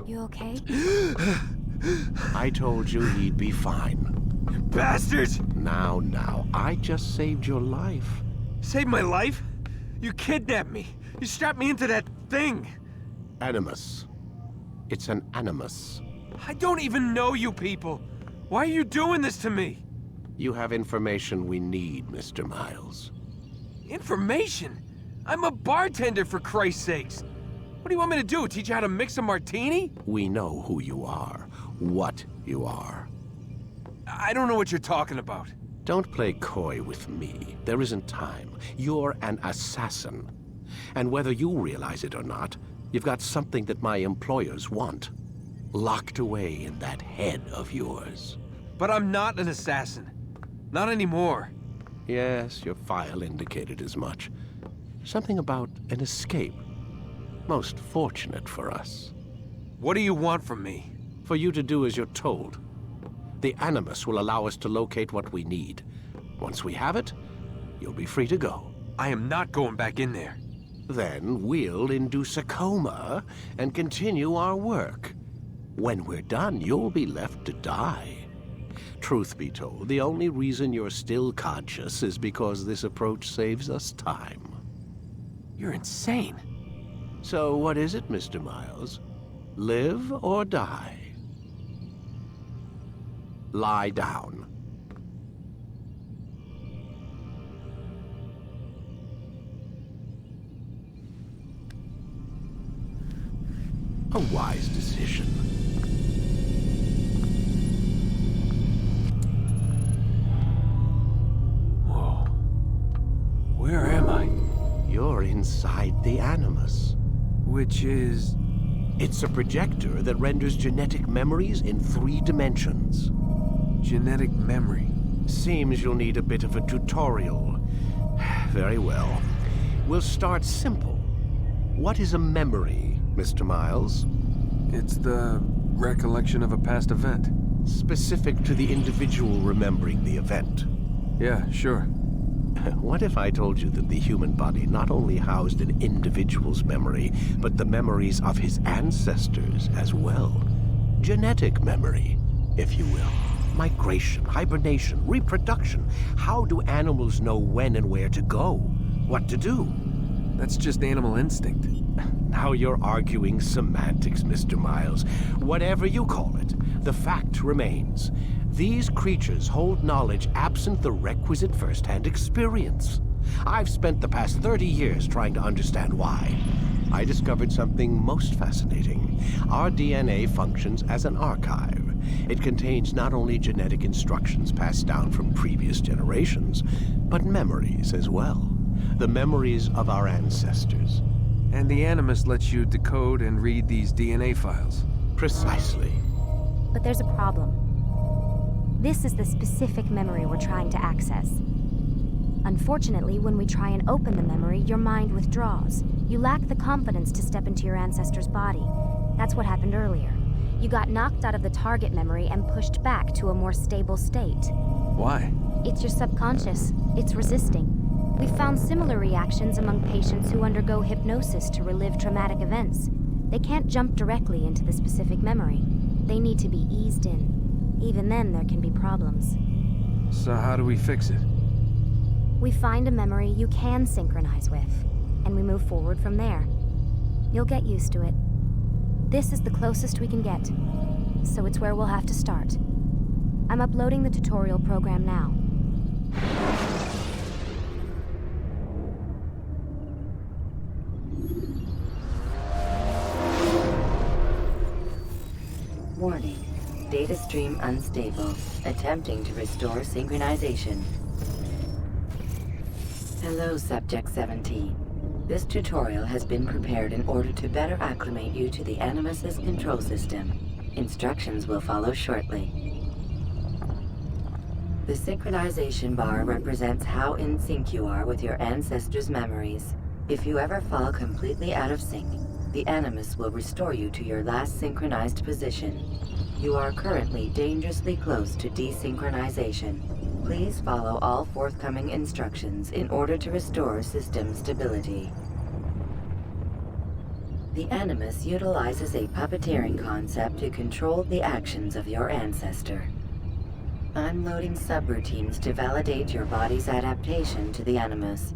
You okay? I told you he'd be fine. Bastards! Now, I just saved your life. Saved my life? You kidnapped me. You strapped me into that thing. Animus. It's an animus. I don't even know you people. Why are you doing this to me? You have information we need, Mr. Miles. Information? I'm a bartender, for Christ's sakes. What do you want me to do, teach you how to mix a martini? We know who you are, what you are. I don't know what you're talking about. Don't play coy with me. There isn't time. You're an assassin. And whether you realize it or not, you've got something that my employers want. Locked away in that head of yours. But I'm not an assassin. Not anymore. Yes, your file indicated as much. Something about an escape. Most fortunate for us. What do you want from me? For you to do as you're told. The Animus will allow us to locate what we need. Once we have it, you'll be free to go. I am not going back in there. Then we'll induce a coma and continue our work. When we're done, you'll be left to die. Truth be told, the only reason you're still conscious is because this approach saves us time. You're insane. So what is it, Mr. Miles? Live or die? Lie down. A wise decision. Whoa. Where am I? You're inside the Animus. Which is... It's a projector that renders genetic memories in 3 dimensions. Genetic memory. Seems you'll need a bit of a tutorial. Very well. We'll start simple. What is a memory, Mr. Miles? It's the recollection of a past event. Specific to the individual remembering the event. Yeah, sure. What if I told you that the human body not only housed an individual's memory, but the memories of his ancestors as well? Genetic memory, if you will. Migration, hibernation, reproduction. How do animals know when and where to go? What to do? That's just animal instinct. Now you're arguing semantics, Mr. Miles. Whatever you call it, the fact remains. These creatures hold knowledge absent the requisite first-hand experience. I've spent the past 30 years trying to understand why. I discovered something most fascinating. Our DNA functions as an archive. It contains not only genetic instructions passed down from previous generations, but memories as well. The memories of our ancestors. And the Animus lets you decode and read these DNA files. Precisely. But there's a problem. This is the specific memory we're trying to access. Unfortunately, when we try and open the memory, your mind withdraws. You lack the confidence to step into your ancestor's body. That's what happened earlier. You got knocked out of the target memory and pushed back to a more stable state. Why? It's your subconscious. It's resisting. We've found similar reactions among patients who undergo hypnosis to relive traumatic events. They can't jump directly into the specific memory. They need to be eased in. Even then, there can be problems. So how do we fix it? We find a memory you can synchronize with, and we move forward from there. You'll get used to it. This is the closest we can get, so it's where we'll have to start. I'm uploading the tutorial program now. Warning. Data stream unstable. Attempting to restore synchronization. Hello, Subject 17. This tutorial has been prepared in order to better acclimate you to the Animus's control system. Instructions will follow shortly. The synchronization bar represents how in sync you are with your ancestors' memories. If you ever fall completely out of sync, the Animus will restore you to your last synchronized position. You are currently dangerously close to desynchronization. Please follow all forthcoming instructions in order to restore system stability. The Animus utilizes a puppeteering concept to control the actions of your ancestor. I'm loading subroutines to validate your body's adaptation to the Animus.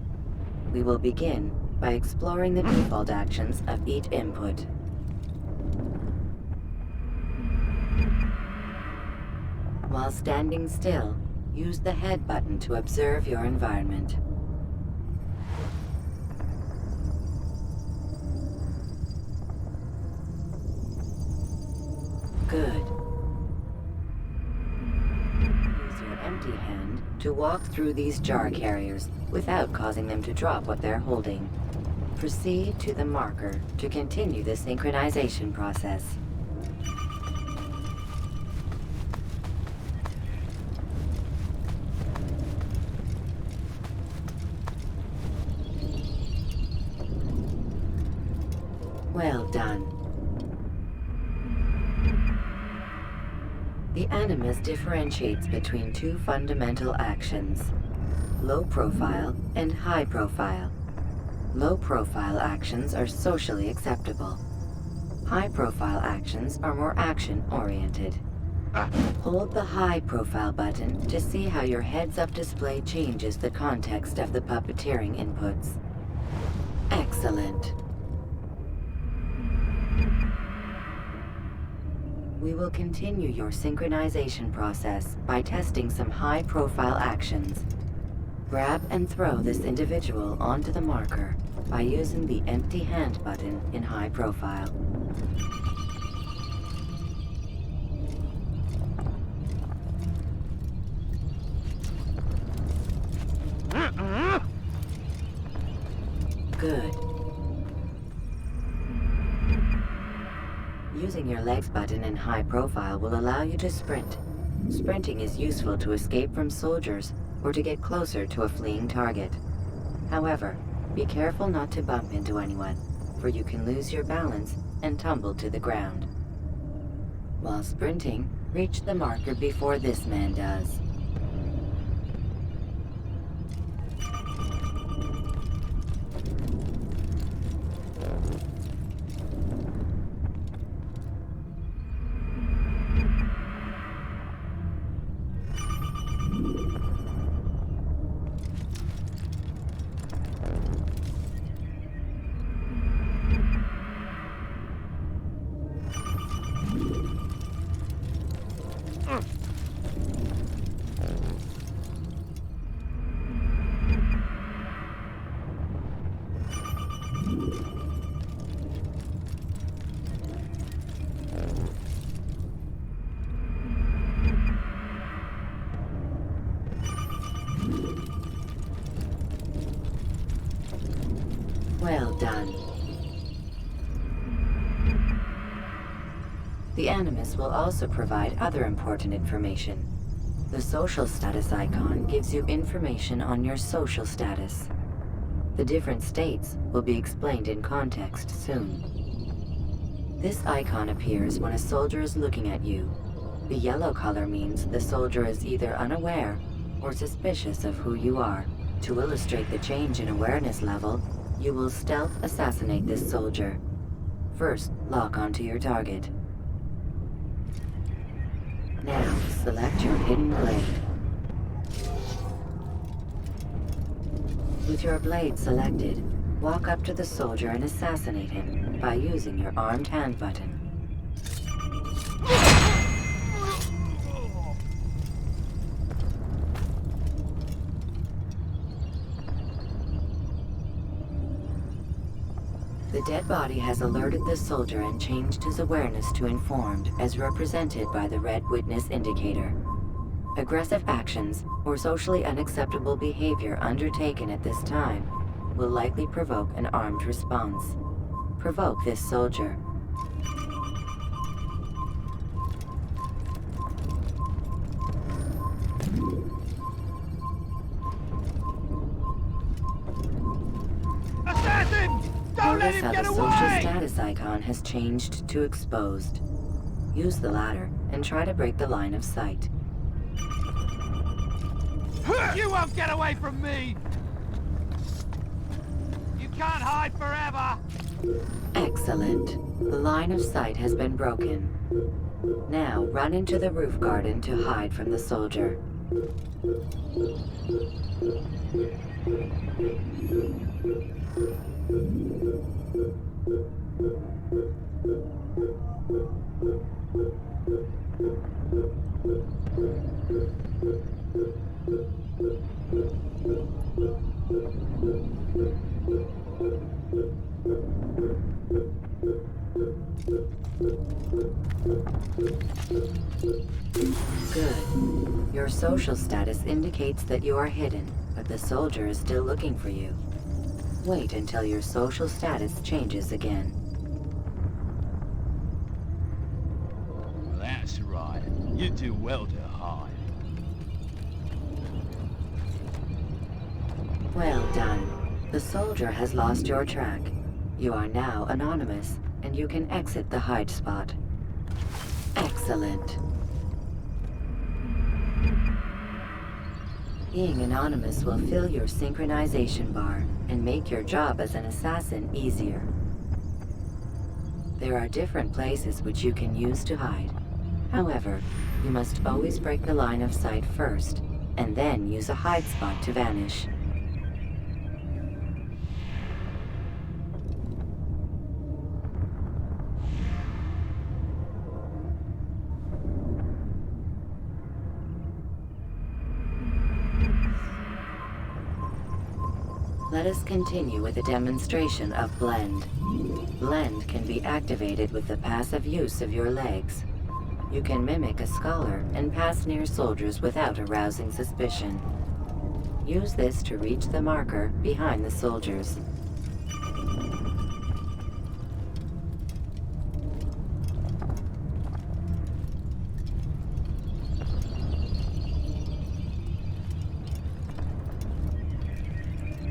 We will begin by exploring the default actions of each input. While standing still, use the head button to observe your environment. Good. Use your empty hand to walk through these jar carriers without causing them to drop what they're holding. Proceed to the marker to continue the synchronization process. Well done. The Animus differentiates between two fundamental actions: low profile and high profile. Low profile actions are socially acceptable. High profile actions are more action-oriented. Hold the high profile button to see how your heads-up display changes the context of the puppeteering inputs. Excellent. We will continue your synchronization process by testing some high-profile actions. Grab and throw this individual onto the marker by using the empty hand button in high profile. Good. Using your legs button in high profile will allow you to sprint. Sprinting is useful to escape from soldiers or to get closer to a fleeing target. However, be careful not to bump into anyone, for you can lose your balance and tumble to the ground. While sprinting, reach the marker before this man does. Well done. The Animus will also provide other important information. The social status icon gives you information on your social status. The different states will be explained in context soon. This icon appears when a soldier is looking at you. The yellow color means the soldier is either unaware or suspicious of who you are. To illustrate the change in awareness level, you will stealth assassinate this soldier. First, lock onto your target. Now, select your hidden blade. With your blade selected, walk up to the soldier and assassinate him by using your armed hand button. The dead body has alerted the soldier and changed his awareness to informed, as represented by the red witness indicator. Aggressive actions or socially unacceptable behavior undertaken at this time will likely provoke an armed response. Provoke this soldier. Notice how the social status icon has changed to exposed. Use the ladder and try to break the line of sight. You won't get away from me! You can't hide forever! Excellent. The line of sight has been broken. Now, run into the roof garden to hide from the soldier. Good. Your social status indicates that you are hidden, but the soldier is still looking for you. Wait until your social status changes again. That's right. You do well to hide. Well done. The soldier has lost your track. You are now anonymous, and you can exit the hide spot. Excellent. Being anonymous will fill your synchronization bar and make your job as an assassin easier. There are different places which you can use to hide. However, you must always break the line of sight first, and then use a hide spot to vanish. Let us continue with a demonstration of Blend. Blend can be activated with the passive use of your legs. You can mimic a scholar and pass near soldiers without arousing suspicion. Use this to reach the marker behind the soldiers.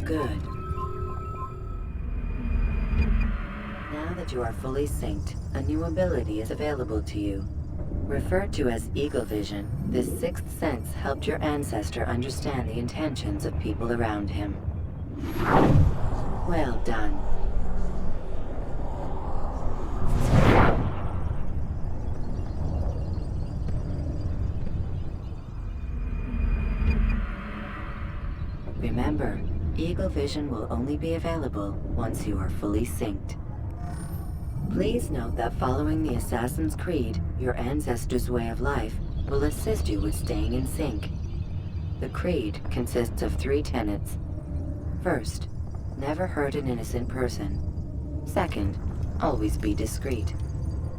Good. Now that you are fully synced, a new ability is available to you. Referred to as Eagle Vision, this sixth sense helped your ancestor understand the intentions of people around him. Well done. Remember, Eagle Vision will only be available once you are fully synced. Please note that following the Assassin's Creed, your ancestors' way of life, will assist you with staying in sync. The Creed consists of 3 tenets. First, never hurt an innocent person. Second, always be discreet.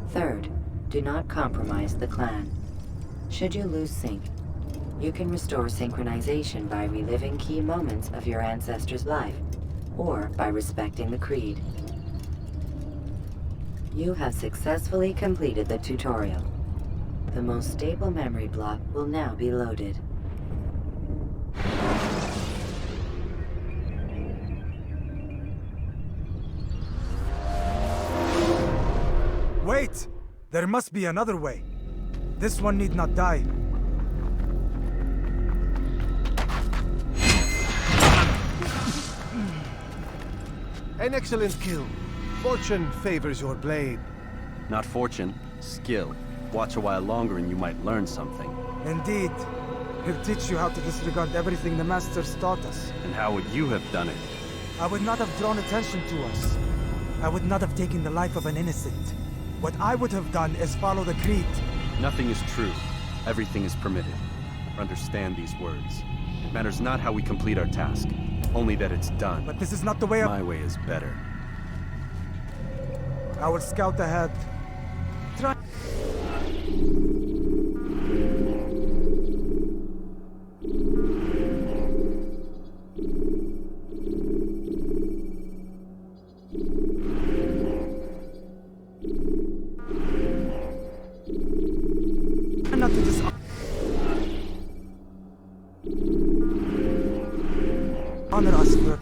Third, do not compromise the clan. Should you lose sync, you can restore synchronization by reliving key moments of your ancestor's life, or by respecting the Creed. You have successfully completed the tutorial. The most stable memory block will now be loaded. Wait! There must be another way. This one need not die. An excellent kill. Fortune favors your blade. Not fortune, skill. Watch a while longer and you might learn something. Indeed. He'll teach you how to disregard everything the Masters taught us. And how would you have done it? I would not have drawn attention to us. I would not have taken the life of an innocent. What I would have done is follow the Creed. Nothing is true. Everything is permitted. Understand these words. It matters not how we complete our task, only that it's done. But this is not the way of... My way is better. I will scout ahead. Try... Not to dis... Honor us for...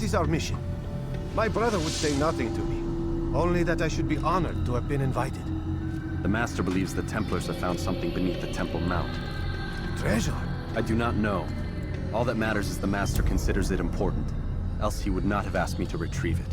What is our mission? My brother would say nothing to me. Only that I should be honored to have been invited. The Master believes the Templars have found something beneath the Temple Mount. Treasure? I do not know. All that matters is the Master considers it important. Else he would not have asked me to retrieve it.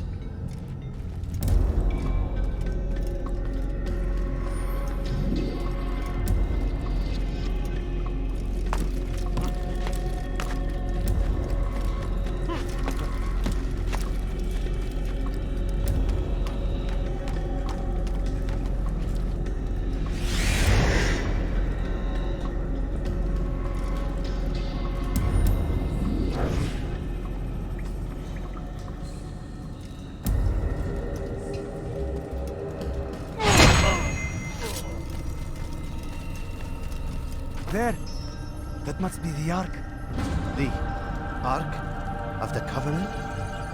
There! That must be the Ark. The Ark of the Covenant?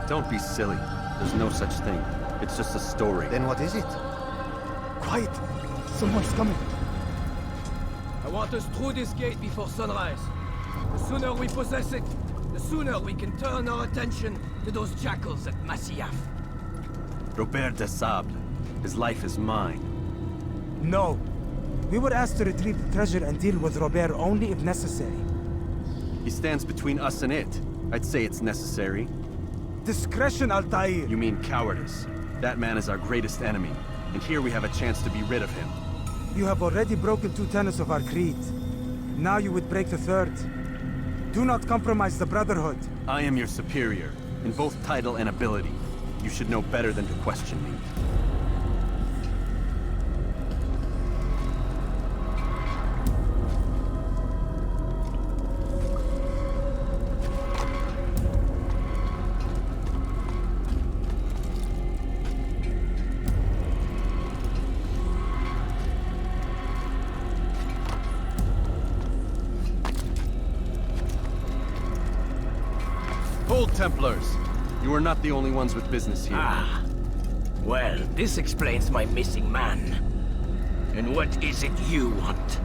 Don't be silly. There's no such thing. It's just a story. Then what is it? Quiet! Someone's coming. I want us through this gate before sunrise. The sooner we possess it, the sooner we can turn our attention to those jackals at Masyaf. Robert de Sable. His life is mine. No. We were asked to retrieve the treasure and deal with Robert only if necessary. He stands between us and it. I'd say it's necessary. Discretion, Altair! You mean cowardice. That man is our greatest enemy, and here we have a chance to be rid of him. You have already broken 2 tenets of our creed. Now you would break the 3rd. Do not compromise the Brotherhood. I am your superior, in both title and ability. You should know better than to question me. Hold, Templars! You are not the only ones with business here. Ah. Well, this explains my missing man. And what is it you want?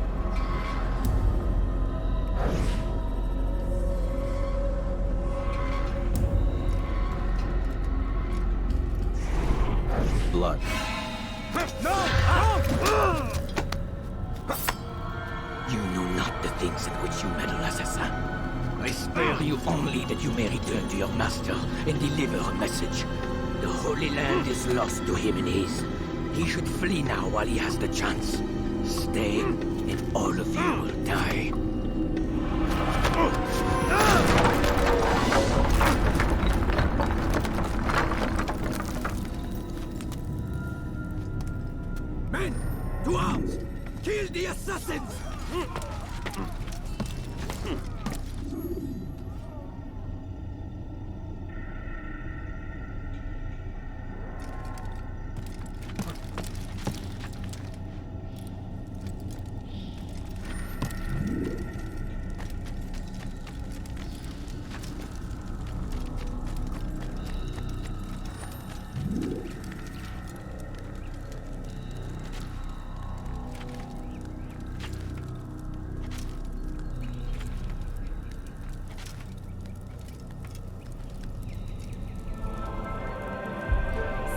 Blood. You know not the things in which you meddle, assassin. I spare you only that you may return to your master and deliver a message. The Holy Land is lost to him and his. He should flee now while he has the chance. Stay, and all of you will die. Men, to arms! Kill the assassins!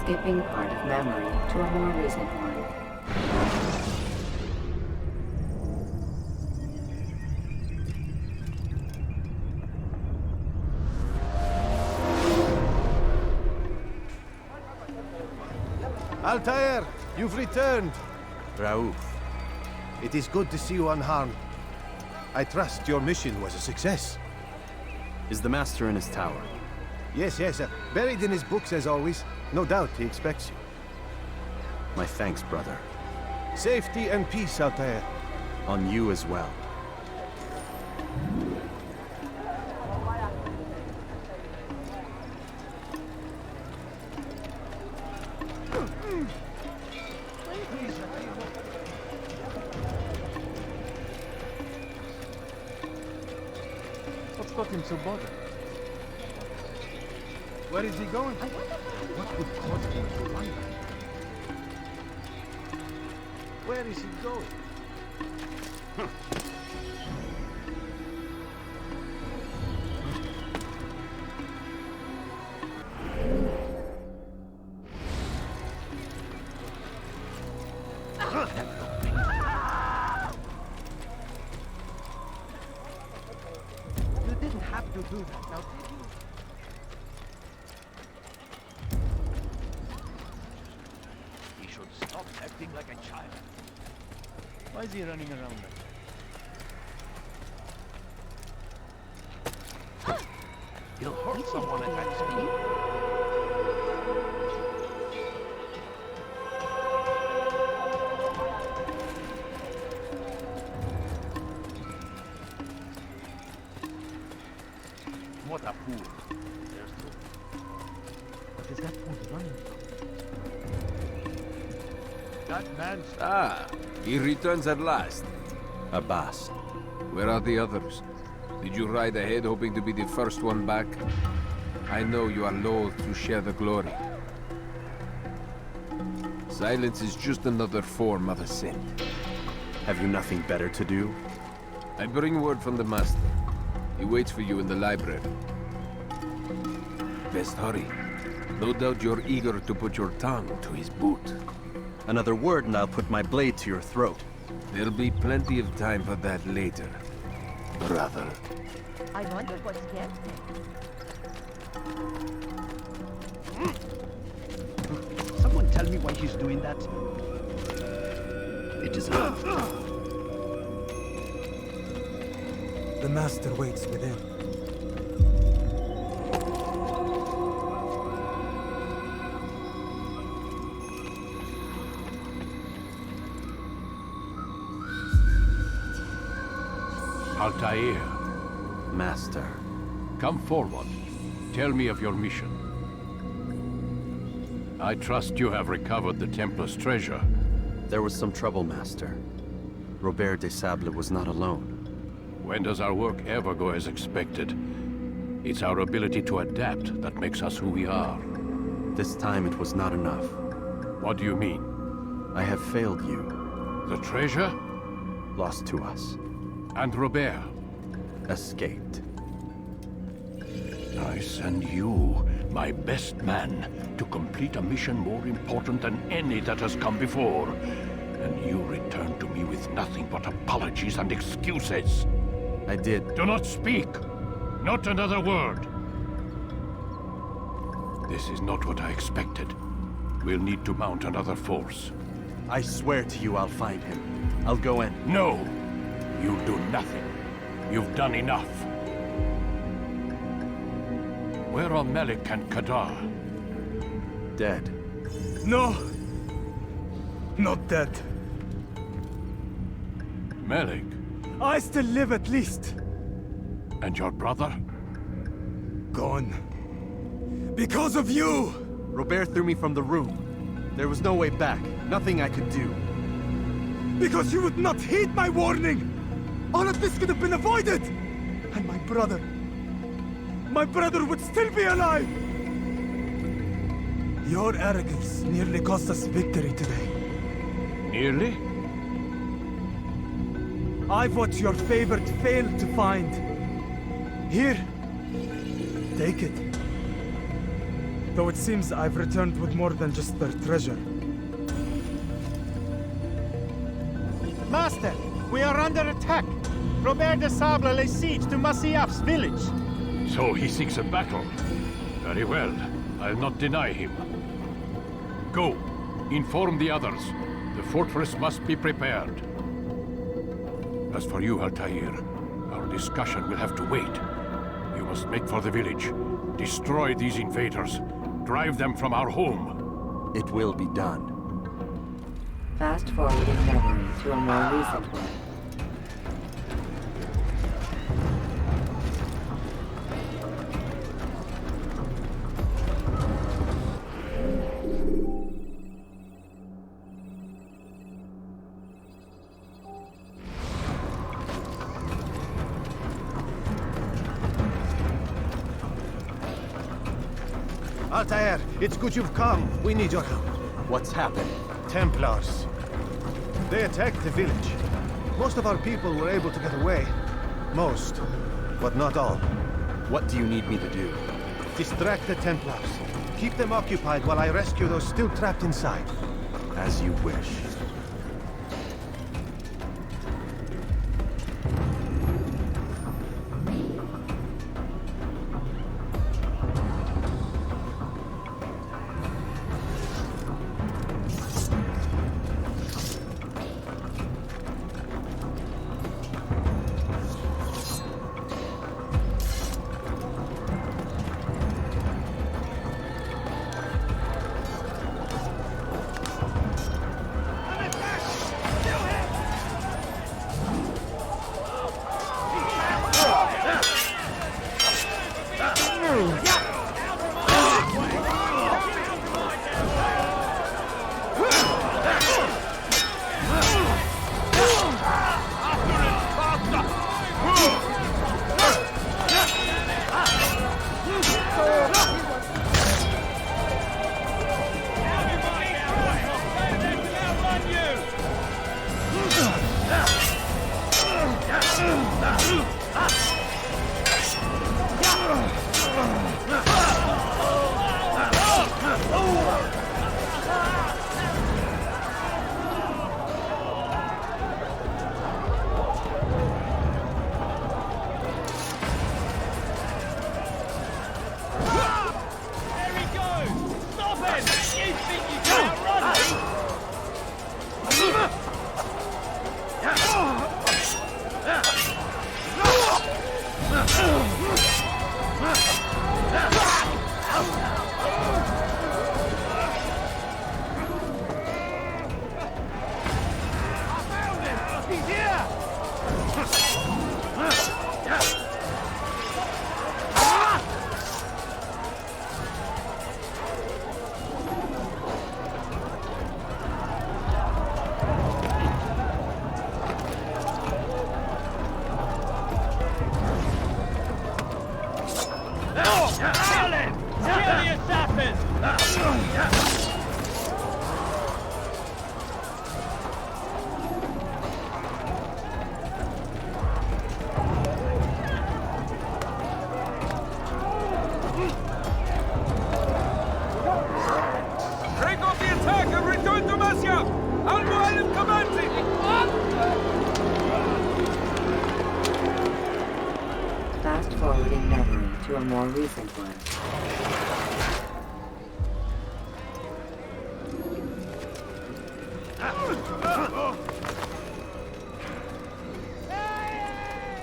Skipping part of memory to a more recent one. Altair, you've returned. Raouf. It is good to see you unharmed. I trust your mission was a success. Is the Master in his tower? Yes, buried in his books as always. No doubt he expects you. My thanks, brother. Safety and peace, Altair. On you as well. What's got him so bothered? Where is he going? What would cause him to wander? Where is he going? acting like a child. Why is he running around like that? He'll hurt someone at that speed. What a fool. There's no... What is that fool running from? That man's... Ah, he returns at last. Abbas. Where are the others? Did you ride ahead hoping to be the first one back? I know you are loath to share the glory. Silence is just another form of a sin. Have you nothing better to do? I bring word from the Master. He waits for you in the library. Best hurry. No doubt you're eager to put your tongue to his boot. Another word and I'll put my blade to your throat. There'll be plenty of time for that later, brother. I wonder what scared him. Someone tell me why he's doing that? It is love. The Master waits within. Altair, Master. come forward. Tell me of your mission. I trust you have recovered the Templar's treasure. There was some trouble, Master. Robert de Sable was not alone. When does our work ever go as expected? It's our ability to adapt that makes us who we are. This time it was not enough. What do you mean? I have failed you. The treasure? Lost to us. And Robert? Escaped. I send you, my best man, to complete a mission more important than any that has come before. And you return to me with nothing but apologies and excuses. I did. Do not speak! Not another word! This is not what I expected. We'll need to mount another force. I swear to you I'll find him. I'll go in. No! You'll do nothing. You've done enough. Where are Melik and Kadar? Dead. No! Not dead. Melik? I still live at least. And your brother? Gone. Because of you! Robert threw me from the room. There was no way back. Nothing I could do. Because you would not heed my warning! All of this could have been avoided! And my brother would still be alive! Your arrogance nearly cost us victory today. Nearly? I've what your favorite failed to find. Here, take it. Though it seems I've returned with more than just their treasure. Master, we are under attack. Robert de Sable lays siege to Masyaf's village. So he seeks a battle. Very well. I'll not deny him. Go. Inform the others. The fortress must be prepared. As for you, Altair, our discussion will have to wait. You must make for the village. Destroy these invaders. Drive them from our home. It will be done. Fast forwarding memory to a more recent one. Altair, it's good you've come. We need your help. What's happened? Templars. They attacked the village. Most of our people were able to get away. Most, but not all. What do you need me to do? Distract the Templars. Keep them occupied while I rescue those still trapped inside. As you wish. think you can outrun me? Fast-forwarding memory to a more recent one.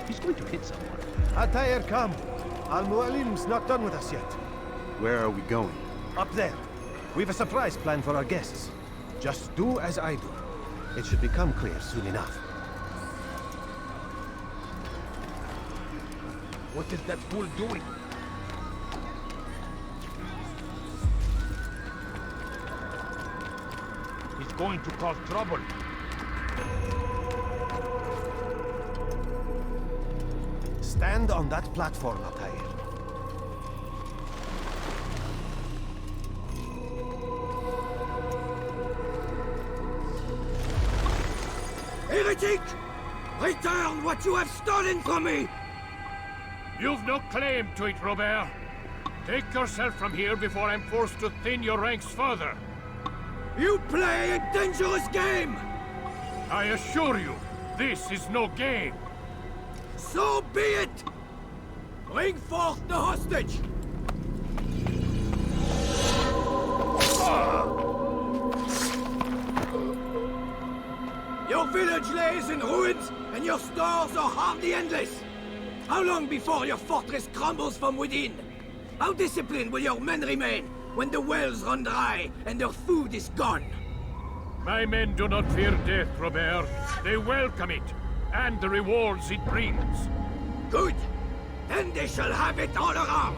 He's going to hit someone. Altair, come. Al-Mu'alim's not done with us yet. Where are we going? Up there. We've a surprise plan for our guests. Just do as I do. It should become clear soon enough. What is that fool doing? He's going to cause trouble. Stand on that platform, Altair. Heretic! Return what you have stolen from me! You've no claim to it, Robert. Take yourself from here before I'm forced to thin your ranks further. You play a dangerous game! I assure you, this is no game. So be it! Bring forth the hostage! Your village lays in ruins, and your stores are hardly endless. How long before your fortress crumbles from within? How disciplined will your men remain when the wells run dry and their food is gone? My men do not fear death, Robert. They welcome it, and the rewards it brings. Good. Then they shall have it all around.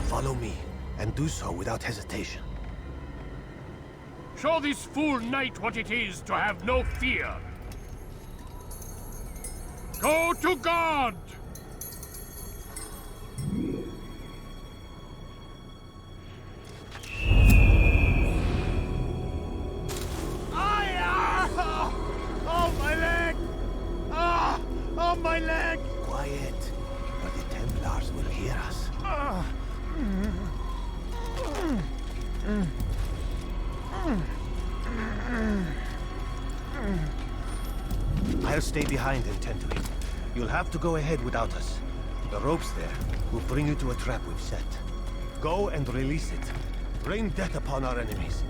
Follow me, and do so without hesitation. Show this fool knight what it is to have no fear. Go to God! Oh, my leg! Ah! Oh, my leg! Quiet, or the Templars will hear us. I'll stay behind and tend to it. You'll have to go ahead without us. The ropes there will bring you to a trap we've set. Go and release it. Rain death upon our enemies.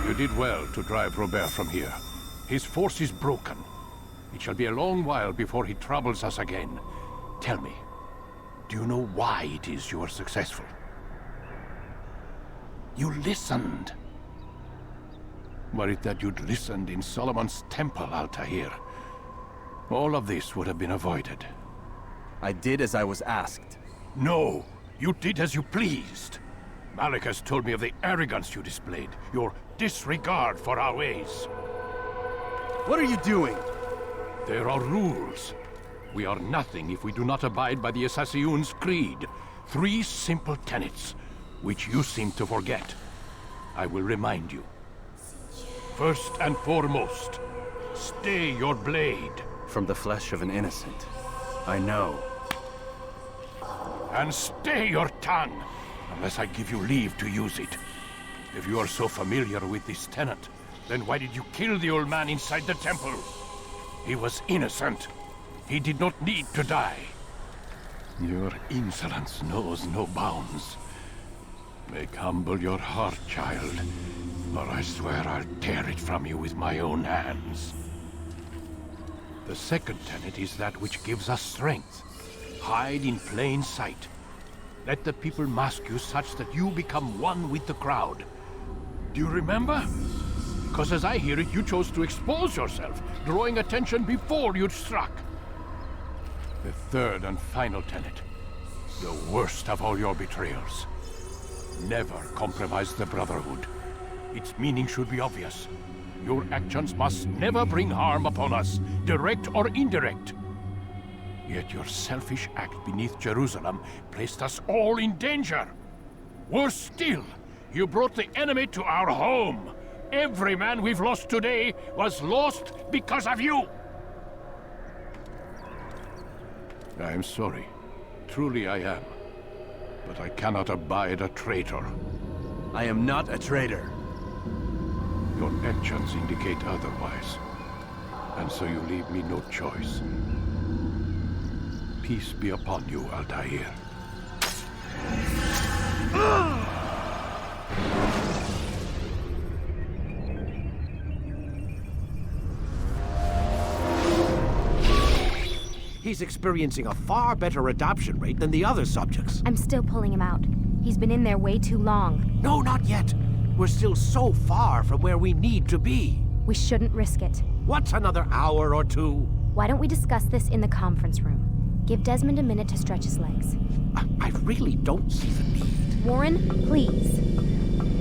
You did well to drive Robert from here. His force is broken. It shall be a long while before he troubles us again. Tell me, do you know why it is you are successful? You listened. Were it that you'd listened in Solomon's temple, Altair, all of this would have been avoided. I did as I was asked. No, you did as you pleased. Malik has told me of the arrogance you displayed, your disregard for our ways. What are you doing? There are rules. We are nothing if we do not abide by the Assassin's creed. 3 simple tenets, which you seem to forget. I will remind you. First and foremost, stay your blade. From the flesh of an innocent. I know. And stay your tongue, unless I give you leave to use it. If you are so familiar with this tenet, then why did you kill the old man inside the temple? He was innocent. He did not need to die. Your insolence knows no bounds. Make humble your heart, child, or I swear I'll tear it from you with my own hands. The second tenet is that which gives us strength. Hide in plain sight. Let the people mask you such that you become one with the crowd. Do you remember? Because as I hear it, you chose to expose yourself, drawing attention before you'd struck. The third and final tenet. The worst of all your betrayals. Never compromise the Brotherhood. Its meaning should be obvious. Your actions must never bring harm upon us, direct or indirect. Yet your selfish act beneath Jerusalem placed us all in danger. Worse still, you brought the enemy to our home. Every man we've lost today was lost because of you. I am sorry. Truly I am. But I cannot abide a traitor. I am not a traitor. Your actions indicate otherwise. And so you leave me no choice. Peace be upon you, Altair. He's experiencing a far better adoption rate than the other subjects. I'm still pulling him out. He's been in there way too long. No, not yet. We're still so far from where we need to be. We shouldn't risk it. What's another hour or two? Why don't we discuss this in the conference room? Give Desmond a minute to stretch his legs. I really don't see the need. Warren, please.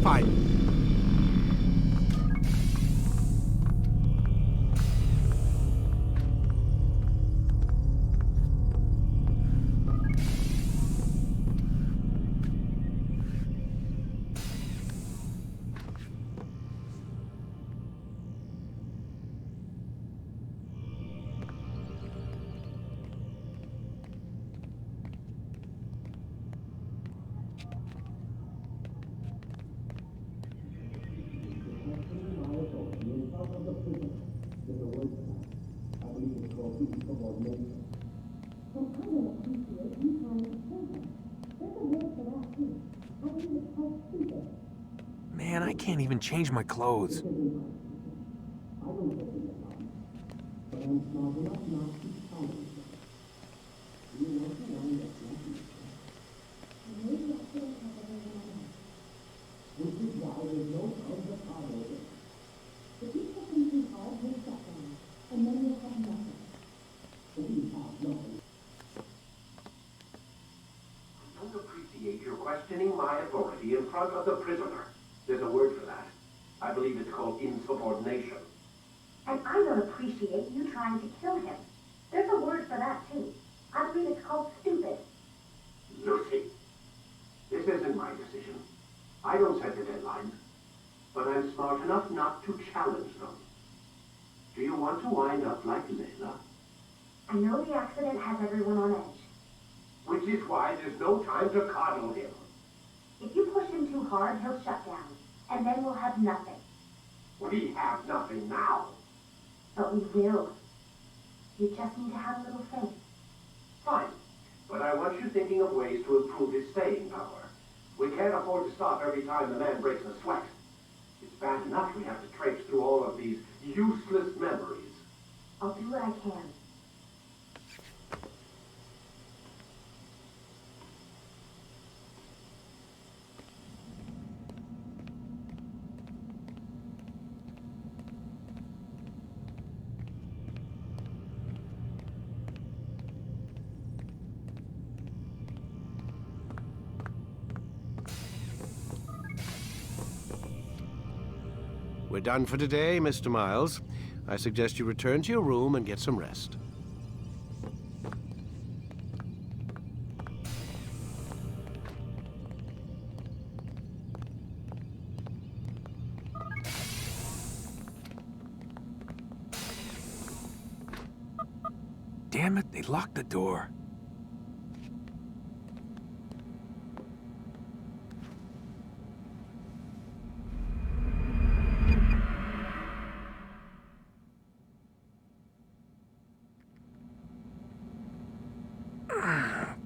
Fine. Man, I can't even change my clothes. I don't appreciate your questioning my authority in front of the prisoner. There's a word for that. I believe it's called insubordination. And I don't appreciate you trying to kill him. There's a word for that, too. I believe it's called stupid. Lucy, this isn't my decision. I don't set the deadlines. But I'm smart enough not to challenge them. Do you want to wind up like Layla? I know the accident has everyone on edge. Which is why there's no time to coddle him. If you push him too hard, he'll shut down. And then we'll have nothing. We have nothing now. But we will. You just need to have a little faith. Fine. But I want you thinking of ways to improve his staying power. We can't afford to stop every time the man breaks a sweat. It's bad enough we have to traipse through all of these useless memories. I'll do what I can. We're done for today, Mr. Miles. I suggest you return to your room and get some rest. Damn it, they locked the door.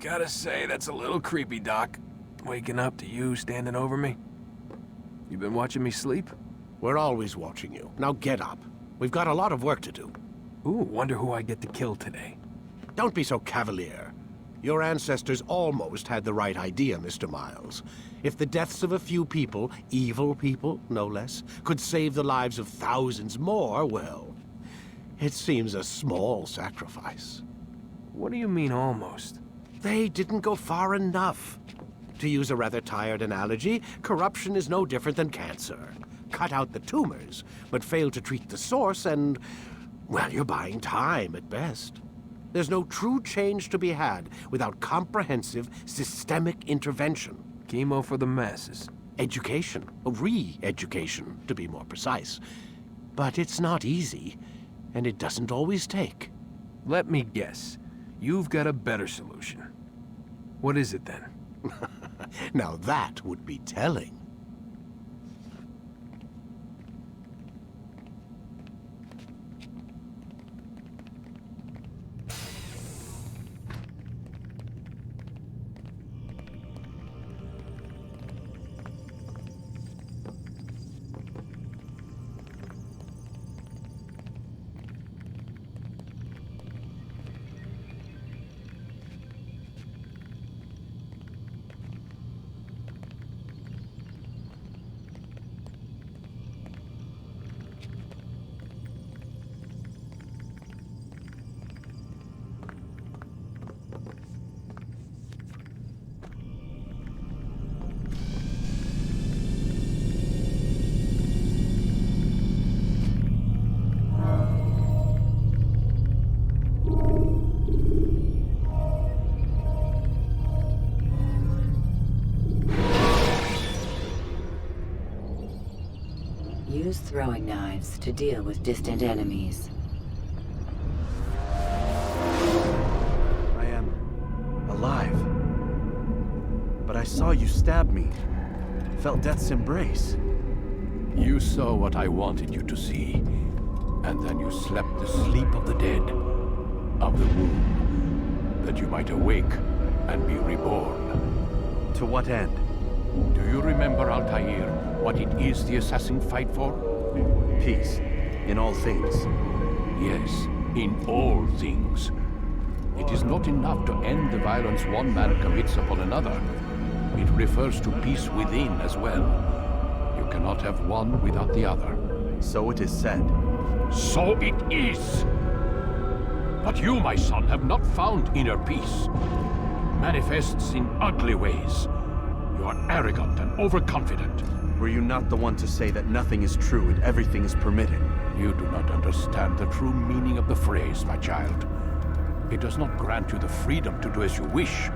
Gotta say, that's a little creepy, Doc. Waking up to you standing over me. You been watching me sleep? We're always watching you. Now get up. We've got a lot of work to do. Ooh, wonder who I get to kill today. Don't be so cavalier. Your ancestors almost had the right idea, Mr. Miles. If the deaths of a few people, evil people, no less, could save the lives of thousands more, well, it seems a small sacrifice. What do you mean, almost? They didn't go far enough. To use a rather tired analogy, corruption is no different than cancer. Cut out the tumors, but fail to treat the source and, well, you're buying time at best. There's no true change to be had without comprehensive, systemic intervention. Chemo for the masses. Education, re-education, to be more precise. But it's not easy, and it doesn't always take. Let me guess. You've got a better solution. What is it, then? Now that would be telling. Use throwing knives to deal with distant enemies. I am alive. But I saw you stab me. Felt death's embrace. You saw what I wanted you to see. And then you slept the sleep of the dead. Of the womb. That you might awake and be reborn. To what end? Do you remember, Altair, what it is the assassin fight for? Peace. In all things. Yes, in all things. It is not enough to end the violence one man commits upon another. It refers to peace within as well. You cannot have one without the other. So it is said. So it is! But you, my son, have not found inner peace. It manifests in ugly ways. You are arrogant and overconfident. Were you not the one to say that nothing is true and everything is permitted? You do not understand the true meaning of the phrase, my child. It does not grant you the freedom to do as you wish.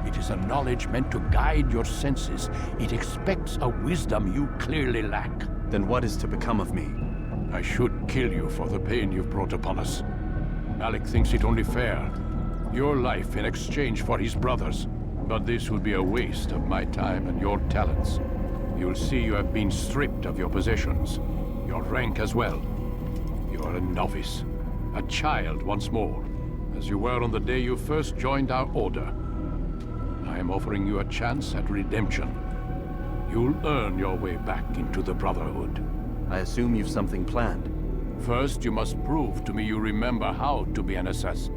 It is a knowledge meant to guide your senses. It expects a wisdom you clearly lack. Then what is to become of me? I should kill you for the pain you've brought upon us. Malik thinks it only fair. Your life in exchange for his brother's. But this would be a waste of my time and your talents. You'll see you have been stripped of your possessions. Your rank as well. You are a novice. A child once more. As you were on the day you first joined our order. I am offering you a chance at redemption. You'll earn your way back into the Brotherhood. I assume you've something planned. First, you must prove to me you remember how to be an assassin.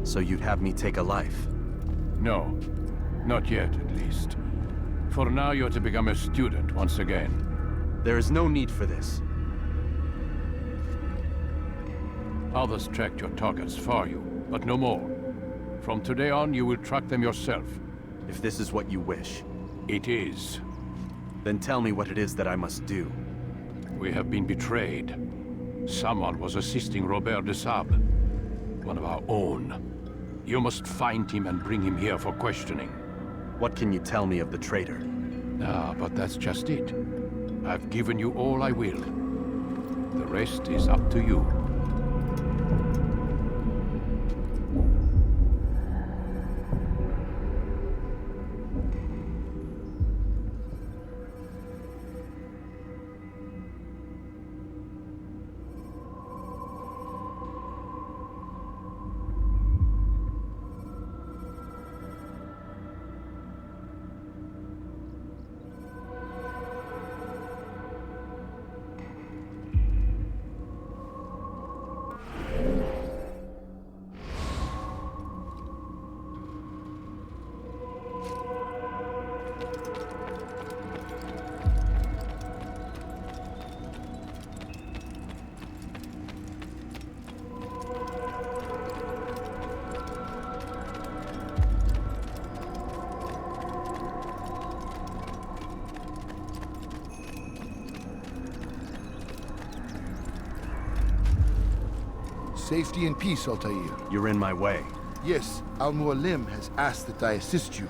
So you'd have me take a life? No. Not yet, at least. For now, you're to become a student once again. There is no need for this. Others tracked your targets for you, but no more. From today on, you will track them yourself. If this is what you wish. It is. Then tell me what it is that I must do. We have been betrayed. Someone was assisting Robert de Sable, one of our own. You must find him and bring him here for questioning. What can you tell me of the traitor? Ah, but that's just it. I've given you all I will. The rest is up to you. Safety and peace, Altair. You're in my way. Yes, Al-Mualim has asked that I assist you.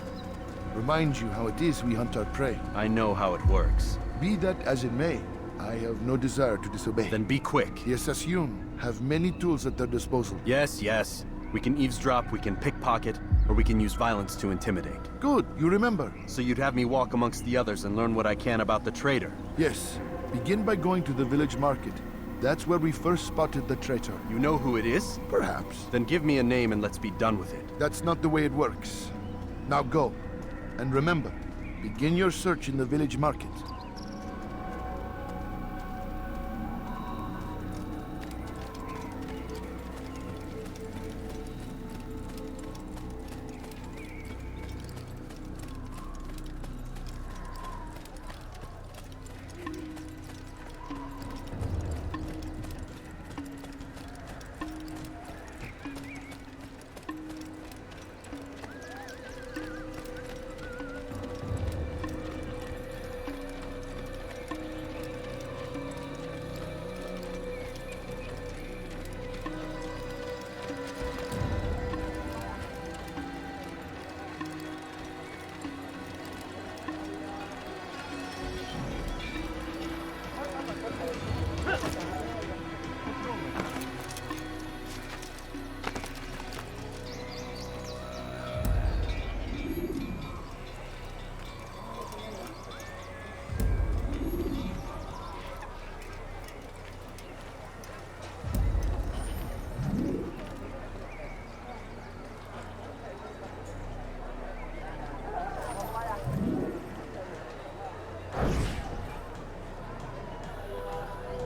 Remind you how it is we hunt our prey. I know how it works. Be that as it may, I have no desire to disobey. Then be quick. The Assassin have many tools at their disposal. Yes, yes. We can eavesdrop, we can pickpocket, or we can use violence to intimidate. Good, you remember. So you'd have me walk amongst the others and learn what I can about the traitor? Yes. Begin by going to the village market. That's where we first spotted the traitor. You know who it is? Perhaps. Then give me a name and let's be done with it. That's not the way it works. Now go. And remember, begin your search in the village market.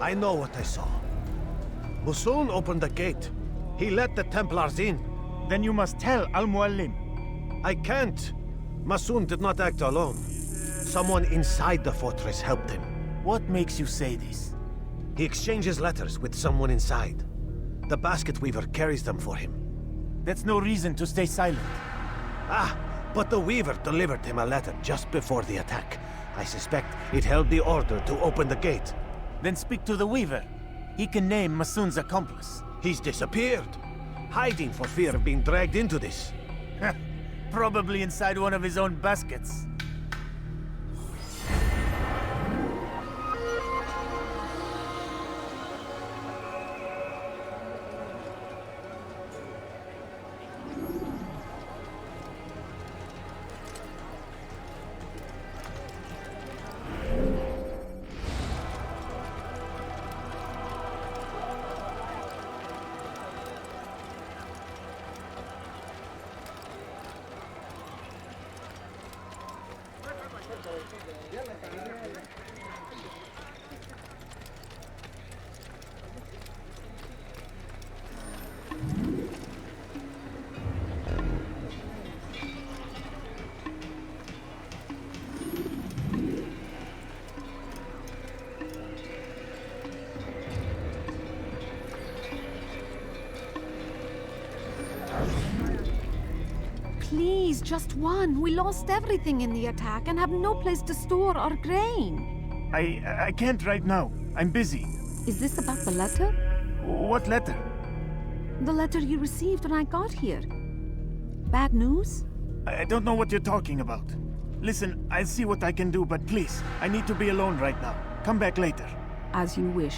I know what I saw. Musun opened the gate. He let the Templars in. Then you must tell Al-Mualim. I can't. Musun did not act alone. Someone inside the fortress helped him. What makes you say this? He exchanges letters with someone inside. The basket weaver carries them for him. That's no reason to stay silent. Ah, but the weaver delivered him a letter just before the attack. I suspect it held the order to open the gate. Then speak to the weaver. He can name Masun's accomplice. He's disappeared, hiding for fear of being dragged into this. Probably inside one of his own baskets. Please, just one. We lost everything in the attack and have no place to store our grain. I can't right now. I'm busy. Is this about the letter? What letter? The letter you received when I got here. Bad news? I don't know what you're talking about. Listen, I'll see what I can do, but please, I need to be alone right now. Come back later. As you wish.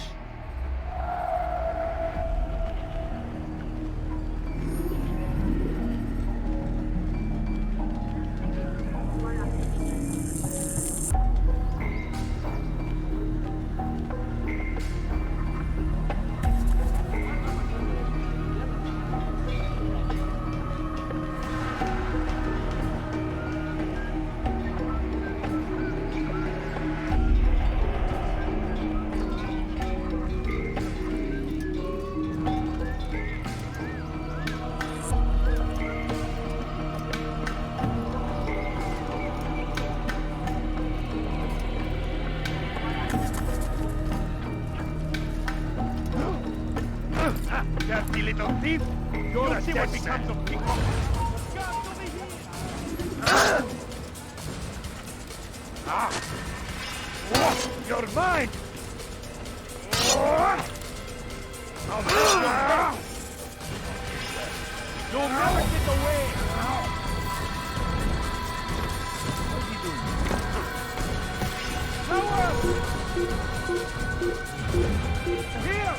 Dirty little thief! You're a dead becomes of people! You're mine! You'll never get away! What's he doing? Here!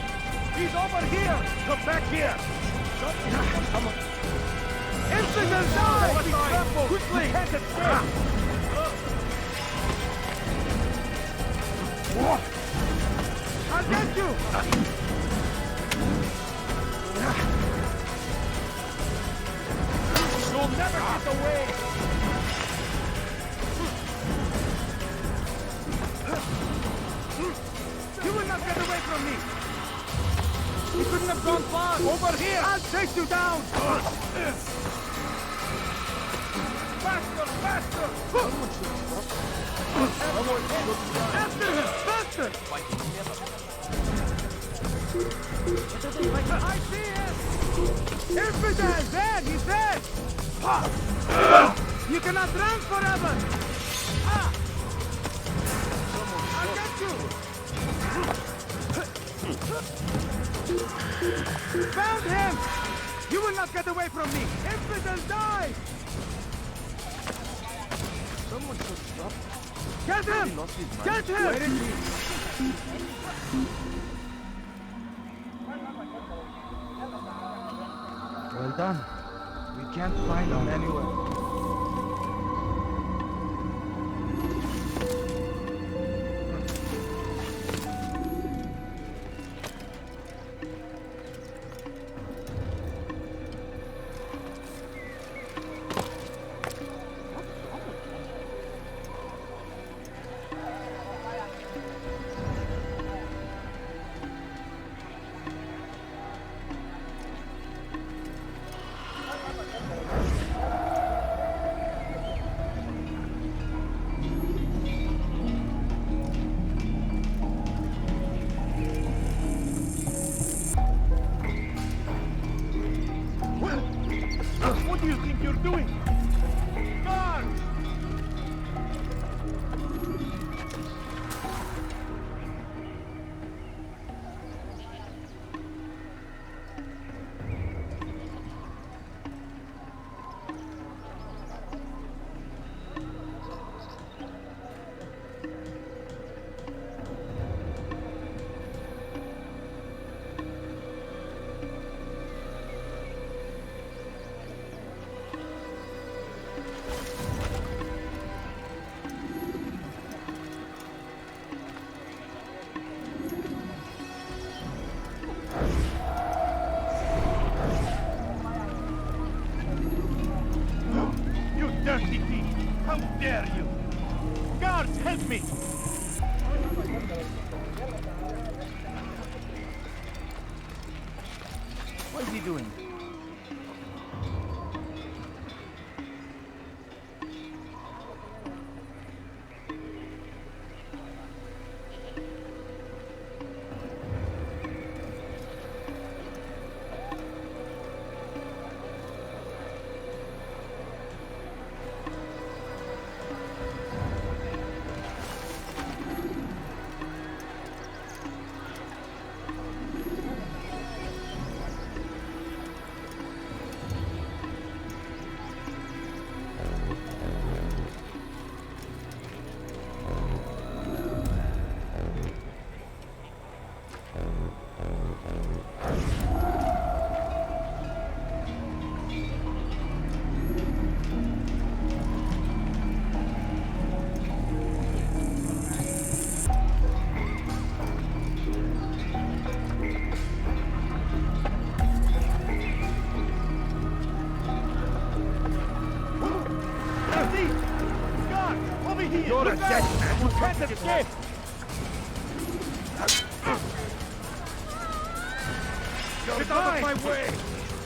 He's over here! Come back here! Come on! Infidel, die! Be careful! Quickly! You can't escape! I'll get you! You'll never get away! You will not get away from me! You couldn't have gone far! Over here! I'll chase you down! Faster! Faster! After him! Faster! I see him! Infidel! There! He's dead! You cannot run forever! I'll get you! Found him! You will not get away from me! Infidel, die! Someone should stop. Get him! Get him! Where is he? Well done. We can't find him anywhere. Guards, help me! What is he doing? You're a dead man. You can't escape. Get out of my way!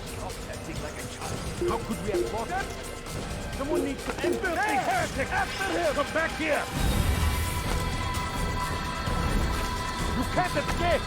Stop acting like a child. How could we have lost him? Someone needs to enter. Hey, heretic! After him! Come back here! You can't escape!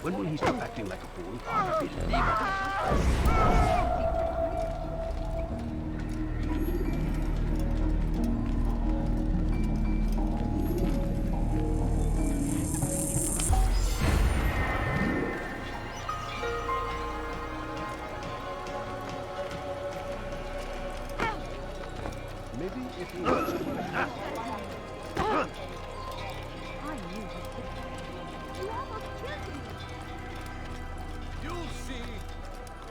When will he stop acting like a fool? Unbelievable. Maybe if he was You'll see.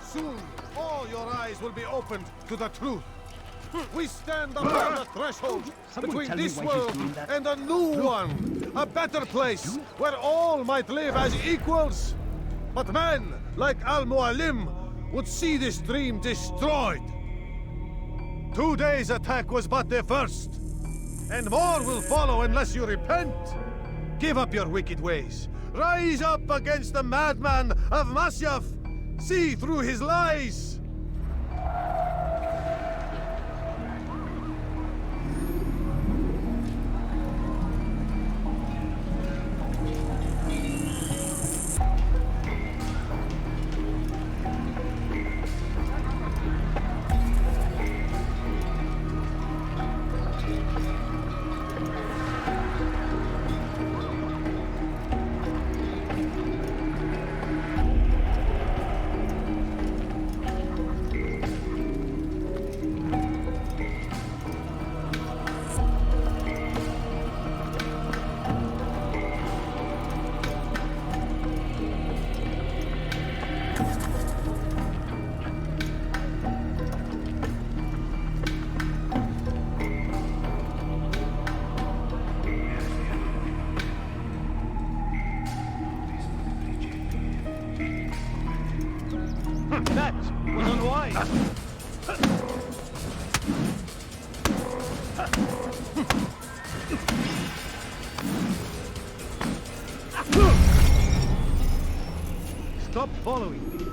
Soon, all your eyes will be opened to the truth. We stand upon the threshold between this world and a new one. A better place where all might live as equals. But men like Al-Mualim would see this dream destroyed. Today's attack was but the first. And more will follow unless you repent. Give up your wicked ways. Rise up against the madman of Masyaf. See through his lies. That was unwise. Stop following me.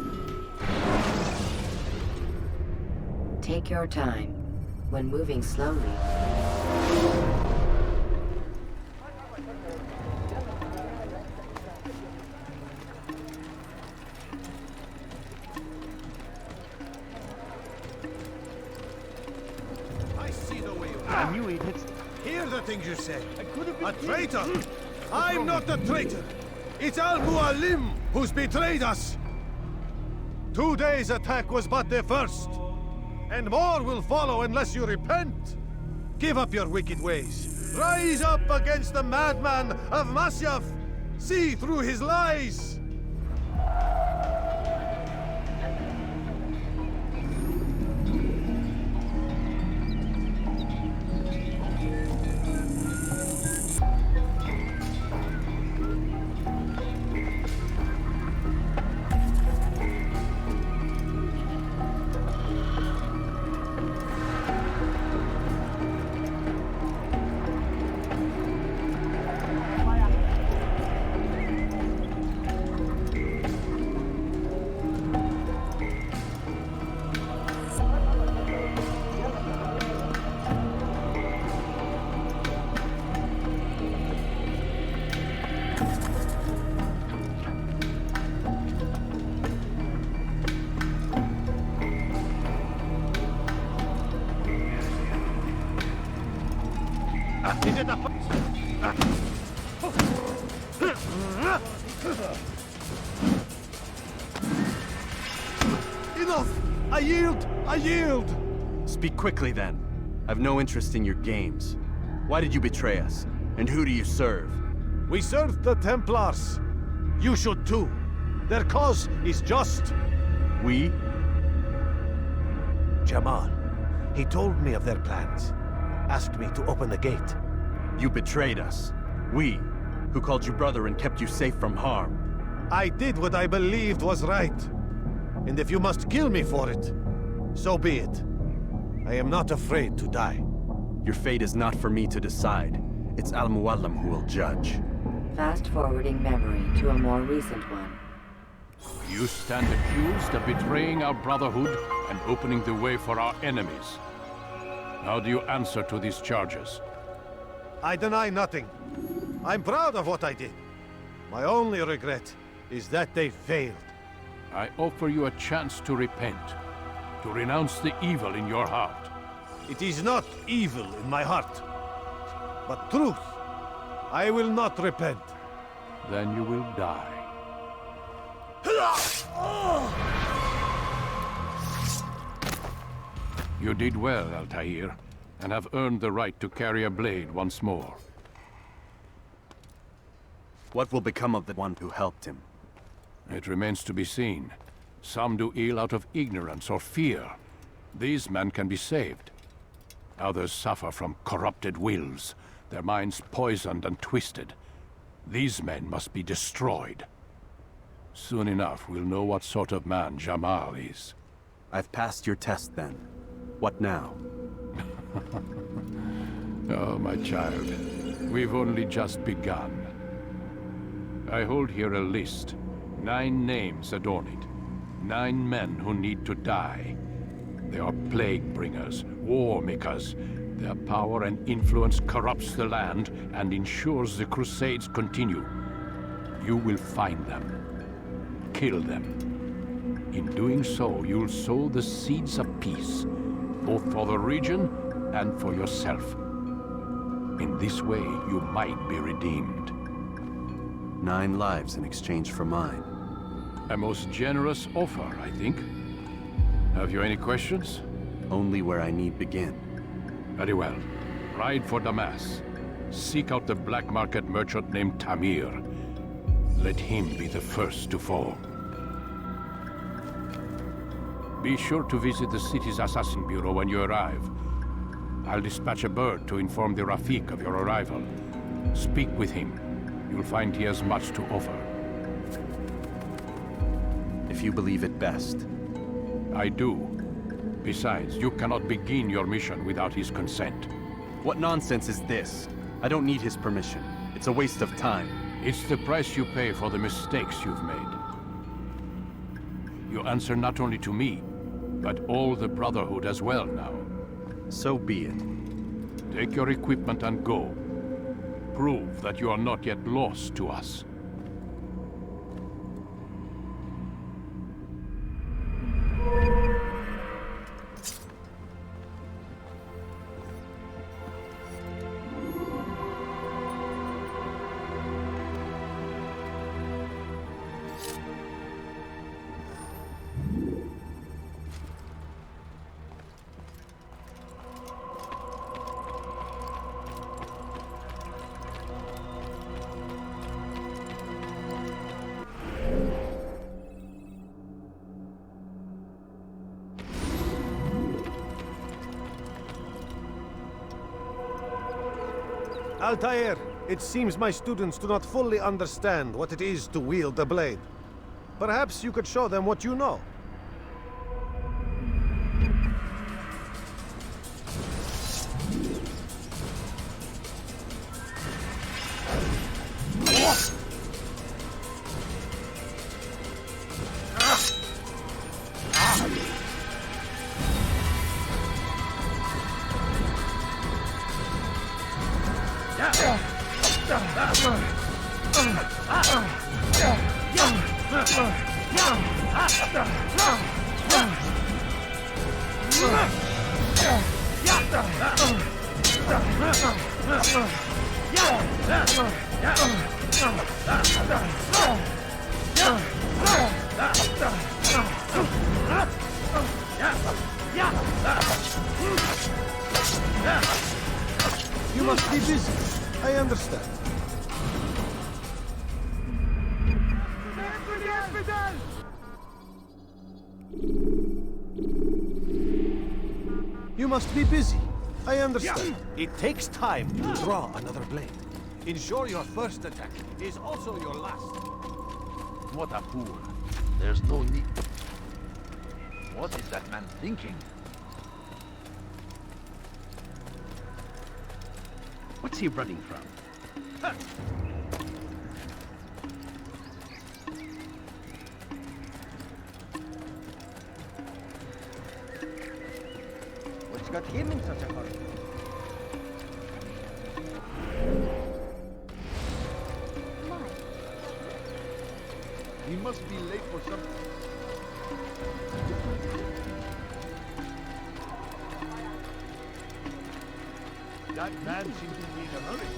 Take your time. When moving slowly, it. Hear the things you say. A traitor! I'm not a traitor! It's Al-Mualim who's betrayed us! Today's attack was but the first. And more will follow unless you repent. Give up your wicked ways. Rise up against the madman of Masyaf. See through his lies. Enough! I yield! I yield! Speak quickly then. I've no interest in your games. Why did you betray us? And who do you serve? We serve the Templars. You should too. Their cause is just. We? Jamal. He told me of their plans. Asked me to open the gate. You betrayed us. We, who called you brother and kept you safe from harm. I did what I believed was right. And if you must kill me for it, so be it. I am not afraid to die. Your fate is not for me to decide. It's Al-Mualim who will judge. Fast-forwarding memory to a more recent one. You stand accused of betraying our Brotherhood and opening the way for our enemies. How do you answer to these charges? I deny nothing. I'm proud of what I did. My only regret is that they failed. I offer you a chance to repent, to renounce the evil in your heart. It is not evil in my heart, but truth. I will not repent. Then you will die. You did well, Altair, and have earned the right to carry a blade once more. What will become of the one who helped him? It remains to be seen. Some do ill out of ignorance or fear. These men can be saved. Others suffer from corrupted wills, their minds poisoned and twisted. These men must be destroyed. Soon enough, we'll know what sort of man Jamal is. I've passed your test then. What now? Oh, my child. We've only just begun. I hold here a list. 9 names adorn it. 9 men who need to die. They are plague bringers, war makers. Their power and influence corrupts the land and ensures the Crusades continue. You will find them. Kill them. In doing so, you'll sow the seeds of peace, both for the region and for yourself. In this way, you might be redeemed. 9 lives in exchange for mine. A most generous offer, I think. Have you any questions? Only where I need begin. Very well. Ride for Damas. Seek out the black market merchant named Tamir. Let him be the first to fall. Be sure to visit the city's assassin bureau when you arrive. I'll dispatch a bird to inform the Rafik of your arrival. Speak with him. You'll find he has much to offer. If you believe it best. I do. Besides, you cannot begin your mission without his consent. What nonsense is this? I don't need his permission. It's a waste of time. It's the price you pay for the mistakes you've made. You answer not only to me, but all the Brotherhood as well now. So be it. Take your equipment and go. Prove that you are not yet lost to us. Altair, it seems my students do not fully understand what it is to wield the blade. Perhaps you could show them what you know. You must be busy. I understand. You must be busy. I understand. It takes time to draw another blade. Ensure your first attack is also your last. What a fool. There's no need. What is that man thinking? What's he running from? What's got him in such a hurry? He must be late for something. That man seems to be in a hurry.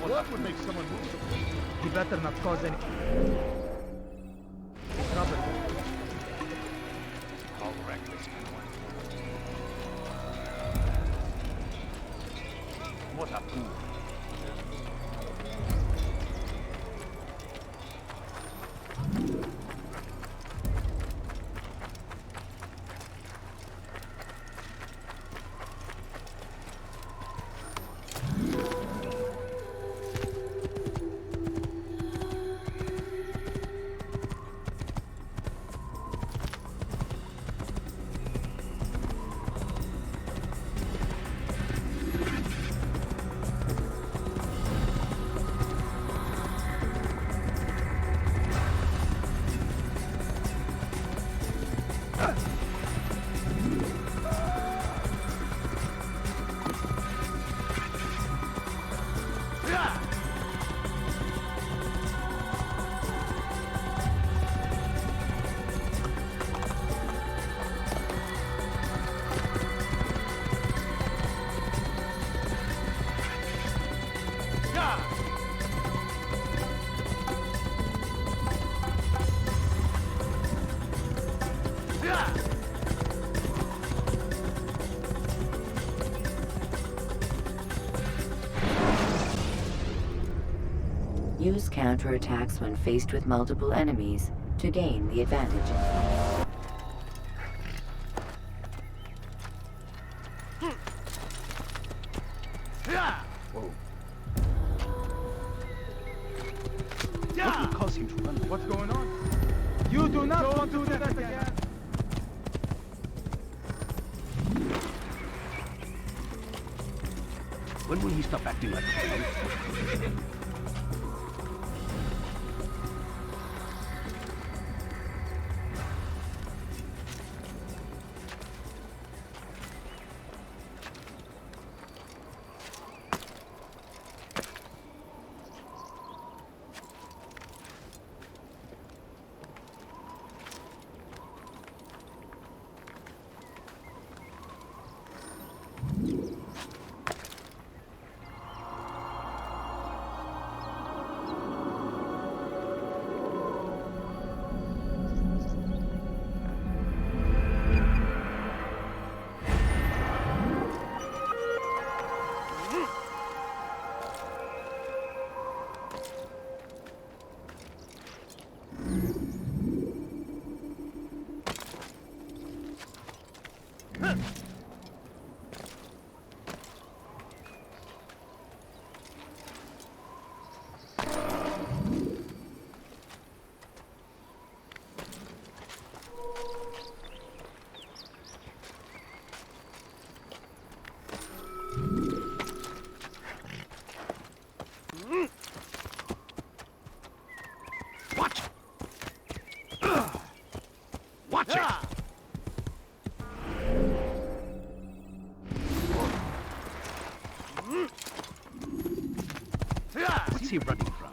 What would make someone move so quickly? He better not cause any trouble. How reckless can one be? What a fool. Use counterattacks when faced with multiple enemies to gain the advantage. Whoa. What will cause him to run? What's going on? You do not want to do that again. When will he stop acting like a fool? he running from?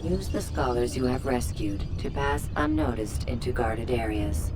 Use the scholars you have rescued to pass unnoticed into guarded areas.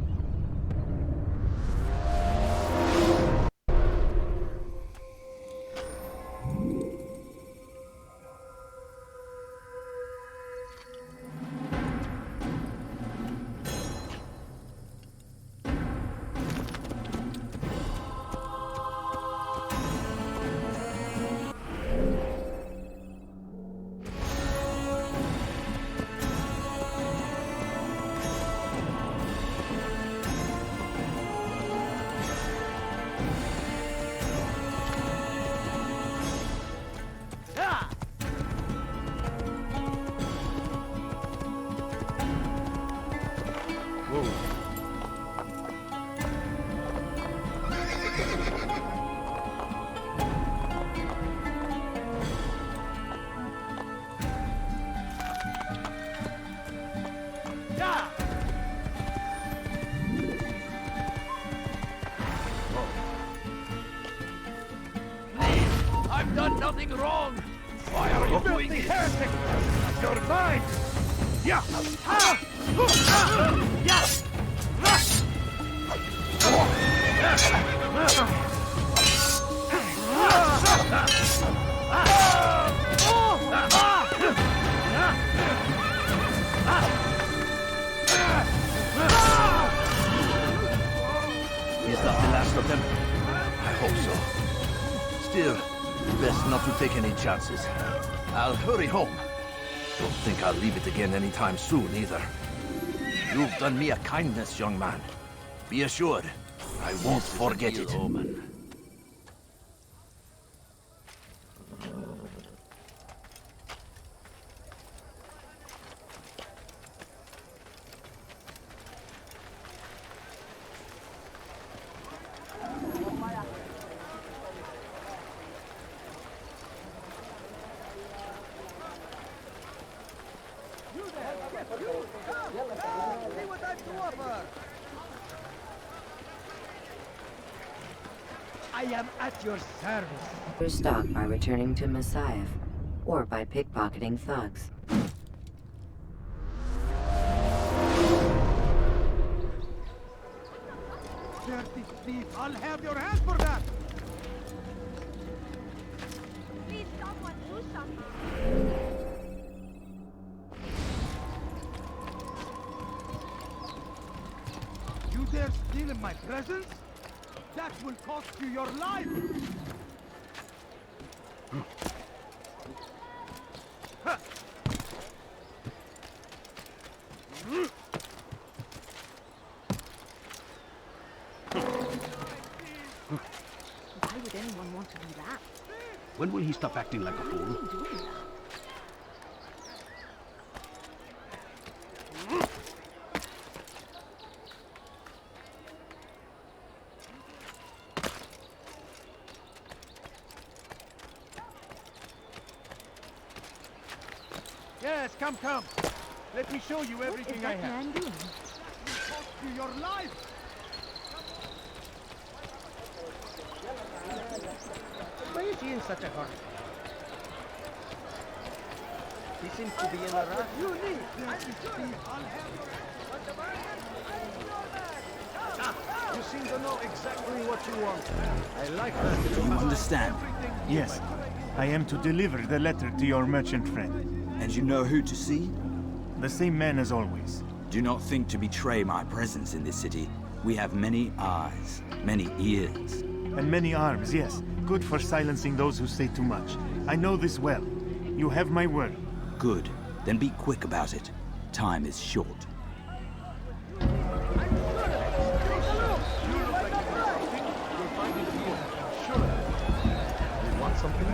I've done nothing wrong. Why are you doing this? Heretic! You're mine! Yeah! Is that the last of them? I hope so. Still, best not to take any chances. I'll hurry home. Don't think I'll leave it again anytime soon, either. You've done me a kindness, young man. Be assured, I won't forget it. See what I've to offer. I am at your service. Your stock by returning to Messiah, or by pickpocketing thugs. Dirty thief, I'll have your hand for that! Please, someone do something. You dare steal in my presence? That will cost you your life! Why would anyone want to do that? When will he stop acting like a fool? Yes, come. Let me show you everything I have. What is that man doing? It will cost you your life! Why is he in such a hurry? He seems to be in a rush. You need! I'll have You seem to know exactly what you want. I like that. You understand? Yes. I am to deliver the letter to your merchant friend. And you know who to see? The same man as always. Do not think to betray my presence in this city. We have many eyes, many ears. And many arms, yes. Good for silencing those who say too much. I know this well. You have my word. Good. Then be quick about it. Time is short.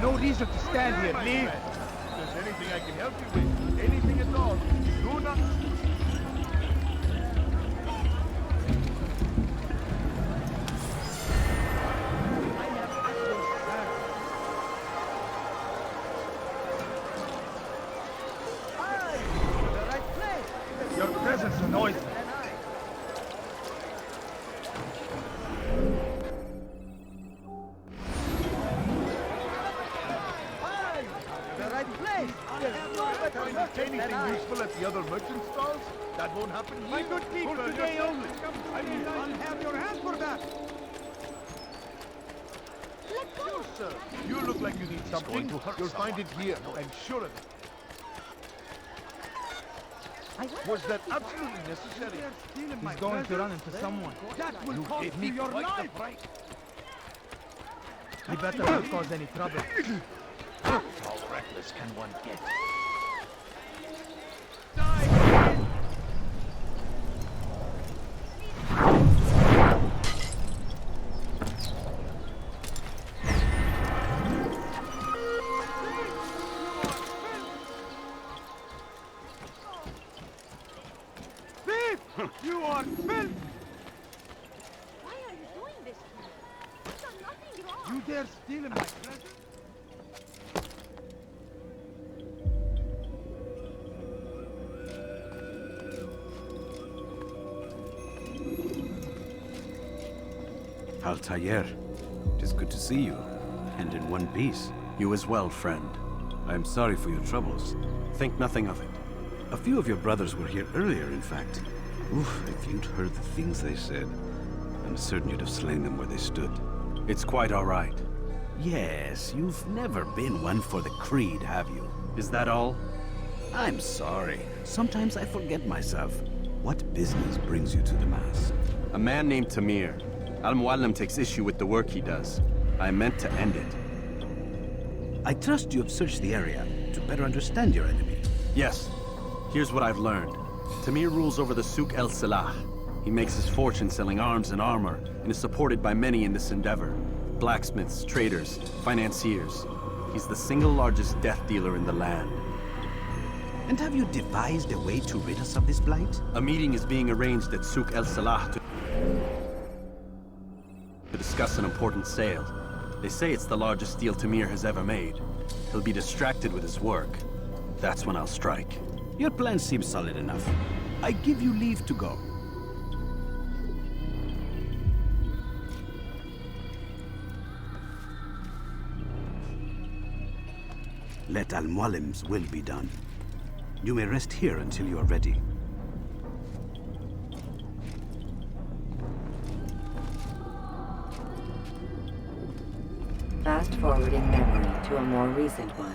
No reason to stand here. Leave. If there's anything I can help you with, anything at all, do not... Your presence annoys me. Anything useful at the other merchant stalls? That won't happen here. My good people, For today yourself. only. I'll have your hand for that. Let go! You, sir. You look like you need something. You'll find it here. I'm sure of it. Was that absolutely necessary? He's going to run into someone. That will You cost gave you me your quite the life. fright. He better not cause any trouble. How reckless can one get? You are filth! Why are you doing this to me? I've done nothing wrong. You dare steal in my presence? Altair, it is good to see you, and in one piece. You as well, friend. I am sorry for your troubles. Think nothing of it. A few of your brothers were here earlier, in fact. Oof, if you'd heard the things they said, I'm certain you'd have slain them where they stood. It's quite all right. Yes, you've never been one for the creed, have you? Is that all? I'm sorry. Sometimes I forget myself. What business brings you to the Mass? A man named Tamir. Al-Muallim takes issue with the work he does. I meant to end it. I trust you have searched the area to better understand your enemy. Yes. Here's what I've learned. Tamir rules over the Souk el-Salah. He makes his fortune selling arms and armor, and is supported by many in this endeavor. Blacksmiths, traders, financiers. He's the single largest death dealer in the land. And have you devised a way to rid us of this blight? A meeting is being arranged at Souk el-Salah to discuss an important sale. They say it's the largest deal Tamir has ever made. He'll be distracted with his work. That's when I'll strike. Your plan seems solid enough. I give you leave to go. Let Al-Mualim's will be done. You may rest here until you are ready. Fast-forwarding memory to a more recent one.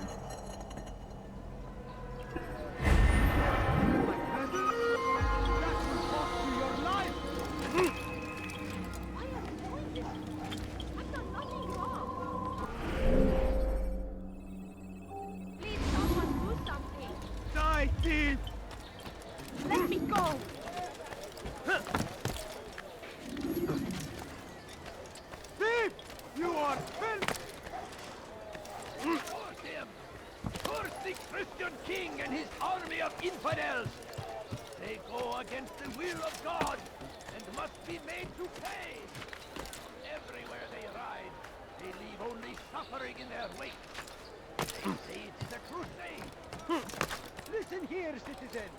Let me go! Thief! You are filth! Curse him! Curse the Christian king and his army of infidels! They go against the will of God and must be made to pay! Everywhere they ride, they leave only suffering in their wake. They say it's the crusade! Listen here, citizen.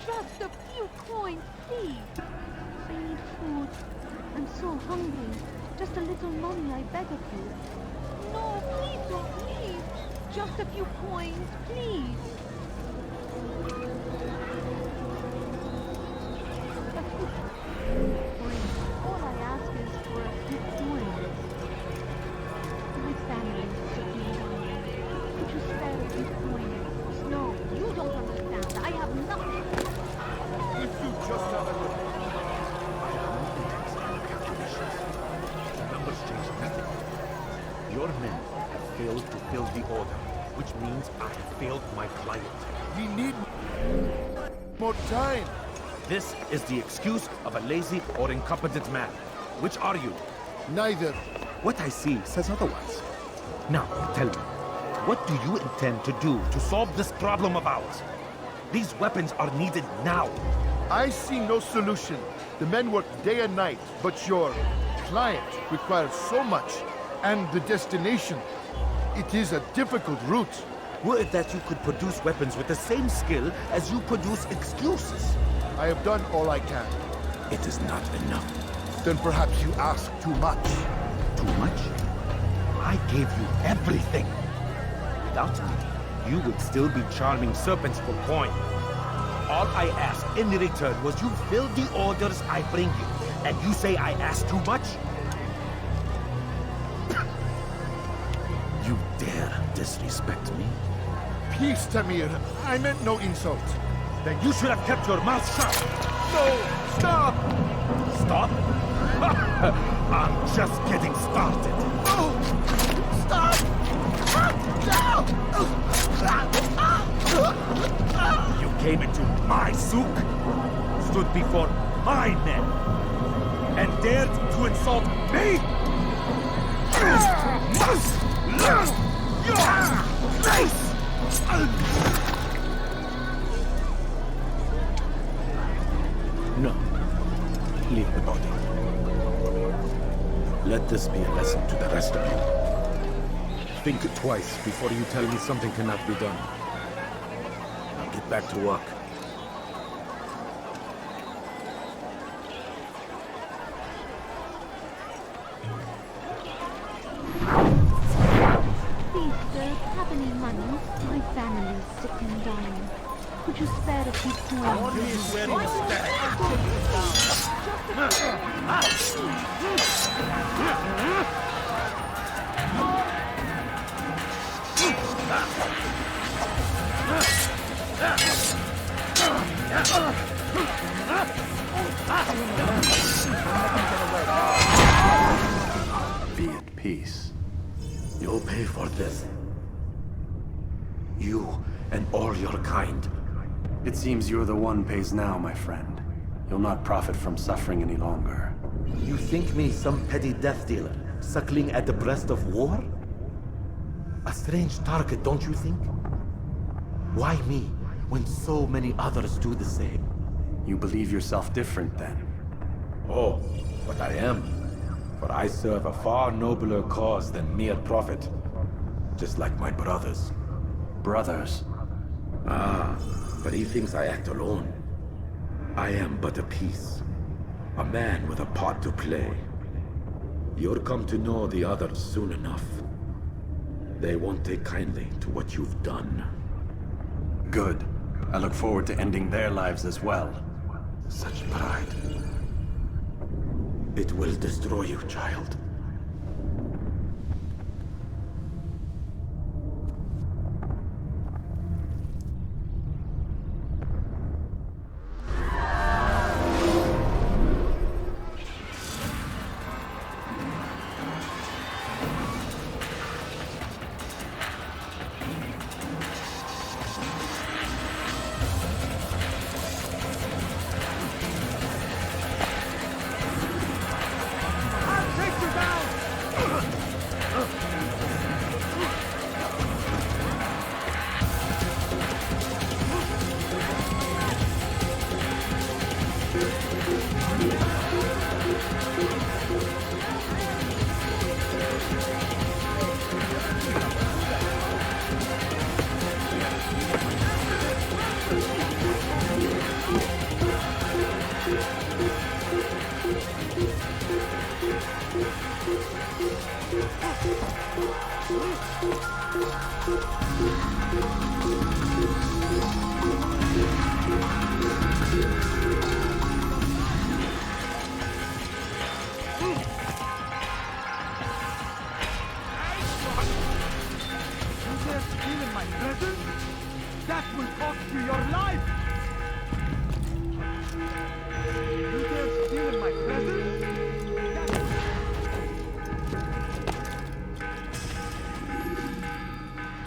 Just a few coins, please. I need food. I'm so hungry. Just a little money, I beg of you. No, please don't leave. Just a few coins, please. A few coins. All I ask is for a few coins. My family is sitting down. Could you spare a few coins? No, you don't understand. I have nothing. If you just have a look. I have no intense calculations. The numbers change nothing. Your men have failed to fill the order, which means I have failed my client. We need more time. This is the excuse of a lazy or incompetent man. Which are you? Neither. What I see says otherwise. Now, tell me, what do you intend to do to solve this problem of ours? These weapons are needed now. I see no solution. The men work day and night, but your client requires so much, and the destination. It is a difficult route. Were it that you could produce weapons with the same skill as you produce excuses. I have done all I can. It is not enough. Then perhaps you ask too much. Too much? I gave you everything. Without me, you would still be charming serpents for coin. All I ask in return was you fill the orders I bring you. And you say I ask too much? You dare disrespect me? Peace, Tamir. I meant no insult. Then you should have kept your mouth shut. No! Stop! Stop? I'm just getting started. No! Stop! No! You came into my souk, stood before my men, and dared to insult me? No. Leave the body. Let this be a lesson to the rest of you. Think twice before you tell me something cannot be done. Now get back to work. Please, sir, have any money? My family's sick and dying. Could you spare a few coins? One is wearing a staff. peace. You'll pay for this. You and all your kind. It seems you're the one pays now, my friend. You'll not profit from suffering any longer. You think me some petty death dealer, suckling at the breast of war? A strange target, don't you think? Why me, when so many others do the same? You believe yourself different, then? Oh, but I am. For I serve a far nobler cause than mere profit. Just like my brothers. Brothers? Ah, but he thinks I act alone. I am but a piece. A man with a part to play. You'll come to know the others soon enough. They won't take kindly to what you've done. Good. I look forward to ending their lives as well. Such pride. It will destroy you, child.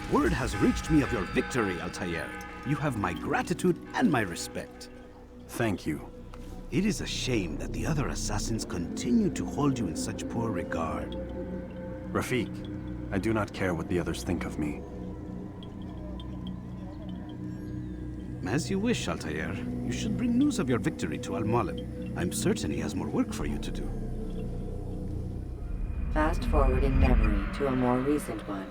Word has reached me of your victory, Altair. You have my gratitude and my respect. Thank you. It is a shame that the other assassins continue to hold you in such poor regard. Rafik, I do not care what the others think of me. As you wish, Altair. You should bring news of your victory to Al-Mualim. I'm certain he has more work for you to do. Fast forward in memory to a more recent one.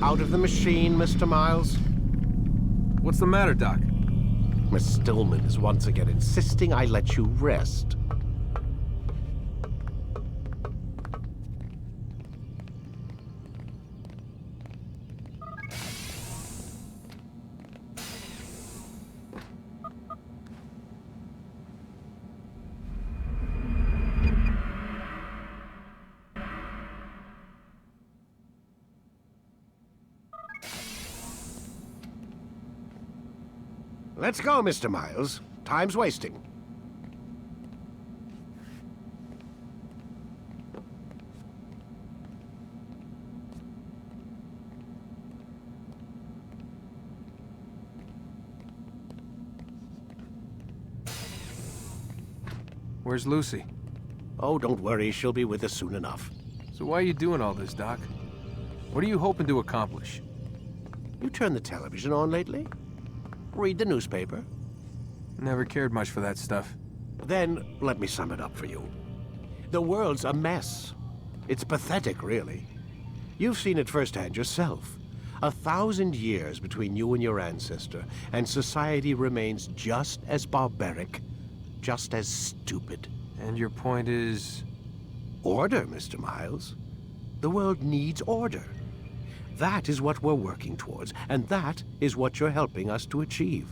Out of the machine, Mr. Miles? What's the matter, Doc? Miss Stillman is once again insisting I let you rest. Let's go, Mr. Miles. Time's wasting. Where's Lucy? Oh, don't worry. She'll be with us soon enough. So why are you doing all this, Doc? What are you hoping to accomplish? You turned the television on lately? Read the newspaper? Never cared much for that stuff. Then, let me sum it up for you. The world's a mess. It's pathetic, really. You've seen it firsthand yourself. 1,000 years between you and your ancestor, and society remains just as barbaric, just as stupid. And your point is? Order, Mr. Miles. The world needs order. That is what we're working towards, and that is what you're helping us to achieve.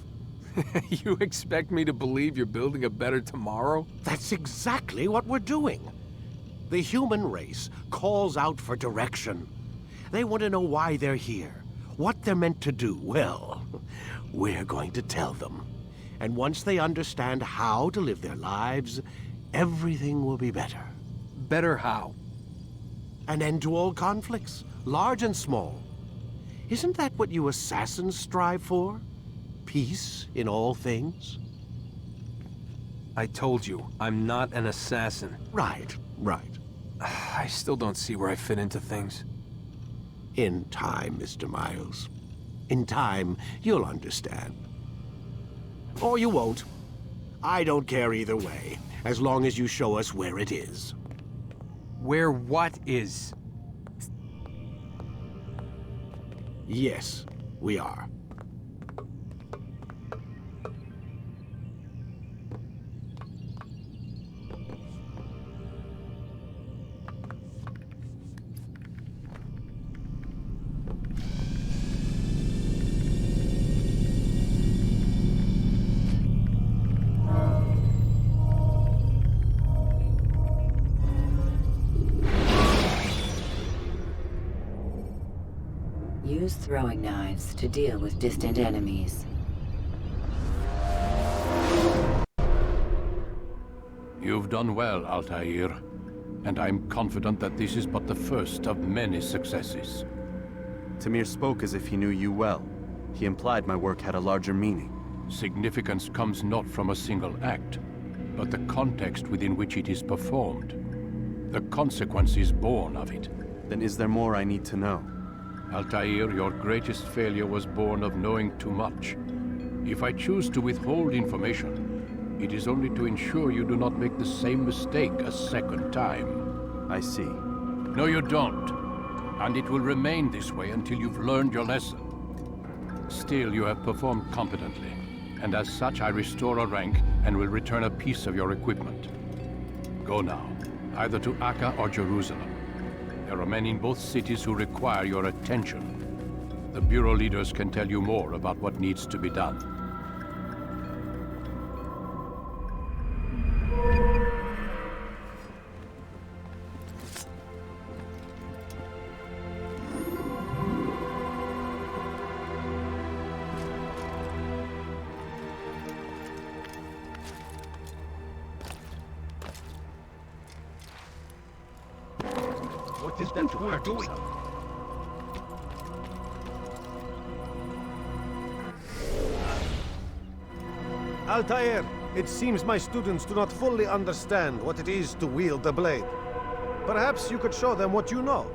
You expect me to believe you're building a better tomorrow? That's exactly what we're doing. The human race calls out for direction. They want to know why they're here, what they're meant to do. Well, we're going to tell them. And once they understand how to live their lives, everything will be better. Better how? An end to all conflicts, large and small. Isn't that what you assassins strive for? Peace in all things? I told you, I'm not an assassin. Right. I still don't see where I fit into things. In time, Mr. Miles. In time, you'll understand. Or you won't. I don't care either way, as long as you show us where it is. Where what is? Yes, we are. Use throwing knives to deal with distant enemies. You've done well, Altair. And I'm confident that this is but the first of many successes. Tamir spoke as if he knew you well. He implied my work had a larger meaning. Significance comes not from a single act, but the context within which it is performed. The consequences born of it. Then is there more I need to know? Altair, your greatest failure was born of knowing too much. If I choose to withhold information, it is only to ensure you do not make the same mistake a second time. I see. No, you don't. And it will remain this way until you've learned your lesson. Still, you have performed competently, and as such I restore a rank and will return a piece of your equipment. Go now, either to Akka or Jerusalem. There are men in both cities who require your attention. The Bureau leaders can tell you more about what needs to be done. What is that you are doing? Altair, it seems my students do not fully understand what it is to wield the blade. Perhaps you could show them what you know.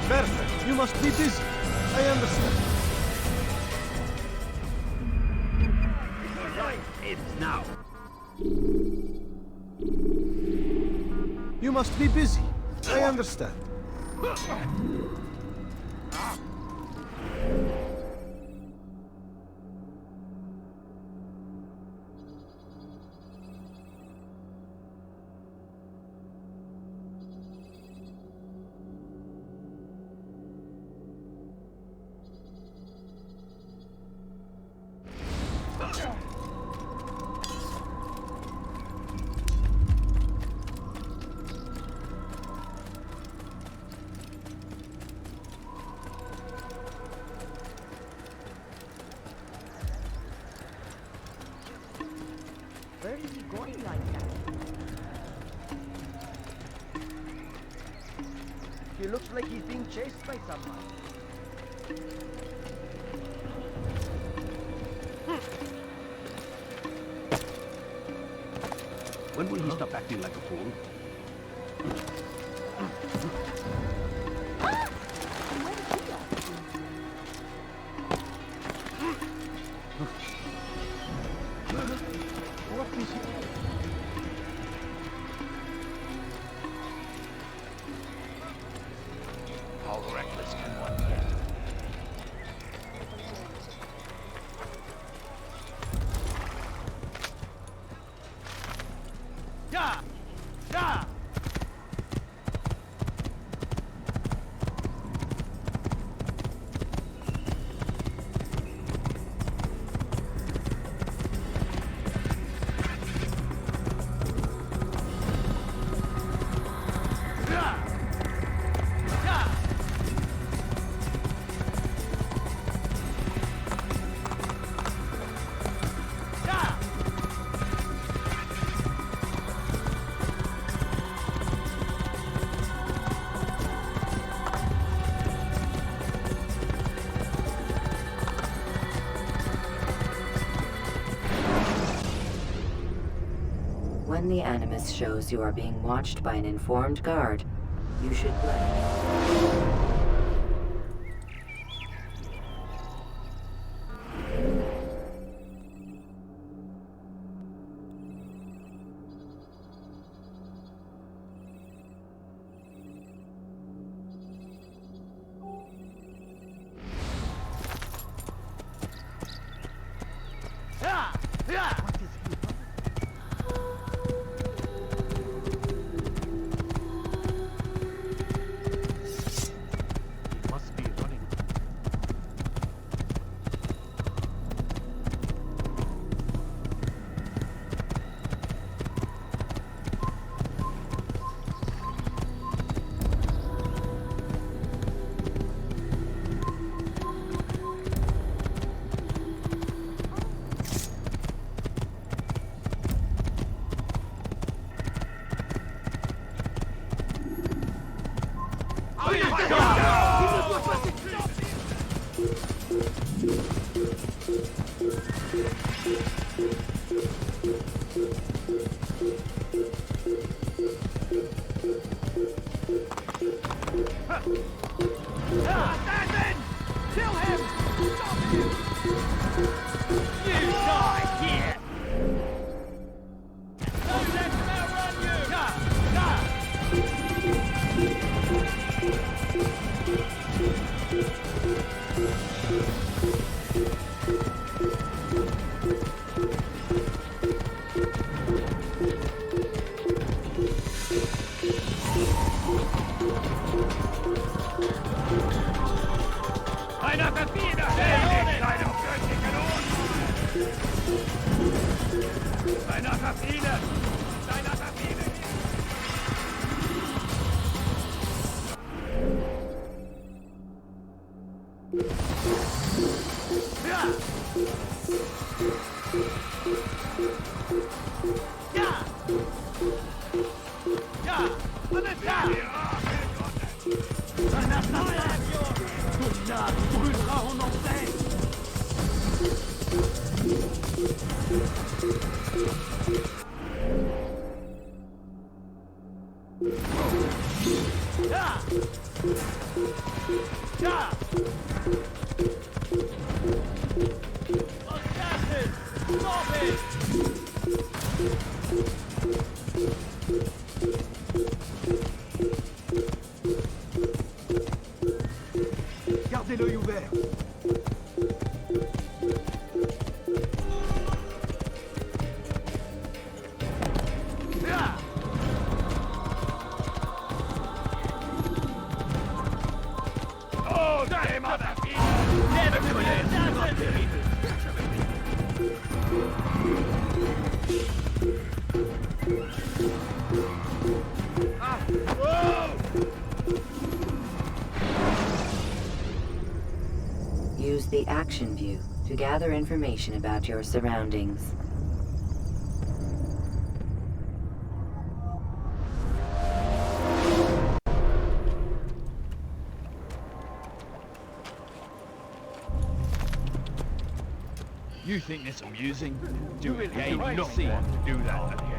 Perfect. You must be busy. I understand. It's now. You must be busy. I understand. Where is he going like that? He looks like he's being chased by someone. When will he stop acting like a fool? Yeah! Yeah! When the Animus shows you are being watched by an informed guard, you should blink. Gardez l'œil ouvert. Use the action view to gather information about your surroundings. You think this amusing? Do it again, nothing to do that again.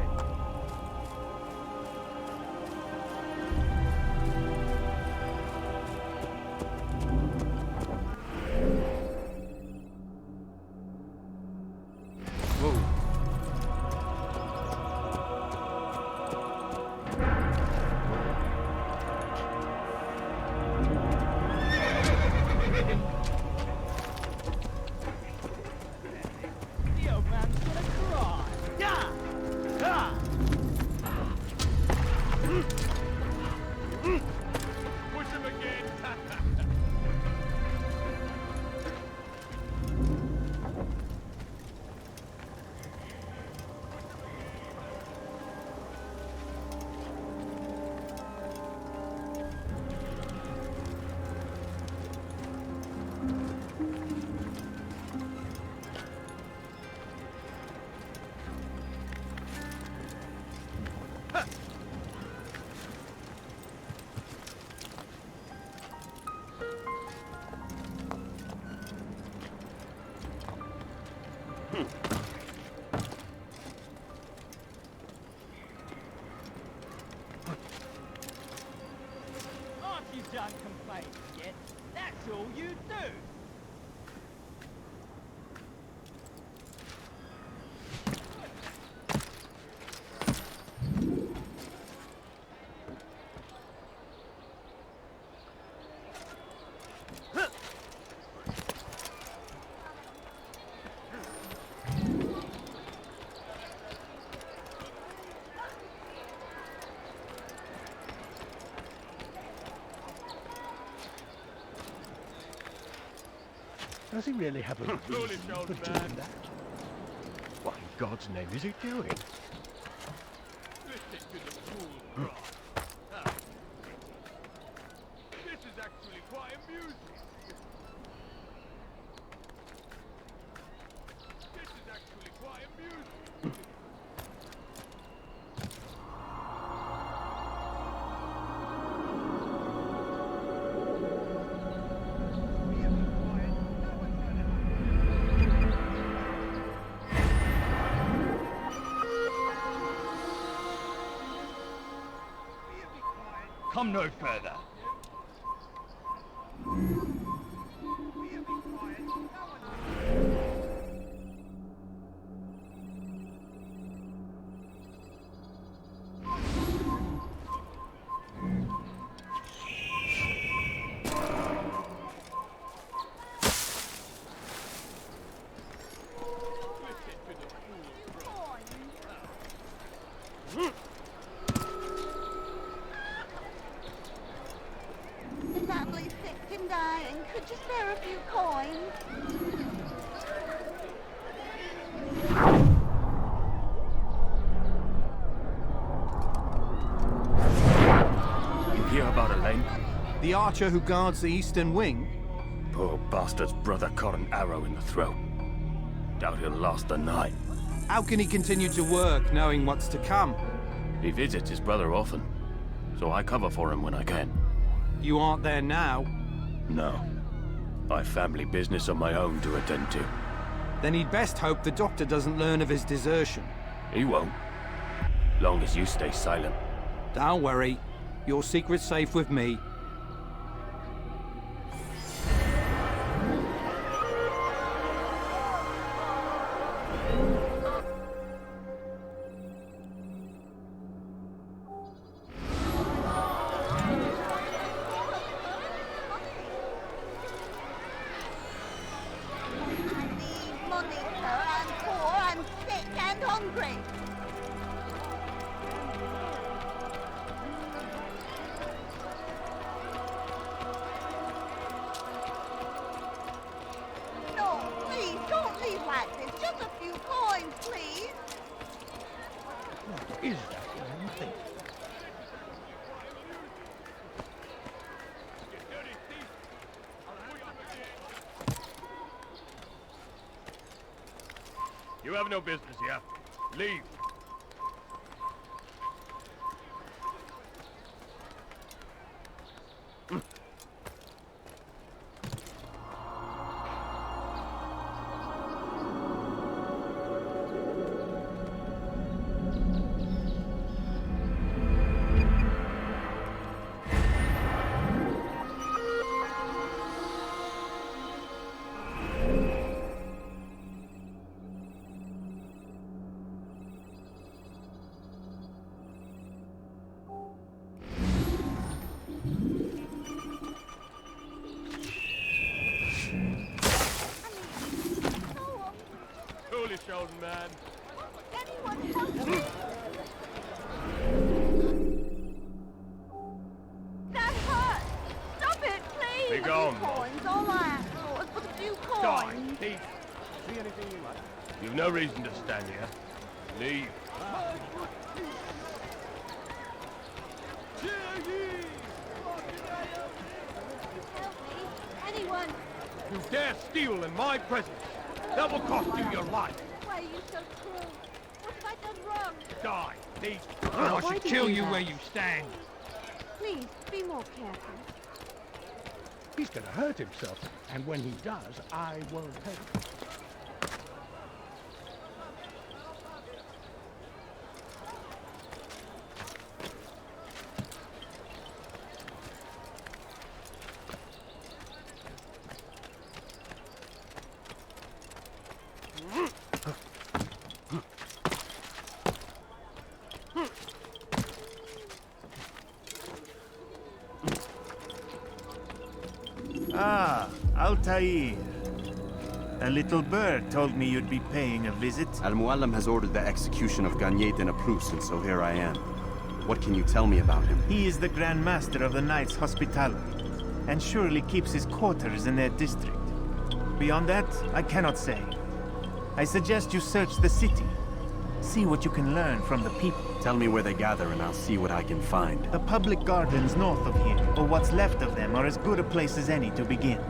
Aren't you done complaining yet? That's all you do. Does he really have a reason for doing that? What in God's name is he doing? Listen to the fool cry. Ah. This is actually quite amusing. This is actually quite amusing. Come no further. The family's sick and dying. Could you spare a few coins? You hear about Elaine? The archer who guards the eastern wing? Poor bastard's brother caught an arrow in the throat. Doubt he'll last the night. How can he continue to work, knowing what's to come? He visits his brother often, so I cover for him when I can. You aren't there now? No. I've family business of my own to attend to. Then he'd best hope the doctor doesn't learn of his desertion. He won't. Long as you stay silent. Don't worry. Your secret's safe with me. Is that what you think? You have no business here. Leave. Foolish old man. Anyone help me? That hurts! Stop it, please! Be gone. A few coins, all I ask for is but a few Die, coins. thief. See anything you like? You've no reason to stand here. Leave. Anyone? You dare steal in my presence. That will cost you your life. Why are you so cruel? What have I done wrong? Die, thief. Why I should did kill you you lie? where you stand. Please, be more careful. He's gonna hurt himself, and when he does, I will help. Ah, Altair. A little bird told me you'd be paying a visit. Al-Muallim has ordered the execution of Garnier de Naplouse, and so here I am. What can you tell me about him? He is the Grand Master of the Knights' Hospitality, and surely keeps his quarters in their district. Beyond that, I cannot say. I suggest you search the city. See what you can learn from the people. Tell me where they gather and I'll see what I can find. The public gardens north of here, or what's left of them, are as good a place as any to begin.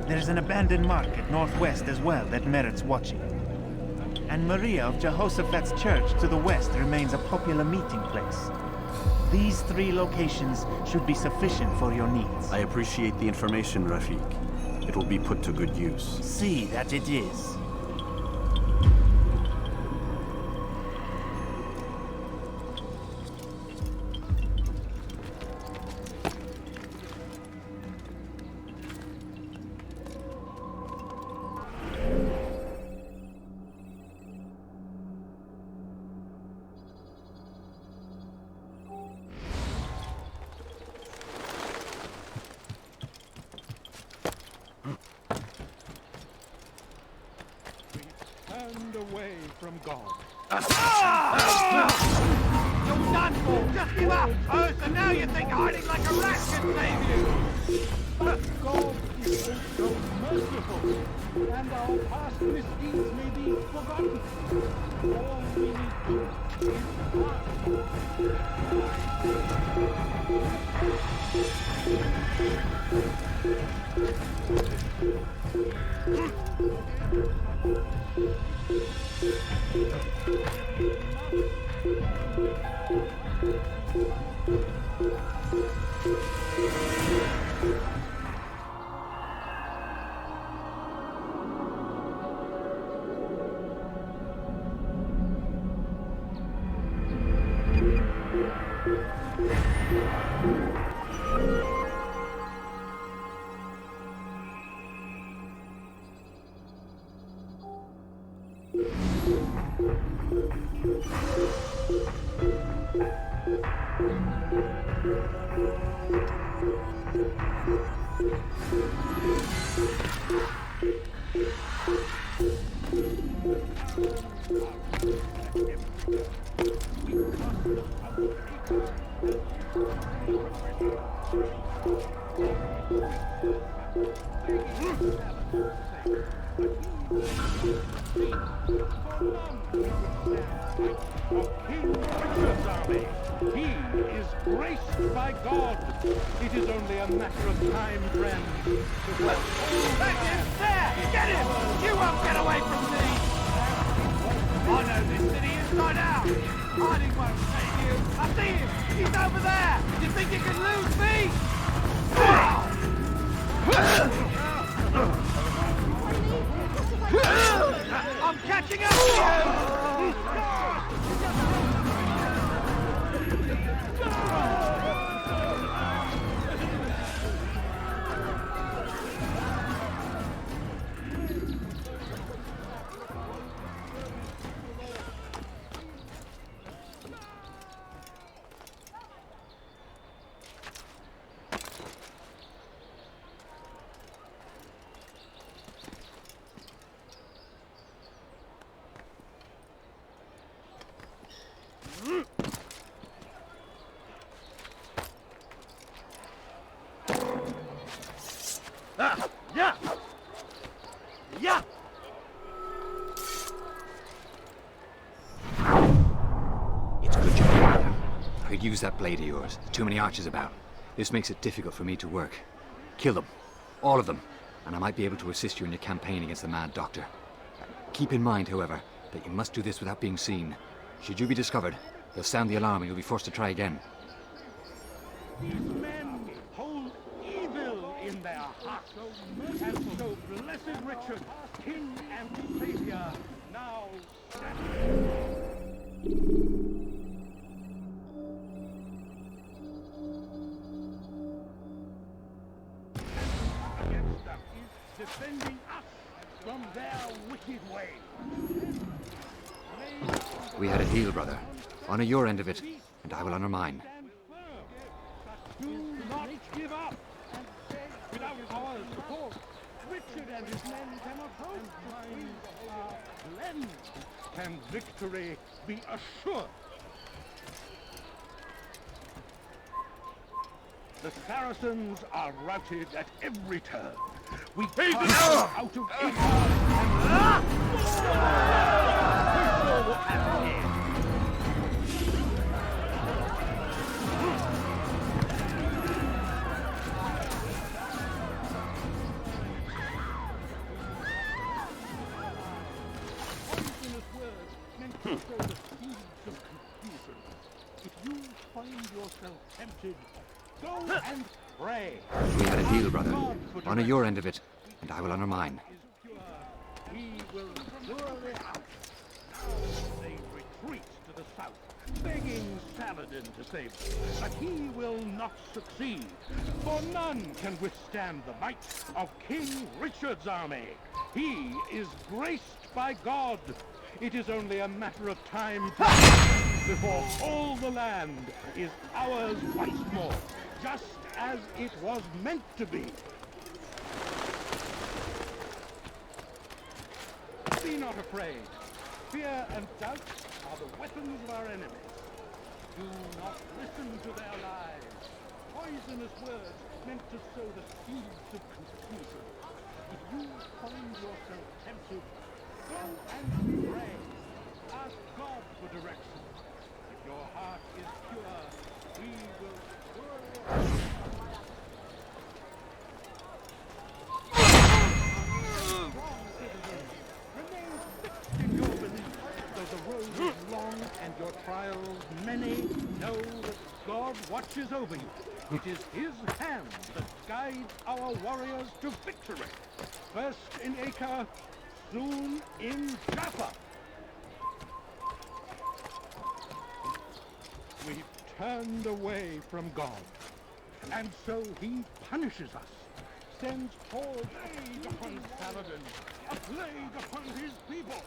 There's an abandoned market northwest as well that merits watching. And Maria of Jehoshaphat's church to the west remains a popular meeting place. These 3 locations should be sufficient for your needs. I appreciate the information, Rafiq. It will be put to good use. See that it is. Turned away from God. You're done for! Just give up! Oh, so now you think hiding like a rat can save you! But God is also merciful, and our past misdeeds may be forgotten. All we need to do He is graced by God. It is only a matter of time, friend. Back him! There! Get him! You won't get away from me! I know this city inside out! Hiding won't save you! I see him! He's over there! You think you can lose me? I'm catching up to you! Yeah! Yeah! It's good you're here. I could use that blade of yours. Too many archers about. This makes it difficult for me to work. Kill them. All of them. And I might be able to assist you in your campaign against the Mad Doctor. Keep in mind, however, that you must do this without being seen. Should you be discovered, they'll sound the alarm and you'll be forced to try again. These men hold evil in their hearts, and so blessed Richard, King and Savior, now against them is defending us from their wicked wicked ways. We had a deal, brother. Honor your end of it, and I will honor mine. Do not give up. Without our support, Richard and his men cannot hope to freeze our glen. Can victory be assured? The Saracens are routed at every turn. We cast them out of Acre Poisonous words meant to sow the seeds of confusion. If you find yourself tempted, go and pray. We had a deal, brother. Honor your end of it, and I will honor mine. He will surely out. Now they retreat to the south, begging Saladin to save them. But he will not succeed, for none can withstand the might of King Richard's army. He is graced by God. It is only a matter of time before all the land is ours once more, just as it was meant to be. Be not afraid. Fear and doubt are the weapons of our enemies. Do not listen to their lies. Poisonous words meant to sow the seeds of confusion. If you find yourself tempted, go and pray. Ask God for direction. If your heart is pure, He will surely. Remain fixed in your belief. Though the road is long and your trials many, know that God watches over you. It is His hand that guides our warriors to victory. First in Acre, soon in Jaffa. We've turned away from God, and so He punishes us. Sends hordes plague upon Saladin, a plague upon his people.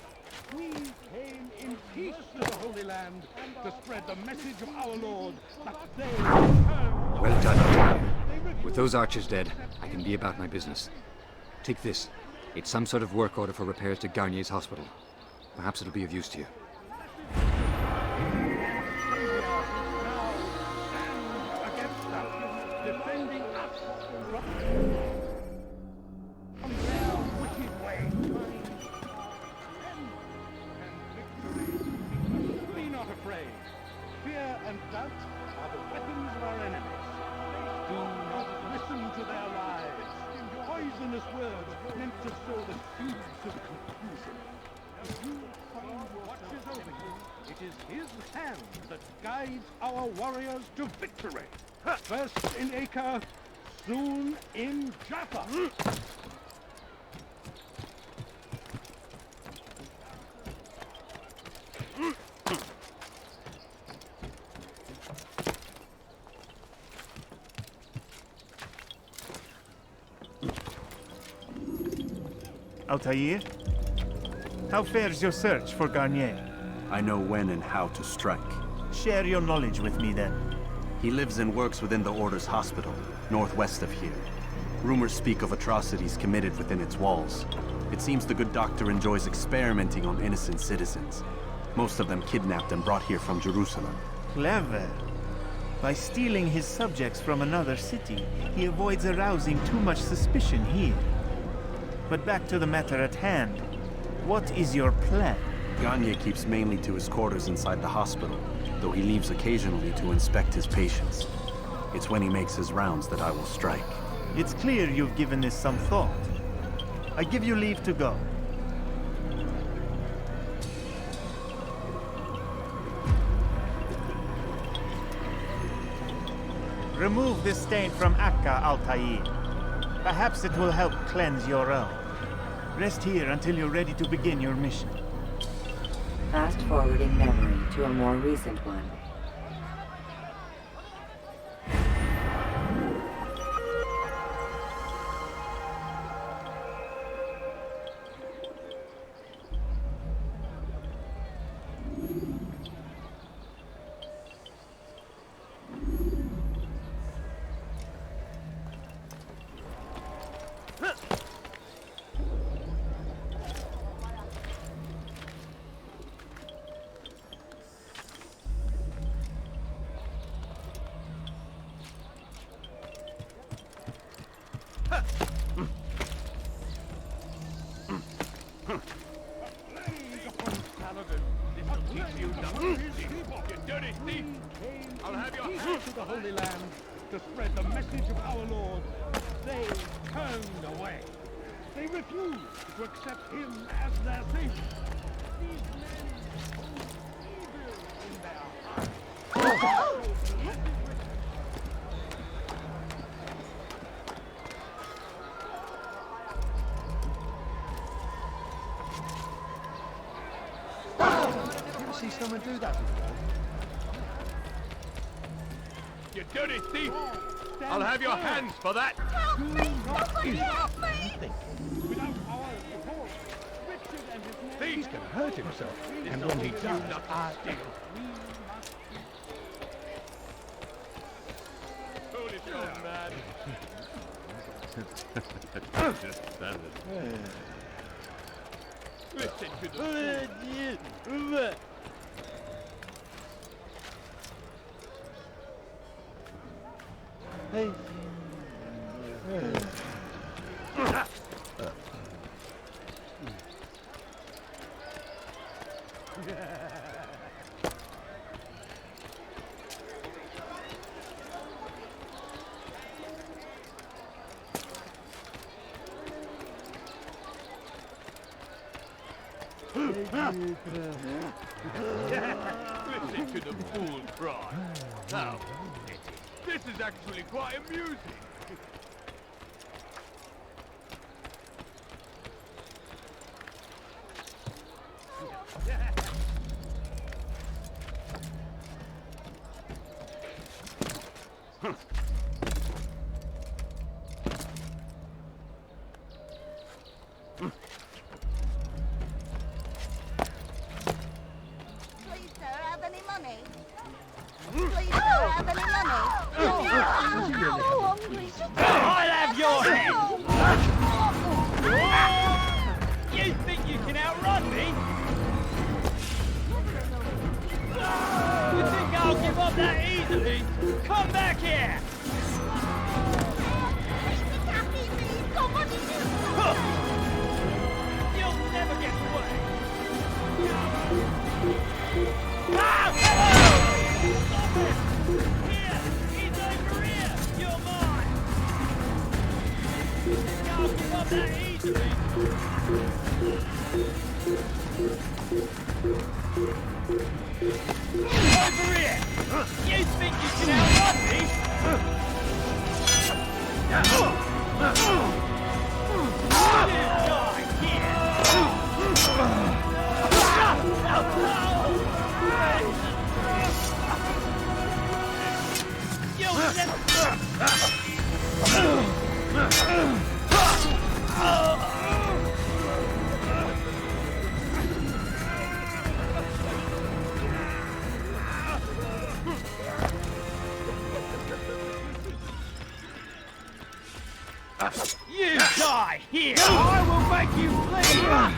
We came in peace to the Holy Land to spread the message of our Lord, but they returned. Well done, Altair. With those archers dead, I can be about my business. Take this. It's some sort of work order for repairs to Garnier's hospital. Perhaps it'll be of use to you. Defending us from their wicked ways. Be not afraid. Fear and doubt are the weapons of our enemies. Do not listen to their lies. Poisonous words meant to sow the seeds of confusion. If you find watches over you, it is His hand that guides our warriors to victory. First in Acre, soon in Jaffa. Altair? How fares your search for Garnier? I know when and how to strike. Share your knowledge with me then. He lives and works within the Order's hospital, northwest of here. Rumors speak of atrocities committed within its walls. It seems the good doctor enjoys experimenting on innocent citizens. Most of them kidnapped and brought here from Jerusalem. Clever. By stealing his subjects from another city, he avoids arousing too much suspicion here. But back to the matter at hand. What is your plan? Garnier keeps mainly to his quarters inside the hospital, though he leaves occasionally to inspect his patients. It's when he makes his rounds that I will strike. It's clear you've given this some thought. I give you leave to go. Remove this stain from Akka, Altair. Perhaps it will help cleanse your own. Rest here until you're ready to begin your mission. Fast-forwarding memory to a more recent one. I'll have your hand to the Holy Land to spread the message of our Lord. They turned away. They refused to accept him as their savior. These men hold evil in their hearts. Ever see someone do that before? You dirty thief! I'll have your hands for that! Help me! Somebody help me! Without our support, Richard and his men... He's gonna hurt himself, and when he does, I... Holy shit, man! Listen to the... Hey. Listen to the fool cry. How pathetic. This is actually quite amusing. Please, sir, have any money? Please, sir, have any money? I'm so hungry. I'll have your head! You think you can outrun me? You think I'll give up that easily? Come back here! You'll never get away! Ah! Stop it! Here! He's over here! You're mine! I'll give up that easily! Over here! You think you can outrun me? You die here! I will make you bleed!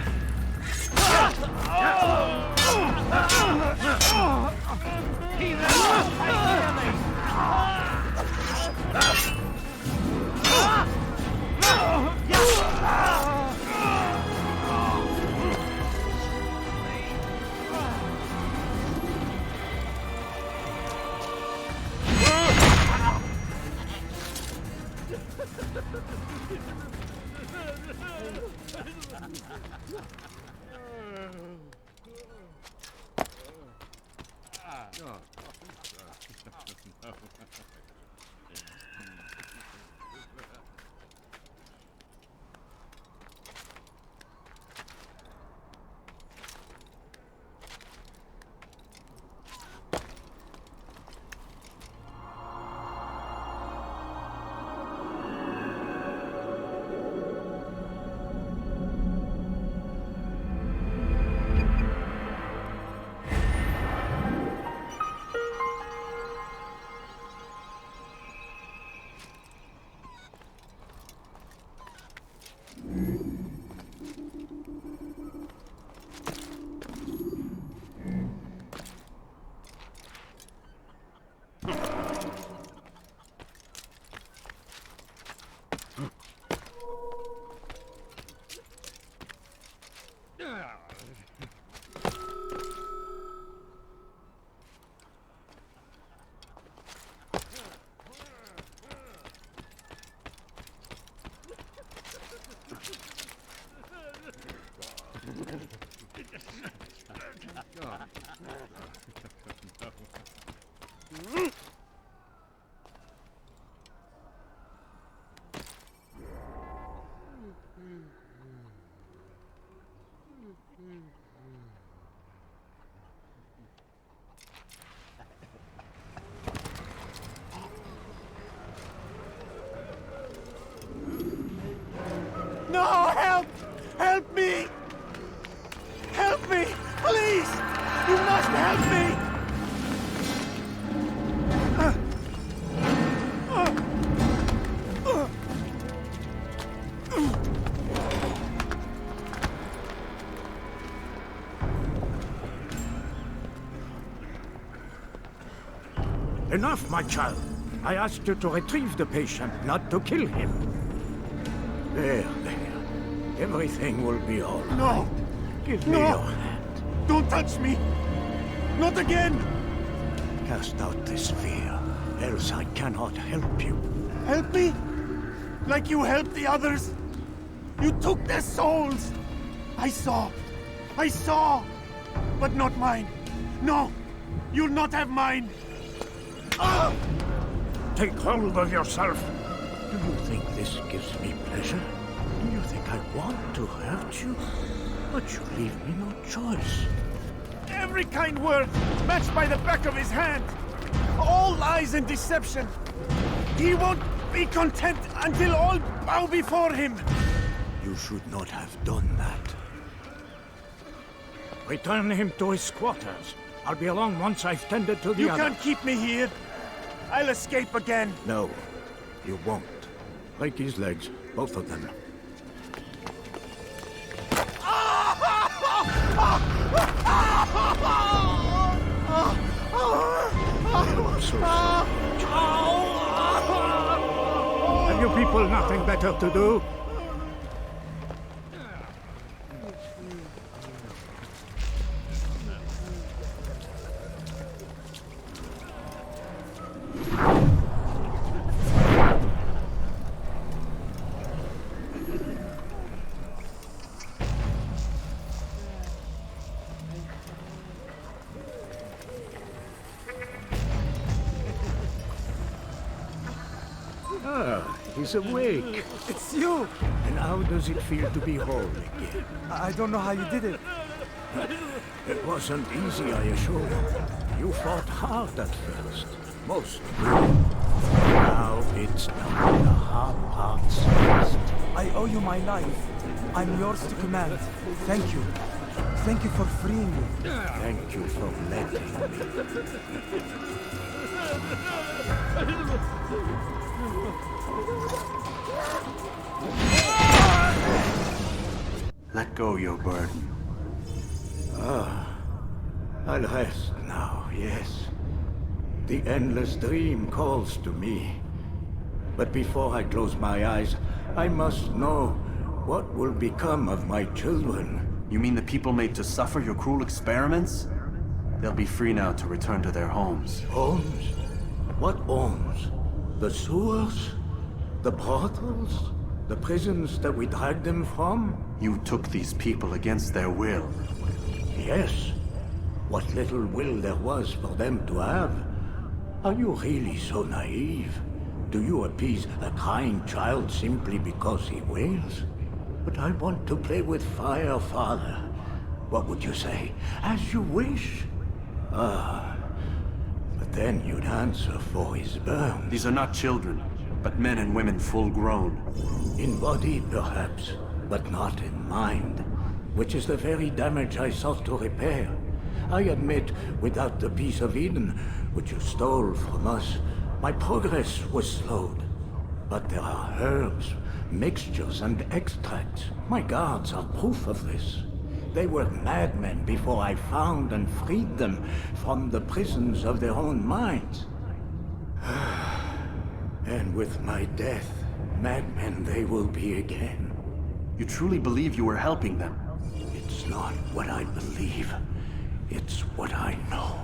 No, help! Help me! Help me! Please! You must help me! Enough, my child. I asked you to retrieve the patient, not to kill him. There. Everything will be all right. No! Give me your hand. Don't touch me! Not again! Cast out this fear, else I cannot help you. Help me? Like you helped the others? You took their souls! I saw! But not mine! No! You'll not have mine! Ah! Take hold of yourself! Do you think this gives me pleasure? Do you think I want to hurt you? But you leave me no choice. Every kind word matched by the back of his hand! All lies and deception! He won't be content until all bow before him! You should not have done that. Return him to his quarters. I'll be along once I've tended to the You other. can't keep me here! I'll escape again! No, you won't. Break his legs, both of them. I'm so sorry. Have you people nothing better to do? He's awake. It's you! And how does it feel to be whole again? I don't know how you did it. It wasn't easy, I assure you. You fought hard at first. Most good. Now it's done. The hard part's past. I owe you my life. I'm yours to command. Thank you. Thank you for freeing me. Thank you for letting Let go your burden. I'll rest now, yes. The endless dream calls to me. But before I close my eyes, I must know what will become of my children. You mean the people made to suffer your cruel experiments? They'll be free now to return to their homes. Homes? What homes? The sewers? The brothels? The prisons that we dragged them from? You took these people against their will. Yes. What little will there was for them to have. Are you really so naive? Do you appease a crying child simply because he wails? But I want to play with fire, Father. What would you say? As you wish. But then you'd answer for his burn. These are not children, but men and women full grown. In body, perhaps, but not in mind. Which is the very damage I sought to repair. I admit, without the piece of Eden, which you stole from us, my progress was slowed. But there are herbs, mixtures, and extracts. My guards are proof of this. They were madmen before I found and freed them from the prisons of their own minds. And with my death, madmen they will be again. You truly believe you were helping them? It's It's not what I believe. It's what I know.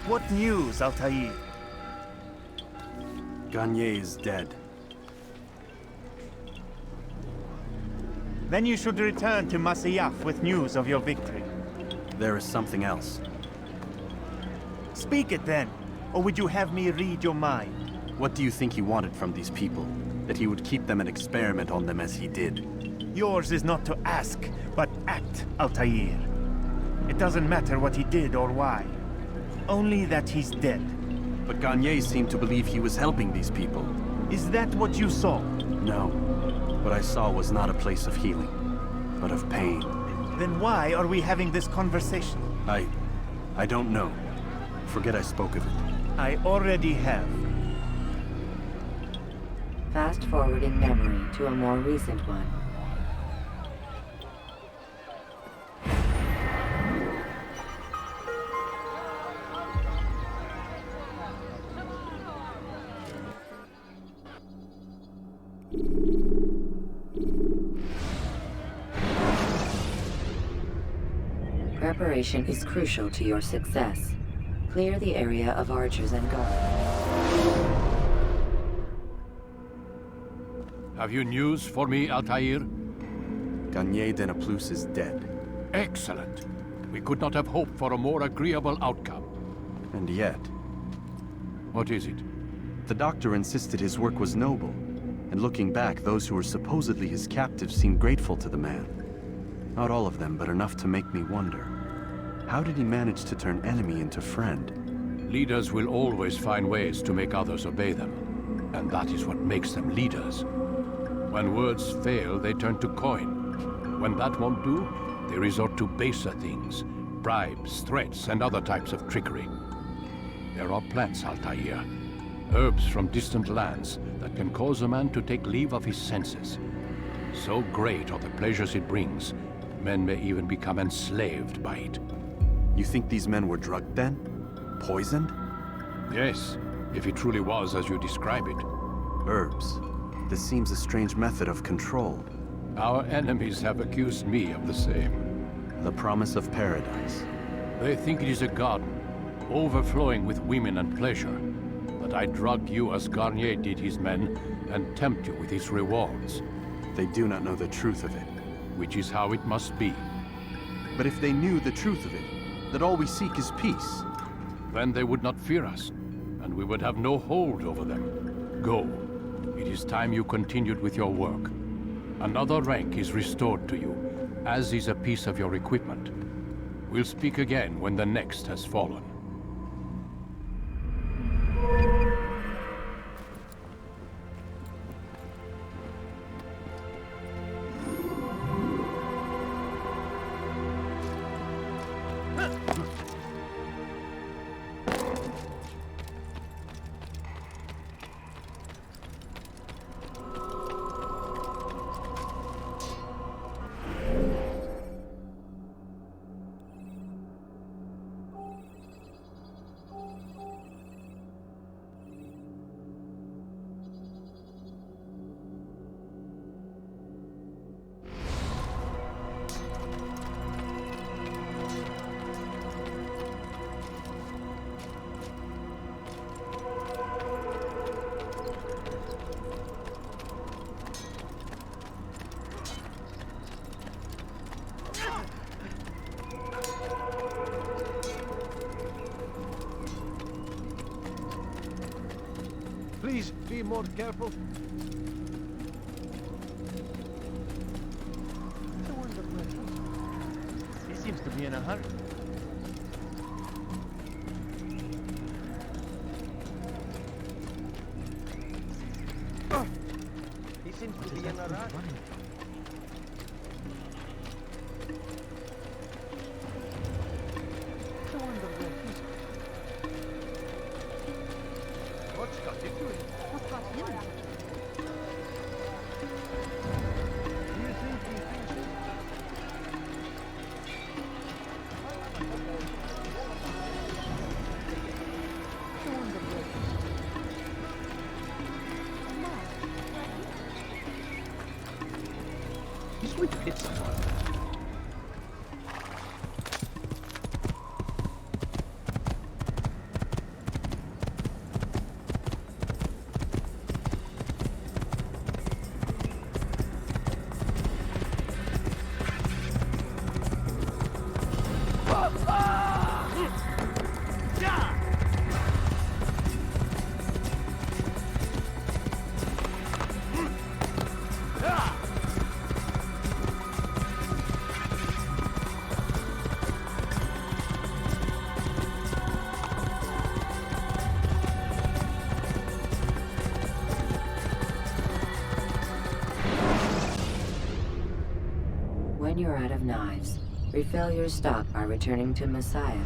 What news, Altair? Garnier is dead. Then you should return to Masyaf with news of your victory. There is something else. Speak it then, or would you have me read your mind? What do you think he wanted from these people? That he would keep them and experiment on them as he did? Yours is not to ask, but act, Altair. It doesn't matter what he did or why. Only that he's dead. But Garnier seemed to believe he was helping these people. Is that what you saw? No. What I saw was not a place of healing, but of pain. Then why are we having this conversation? I don't know. Forget I spoke of it. I already have. Fast forwarding memory to a more recent one. Preparation is crucial to your success. Clear the area of archers and guards. Have you news for me, Altair? Garnier de Naplouse is dead. Excellent. We could not have hoped for a more agreeable outcome. And yet... What is it? The doctor insisted his work was noble. And looking back, those who were supposedly his captives seemed grateful to the man. Not all of them, but enough to make me wonder. How did he manage to turn enemy into friend? Leaders will always find ways to make others obey them. and that is what makes them leaders. When words fail, they turn to coin. When that won't do, they resort to baser things, bribes, threats, and other types of trickery. There are plants, Altair, herbs from distant lands that can cause a man to take leave of his senses. So great are the pleasures it brings, men may even become enslaved by it. You think these men were drugged then? Poisoned? Yes, if it truly was as you describe it. Herbs. This seems a strange method of control. Our enemies have accused me of the same. The promise of paradise. They think it is a garden, overflowing with women and pleasure. That I drug you as Garnier did his men, and tempt you with his rewards. They do not know the truth of it. Which is how it must be. But if they knew the truth of it, that all we seek is peace, then they would not fear us, and we would have no hold over them. Go. It is time you continued with your work. Another rank is restored to you, as is a piece of your equipment. We'll speak again when the next has fallen. Please be more careful. He seems to be in a hurry. He seems to be in a rush. What's got into it? What got him into it? Do you think he thinks it? He's going to hit someone. When you're out of knives, refill your stock by returning to Messiah.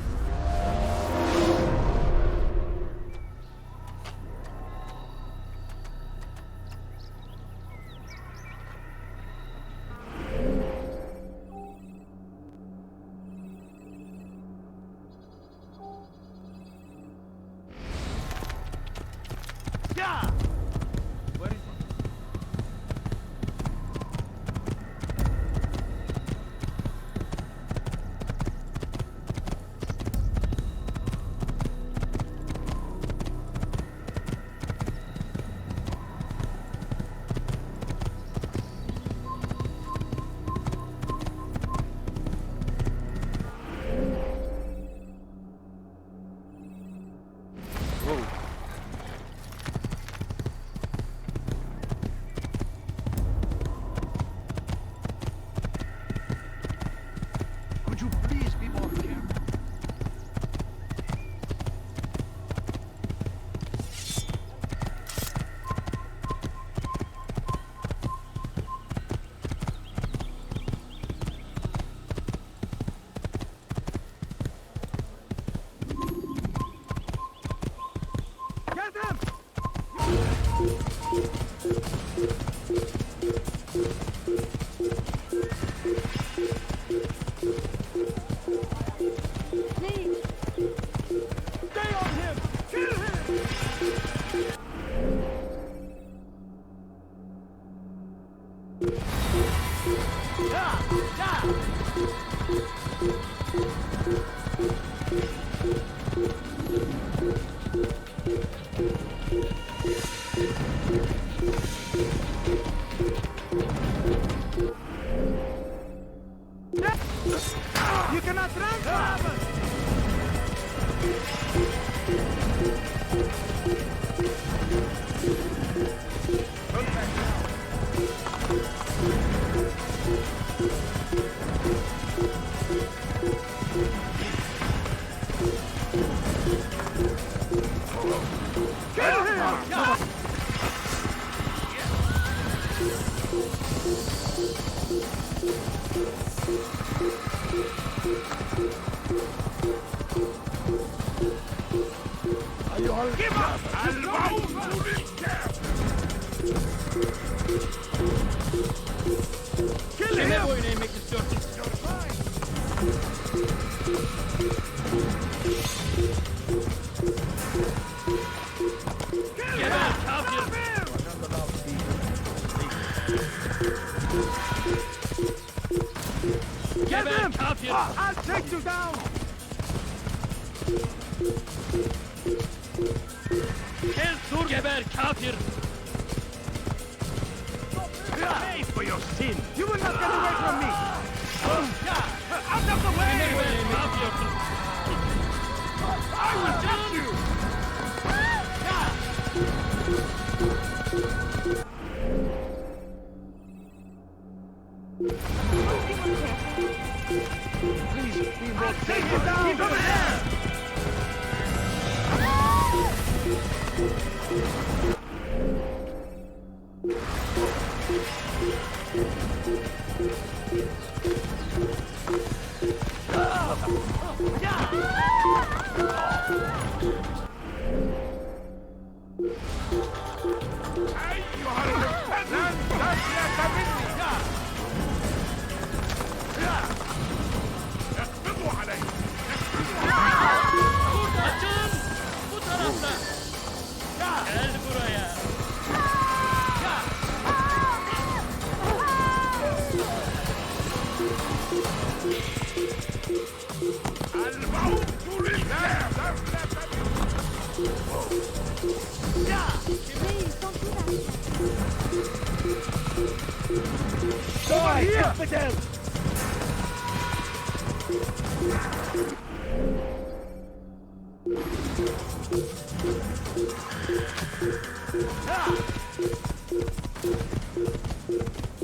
You cannot transfer! Kill him! Give up! Kill him! Get him! I'll take you down! Geber kafir! Pay for your sin! You will not get away from me! Out of the way! I will get you! Please, be more take it down! He's over there!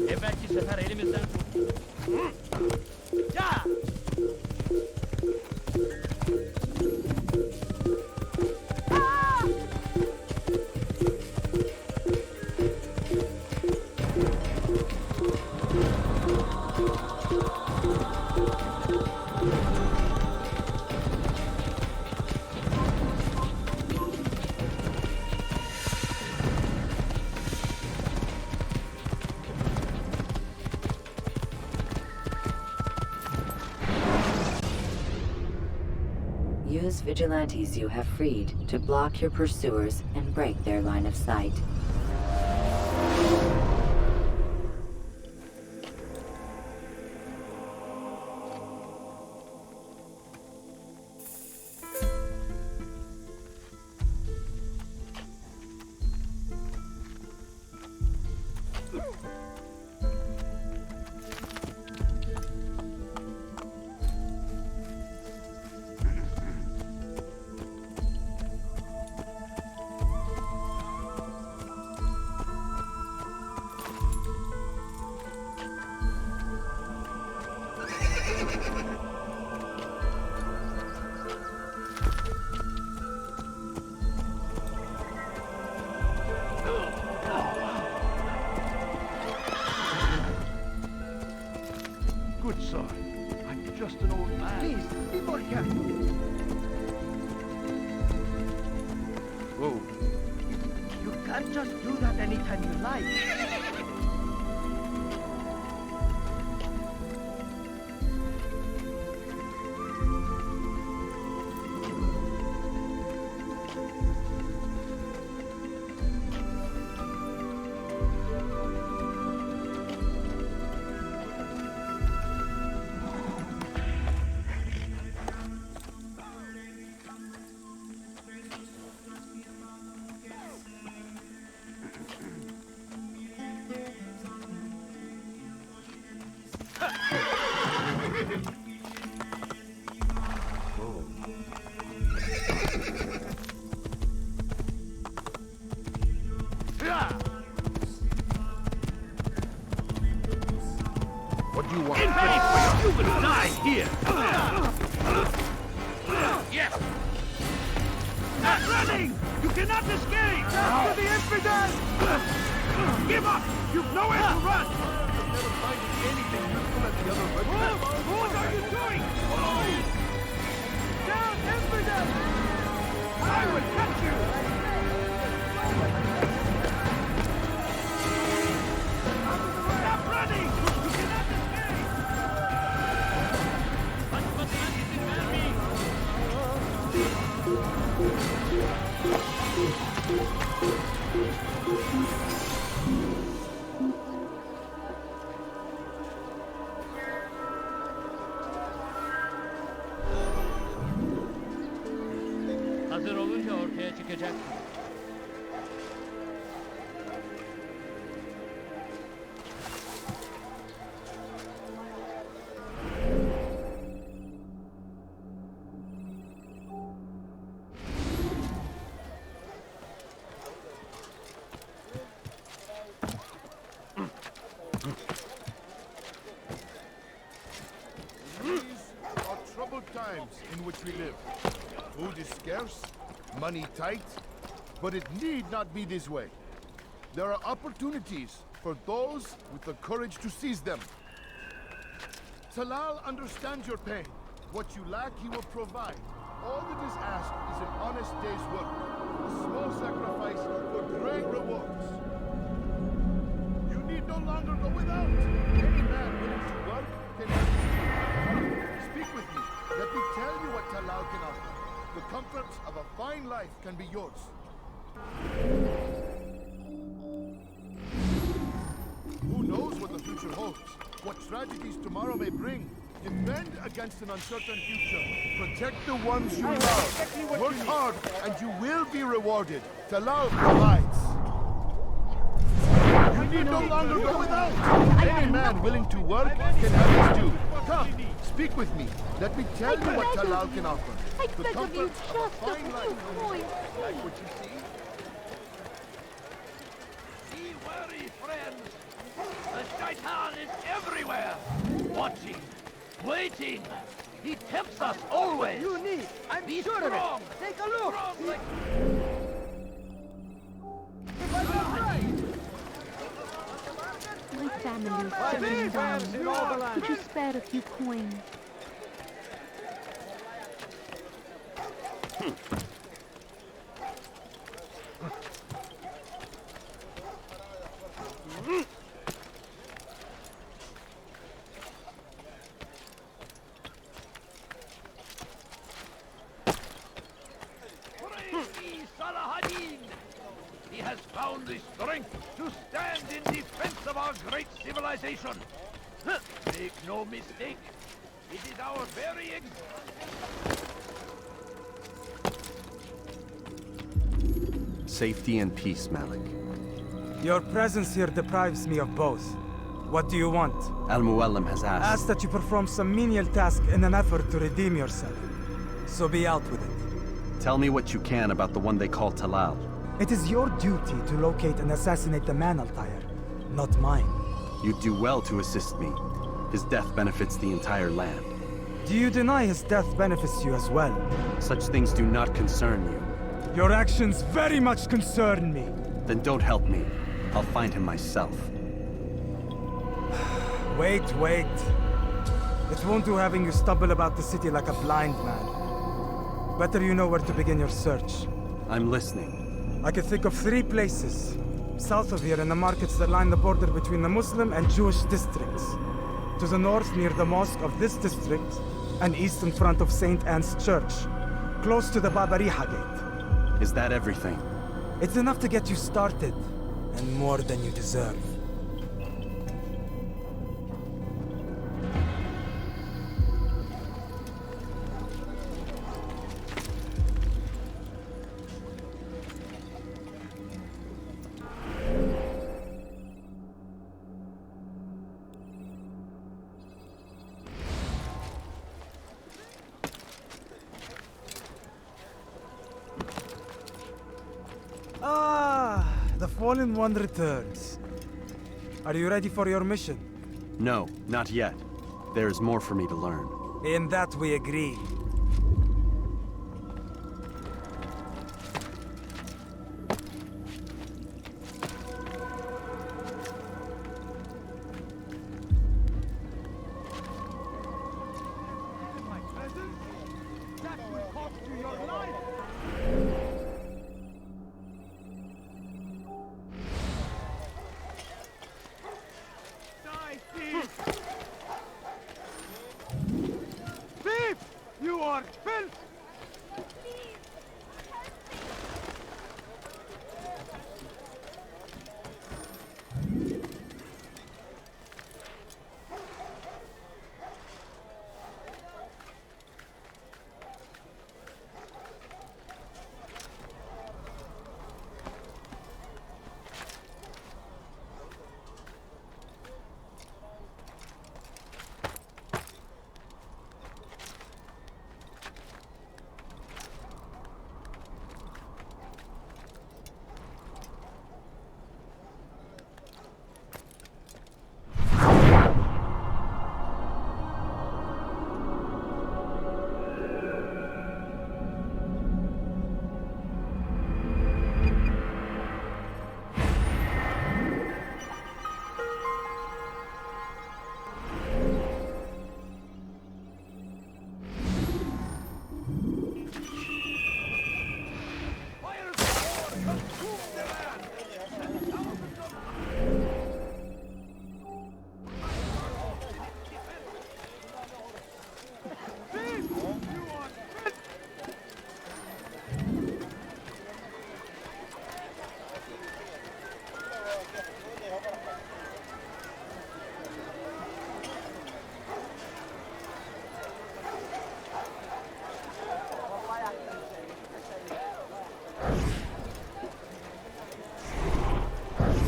Evvelki sefer elimizden ya! Use vigilantes you have freed to block your pursuers and break their line of sight. Good sir, I'm just an old man. Please, be more careful. Whoa. You can't just do that anytime you like. What do you want? You will die here! Yes! Not running! You cannot escape! After the infidels! Give up! You've nowhere to run! Never finding anything useful at the other regiment. What are you doing? Down, infidels! I will catch you! Stop running! You cannot escape! Hazır olunca ortaya çıkacak. These are troubled times in which we live. Food is scarce, money tight, but it need not be this way. There are opportunities for those with the courage to seize them. Talal understands your pain. What you lack, he will provide. All that is asked is an honest day's work. A small sacrifice for great rewards. You need no longer go without. Any man willing to work can speak with me. Let me tell you what Talal can offer. The comforts of a fine life can be yours. Who knows what the future holds? What tragedies tomorrow may bring? Defend against an uncertain future. Protect the ones you love. Work hard, and you will be rewarded. Talal provides. You need no longer go without. Any man willing to work can have his due. Come, speak with me. Let me tell you what Talal can offer. The comforts of a fine life. Like what you see? Be wary, friends! The Shaitan is everywhere! Watching, waiting! He tempts us always! You need! I'm Be sure strong. of it! Take a look! Strong like... My family is settling down. Could you spare a few coins? He has found the strength to stand in defense of our great civilization. Make no mistake, it is our very Safety and peace, Malik. Your presence here deprives me of both. What do you want? Al-Muallim has asked. Ask that you perform some menial task in an effort to redeem yourself. So be out with it. Tell me what you can about the one they call Talal. It is your duty to locate and assassinate the man, Altair, not mine. You'd do well to assist me. His death benefits the entire land. Do you deny his death benefits you as well? Such things do not concern you. Your actions very much concern me. Then don't help me. I'll find him myself. Wait. It won't do having you stumble about the city like a blind man. Better you know where to begin your search. I'm listening. I could think of 3 places. South of here in the markets that line the border between the Muslim and Jewish districts. To the north near the mosque of this district, and east in front of St. Anne's Church, close to the Babariha Gate. Is that everything? It's enough to get you started, and more than you deserve. Fallen One returns. Are you ready for your mission? No, not yet. There is more for me to learn. In that we agree. You are filth!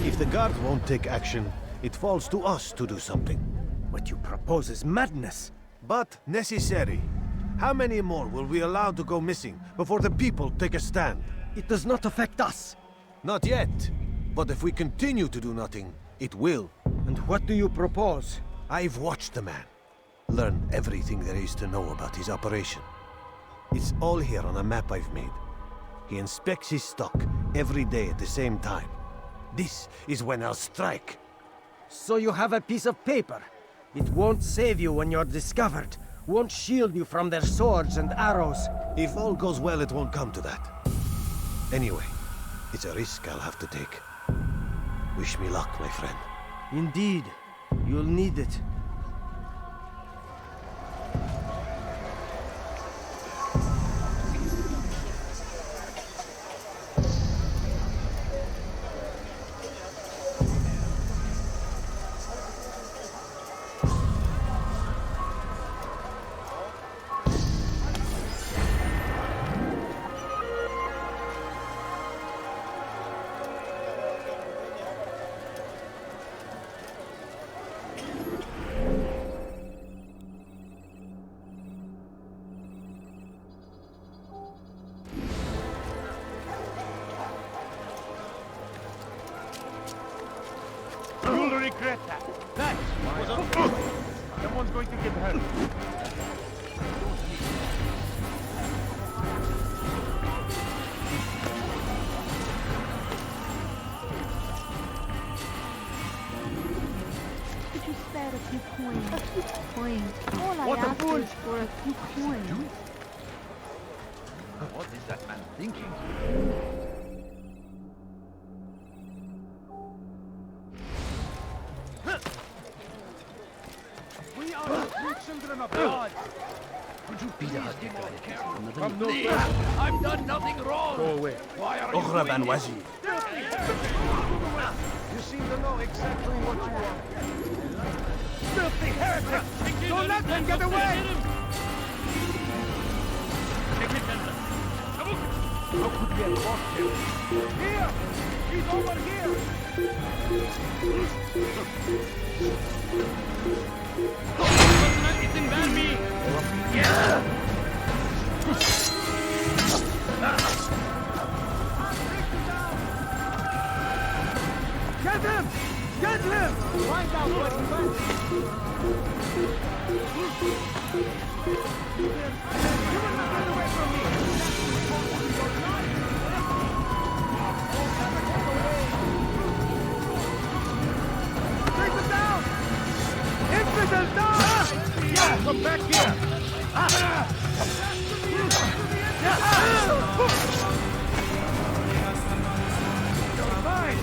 If the guards won't take action, it falls to us to do something. What you propose is madness. But necessary. How many more will we allow to go missing before the people take a stand? It does not affect us. Not yet. But if we continue to do nothing, it will. And what do you propose? I've watched the man. Learn everything there is to know about his operation. It's all here on a map I've made. He inspects his stock every day at the same time. This is when I'll strike. So you have a piece of paper. It won't save you when you're discovered. Won't shield you from their swords and arrows. If all goes well, it won't come to that. Anyway, it's a risk I'll have to take. Wish me luck, my friend. Indeed. You'll need it. You'll regret that. That was a... Someone's going to get hurt. Could you spare a few coins? A few coins. All I What a ask fool! is for a few coins. What is that man thinking? We are the true children of God. Could you be our dead? Come no Please, further. I've done nothing wrong. Go away. Why are you doing this? You seem to know exactly what you want. Filthy heretic! Don't let them get away! How could we have lost him? Here! He's over here! Get him! Get him! Find out what he wants. You will not get away from me! Take him down! Infidel down! Yeah, come back here! You're fine!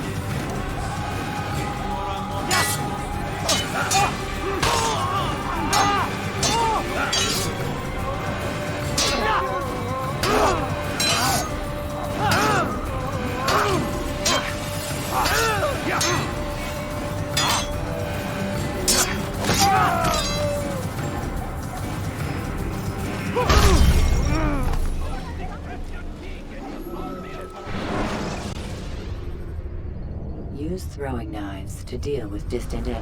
Use throwing knives to deal with distant enemies.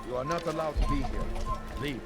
You are not allowed to be here. Leave.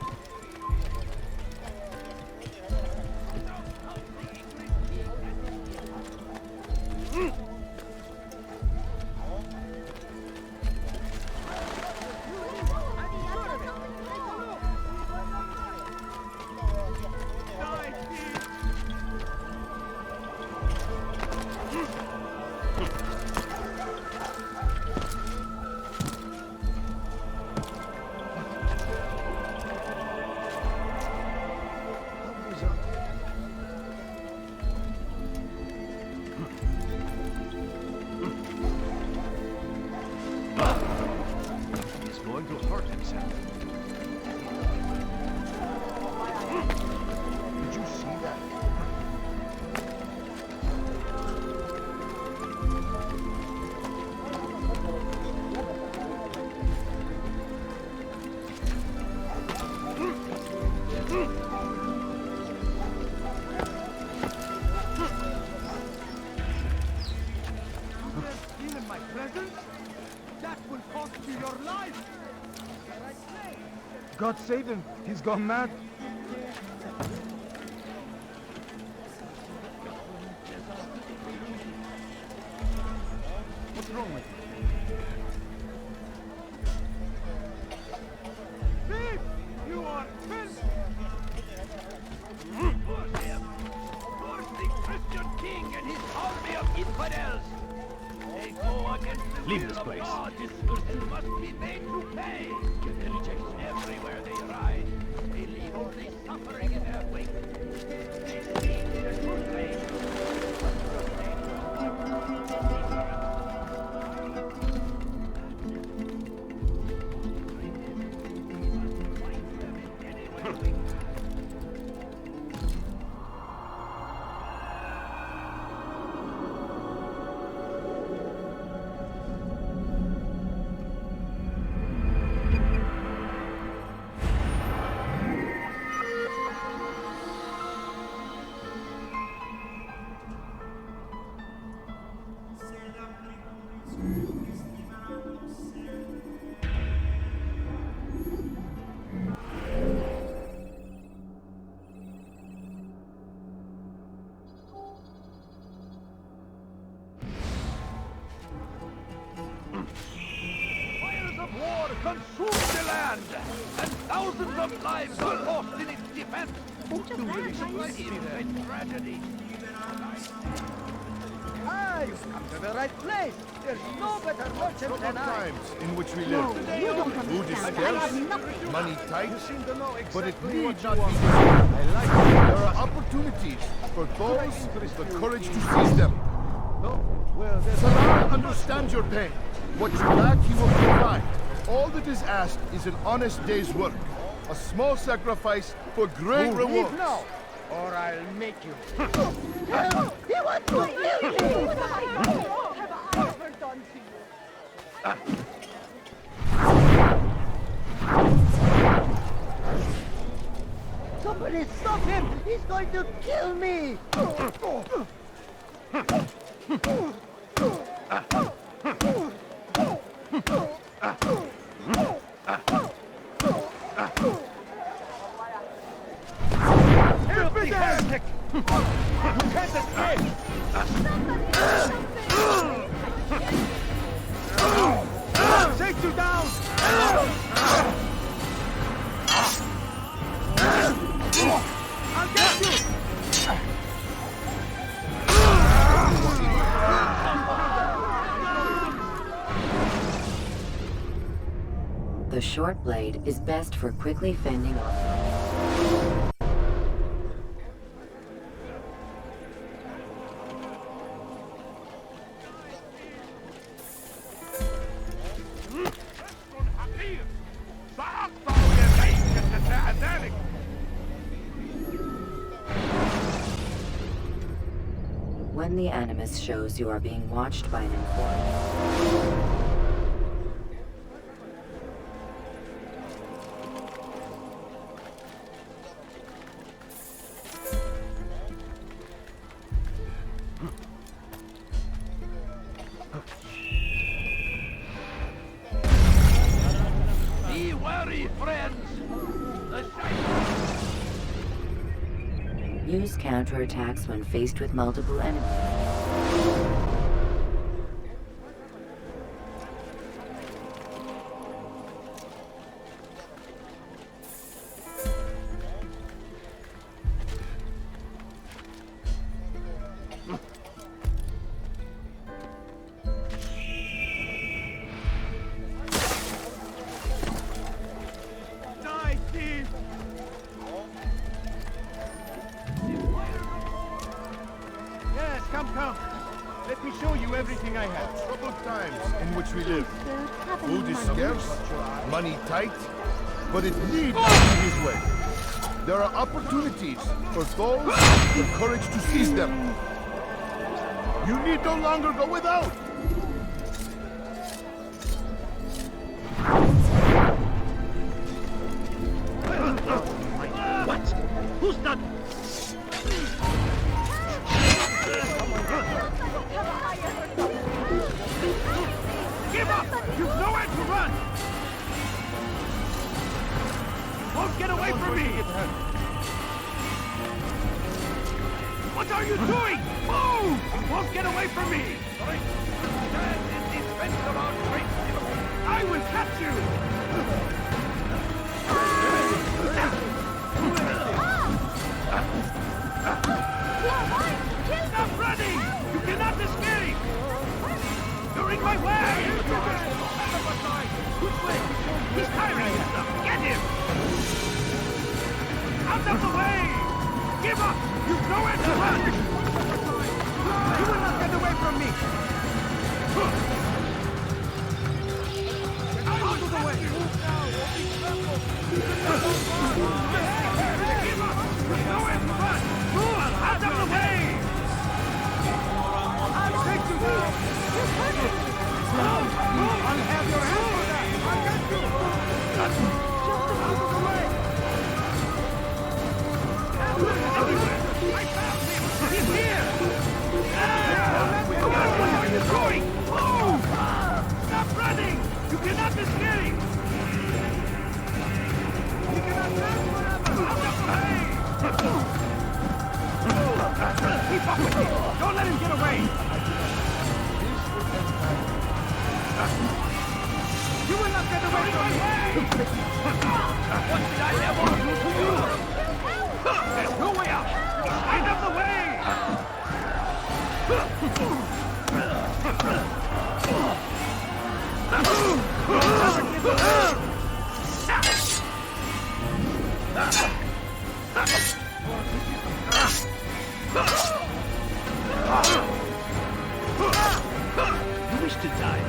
God save him. He's gone mad. What's wrong with you? Thief! You are filth! Push him! Push the Christian king and his army of infidels! They go against the Leave will this of place. God and must be made to pay! Heretics everywhere they ride. They leave only suffering in their wake. They lead the crusade. Fires of war consume the land, and thousands of lives are lost in its defense. It's a tragedy. Ah, you've come to the right place. There's no better merchant than I. Times in which we live. You don't Food is understand. I have scarce, nothing. money tight, but it exactly need what not you be. want. I like it. There are opportunities for those with the courage to seize them. Well, there's Salah understands your pain. What you lack, he will provide. All that is asked is an honest day's work. A small sacrifice for great Leave reward. now, or I'll make you. He wants to kill me! What have I ever done to you? So Please stop him! He's going to kill me! Filthy heretic! You can't escape! Take you down! I'll get you! The short blade is best for quickly fending off. When the Animus shows you are being watched by an informant, Be wary, friends! use counterattacks when faced with multiple enemies. Die, thief! Yes, come. Let me show you everything I have. Troubled times in which we live. Food is scarce, money tight, but it needs to be his way. There are opportunities for those with the courage to seize them. You need no longer go without. What? Who's that? Give up! You've nowhere to run! You won't get away from me! What are you doing? Move! You won't get away from me! Stand in defense of our great city. I will catch you! Stop running! You cannot escape! You're in my way! Which way? He's tiring himself! Get him! Out of the way! Give up! You've nowhere to run! You will not get away from me! Out of the way! Give up! You've nowhere to run! Move! Out of the way! I'll take you down! I'll have your hand for that! I'll get you! Just out of the way! Everywhere! I found him! He's here! What are you doing? Move! Stop running! You cannot escape! You cannot run forever! Out of the way! Keep up with him! Don't let him get away! You will not get away from me! What did I ever do to you? There's no way out! Out of the way! You wish to die?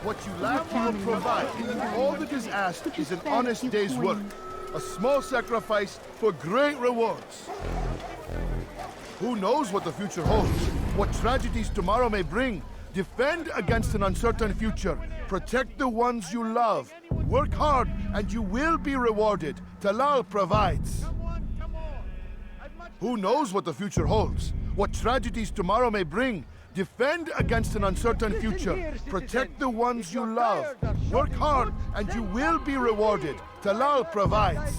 What you lack will provide. All that is asked is an honest day's work. A small sacrifice for great rewards. Who knows what the future holds? What tragedies tomorrow may bring? Defend against an uncertain future. Protect the ones you love. Work hard and you will be rewarded. Talal provides. Who knows what the future holds? What tragedies tomorrow may bring? Defend against an uncertain future. Protect the ones you love. Work hard and you will be rewarded. Talal provides.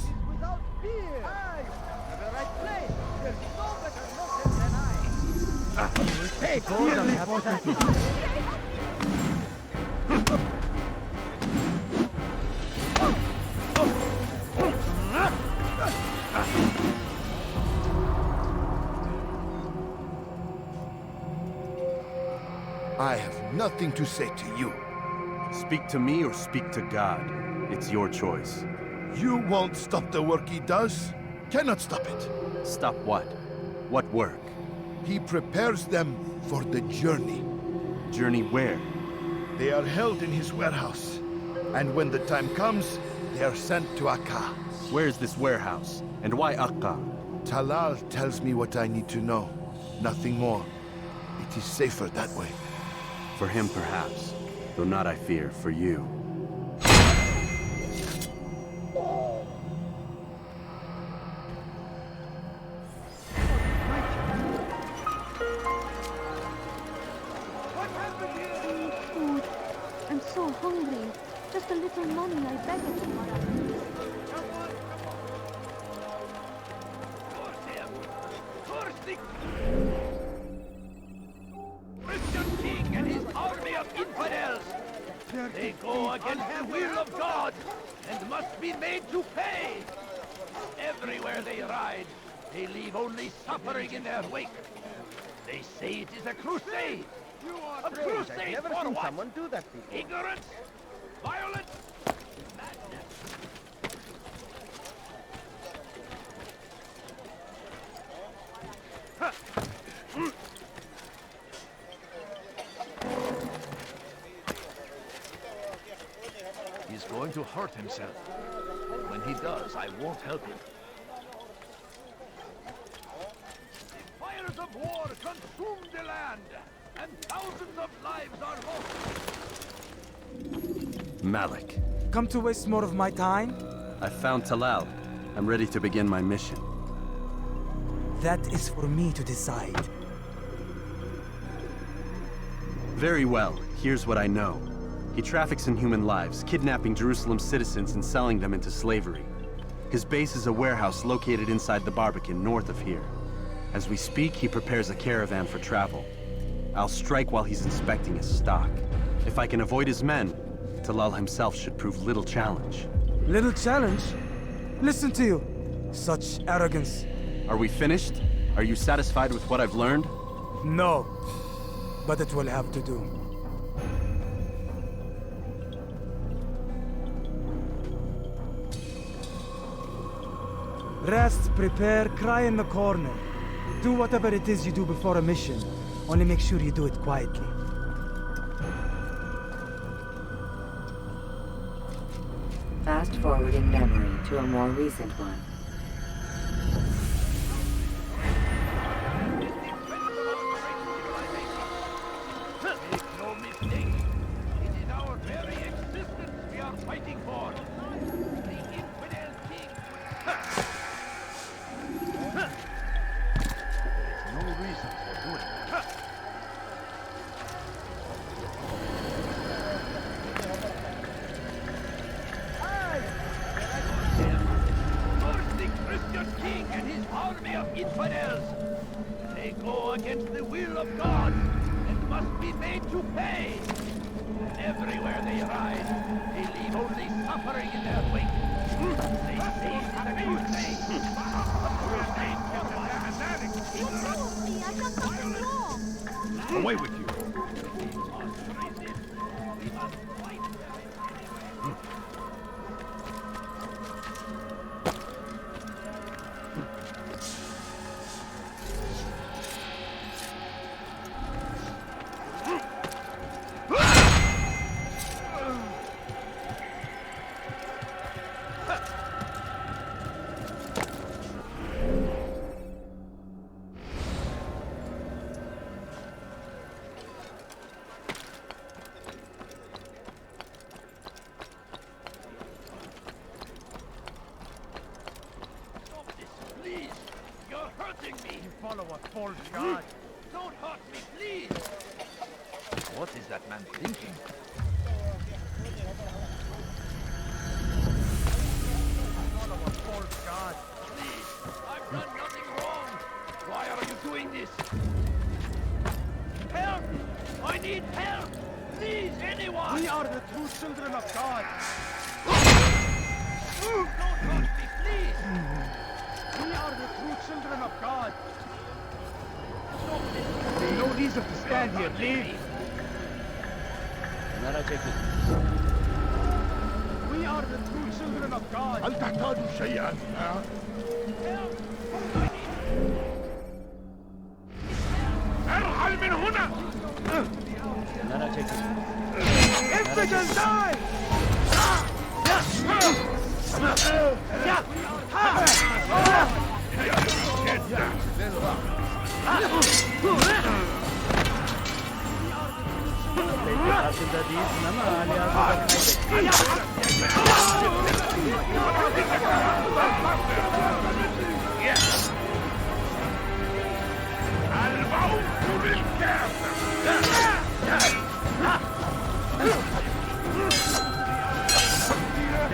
I have nothing to say to you. Speak to me or speak to God. It's your choice. You won't stop the work he does. Cannot stop it. Stop what? What work? He prepares them for the journey. Journey where? They are held in his warehouse. And when the time comes, they are sent to Akka. Where is this warehouse? And why Akka? Talal tells me what I need to know. Nothing more. It is safer that way. For him, perhaps. Though not, I fear, for you. Food. I'm so hungry. Just a little money, I beg of you, madam. Christian king and his army of infidels. They go against the will of God and must be made to pay. Everywhere they ride, they leave only suffering in their wake. They say it is a crusade. A crusade I've never for seen what? someone do that before. Ignorance? Violence? Madness? He's going to hurt himself. When he does, I won't help him. The fires of war consume the land, and thousands of lives are lost. Malik. Come to waste more of my time? I found Talal. I'm ready to begin my mission. That is for me to decide. Very well. Here's what I know. He traffics in human lives, kidnapping Jerusalem citizens and selling them into slavery. His base is a warehouse located inside the Barbican, north of here. As we speak, he prepares a caravan for travel. I'll strike while he's inspecting his stock. If I can avoid his men, Talal himself should prove little challenge. Little challenge? Listen to you. Such arrogance. Are we finished? Are you satisfied with what I've learned? No. But it will have to do. Rest, prepare, cry in the corner. Do whatever it is you do before a mission. Only make sure you do it quietly. Fast forwarding memory to a more recent one. Make no mistake, it is our very existence we are fighting for. The infidel king. There's no reason for doing that. The Christian king and his army of infidels. They go against the will of God and must be made to pay. Everywhere they ride, they leave only suffering in their wake. They say it's a crusade. A crusade for fanatics. Away with you. follow a false god. Don't hurt me, please! What is that man thinking? Follow a false god. Please, I've done nothing wrong! Why are you doing this? Help! I need help! Please, anyone! We are the true children of God! Don't hurt me, please! We are the true children of God! No reason to stand here, leave! We are the true children of God! هل تحتاج شيئا؟ ارحل من هنا! Infidel, die!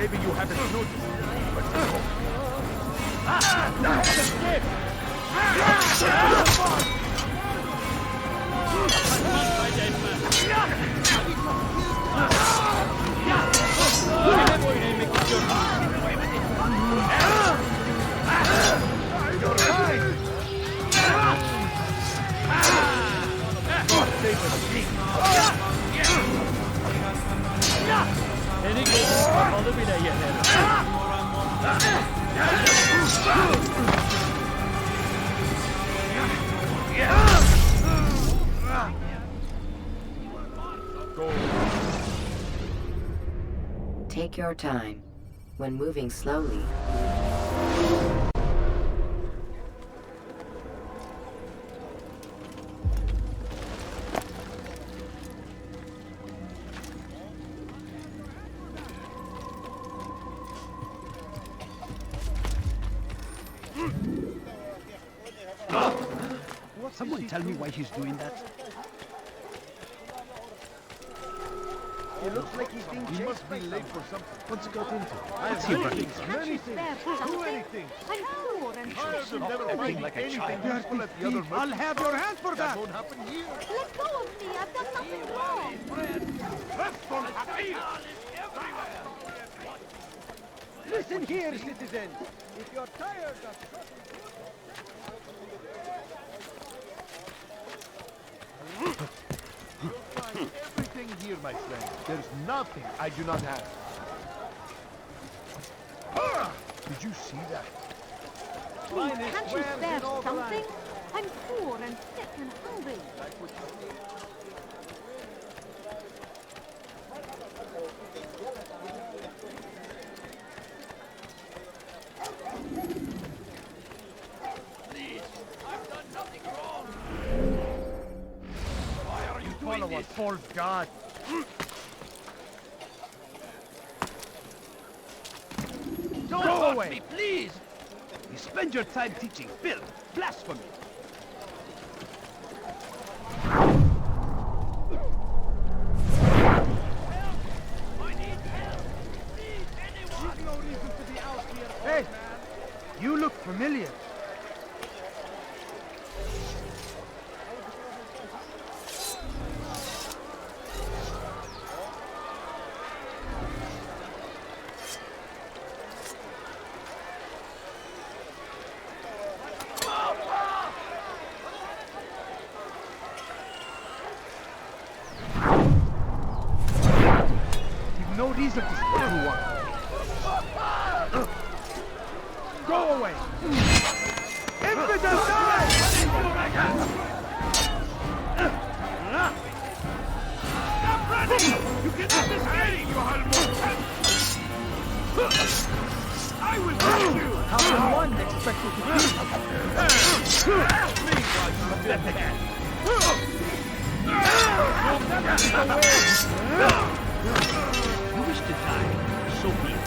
Maybe you haven't noticed, but Take your time. When moving slowly, Someone tell me why he's doing that? it looks like he's being chased. He must be late for something. What's he got into? I've he done running? things, many things. Do anything. I'm poor and Tired of never Acting finding like a anything child. useful at the other I'll have your hand for that! That won't happen here. Let go of me! I've done nothing wrong! Listen here, citizens! If you're tired of... You'll find everything here, my friend. There's nothing I do not have. Did you see that? Please, can't you spare something? I'm poor and sick and hungry. Please, I've done nothing wrong! Why are you doing Follow a this? false god! Don't Go hurt away. me, please! You spend your time teaching filth, blasphemy! I need help! Please, anyone! There's no reason to be out here. Hey! You look familiar. You've no reason to speak to one. Go away! Infidel, die! Stop running! You cannot escape, you half-mortal! I will get you! How can one expect you to kill? Ask me why you have left the hand! You wish to die, so be it.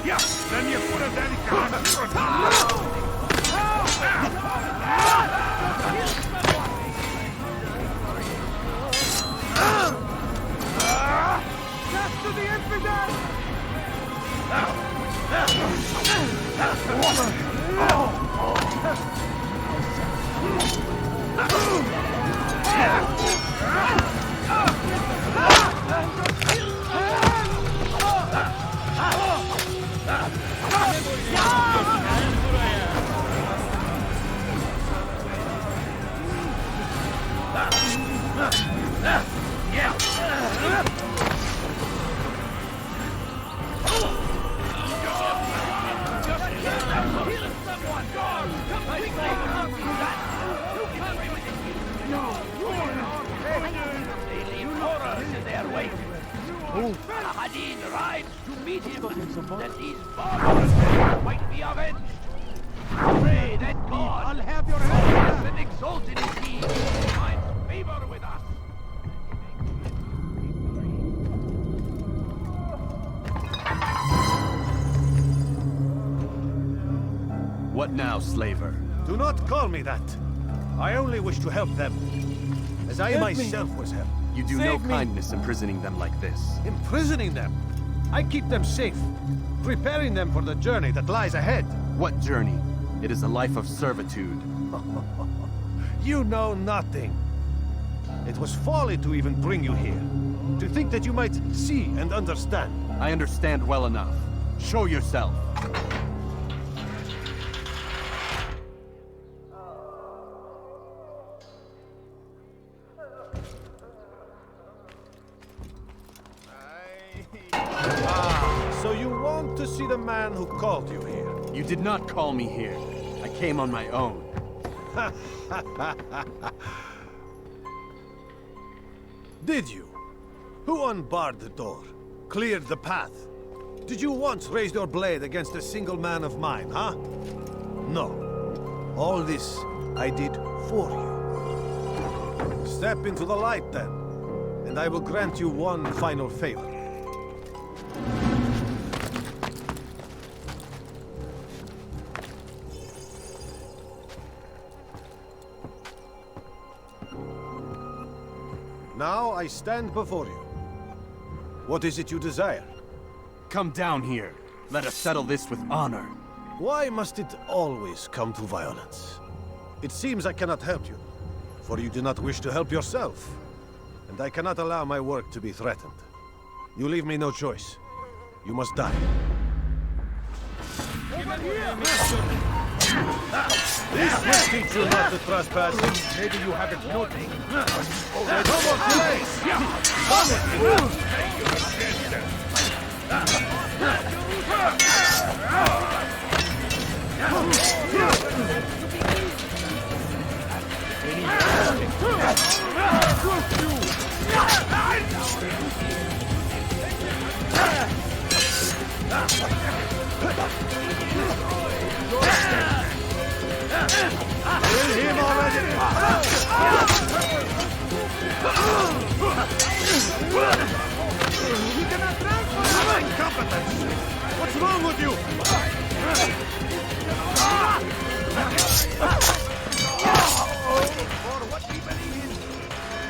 Yeah, then you put a daddy the infidels! Al-Hadid rides to meet him, that these foreigners might be avenged. Pray that God, I'll have your hand and exalt in his deeds, finds favor with us. What now, slaver? Do not call me that. I only wish to help them, as I myself was helped. You do no kindness imprisoning them like this. Imprisoning them? I keep them safe, preparing them for the journey that lies ahead. What journey? It is a life of servitude. You know nothing. It was folly to even bring you here. To think that you might see and understand. I understand well enough. Show yourself. So you want to see the man who called you here? You did not call me here. I came on my own. Did you? Who unbarred the door? Cleared the path? Did you once raise your blade against a single man of mine, huh? No. All this I did for you. Step into the light then, and I will grant you one final favor. Now I stand before you. What is it you desire? Come down here. Let us settle this with honor. Why must it always come to violence? It seems I cannot help you, for you do not wish to help yourself. And I cannot allow my work to be threatened. You leave me no choice. You must die. This will teach you not to trespass. Maybe you haven't noticed. No more delays! Kill him already! You cannot transfer my incompetence! What's wrong with you? For what we believe in,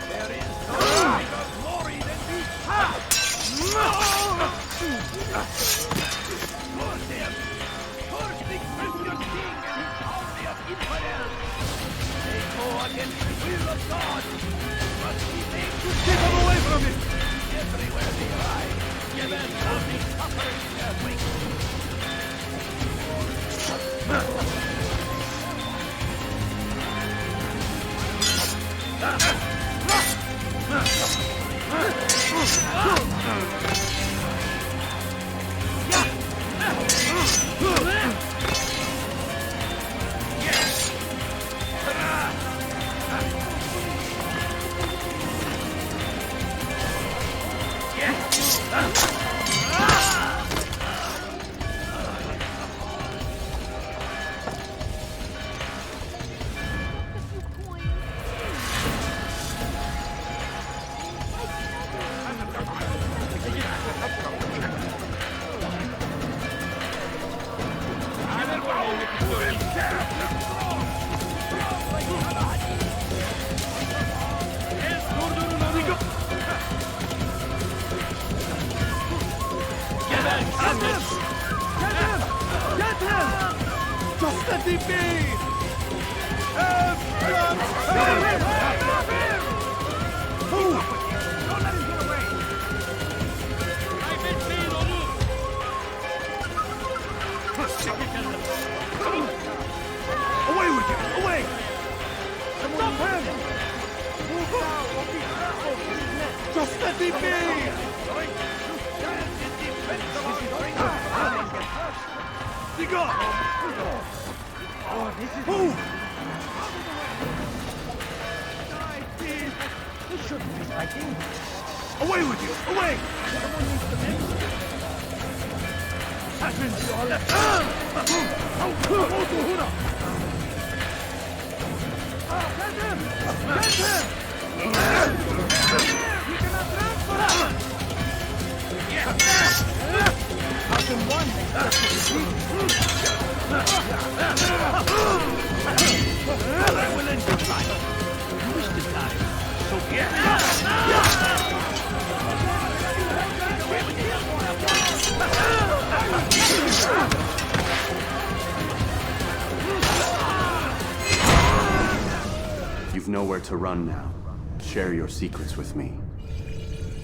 there is no greater glory than this path! Force him! Force the Christian king and his army of infidels! They go against the will of God! Must be made to keep them away from him! Everywhere they ride, their only suffer in their wake! Just let it be! Don't let him get away! Away with you! Away! Stop him! Move out! We'll be careful! Just let it be! Dig up! Oh, this is... Move! You shouldn't be fighting. Away with you! Away! Someone needs to mend. Assassins, you are left. Get him! Get him! You cannot transfer us! How can one expect to defeat? I will end your life. You wish to die. So get You've nowhere to run now. Share your secrets with me.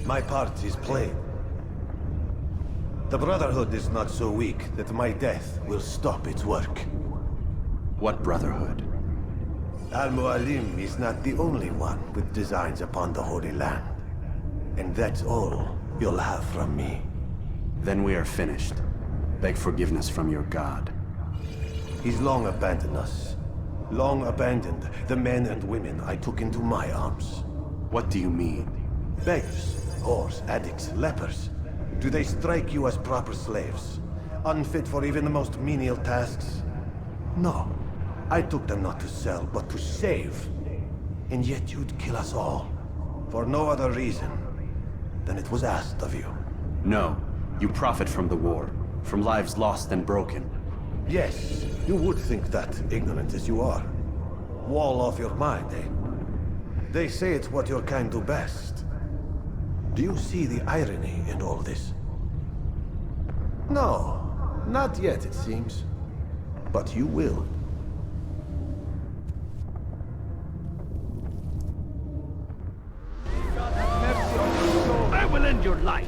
My part is plain. The Brotherhood is not so weak that my death will stop its work. What Brotherhood? Al-Mualim is not the only one with designs upon the Holy Land. And that's all you'll have from me. Then we are finished. Beg forgiveness from your god. He's long abandoned us. Long abandoned the men and women I took into my arms. What do you mean? Beggars, whores, addicts, lepers. Do they strike you as proper slaves? Unfit for even the most menial tasks? No. I took them not to sell, but to save. And yet you'd kill us all. For no other reason than it was asked of you. No. You profit from the war. From lives lost and broken. Yes, you would think that, ignorant as you are. Wall off your mind, eh? They say it's what your kind do best. Do you see the irony in all this? No, not yet, it seems. But you will. I will end your life!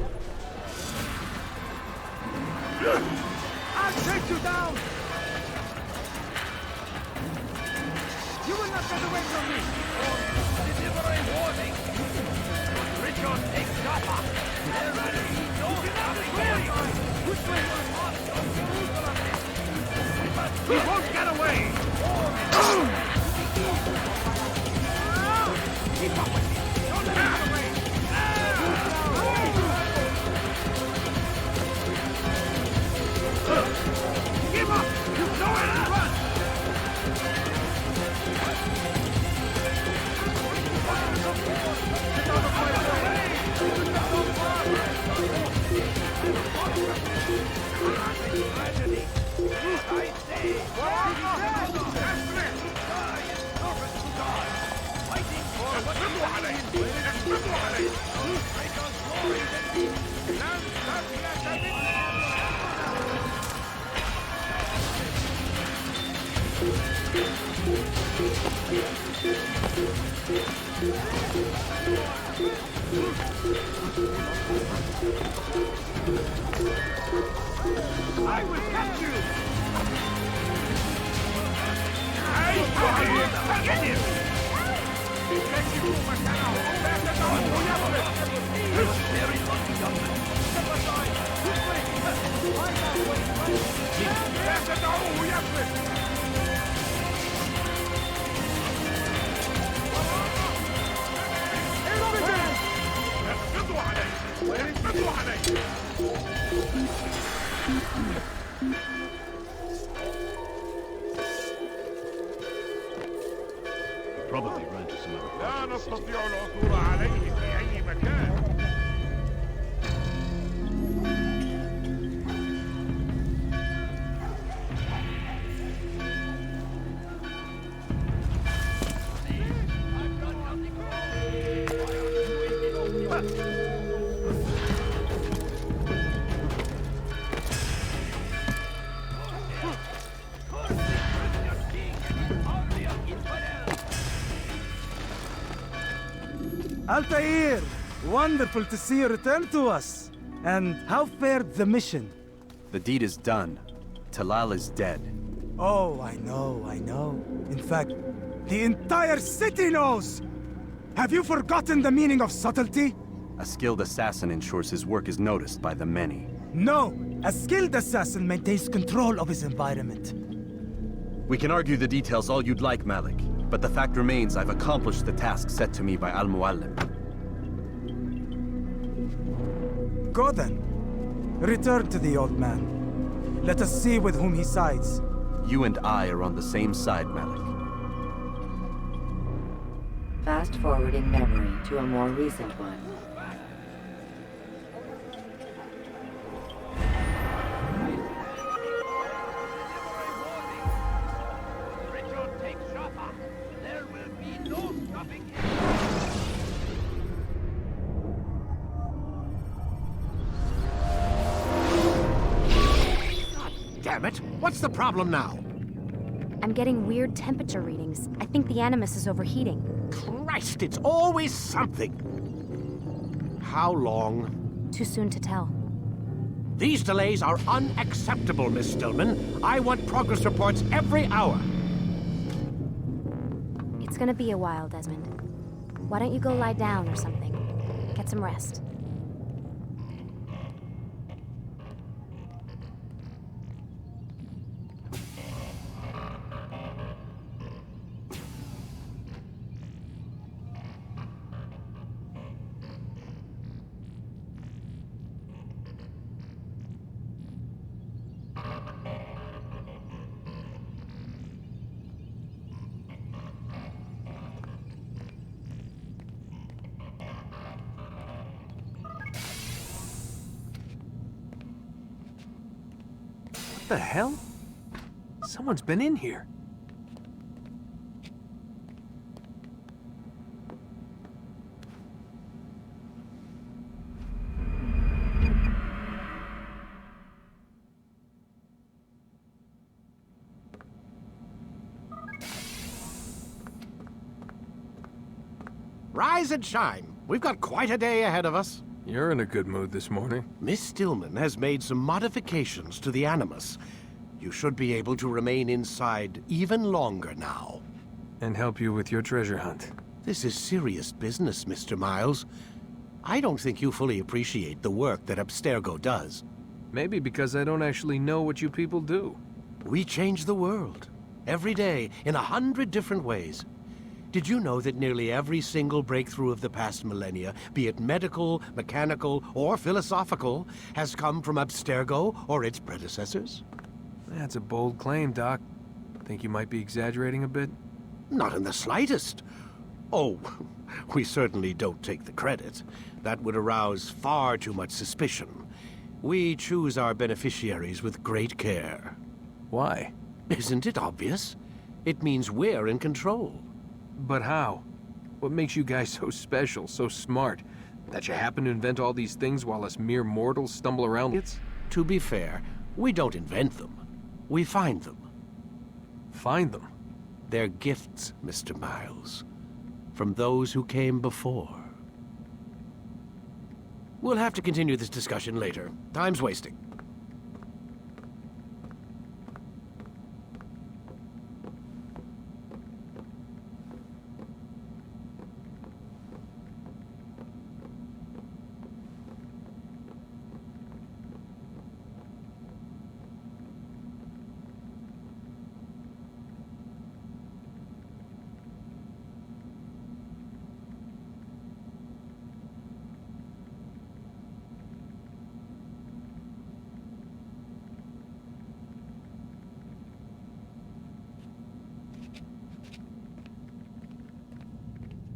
I'll take you down! You will not get away from me! Deliver a warning! Richard takes Jaffa! They're ready! Don't have it going! Which way he won't get away! Keep up with me! Don't let him get away! Give up! You know it! Run! I will catch you! Get him! Very lucky, government. Step aside! This way! Probably ran to some other لا part of the city. نستطيع العثور عليه في أي مكان. Altair! Wonderful to see you return to us. And how fared the mission? The deed is done. Talal is dead. Oh, I know. In fact, the entire city knows! Have you forgotten the meaning of subtlety? A skilled assassin ensures his work is noticed by the many. No! A skilled assassin maintains control of his environment. We can argue the details all you'd like, Malik, but the fact remains I've accomplished the task set to me by Al-Muallim. Go then. Return to the old man. Let us see with whom he sides. You and I are on the same side, Malik. Fast-forwarding memory to a more recent one. Damn it! What's the problem now? I'm getting weird temperature readings. I think the Animus is overheating. Christ, it's always something! How long? Too soon to tell. These delays are unacceptable, Miss Stillman. I want progress reports every hour. It's gonna be a while, Desmond. Why don't you go lie down or something? Get some rest. What the hell? Someone's been in here. Rise and shine. We've got quite a day ahead of us. You're in a good mood this morning. Miss Stillman has made some modifications to the Animus. You should be able to remain inside even longer now. And help you with your treasure hunt. This is serious business, Mr. Miles. I don't think you fully appreciate the work that Abstergo does. Maybe because I don't actually know what you people do. We change the world. Every day, in 100 different ways. Did you know that nearly every single breakthrough of the past millennia, be it medical, mechanical, or philosophical, has come from Abstergo or its predecessors? That's a bold claim, Doc. Think you might be exaggerating a bit? Not in the slightest. Oh, we certainly don't take the credit. That would arouse far too much suspicion. We choose our beneficiaries with great care. Why? Isn't it obvious? It means we're in control. But how? What makes you guys so special, so smart? That you happen to invent all these things while us mere mortals stumble around? To be fair, we don't invent them. We find them. Find them? They're gifts, Mr. Miles. From those who came before. We'll have to continue this discussion later. Time's wasting.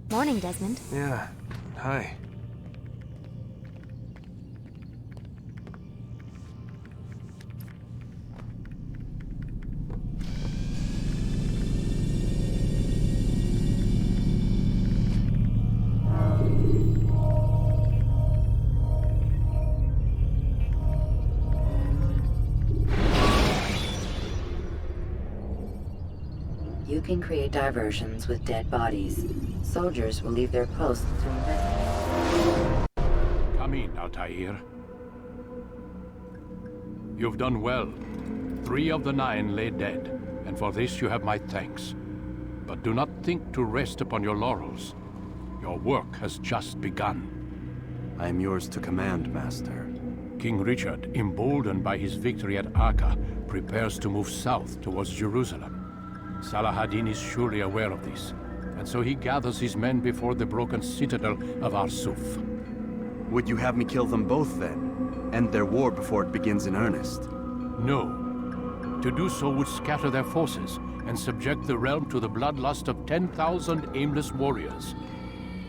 Morning, Desmond. Yeah. Hi. You can create diversions with dead bodies. Soldiers will leave their posts to investigate. Come in, Altair. You've done well. 3 of the 9 lay dead, and for this you have my thanks. But do not think to rest upon your laurels. Your work has just begun. I am yours to command, Master. King Richard, emboldened by his victory at Acre, prepares to move south towards Jerusalem. Saladin is surely aware of this, and so he gathers his men before the broken citadel of Arsuf. Would you have me kill them both, then? End their war before it begins in earnest? No. To do so would scatter their forces and subject the realm to the bloodlust of 10,000 aimless warriors.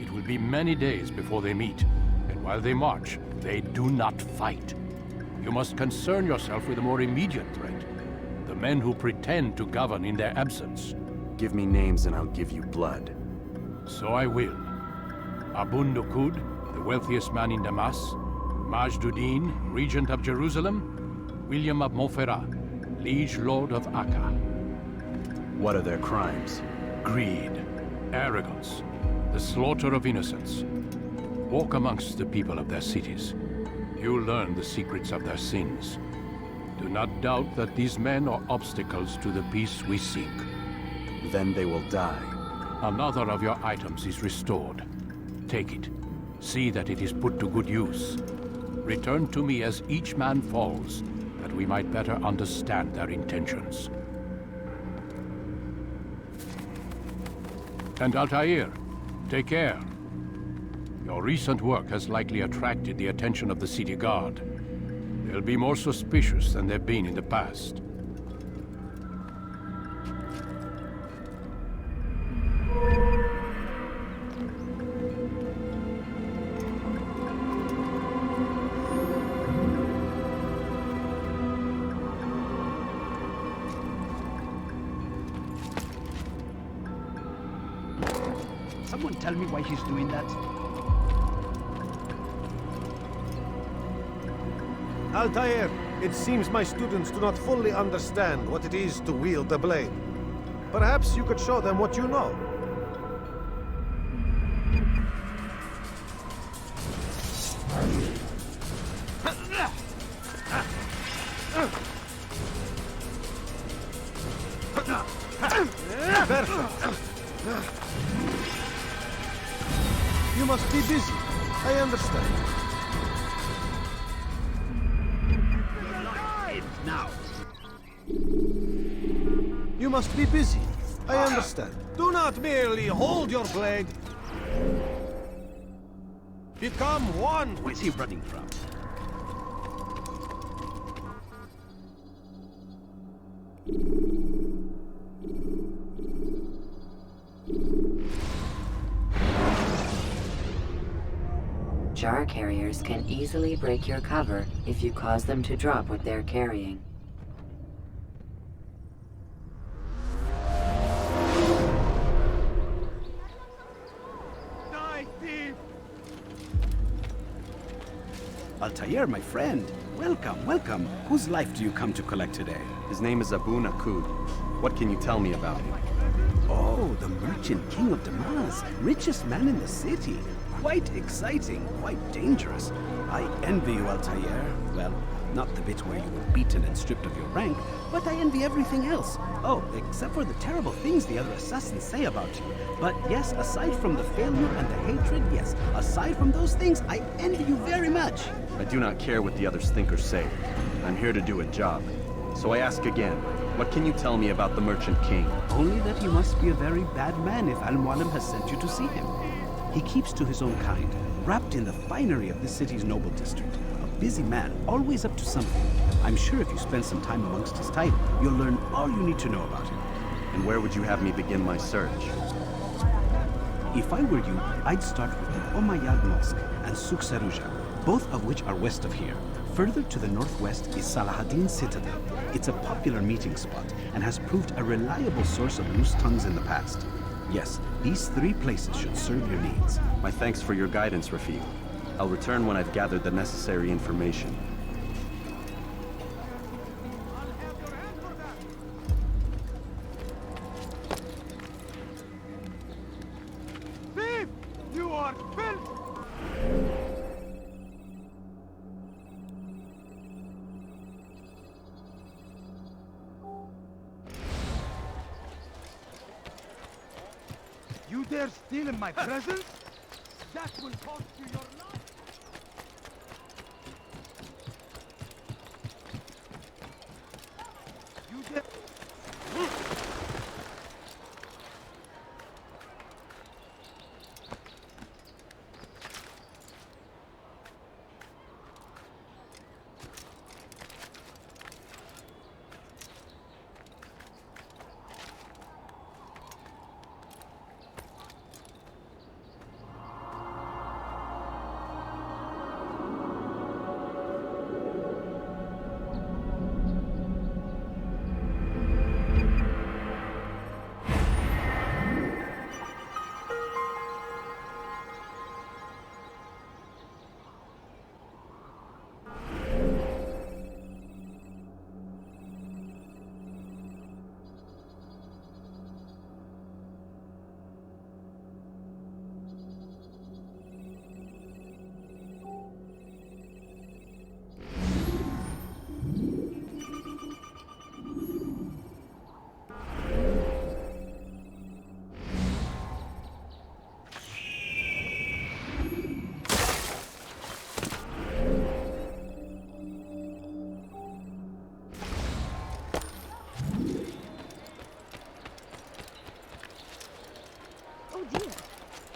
It will be many days before they meet, and while they march, they do not fight. You must concern yourself with a more immediate threat. The men who pretend to govern in their absence. Give me names and I'll give you blood. So I will. Abun Nukud, the wealthiest man in Damas. Majduddin, regent of Jerusalem. William of Montferrat, liege lord of Acre. What are their crimes? Greed, arrogance, the slaughter of innocents. Walk amongst the people of their cities. You'll learn the secrets of their sins. Do not doubt that these men are obstacles to the peace we seek. Then they will die. Another of your items is restored. Take it. See that it is put to good use. Return to me as each man falls, that we might better understand their intentions. And Altair, take care. Your recent work has likely attracted the attention of the city guard. They'll be more suspicious than they've been in the past. Someone tell me why he's doing that? Altair, it seems my students do not fully understand what it is to wield the blade. Perhaps you could show them what you know. Perfect. You must be busy. I understand. Now. You must be busy. I understand. Do not merely hold your blade. Become one. Where's he running from? Jar carriers can easily break your cover if you cause them to drop what they're carrying. Altair, my friend. Welcome, welcome. Whose life do you come to collect today? His name is Abu Nakud. What can you tell me about him? Oh, the merchant king of Damas. Richest man in the city. Quite exciting, quite dangerous. I envy you, Altair. Well, not the bit where you were beaten and stripped of your rank, but I envy everything else. Oh, except for the terrible things the other assassins say about you. But yes, aside from the failure and the hatred, yes, aside from those things, I envy you very much. I do not care what the others think or say. I'm here to do a job. So I ask again, what can you tell me about the Merchant King? Only that he must be a very bad man if Al-Mualim has sent you to see him. He keeps to his own kind, wrapped in the finery of this city's noble district. A busy man, always up to something. I'm sure if you spend some time amongst his title, you'll learn all you need to know about him. And where would you have me begin my search? If I were you, I'd start with the Umayyad Mosque and Souk Sarouja, both of which are west of here. Further to the northwest is Saladin's Citadel. It's a popular meeting spot and has proved a reliable source of loose tongues in the past. Yes, these 3 places should serve your needs. My thanks for your guidance, Rafiq. I'll return when I've gathered the necessary information. dare steal in my presence? That will cost you your life! You dare...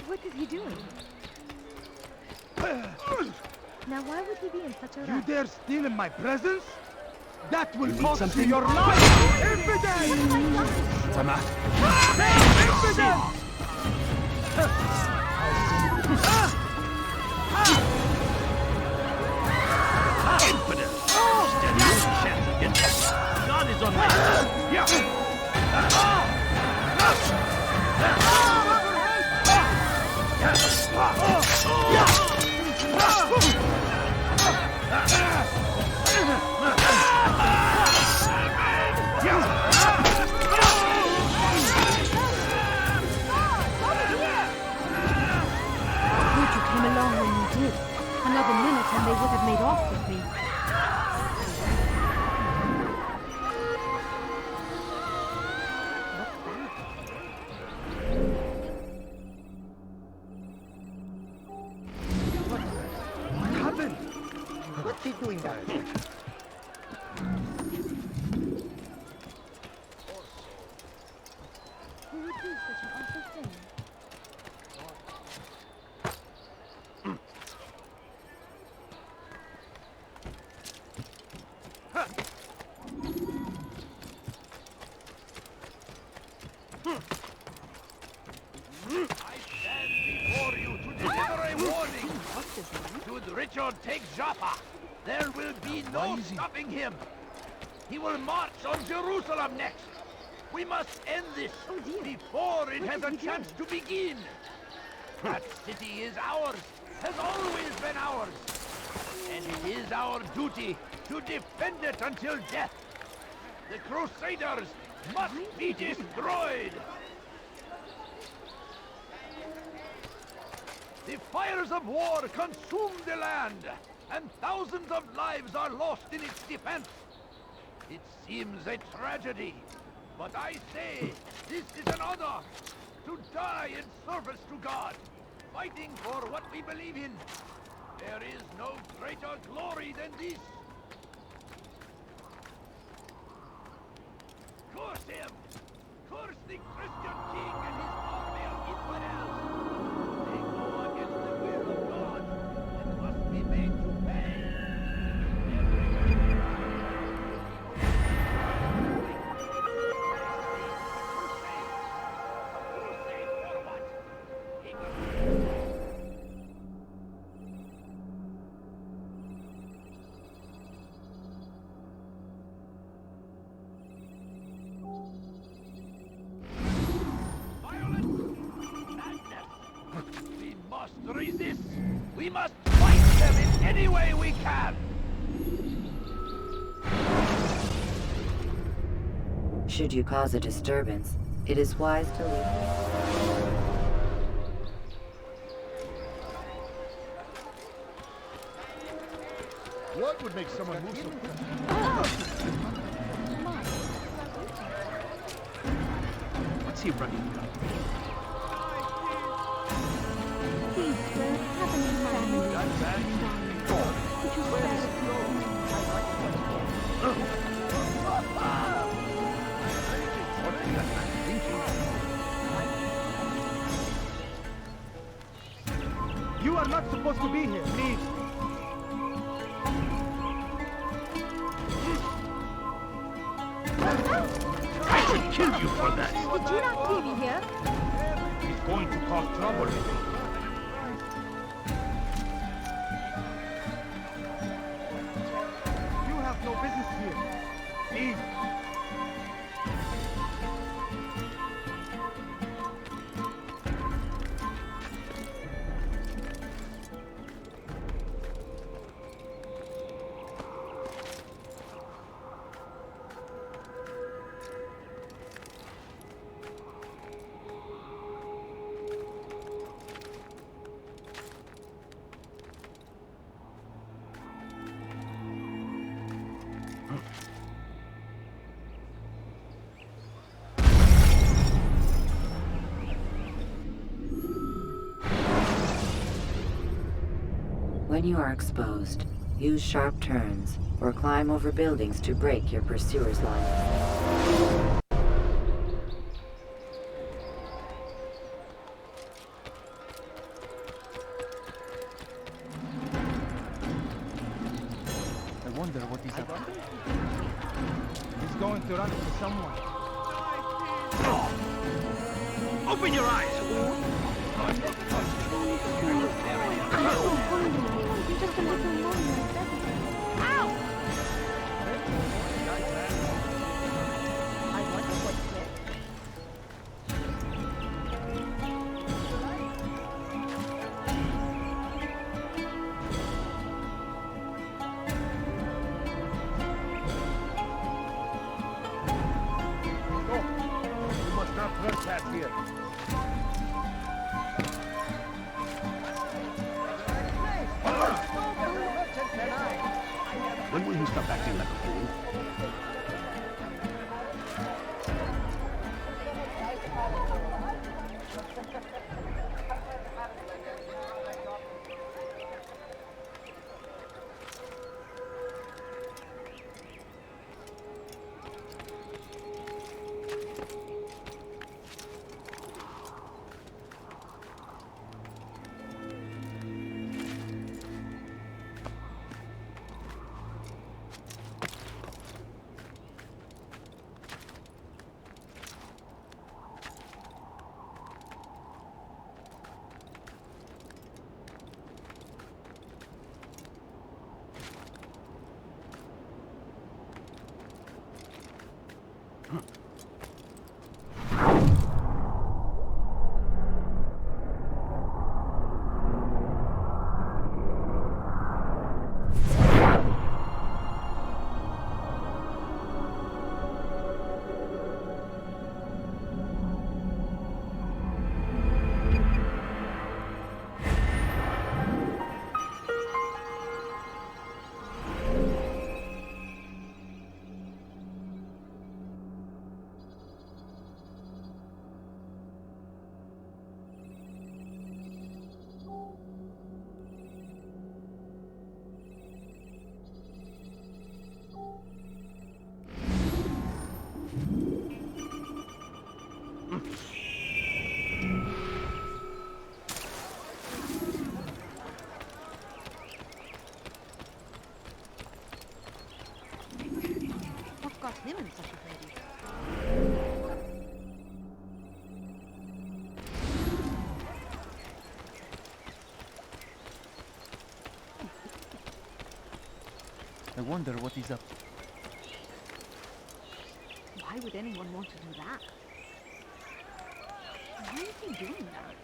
What is he doing? Now why would he be in such a rush? You dare steal in my presence? That will cost you your life! Infidel! Tamat! Infidel! Infidel! Stand no chance against us. God is on my side. Good you came along when you did. Another minute and they would have made off with me. What's he doing back there? Who would do such an awful thing? Before you to deliver a warning. Should Richard take Joppa, there will be no stopping him. He will march on Jerusalem next. We must end this before it has a chance to begin. That city is ours, has always been ours. And it is our duty to defend it until death. The Crusaders must be destroyed. The fires of war consume the land, and thousands of lives are lost in its defense. It seems a tragedy, but I say this is an honor, to die in service to God, fighting for what we believe in. There is no greater glory than this. Curse him! Curse the Christian king and his army of infidels! They go against the will of God and must be made to pay! Crusade for what? We must resist! We must fight them in any way we can! Should you cause a disturbance, it is wise to leave. What would make someone move so quick? What's he running from? You are not supposed to be here. Leave. I should kill you for that. Did you not see me here? He's going to cause trouble. You have no business here. Leave. When you are exposed, use sharp turns or climb over buildings to break your pursuer's line. I wonder what he's up to. He's going to run into someone. Open your eyes! You must not trespass here. When will you stop acting like a fool? What got him in such a hurry? I wonder what he's up to. Why would anyone want to do that? Why is he doing that?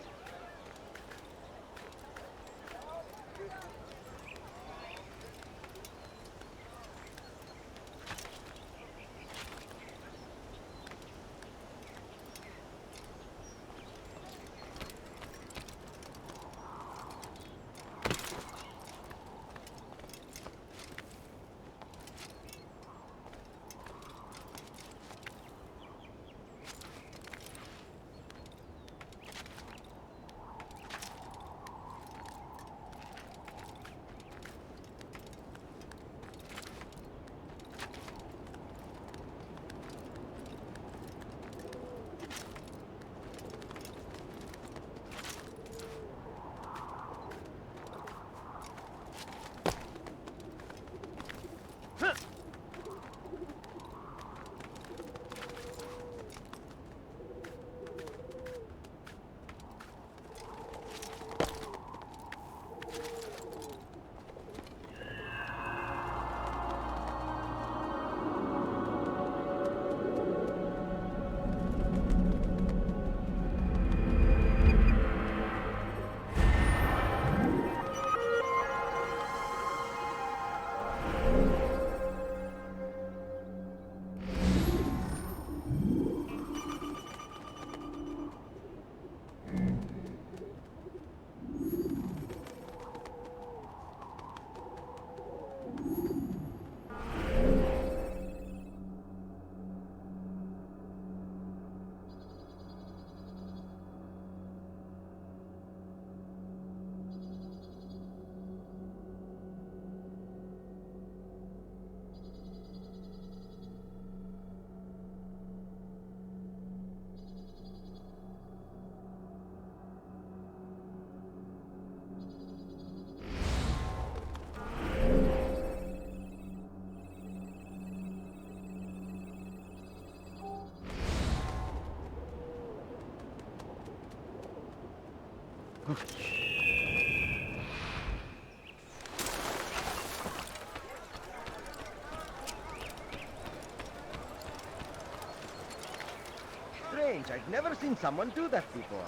Strange, I've never seen someone do that before.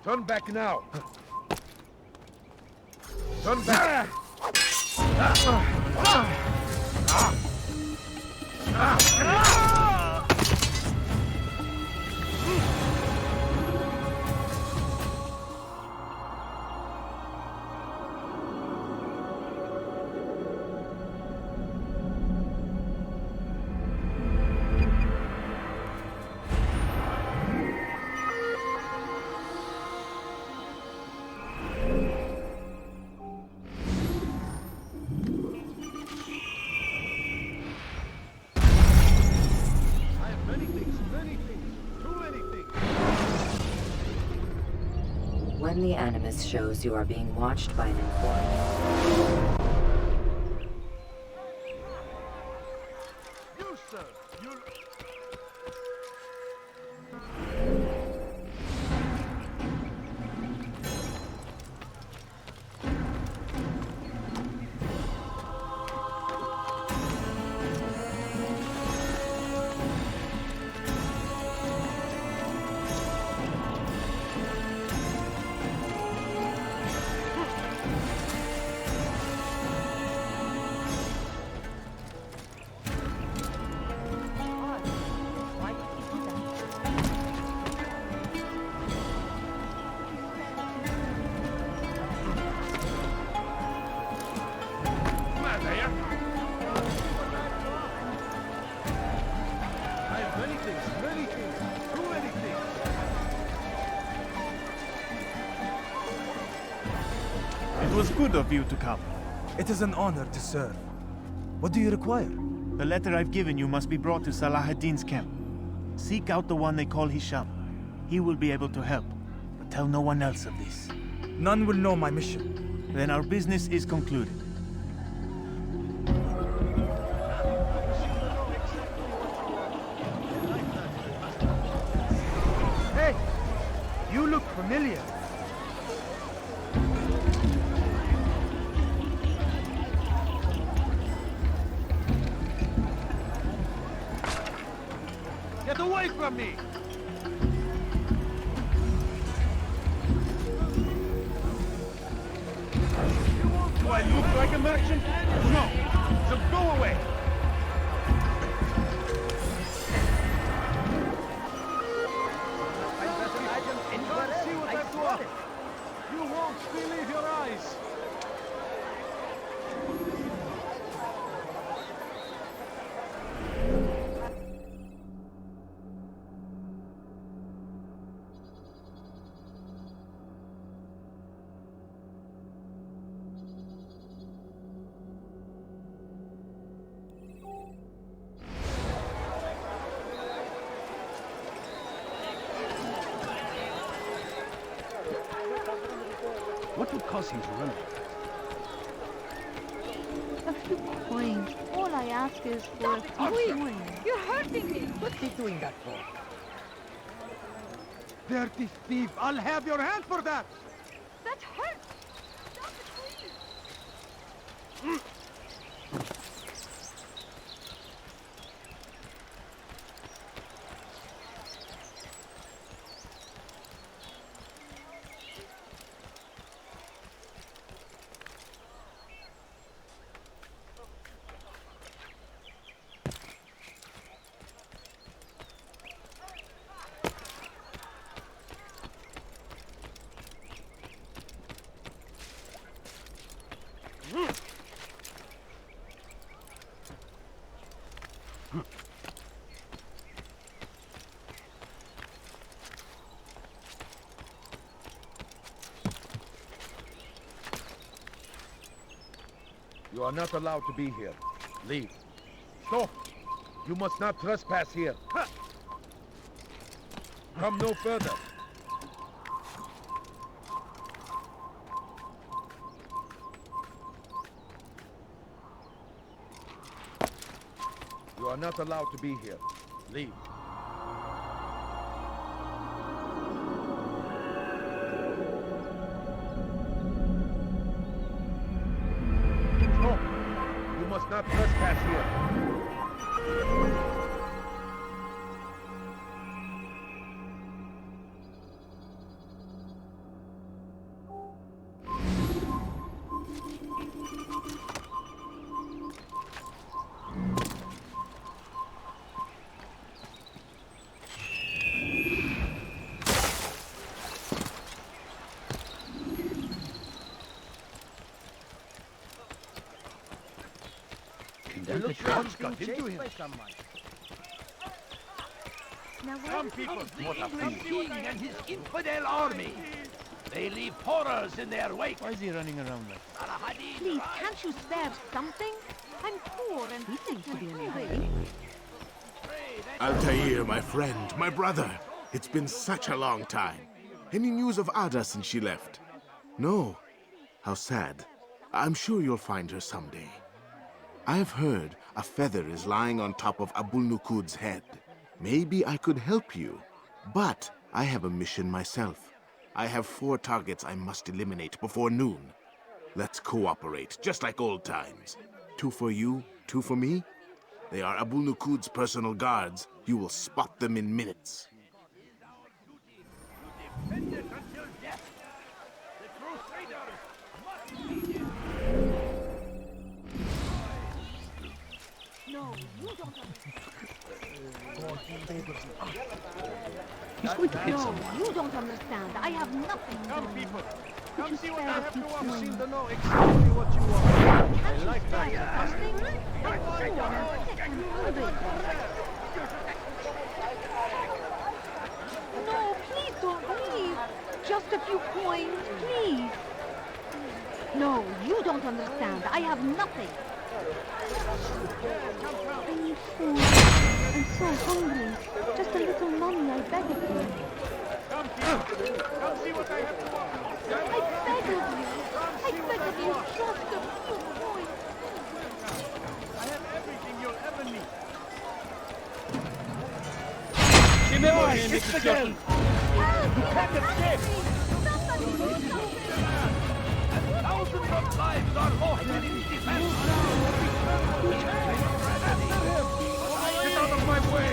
Turn back now. Turn back. When the Animus shows you are being watched by an informant. You, sir, you... It was good of you to come. It is an honor to serve. What do you require? The letter I've given you must be brought to Salah ad-Din's camp. Seek out the one they call Hisham. He will be able to help, but tell no one else of this. None will know my mission. Then our business is concluded. Hey! You look familiar. Get away from me! merchant? No. So go away. See what I've got. You won't believe your eyes. What would cause him to run like that? A few coins. All I ask is for a few coins. You're hurting me! What's he doing that for? Dirty thief! I'll have your hand for that! That hurts! Stop it, please! You are not allowed to be here. Leave. Stop! You must not trespass here. Ha! Come no further. You are not allowed to be here. Leave. Stop! You must not trespass here. It looks like he's got into him. Now Some people, What a king and his infidel army. They leave horrors in their wake. Why is he running around like that? Please, can't you spare something? I'm poor and he seems to be in a hurry. Altair, my friend, my brother. It's been such a long time. Any news of Ada since she left? No. How sad. I'm sure you'll find her someday. I've heard a feather is lying on top of Abul-Nukud's head. Maybe I could help you. But I have a mission myself. I have 4 targets I must eliminate before noon. Let's cooperate, just like old times. 2 for you, 2 for me. They are Abul-Nukud's personal guards. You will spot them in minutes. Defend it until death. The Crusaders must be here. No, you don't He's going to hit No, someone. you don't understand. I have nothing. Come, people. Come see what I spare have a to few offer. coins? Seem to know exactly what you want. I like that. Something? I'm poor and sick and hungry. No, please don't leave. Just a few coins, please. No, you don't understand. I have nothing. I'm poor. I'm so hungry. Just a little money, I beg of you. Come, people. Come see what I have to offer. I beg of you. I beg of you, just a few coins. I have everything you'll ever need. Remember him, Mrs. Jockey. You can't escape. Somebody do something. Thousands of lives are lost in his defense. Get out of my way.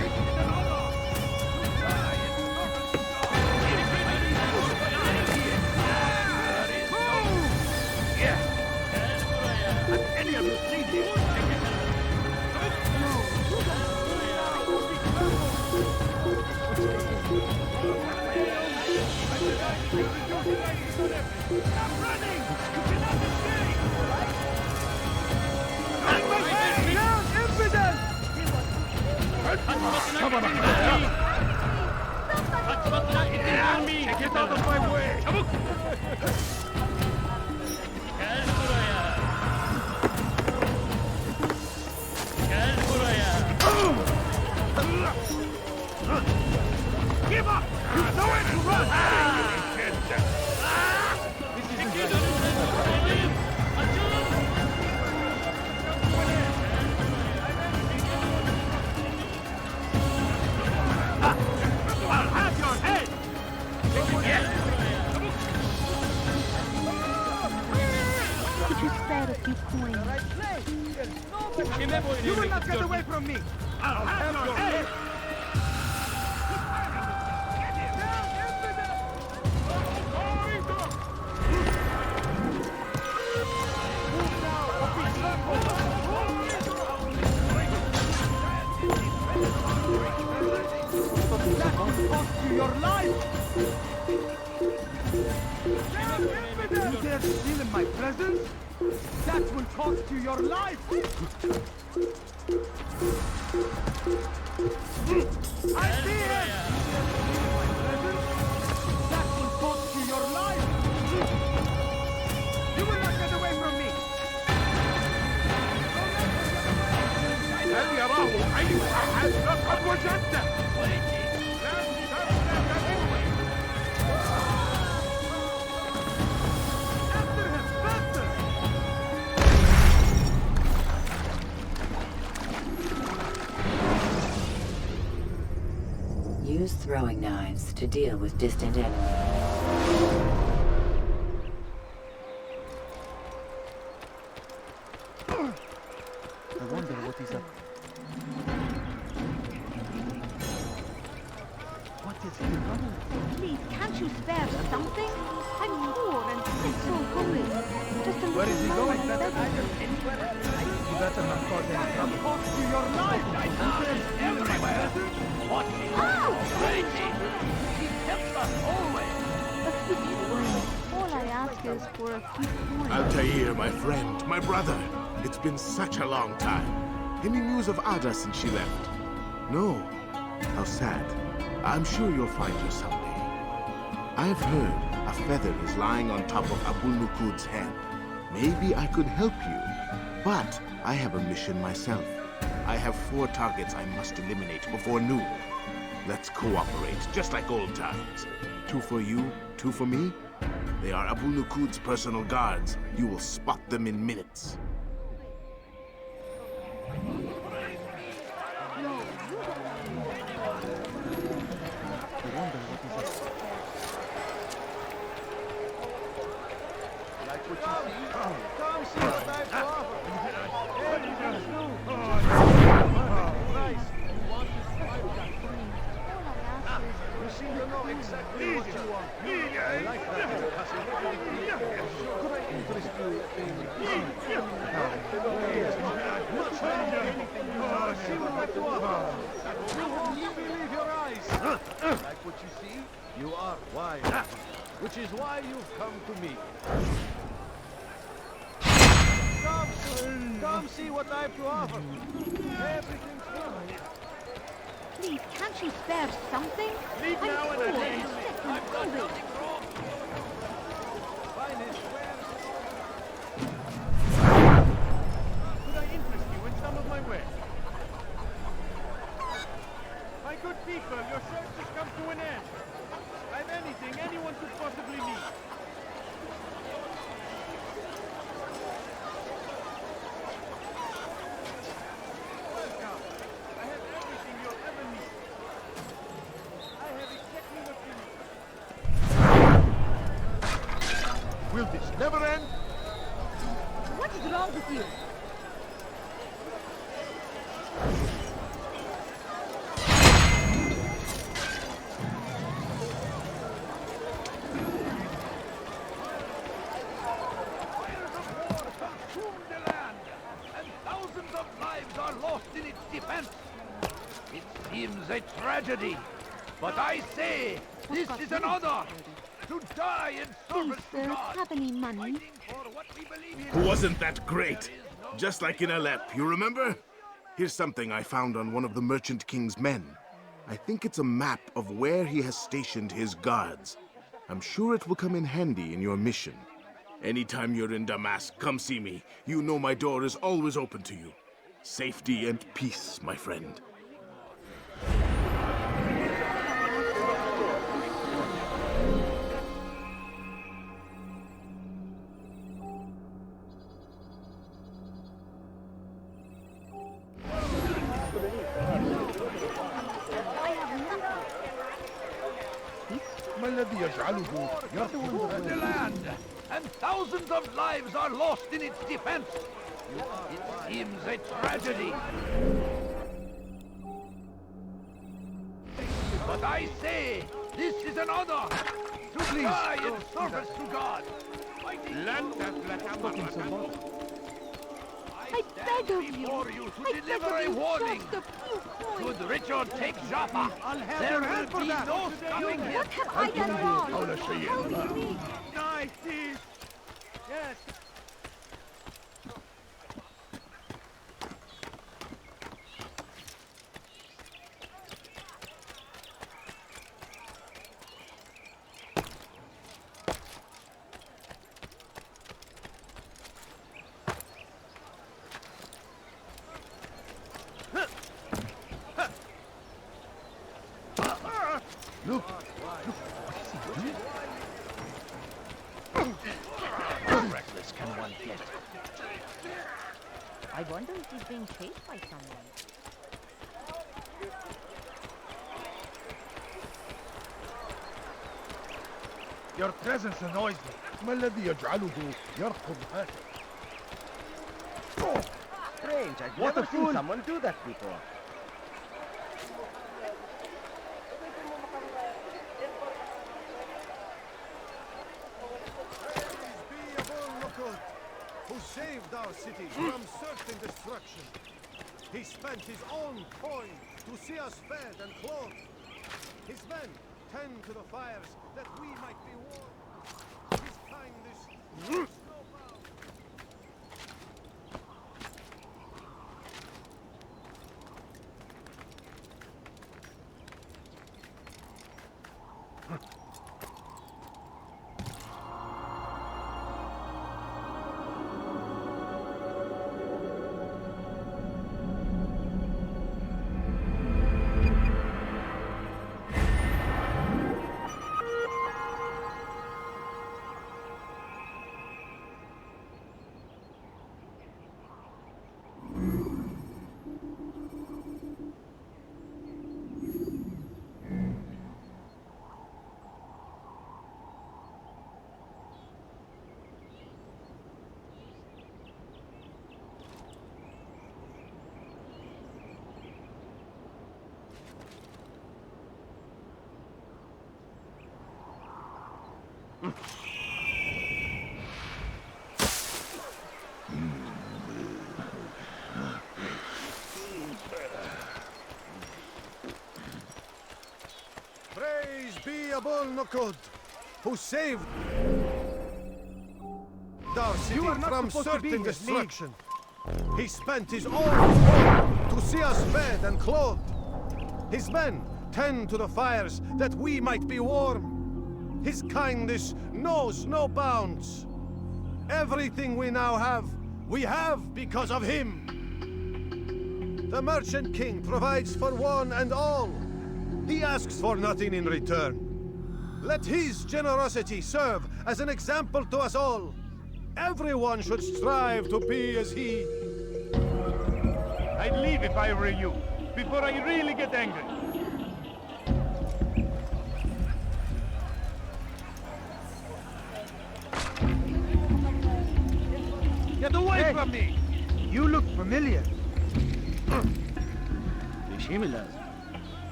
Get out of my way! Give up! You've nowhere to run! I'll have your head! Could you spare a few coins? You will not get away from me! I'll have your head! That will cost you your life! You dare steal in my presence? That will cost you your life! I see him! That will cost you your life! You will not get away from me! هل يراه أي أحد لقد وجدته؟ Use throwing knives to deal with distant enemies. I wonder what he's up to. What is he running? Please, can't you spare something? I'm poor and sick so hungry. Just a little Where is he going? more and You better not cause any trouble. Cost you your life! Everywhere! What is crazy? He tempts us always! a few coins. All I ask is for a few coins. Altair, my friend, my brother. It's been such a long time. Any news of Ada since she left? No. How sad. I'm sure you'll find her someday. I've heard a feather is lying on top of Abul Nukud's head. Maybe I could help you. But I have a mission myself. I have 4 targets I must eliminate before noon. Let's cooperate, just like old times. 2 for you, 2 for me. They are Abu Nukud's personal guards. You will spot them in minutes. Come see what I've to offer. You seem to know exactly what you want. I like that. Could I interest you in see what I've to offer. You believe your eyes. Like what you see, you are wise. Which is why you've come to me. Come see what I have to offer. Everything's fine. Please, can't you spare something? Leave I'm now and poor then. and sick and hungry. Finest wares. Could I interest you in some of my wares? My good people, your search has come to an end. I've anything anyone could possibly need. Welcome. I have everything you'll ever need. I have exactly what you need. Will this never end? What is wrong with you? It seems a tragedy, but I say this is an honor. to die in Please, service to sir, God. have any money? For what we believe in. Wasn't that great? Just like in Alep, you remember? Here's something I found on one of the Merchant King's men. I think it's a map of where he has stationed his guards. I'm sure it will come in handy in your mission. Anytime you're in Damascus, come see me. You know my door is always open to you. Safety and peace, my friend. The land, and thousands of lives are lost in its defense. It seems a tragedy. But I say, this is an honor to die in service to God. I beg of you. To I deliver beg a of you warning. just a few coins. Should Richard take Jaffa, there will be no stopping him. What have I done wrong? How to say it? How do you mean? Nice, yes. Look, How reckless can one get? I wonder if he's being chased by someone. Your presence annoys me. ما الذي يجعله يركض هكذا؟ Strange, I've What never a seen fool. someone do that before. Who saved our city from certain destruction. He spent his own coin to see us fed and clothed. His men tend to the fires that we might be warm. His kindness knows no bounds. Praise be Abul Nukud, who saved our city from certain destruction. He spent his own coin to see us fed and clothed. His men tend to the fires that we might be warm. His kindness knows no bounds. Everything we now have, we have because of him. The Merchant King provides for one and all. He asks for nothing in return. Let his generosity serve as an example to us all. Everyone should strive to be as he. I'd leave if I were you, before I really get angry. Get away from me! You look familiar.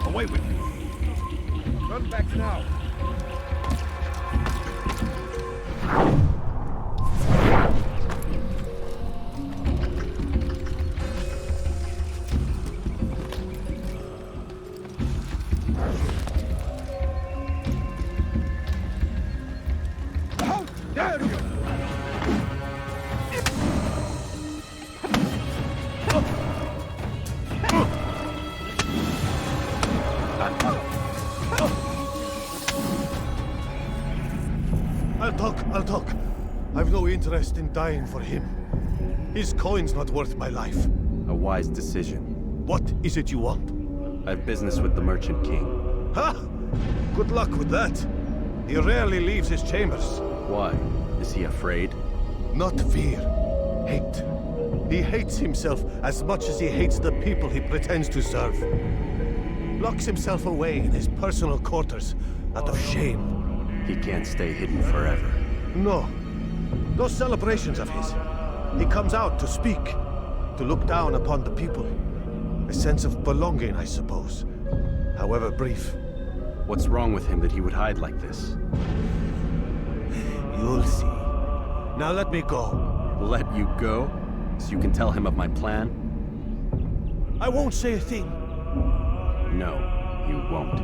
Away with me. Run back now. I'll talk. I've no interest in dying for him. His coin's not worth my life. A wise decision. What is it you want? I have business with the Merchant King. Ha! Good luck with that. He rarely leaves his chambers. Why? Is he afraid? Not fear. Hate. He hates himself as much as he hates the people he pretends to serve. Locks himself away in his personal quarters out of shame. He can't stay hidden forever. No. Those celebrations of his. He comes out to speak, to look down upon the people. A sense of belonging, I suppose. However brief. What's wrong with him that he would hide like this? You'll see. Now let me go. Let you go? So you can tell him of my plan? I won't say a thing. No, you won't.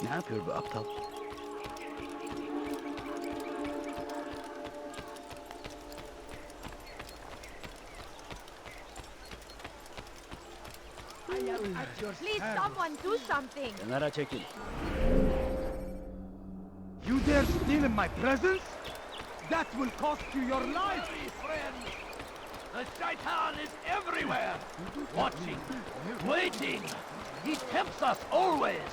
Ne yapıyor bu aptal? Please, someone do something. Kenara çekil. You dare steal in my presence? That will cost you your life! Friend, the Shaitan is everywhere, watching, waiting. He tempts us always.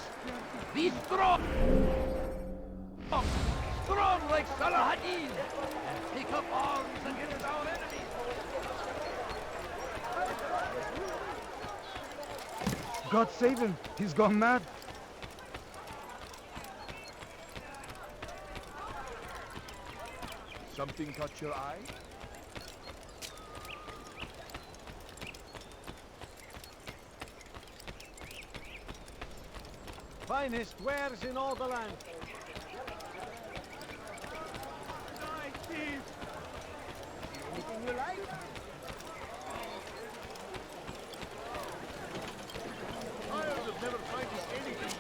Be strong, strong like Salahadin, and take up arms against our enemies. God save him. He's gone mad. Something caught your eye? Finest wares in all the land. Anything you like? Fires of never finding anything.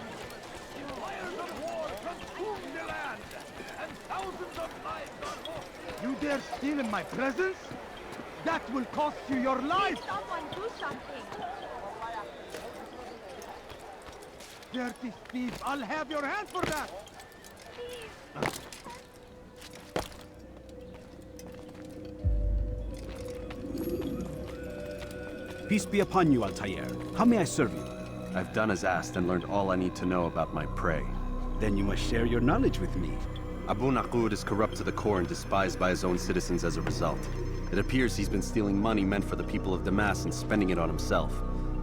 Fires of war consume the land, and thousands of lives are lost. You dare steal in my presence? That will cost you your life! Please, someone do something. Dirty thief, I'll have your hand for that! Peace be upon you, Altair. How may I serve you? I've done as asked and learned all I need to know about my prey. Then you must share your knowledge with me. Abu Naqud is corrupt to the core and despised by his own citizens as a result. It appears he's been stealing money meant for the people of Damas and spending it on himself.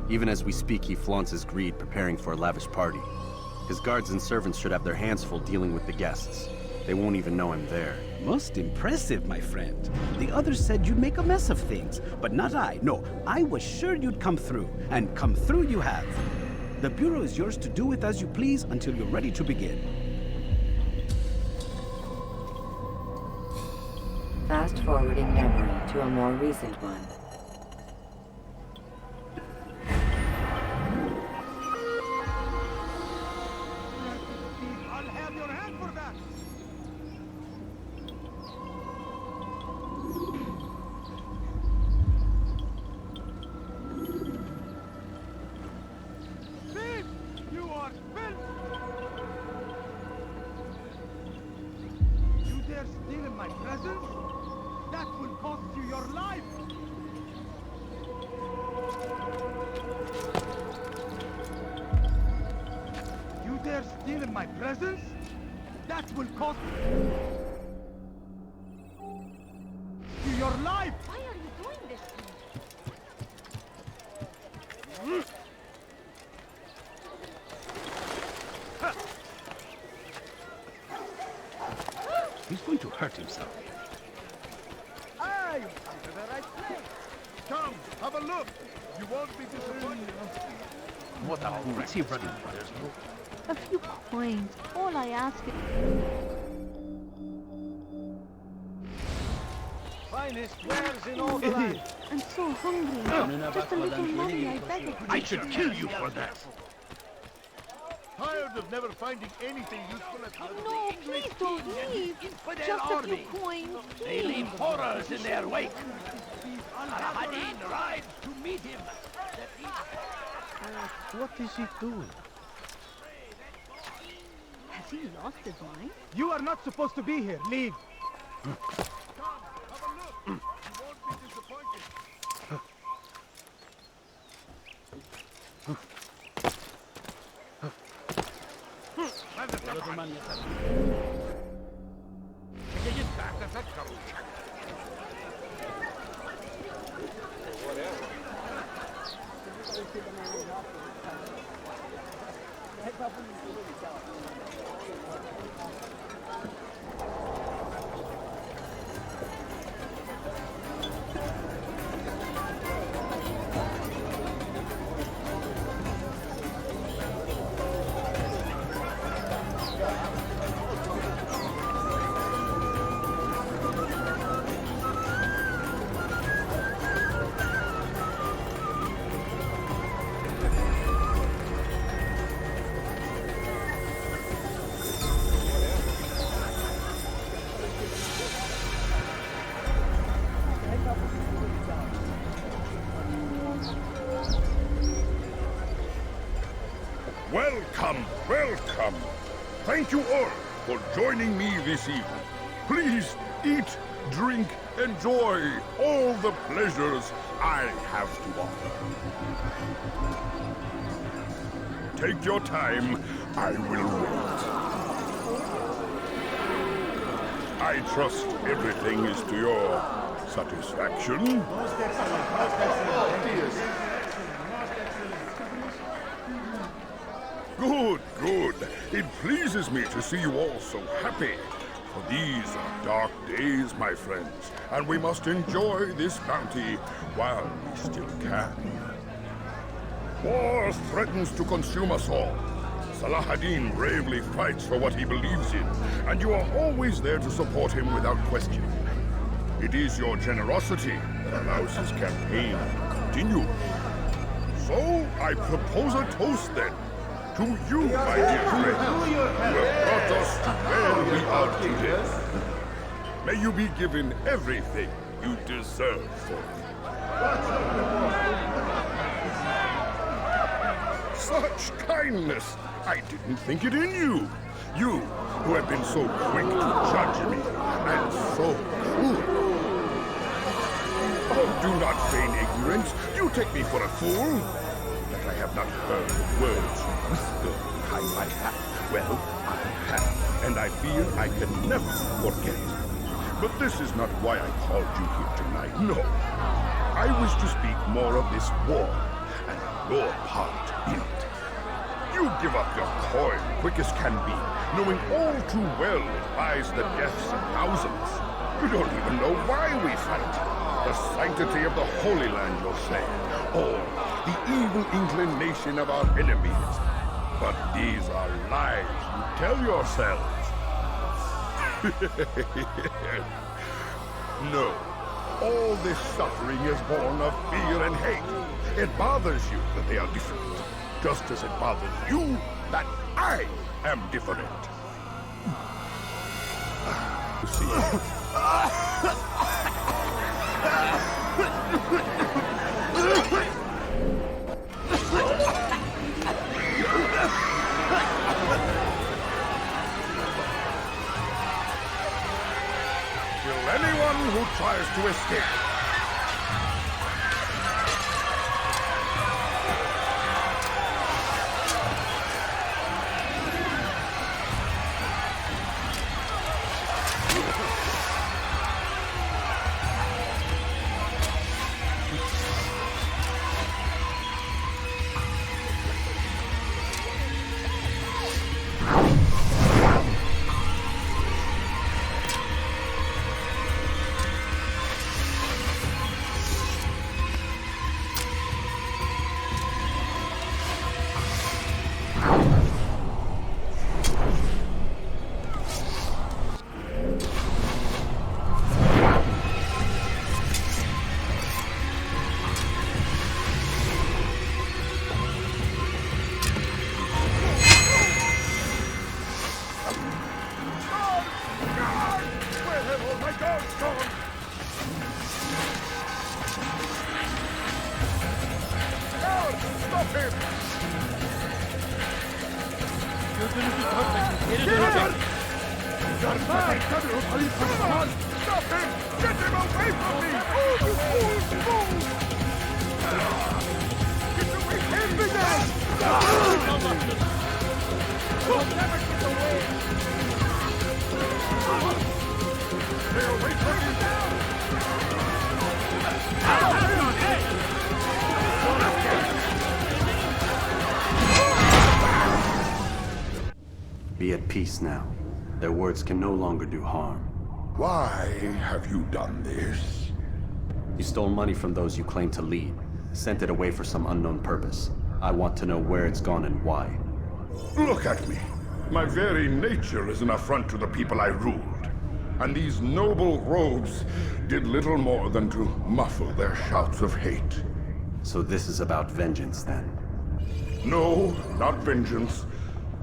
Even as we speak, he flaunts his greed, preparing for a lavish party. His guards and servants should have their hands full dealing with the guests. They won't even know I'm there. Most impressive, my friend. The others said you'd make a mess of things, but not I. No, I was sure you'd come through, and come through you have. The Bureau is yours to do with as you please until you're ready to begin. Fast-forwarding memory to a more recent one. I'll have your hand for that! Thief! You are filth! You dare steal in my presence? That will cost you your life! You dare steal in my presence? That will cost you your life! Why are you doing this to me? He's going to hurt himself. Ah, you come to the right place. Come, have a look. You won't be disappointed. What a what's he running for? A few coins. All I ask is... Finest wares in all the land. I'm so hungry. Just a little money, I beg of you. I should kill you for that. Tired of never finding anything useful at the No, please don't leave. Just a few coins, They leave please. horrors in their wake. Al-Hadin rides to meet him. What is he doing? Has he lost his mind? You are not supposed to be here. Leave. Welcome, welcome. Thank you all for joining me this evening. Please eat, drink, enjoy all the pleasures I have to offer. Take your time, I will wait. I trust everything is to your satisfaction. Most excellent, most excellent. Good, good. It pleases me to see you all so happy. For these are dark days, my friends, and we must enjoy this bounty while we still can. War threatens to consume us all. Salah-ad-Din bravely fights for what he believes in, and you are always there to support him without question. It is your generosity that allows his campaign to continue. So, I propose a toast then. To you, my dear friend, who have brought us to where we are today. May you be given everything you deserve for it. Such kindness! I didn't think it in you. You, who have been so quick to judge me, and so cruel. Oh, do not feign ignorance. You take me for a fool. That I have not heard words whispered behind my hat. Well, I have, and I fear I can never forget. But this is not why I called you here tonight, no. I wish to speak more of this war, and your part in it. You give up your coin quick as can be, knowing all too well it buys the deaths of thousands. You don't even know why we fight. The sanctity of the Holy Land, you'll say, or the evil inclination of our enemies. But these are lies you tell yourselves. No, all this suffering is born of fear and hate. It bothers you that they are different, just as it bothers you that I am different. You see, kill anyone who tries to escape. Where have all my dogs gone? Guard, stop him! Stop him! Get him away from me! Oh, you fools! Get away from me! We'll never get away! Stay away from me! Be at peace now. Their words can no longer do harm. Why have you done this? You stole money from those you claim to lead, sent it away for some unknown purpose. I want to know where it's gone and why. Look at me. My very nature is an affront to the people I ruled. And these noble robes did little more than to muffle their shouts of hate. So this is about vengeance, then? No, not vengeance,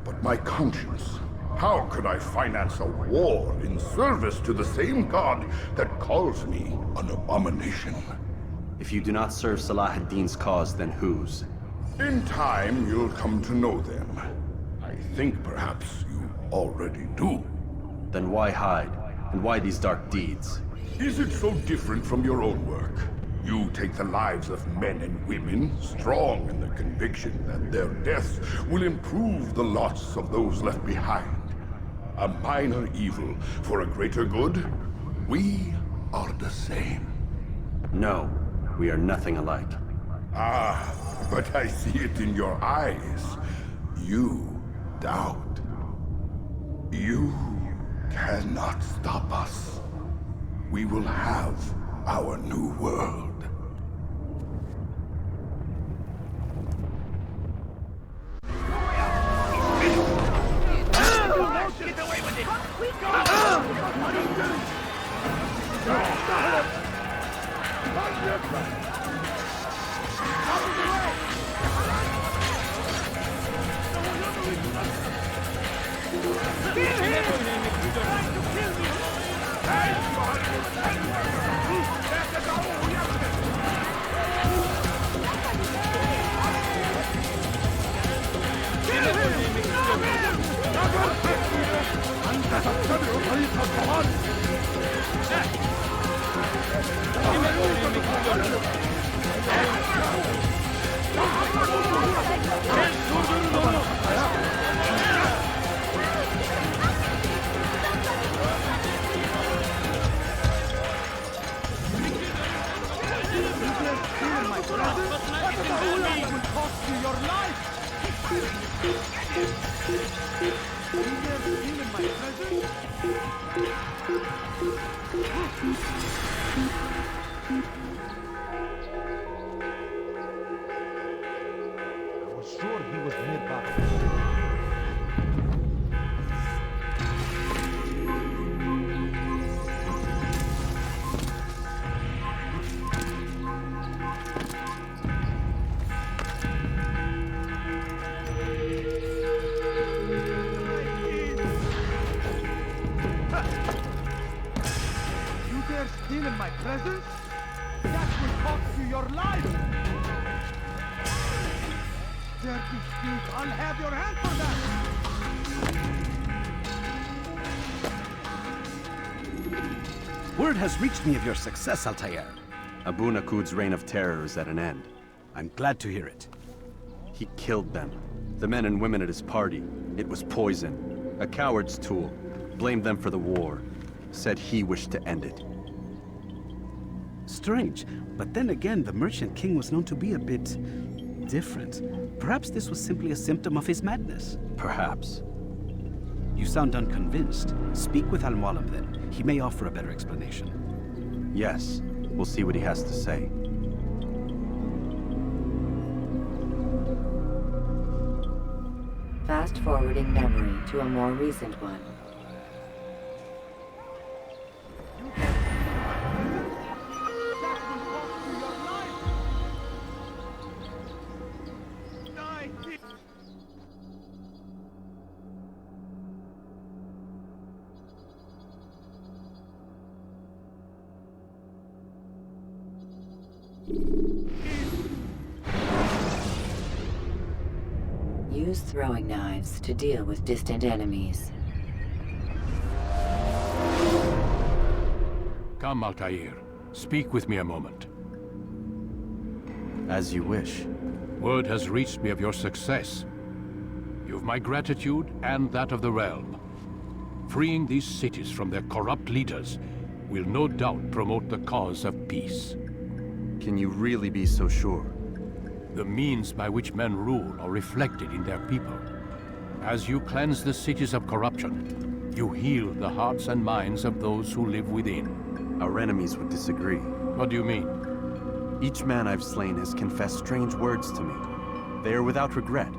but my conscience. How could I finance a war in service to the same god that calls me an abomination? If you do not serve Salah ad-Din's cause, then whose? In time, you'll come to know them. I think perhaps you already do. Then why hide? And why these dark deeds? Is it so different from your own work? You take the lives of men and women, strong in the conviction that their deaths will improve the lots of those left behind. A minor evil for a greater good? We are the same. No, we are nothing alike. Ah, but I see it in your eyes. You doubt. You cannot stop us. We will have our new world. Get away with it! I was sure he was nearby. You dare steal in my presence? That will cost you your life! Dare to speak, I'll have your hand for that! Word has reached me of your success, Altair. Abu Naqud's reign of terror is at an end. I'm glad to hear it. He killed them. The men and women at his party. It was poison. A coward's tool. Blamed them for the war. Said he wished to end it. Strange, but then again, the Merchant King was known to be a bit different. Perhaps this was simply a symptom of his madness. Perhaps. You sound unconvinced. Speak with Al-Mualim then. He may offer a better explanation. Yes. We'll see what he has to say. Fast-forwarding memory to a more recent one. use throwing knives to deal with distant enemies. Come, Altair. Speak with me a moment. As you wish. Word has reached me of your success. You've my gratitude and that of the realm. Freeing these cities from their corrupt leaders will no doubt promote the cause of peace. Can you really be so sure? The means by which men rule are reflected in their people. As you cleanse the cities of corruption, you heal the hearts and minds of those who live within. Our enemies would disagree. What do you mean? Each man I've slain has confessed strange words to me. They are without regret.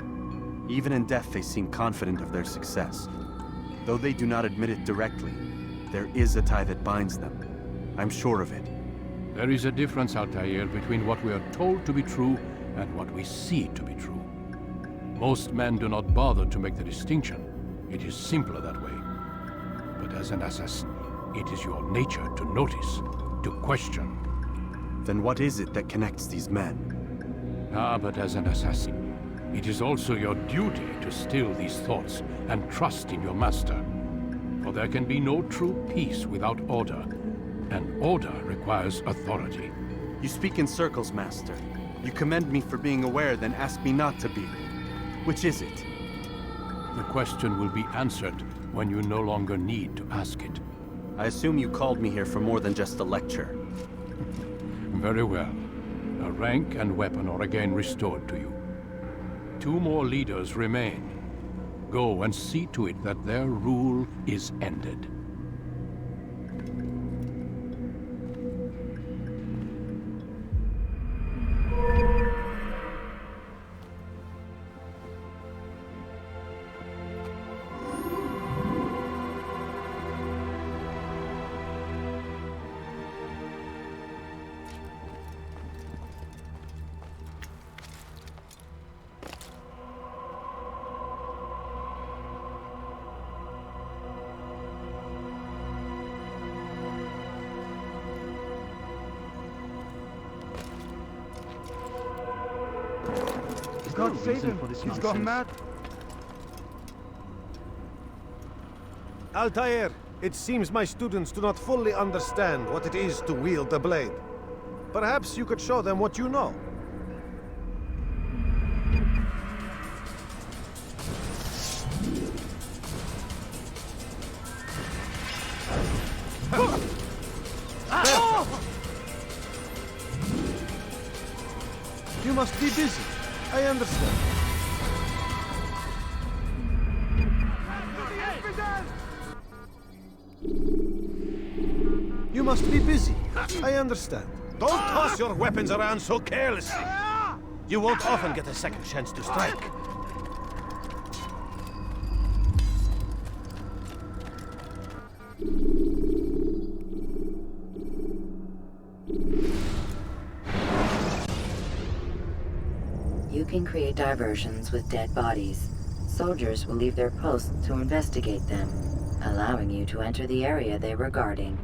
Even in death they seem confident of their success. Though they do not admit it directly, there is a tie that binds them. I'm sure of it. There is a difference, Altair, between what we are told to be true and what we see to be true. Most men do not bother to make the distinction. It is simpler that way. But as an assassin, it is your nature to notice, to question. Then what is it that connects these men? But as an assassin, it is also your duty to still these thoughts and trust in your master. For there can be no true peace without order, and order requires authority. You speak in circles, Master. You commend me for being aware, then ask me not to be. Which is it? The question will be answered when you no longer need to ask it. I assume you called me here for more than just a lecture. Very well. A rank and weapon are again restored to you. 2 more leaders remain. Go and see to it that their rule is ended. God save him. He's gone mad. Altair, it seems my students do not fully understand what it is to wield the blade. Perhaps you could show them what you know. You must be busy. I understand. You must be busy. I understand. Don't toss your weapons around so carelessly. You won't often get a second chance to strike. You can create diversions with dead bodies. Soldiers will leave their posts to investigate them, allowing you to enter the area they were guarding.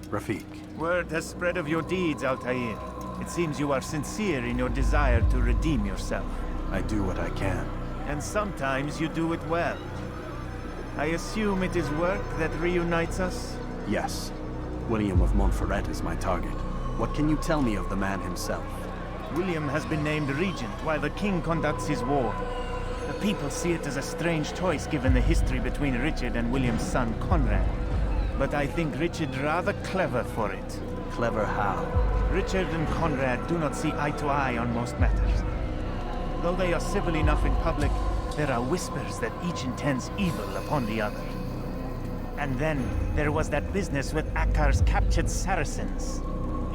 Rafik. Word has spread of your deeds, Altair. It seems you are sincere in your desire to redeem yourself. I do what I can. And sometimes you do it well. I assume it is work that reunites us? Yes. William of Montreal is my target. What can you tell me of the man himself? William has been named regent while the king conducts his war. The people see it as a strange choice given the history between Richard and William's son Conrad. But I think Richard rather clever for it. Clever how? Richard and Conrad do not see eye to eye on most matters. Though they are civil enough in public, there are whispers that each intends evil upon the other. And then, there was that business with Akkar's captured Saracens.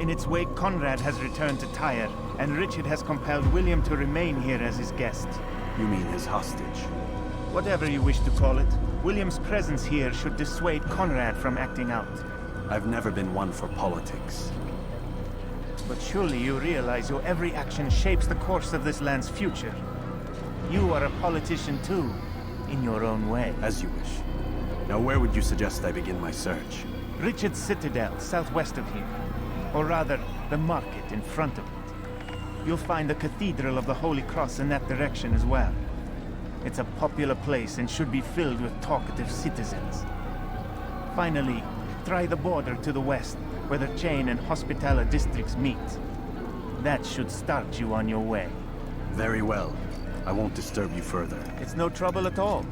In its wake, Conrad has returned to Tyre, and Richard has compelled William to remain here as his guest. You mean his hostage? Whatever you wish to call it, William's presence here should dissuade Conrad from acting out. I've never been one for politics. But surely you realize your every action shapes the course of this land's future. You are a politician too, in your own way. As you wish. Now where would you suggest I begin my search? Richard's Citadel, southwest of here. Or rather, the market in front of it. You'll find the Cathedral of the Holy Cross in that direction as well. It's a popular place and should be filled with talkative citizens. Finally, try the border to the west, where the Chain and Hospitaller districts meet. That should start you on your way. Very well. I won't disturb you further. It's no trouble at all.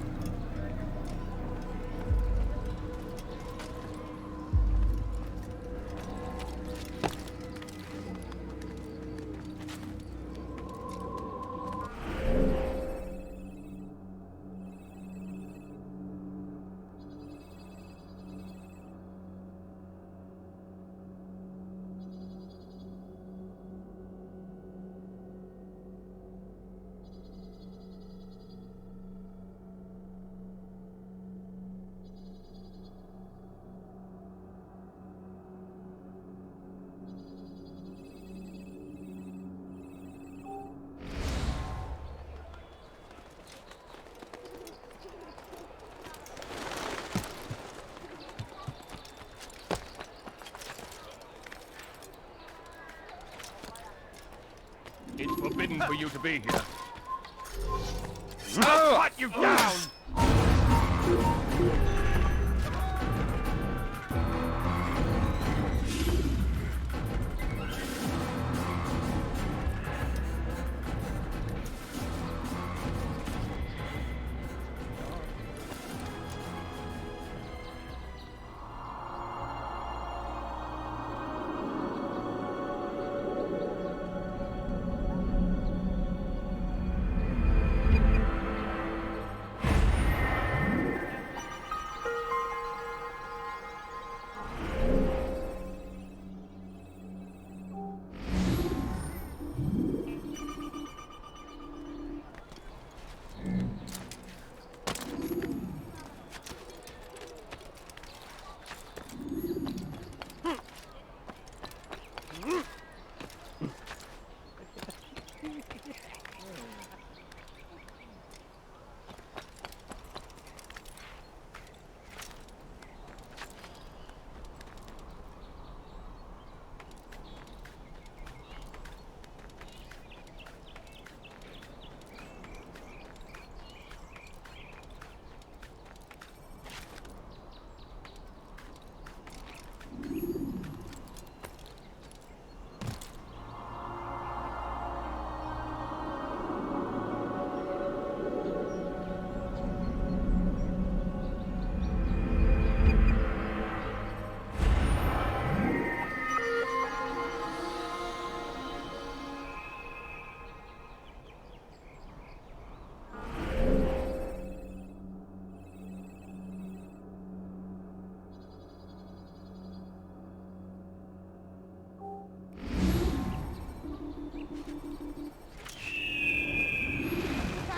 It's forbidden for you to be here. I'll cut you down!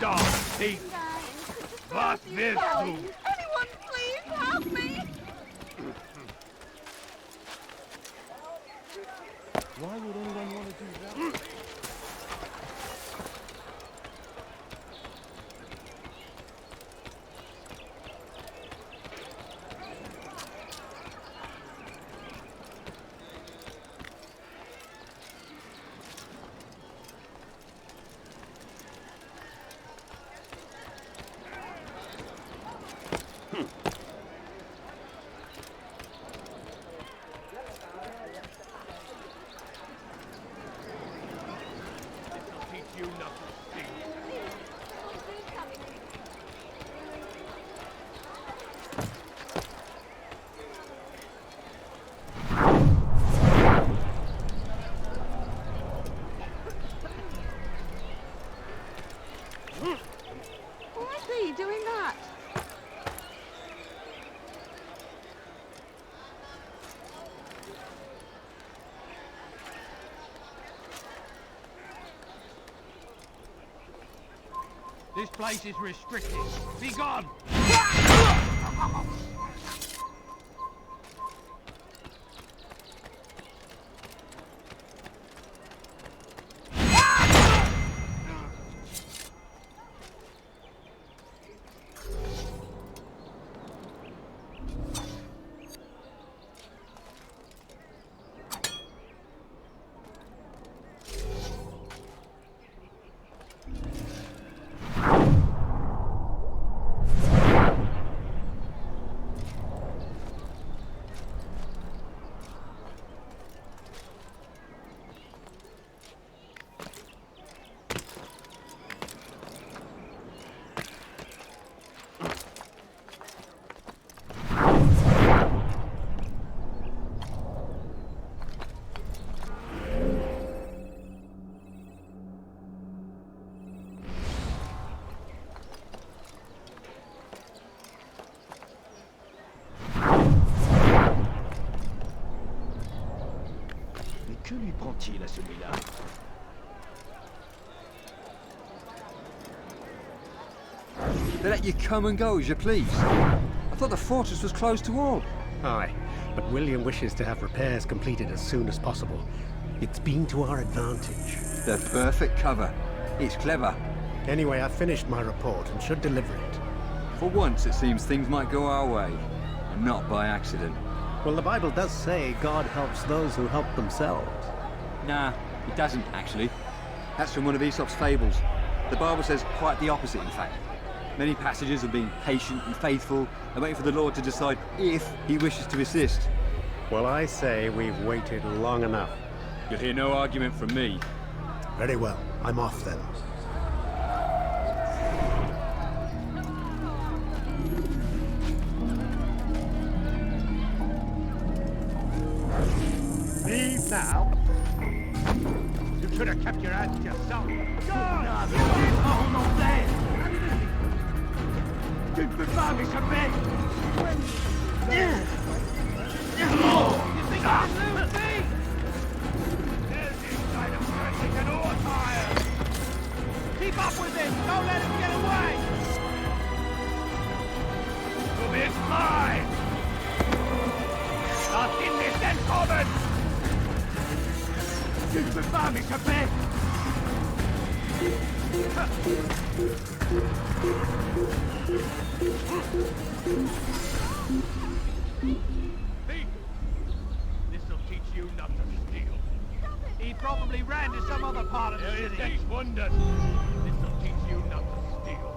Dog thief! Was willst du? Anyone, please help me! Why would anyone want to do that? This place is restricted. Be gone! Que lui prend-il à celui-là? They let you come and go as you please. I thought the fortress was closed to all. Aye, but William wishes to have repairs completed as soon as possible. It's been to our advantage. The perfect cover. It's clever. Anyway, I've finished my report and should deliver it. For once, it seems things might go our way, and not by accident. Well, the Bible does say God helps those who help themselves. Nah, it doesn't, actually. That's from one of Aesop's fables. The Bible says quite the opposite, in fact. Many passages of being patient and faithful and waiting for the Lord to decide if he wishes to assist. Well, I say we've waited long enough. You'll hear no argument from me. Very well. I'm off then. Leave now? You should have kept your hands to yourself. God! Tu ne peux pas m'échapper! You think I can lose me? There's the inside of Frantic and Altair! Keep up with him! Don't let him get away! Du bist mine! Lass ihn nicht entkommen! Tu ne peux pas m'échapper! This'll teach you not to steal. He probably ran to some other part of the city. He's wondered. This'll teach you not to steal.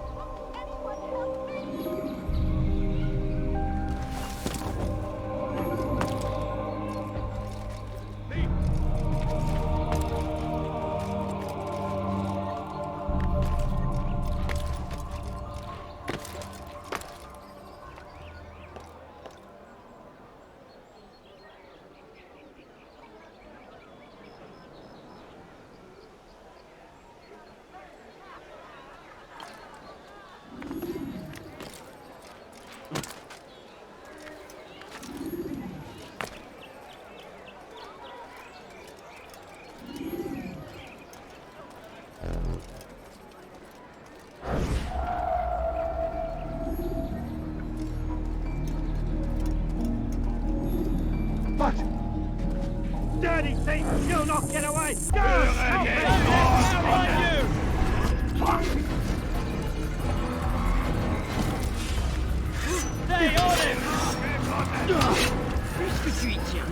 But dirty thief, you'll not get away! Go! Help me! On you! Stay on him! Puisque tu y tiens.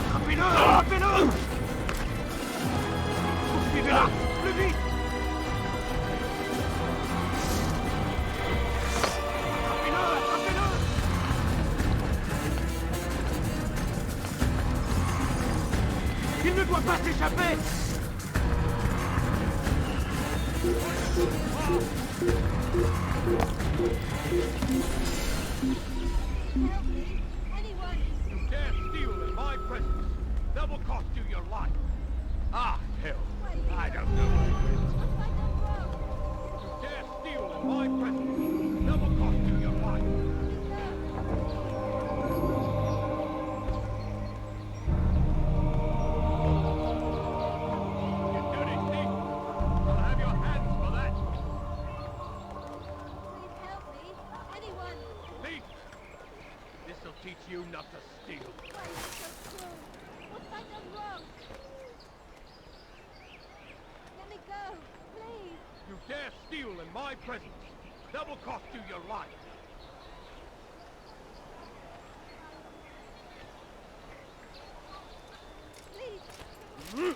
Attrapez-le! Attrapez-le! Poursuivez-le! Plus vite! Il ne doit pas s'échapper! You dare steal in my presence. That will cost you your life. Ah, hell. I don't know what it is. You dare steal in my presence. That will cost you your life. Teach you not to steal. Why are you so cruel? What's I done wrong? Let me go, please. You dare steal in my presence. That will cost you your life. Please.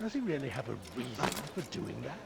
Does he really have a reason for doing that?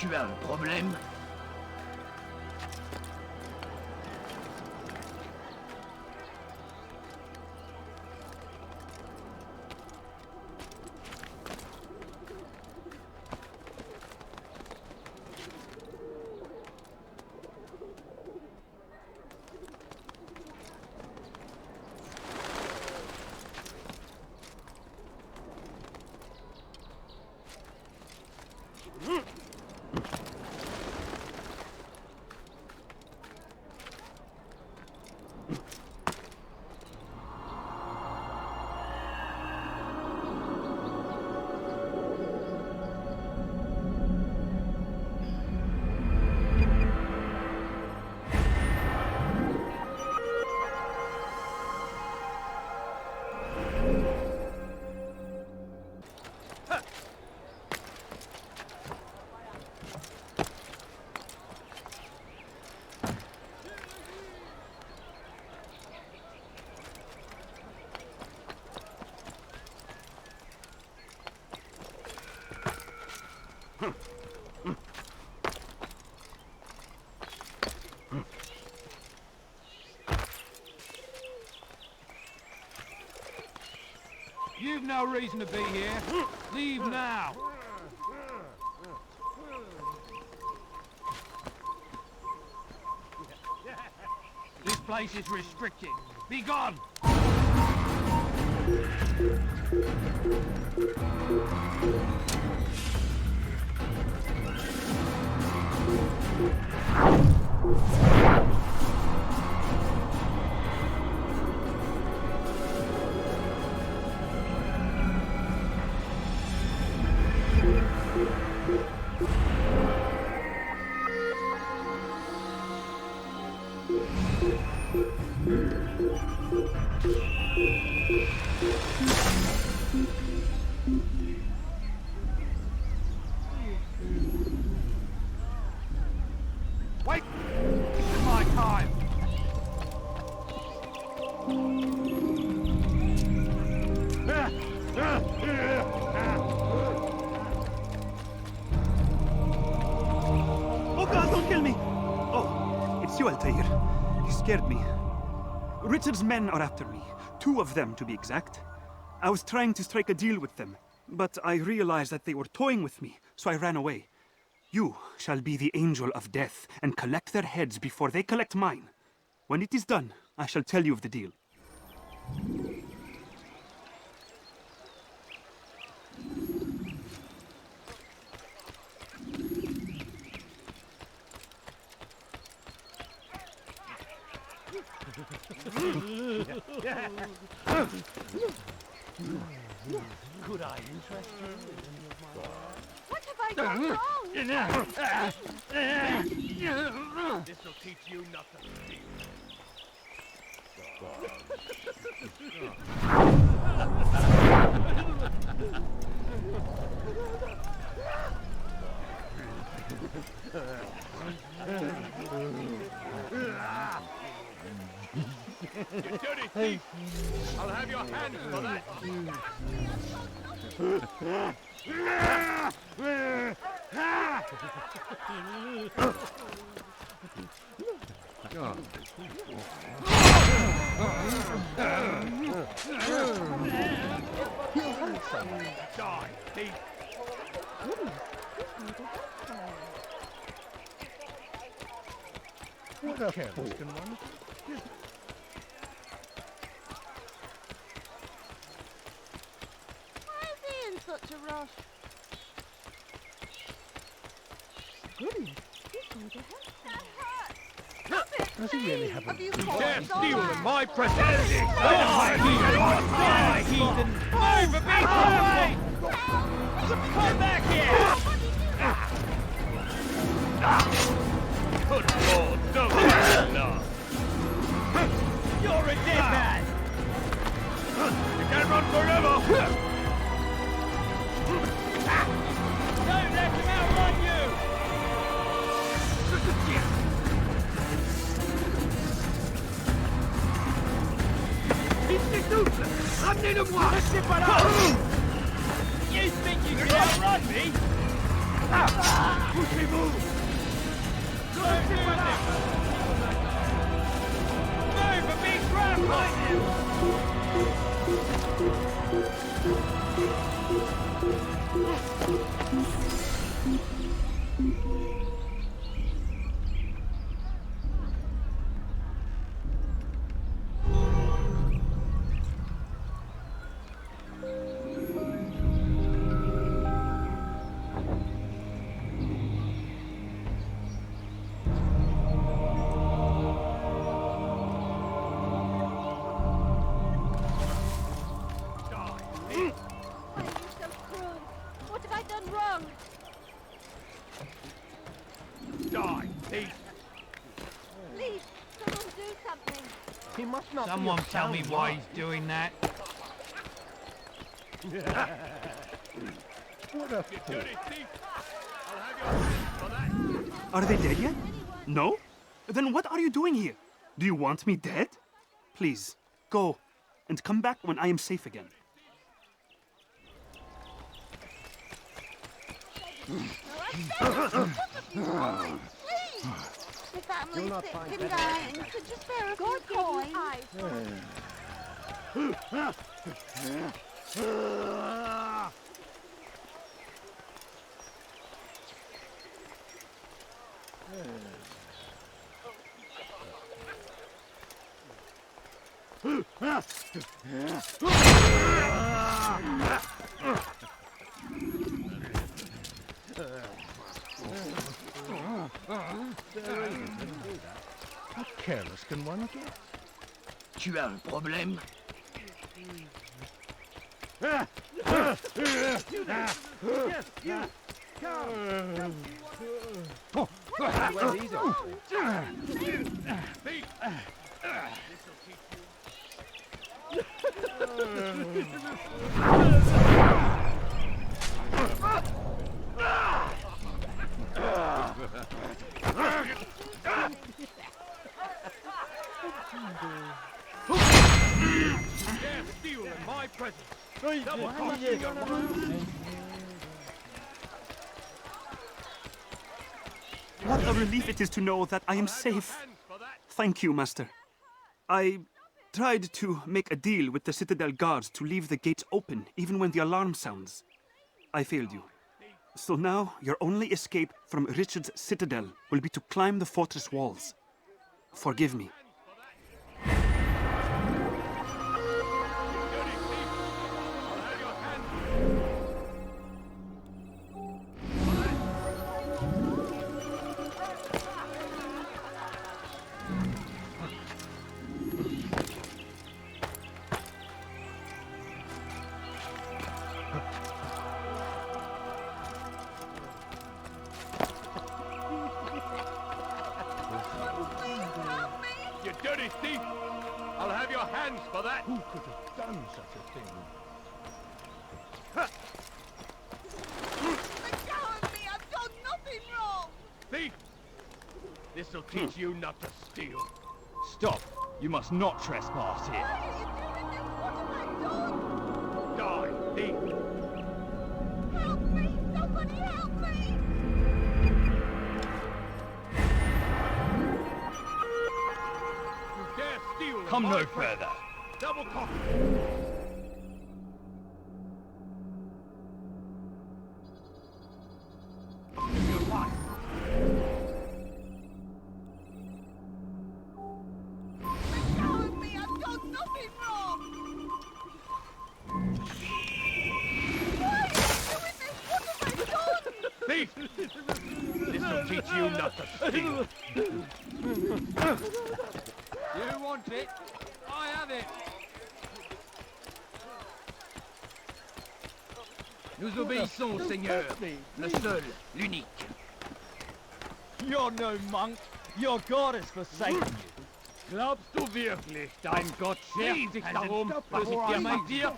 Tu as un problème? You've no reason to be here. Leave now. This place is restricted. Be gone! Wait! This is my time! Oh God, don't kill me! Oh, it's you, Altair. You scared me. Richard's men are after me. 2 of them, to be exact. I was trying to strike a deal with them, but I realized that they were toying with me, so I ran away. You shall be the angel of death and collect their heads before they collect mine. When it is done, I shall tell you of the deal. Could I interest you in any of my work? What have I done wrong? This'll teach you nothing. You dirty thief! I'll have your hands for that! Die, thief! What a careless one. Such a rush. Goodness, he's going to help. Does he really have a... Can't steal from my presence! Die, heathen! Move a bit away! Come back here! Good Lord, no! No! You're a dead man! You can't run forever! Don't let him outrun you! Ramenez-le-moi! Restez pas là! You think you can outrun me? Poussez-vous! Laissez pas là! Move and be trapped like him! Someone tell me why he's doing that. What a fool. Are they dead yet? No? Then what are you doing here? Do you want me dead? Please, go, and come back when I am safe again. The family's sick and dying. Could you spare a few coins? How careless can one get? Tu as un problème? Steal in my presence. What a relief it is to know that I am safe. Thank you, Master. I tried to make a deal with the Citadel guards to leave the gates open even when the alarm sounds. I failed you. So now your only escape from Richard's Citadel will be to climb the fortress walls. Forgive me. You dirty thief! I'll have your hands for that! Who could have done such a thing? Let go of me! I've done nothing wrong! Thief! This'll teach you not to steal. Stop! You must not trespass here. Why are you doing this? What have I done? Die, thief! Help me! Somebody help me! You dare steal Come in no my presence. further. Double cock! You're lying. Let go of me! I've done nothing wrong! Why are you doing this? What have I done? Thief! This'll teach you not to steal. You want it? I have it! Nous obéissons, Seigneur. Le seul, l'unique. You're no monk. Your God has forsaken you. Glaubst du wirklich, dein Gott schert sich darum, was ich dir mein dir?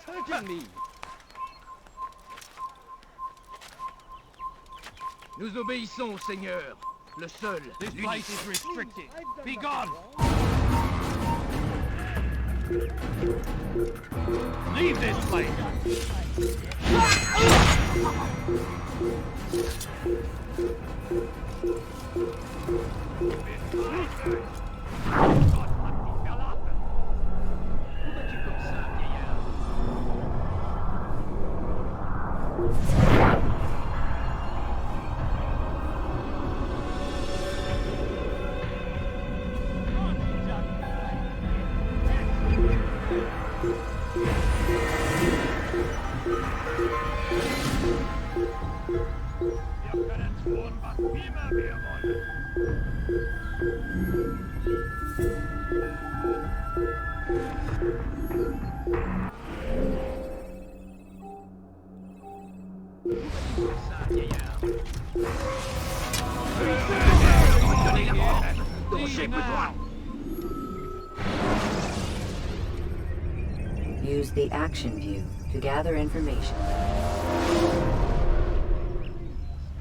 Nous obéissons, Seigneur. Le seul, This place is restricted. Be gone! Leave this place. Use the action view to gather information.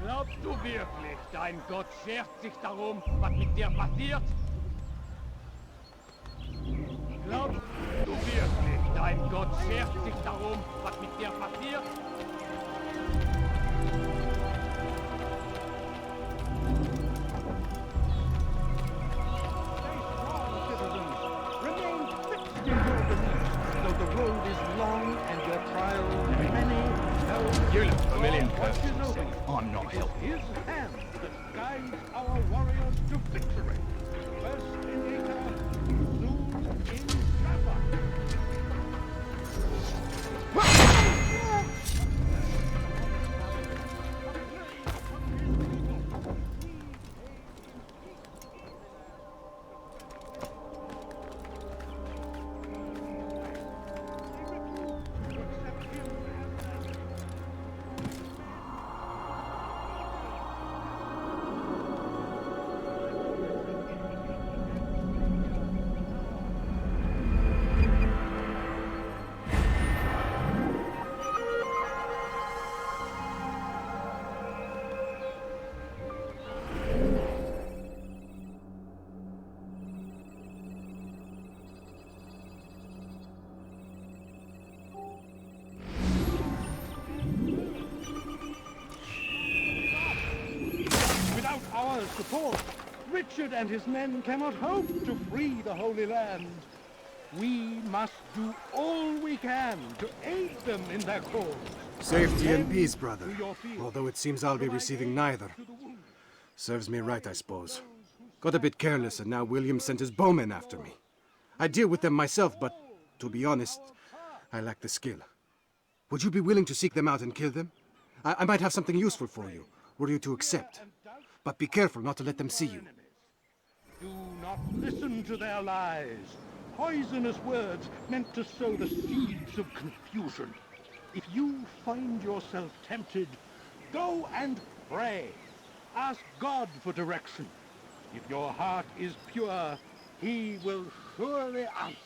Glaubst du wirklich, dein Gott schert sich darum, was mit dir passiert? Glaubst du wirklich, dein Gott schert sich darum, was mit dir passiert? Remain fixed in your beliefs, though the road is long and your trials many. You look familiar, Watches Curtis. over you. I'm not helping. His hand that guides our warriors to victory. First in Acre, soon in Jaffa. Without our support, Richard and his men cannot hope to free the Holy Land. We must do all we can to aid them in their cause. Safety and peace, brother. Although it seems I'll be receiving neither. Serves me right, I suppose. Got a bit careless, and now William sent his bowmen after me. I deal with them myself, but to be honest, I lack the skill. Would you be willing to seek them out and kill them? I might have something useful for you, were you to accept. But be careful not to let them see you. Do not listen to their lies. Poisonous words meant to sow the seeds of confusion. If you find yourself tempted, go and pray. Ask God for direction. If your heart is pure, He will surely answer.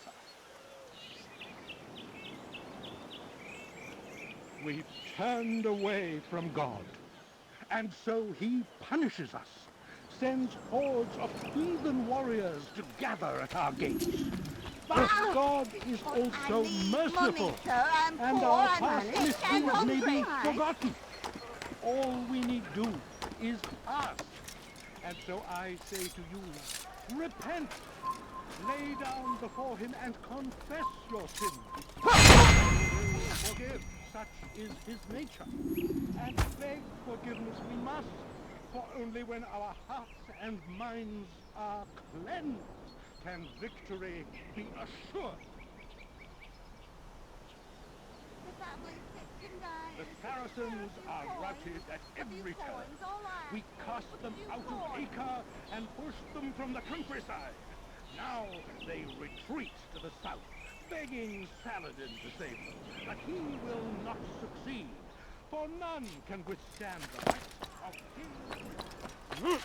We've turned away from God, and so He punishes us, sends hordes of heathen warriors to gather at our gates. But God is also merciful, and our past misdeeds may be forgotten. All we need do is ask. And so I say to you, repent, lay down before Him and confess your sins. He will forgive, such is His nature. And beg forgiveness we must, for only when our hearts and minds are cleansed can victory be assured. The Saracens are routed at every turn. We cast them out of Acre and pushed them from the countryside. Now they retreat to the south, begging Saladin to save them. But he will not succeed, for none can withstand the might of King.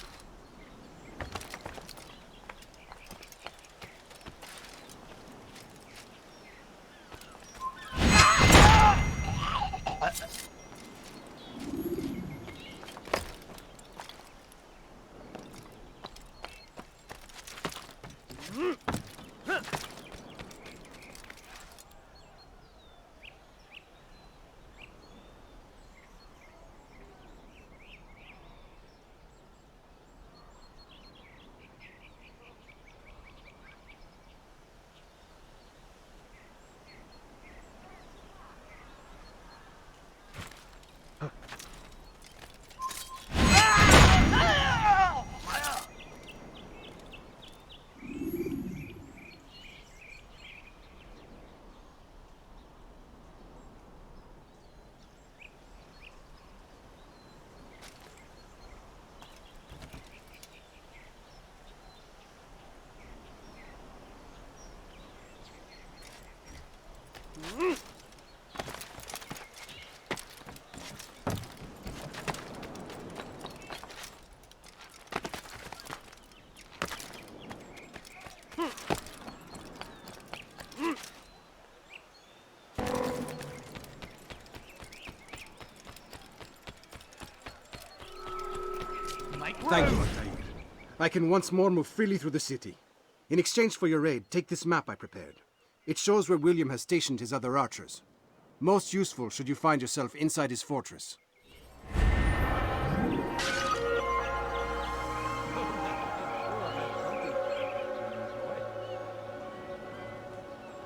Thank you, Altair. I can once more move freely through the city. In exchange for your aid, take this map I prepared. It shows where William has stationed his other archers. Most useful should you find yourself inside his fortress.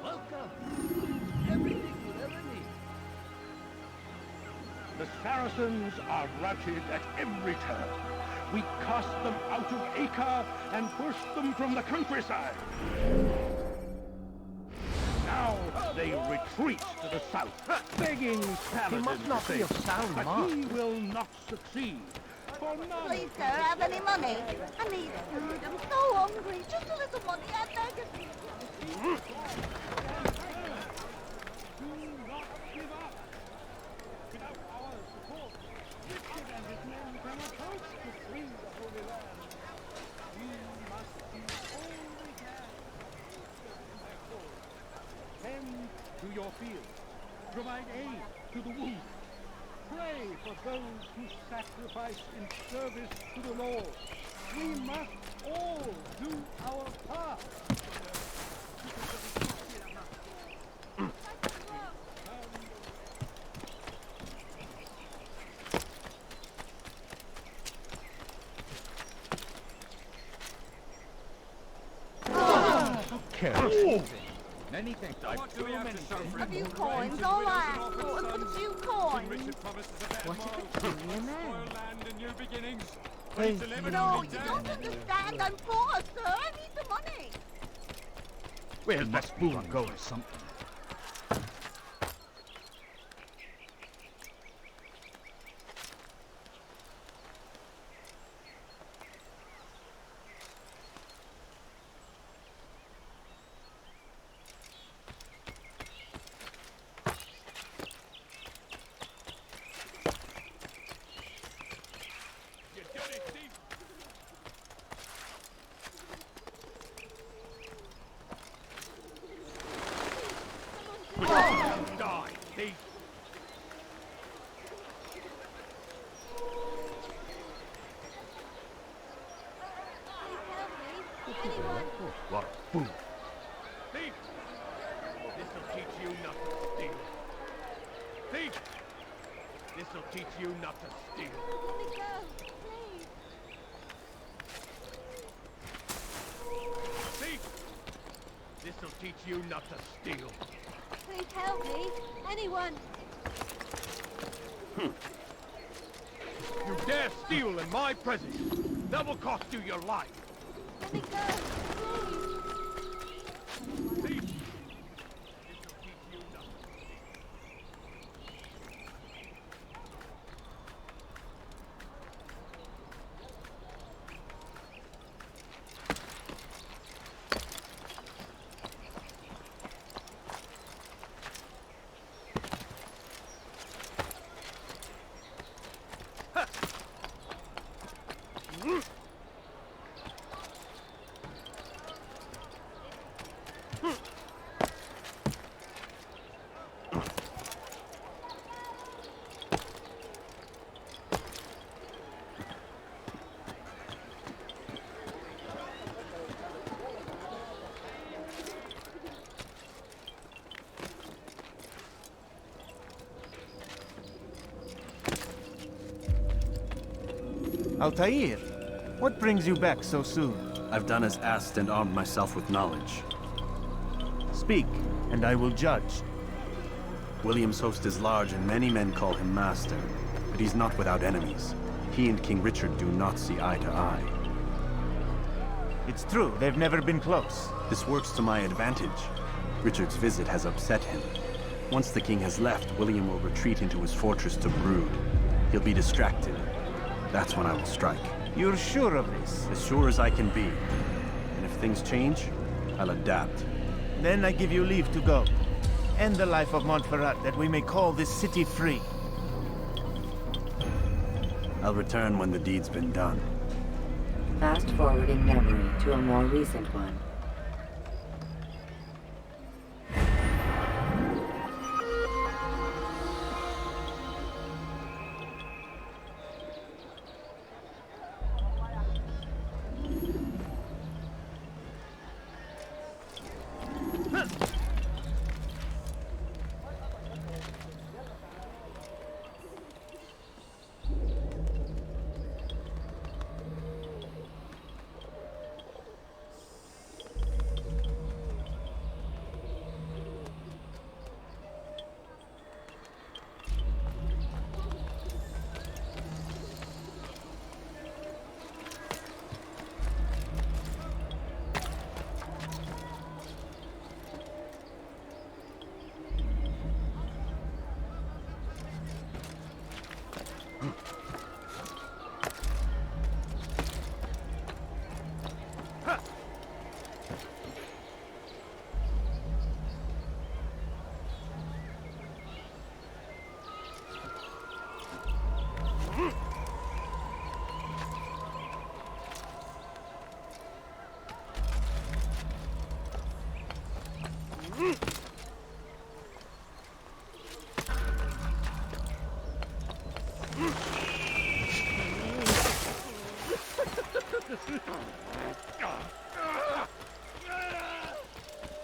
Welcome. Everything you'll ever need. The Saracens are routed at every turn. We cast them out of Acre and pushed them from the countryside. Now they retreat to the south, begging Saladin He must not to be of save sound but mind. he will not succeed. For none Please, sir, have any money? I need food. I'm so hungry. Just a little money, I beg of you. Do not give up. Without our support, Richard and his men cannot hope to free the Holy Land. We must do all we can to strengthen their cause. Tend to your field. Provide aid to the wounded. Pray for those who sacrifice in service to the Lord. We must all do our part. Careful. Many thanks. A few coins, all I ask for is but a few coins. What a peculiar man. No, you don't understand. I'm poor, sir. I need the money. Well, let's move and go or something. Die, thief! What a fool. Thief! This'll teach you not to steal. Thief! This'll teach you not to steal. Let me go, please. Thief! This'll teach you not to steal. Please help me. Anyone. You dare steal in my presence! That will cost you your life! Let me go, please. Thief! Altair, what brings you back so soon? I've done as asked and armed myself with knowledge. Speak, and I will judge. William's host is large and many men call him master, but he's not without enemies. He and King Richard do not see eye to eye. It's true, they've never been close. This works to my advantage. Richard's visit has upset him. Once the king has left, William will retreat into his fortress to brood. He'll be distracted. That's when I will strike. You're sure of this? As sure as I can be. And if things change, I'll adapt. Then I give you leave to go. End the life of Montferrat, that we may call this city free. I'll return when the deed's been done. Fast-forwarding memory to a more recent one.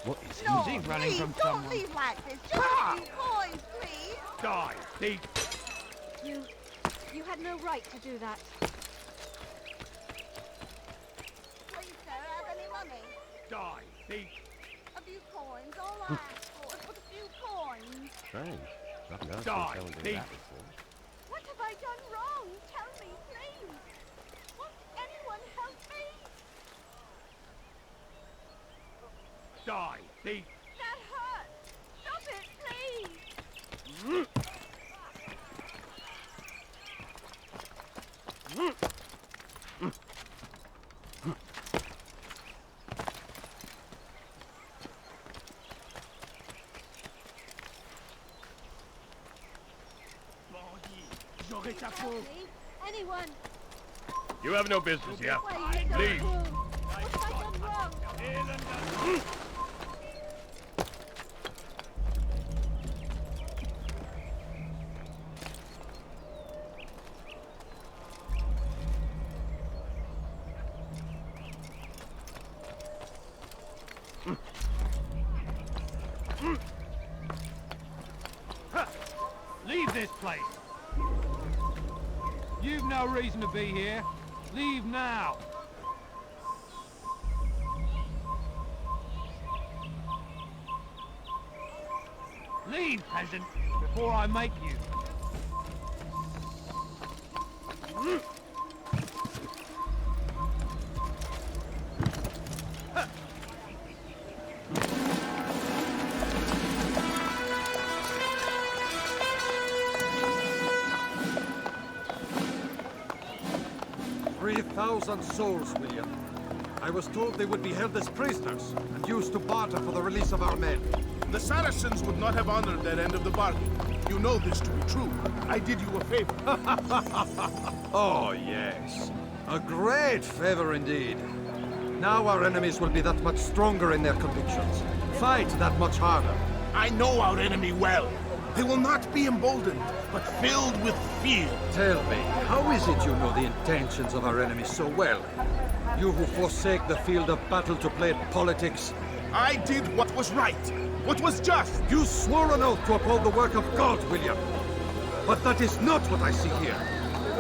What is he? No, Is he running please, from don't someone? leave like this. Just a few coins, please. Die, thief! You had no right to do that. Please, sir, have any money? Die, thief! A few coins, all I ask for is but a few coins. Strange. Nothing else Die, has held thief. that before. What have I done wrong? Tell me, please. Won't anyone help me? Die, thief! That hurts. Stop it, please. J'aurai ta peau! Anyone? You have no business here. Leave. Leave. What have I done wrong? Leave this place! You've no reason to be here. Leave now! Leave, peasant, before I make you. 3,000 souls, William. I was told they would be held as prisoners and used to barter for the release of our men. The Saracens would not have honored their end of the bargain. You know this to be true. I did you a favor. Oh, yes. A great favor indeed. Now our enemies will be that much stronger in their convictions. Fight that much harder. I know our enemy well. They will not be emboldened, but filled with fear. Tell me, how is it you know the intentions of our enemies so well? You who forsake the field of battle to play politics. I did what was right, what was just. You swore an oath to uphold the work of God, William. But that is not what I see here.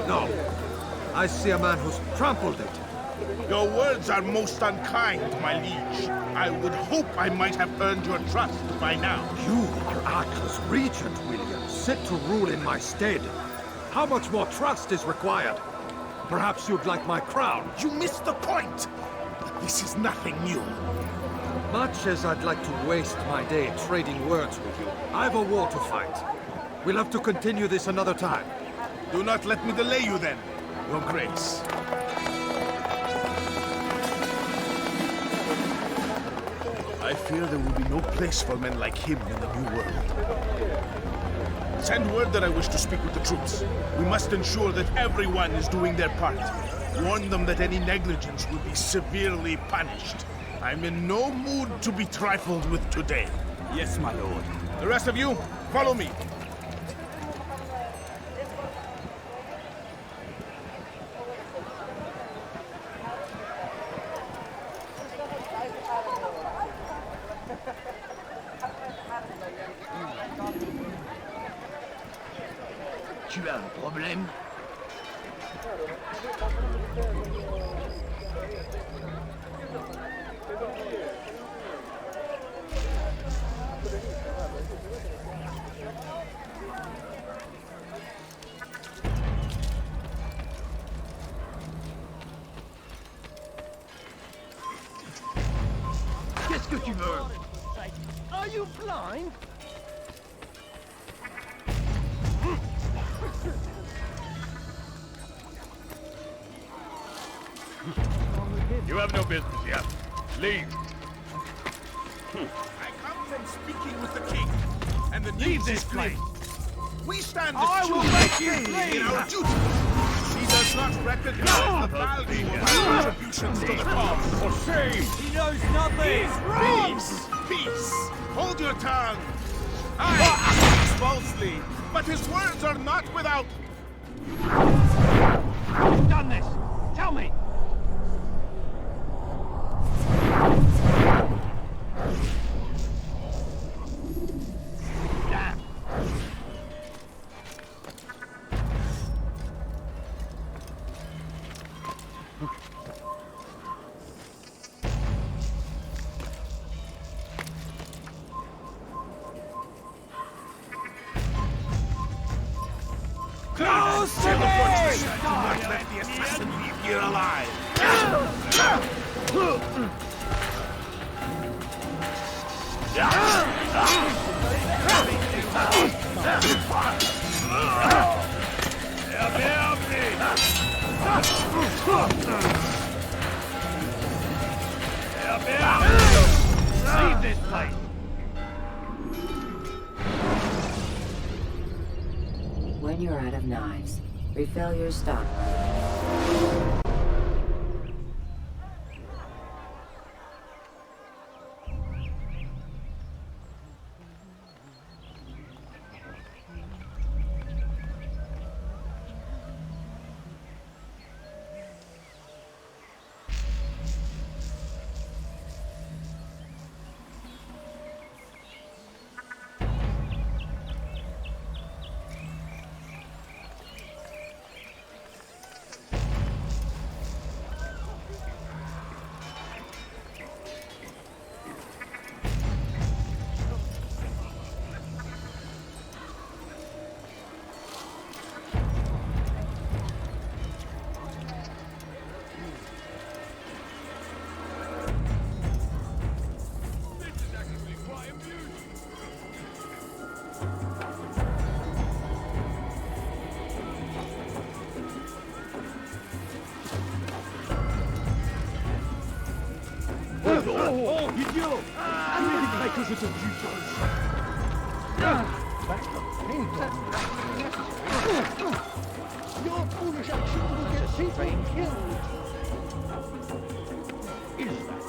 No. I see a man who's trampled it. Your words are most unkind, my liege. I would hope I might have earned your trust by now. You are Atlas Regent, William, set to rule in my stead. How much more trust is required? Perhaps you'd like my crown. You missed the point. This is nothing new. Much as I'd like to waste my day trading words with you, I've a war to fight. We'll have to continue this another time. Do not let me delay you then, Your Grace. I fear there will be no place for men like him in the New World. Send word that I wish to speak with the troops. We must ensure that everyone is doing their part. Warn them that any negligence will be severely punished. I'm in no mood to be trifled with today. Yes, my lord. The rest of you, follow me. Tu as un problème? Qu'est-ce que tu veux? Are you blind? You have no business here. Leave. I come from speaking with the king, and the news is plain. We stand I as will two make you kings leave. in our duty. He does not recognize the value of our contributions to the cause. For shame! He knows nothing! He's wrong! Peace! Hold your tongue! I speak falsely, but his words are not without... Who's done this? Tell me! Damn! Close to Do me! not let the assassin leave here alive! Leave this place! When you're out of knives, refill your stock. Oh, idiot! Avec quelque chose de Your foolish action will get people killed. Is that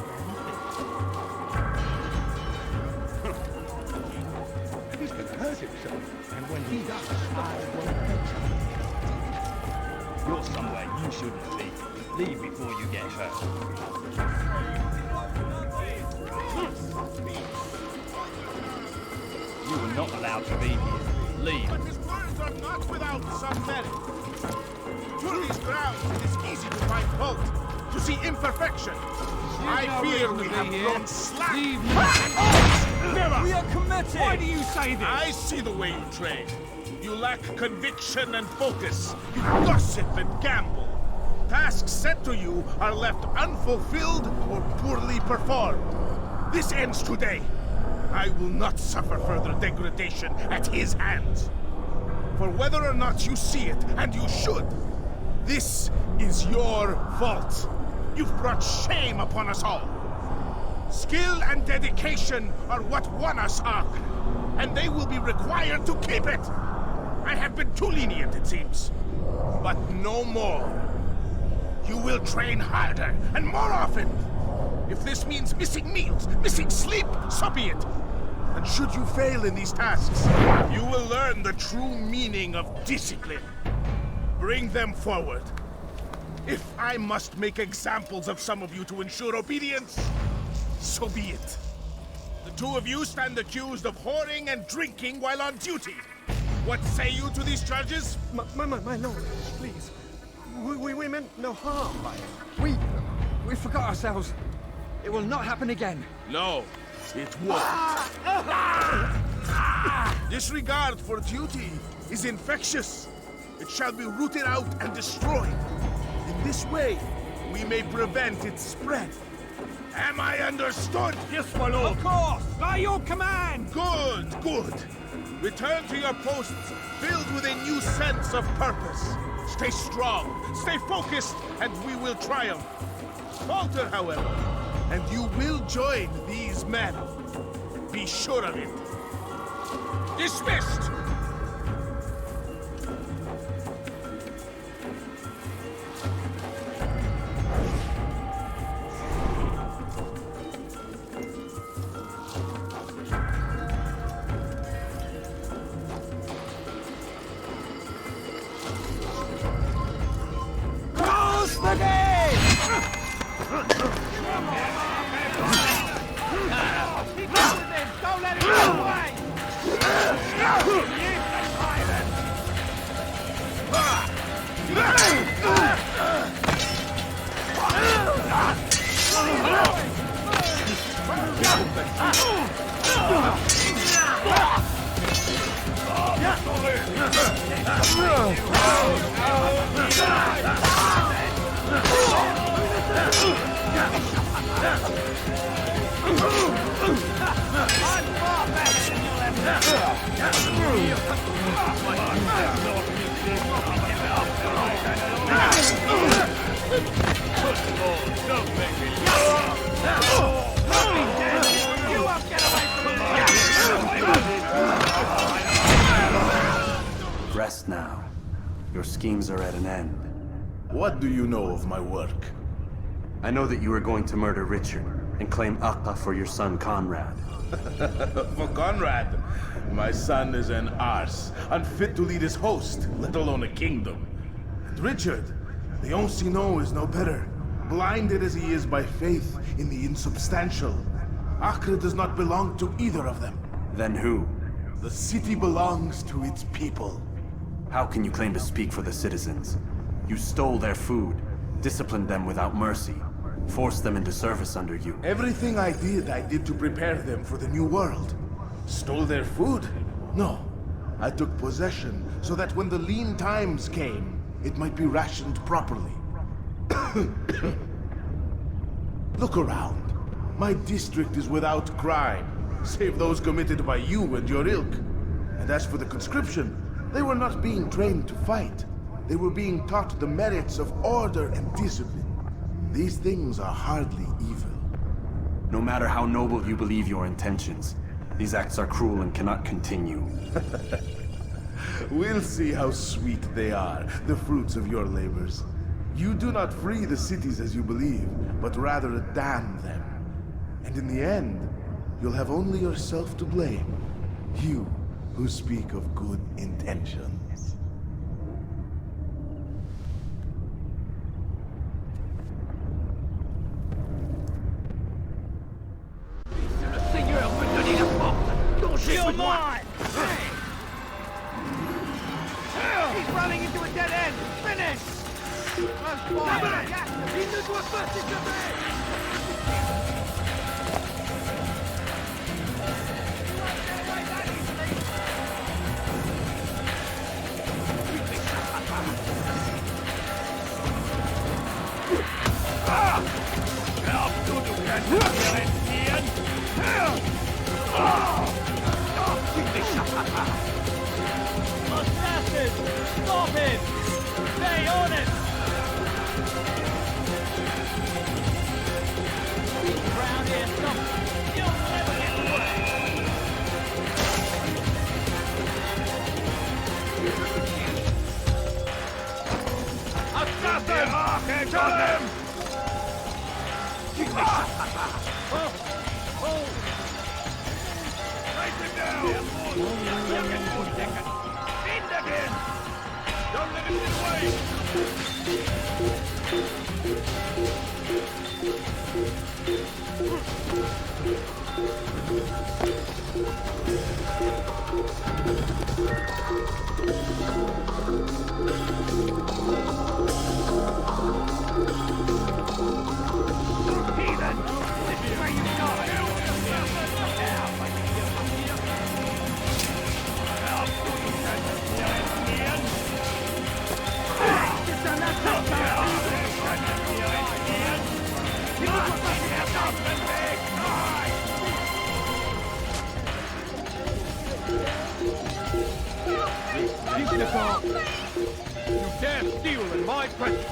He's going to hurt himself, and when he does, I will hurt him. You're somewhere you shouldn't be. Leave before you get hurt. You were not allowed to be here. Leave. But his words are not without some merit. To these grounds, it is easy to find fault, to see imperfection. I fear we have grown slack. Never! We are committed! Why do you say this? I see the way you train. You lack conviction and focus. You gossip and gamble. Tasks set to you are left unfulfilled or poorly performed. This ends today. I will not suffer further degradation at his hands. For whether or not you see it, and you should, this is your fault. You've brought shame upon us all. Skill and dedication are what won us Acre, and they will be required to keep it! I have been too lenient, it seems. But no more. You will train harder and more often. If this means missing meals, missing sleep, so be it. And should you fail in these tasks, you will learn the true meaning of discipline. Bring them forward. If I must make examples of some of you to ensure obedience, so be it. The two of you stand accused of whoring and drinking while on duty. What say you to these charges? My lord, please. We meant no harm by it. We forgot ourselves. It will not happen again. No, it won't. Disregard for duty is infectious. It shall be rooted out and destroyed. In this way, we may prevent its spread. Am I understood? Yes, my lord. Of course, by your command. Good, good. Return to your posts, filled with a new sense of purpose. Stay strong, stay focused, and we will triumph. Falter, however, and you will join these men. Be sure of it. Dismissed! Close the gate! Keep up with him! Don't let him get away! Rest now. Your schemes are at an end. What do you know of my work? I know that you are going to murder Richard and claim Acre for your son Conrad. For Conrad, my son is an arse, unfit to lead his host, let alone a kingdom. And Richard, the Oncino is no better, blinded as he is by faith in the insubstantial. Acre does not belong to either of them. Then who? The city belongs to its people. How can you claim to speak for the citizens? You stole their food, disciplined them without mercy, forced them into service under you. Everything I did to prepare them for the new world. Stole their food? No. I took possession so that when the lean times came, it might be rationed properly. Look around. My district is without crime, save those committed by you and your ilk. And as for the conscription, they were not being trained to fight. They were being taught the merits of order and discipline. These things are hardly evil. No matter how noble you believe your intentions, these acts are cruel and cannot continue. We'll see how sweet they are, the fruits of your labors. You do not free the cities as you believe, but rather damn them. And in the end, you'll have only yourself to blame. You who speak of good intentions. You're mine! He's running into a dead end! Finish! Close by! Il ne doit pas s'échapper! Assassins! Stop him! Stay honest! Around here, stop Take him down! In again! Don't let him get away! Heathen! This is where you die! You dare steal in my presence!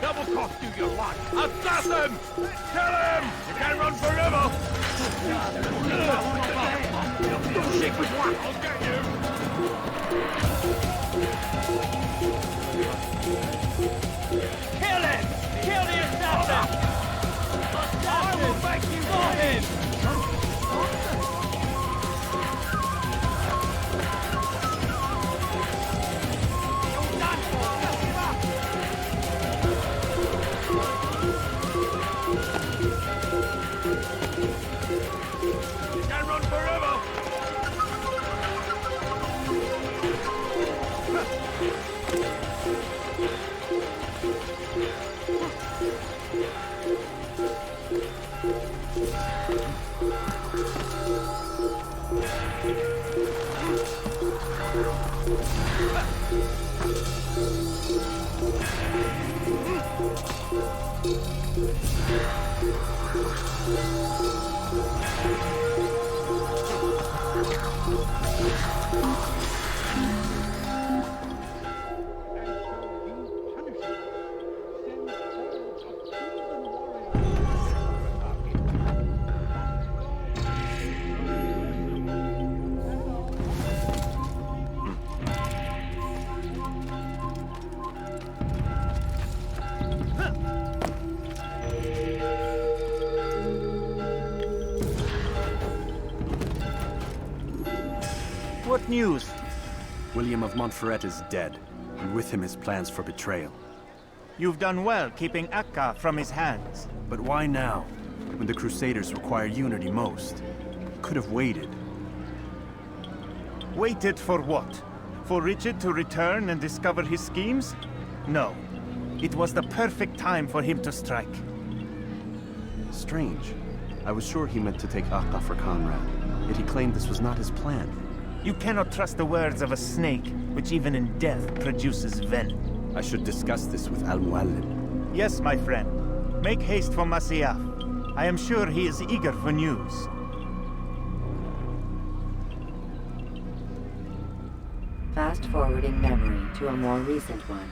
Double cost you your life! Assassin! Kill him! You can't run forever! Shake with one! I'll get you! Kill him! Kill the assassin! I will make you for him! You can't run forever! What news? William of Montreal is dead, and with him his plans for betrayal. You've done well keeping Akka from his hands. But why now, when the Crusaders require unity most? Could have waited. Waited for what? For Richard to return and discover his schemes? No. It was the perfect time for him to strike. Strange. I was sure he meant to take Akka for Conrad, yet he claimed this was not his plan. You cannot trust the words of a snake, which even in death produces venom. I should discuss this with Al-Muallim. Yes, my friend. Make haste for Masyaf. I am sure he is eager for news. Fast-forwarding memory to a more recent one.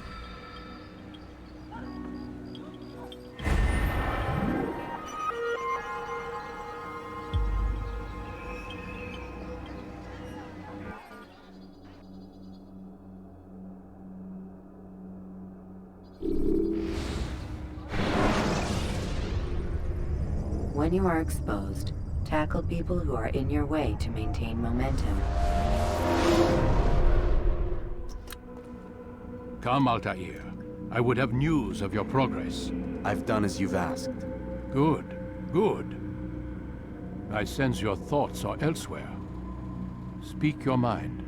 When you are exposed, tackle people who are in your way to maintain momentum. Come, Altair. I would have news of your progress. I've done as you've asked. Good, good. I sense your thoughts are elsewhere. Speak your mind.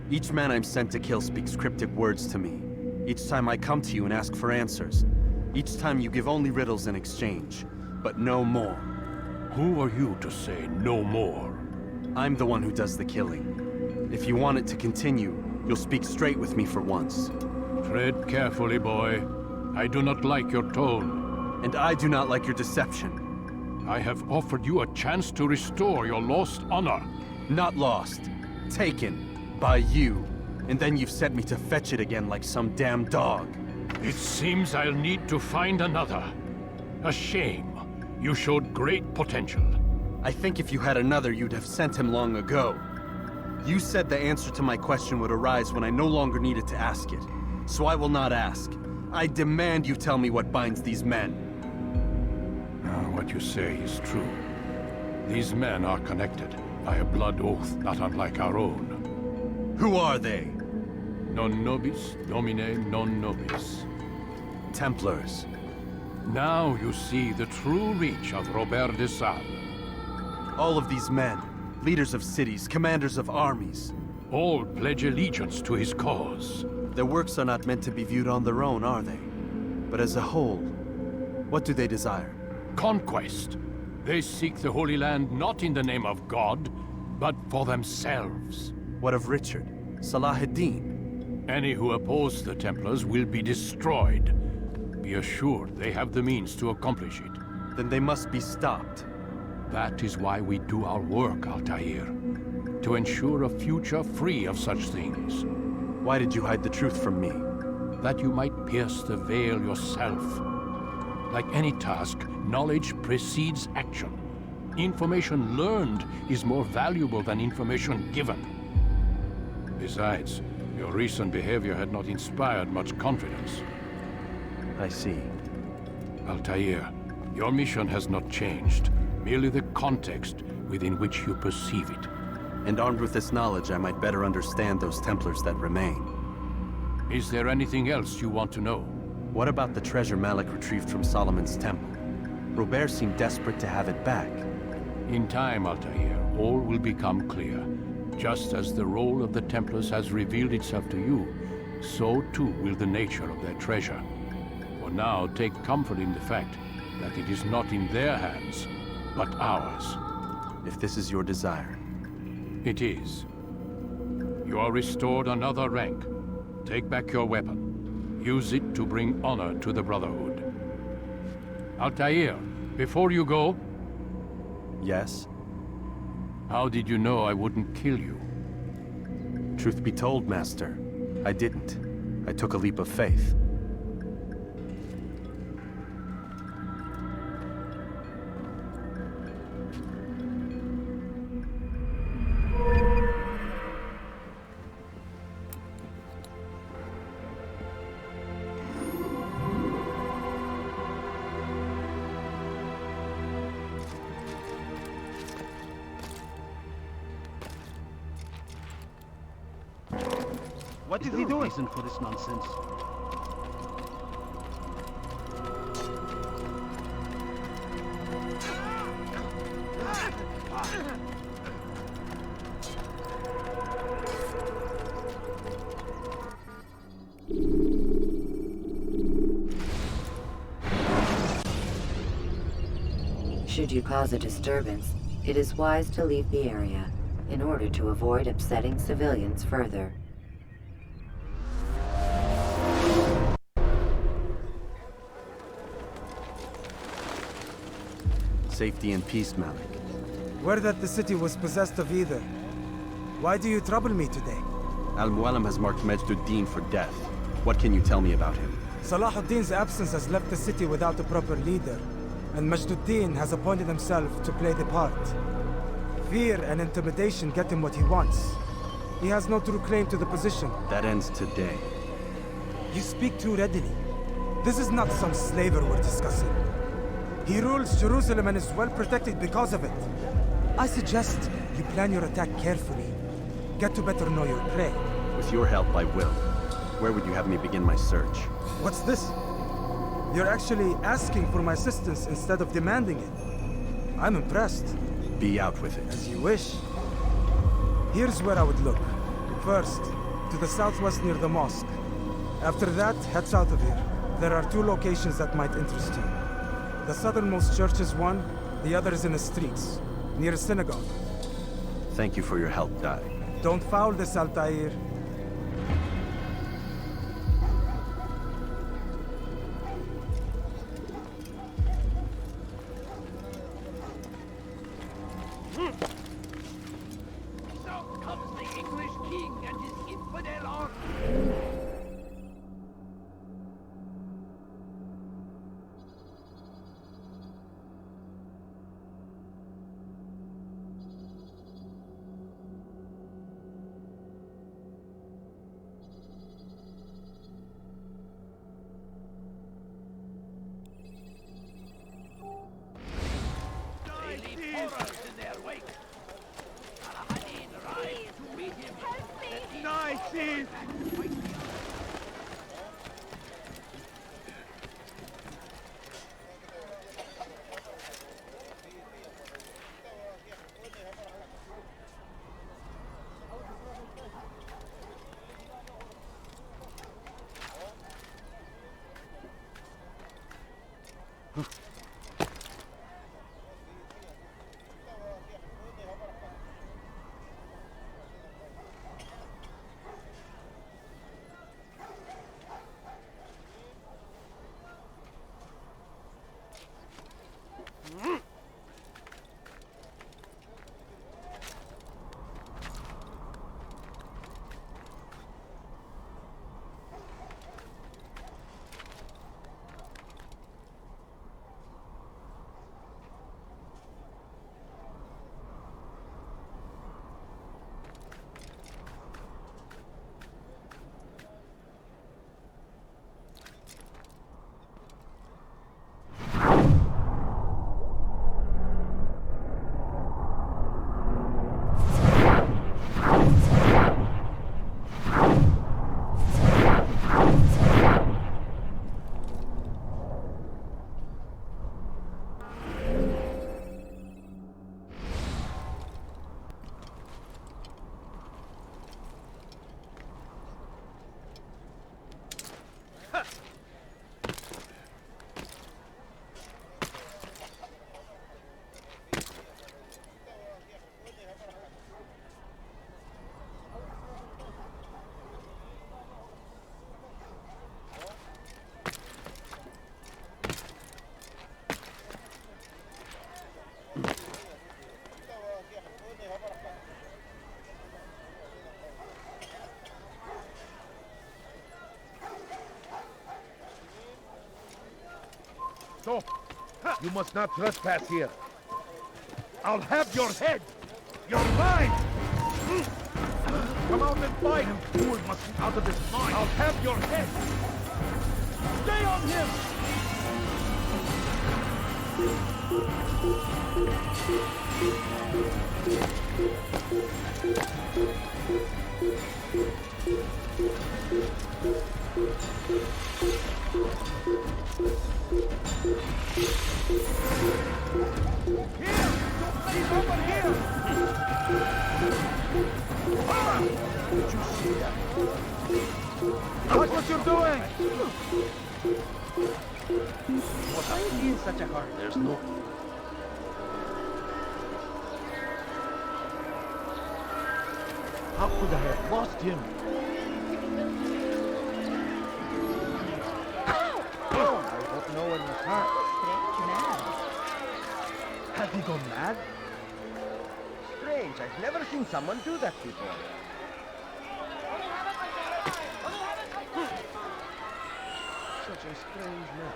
Each man I'm sent to kill speaks cryptic words to me. Each time I come to you and ask for answers. Each time you give only riddles in exchange, but no more. Who are you to say no more? I'm the one who does the killing. If you want it to continue, you'll speak straight with me for once. Tread carefully, boy. I do not like your tone. And I do not like your deception. I have offered you a chance to restore your lost honor. Not lost. Taken. By you. And then you've set me to fetch it again like some damn dog. It seems I'll need to find another. A shame. You showed great potential. I think if you had another, you'd have sent him long ago. You said the answer to my question would arise when I no longer needed to ask it. So I will not ask. I demand you tell me what binds these men. What you say is true. These men are connected by a blood oath not unlike our own. Who are they? Non nobis, domine non nobis. Templars. Now you see the true reach of Robert de Sales. All of these men, leaders of cities, commanders of armies. All pledge allegiance to his cause. Their works are not meant to be viewed on their own, are they? But as a whole, what do they desire? Conquest. They seek the Holy Land not in the name of God, but for themselves. What of Richard? Salah ad-Din? Any who oppose the Templars will be destroyed. Be assured they have the means to accomplish it. Then they must be stopped. That is why we do our work, Altair. To ensure a future free of such things. Why did you hide the truth from me? That you might pierce the veil yourself. Like any task, knowledge precedes action. Information learned is more valuable than information given. Besides, your recent behavior had not inspired much confidence. I see. Altair, your mission has not changed. Merely the context within which you perceive it. And armed with this knowledge, I might better understand those Templars that remain. Is there anything else you want to know? What about the treasure Malik retrieved from Solomon's temple? Robert seemed desperate to have it back. In time, Altair, all will become clear. Just as the role of the Templars has revealed itself to you, so too will the nature of their treasure. For now, take comfort in the fact that it is not in their hands, but ours. If this is your desire. It is. You are restored another rank. Take back your weapon. Use it to bring honor to the Brotherhood. Altair, before you go... Yes? How did you know I wouldn't kill you? Truth be told, Master, I didn't. I took a leap of faith. What is he doing? Reason for this nonsense. Should you cause a disturbance, it is wise to leave the area in order to avoid upsetting civilians further. Safety and peace, Malik. Word that the city was possessed of either. Why do you trouble me today? Al-Mualim has marked Majd-ud-Din for death. What can you tell me about him? Salah ad-Din's absence has left the city without a proper leader, and Majd-ud-Din has appointed himself to play the part. Fear and intimidation get him what he wants. He has no true claim to the position. That ends today. You speak too readily. This is not some slaver we're discussing. He rules Jerusalem and is well protected because of it. I suggest you plan your attack carefully. Get to better know your prey. With your help, I will. Where would you have me begin my search? What's this? You're actually asking for my assistance instead of demanding it. I'm impressed. Be out with it. As you wish. Here's where I would look. First, to the southwest near the mosque. After that, head south of here. There are two locations that might interest you. The southernmost church is one, the other is in the streets, near a synagogue. Thank you for your help, Dai. Don't foul this, Altair. So comes the English king and his infidel army. Stop! You must not trespass here. I'll have your head! You're mine! Come out and fight! You fool must be out of his mind! I'll have your head! Stay on him! Here! He's over here! Ah! Did you see that? Watch what you're doing! Why is he in such a hurry? There's no... How could I have lost him? Oh, I hope no one was hurt. Strange man. Has he gone mad? Strange, I've never seen someone do that before. Such a strange man.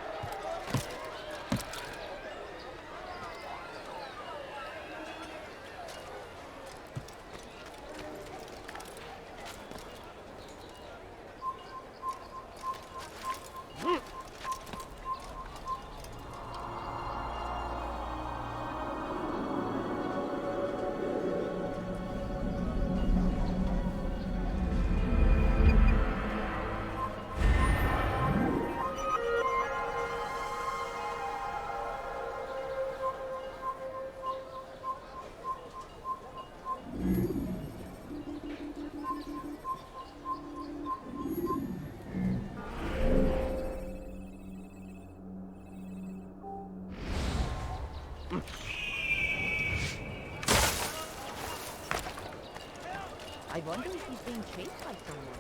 I wonder if he's being chased by someone.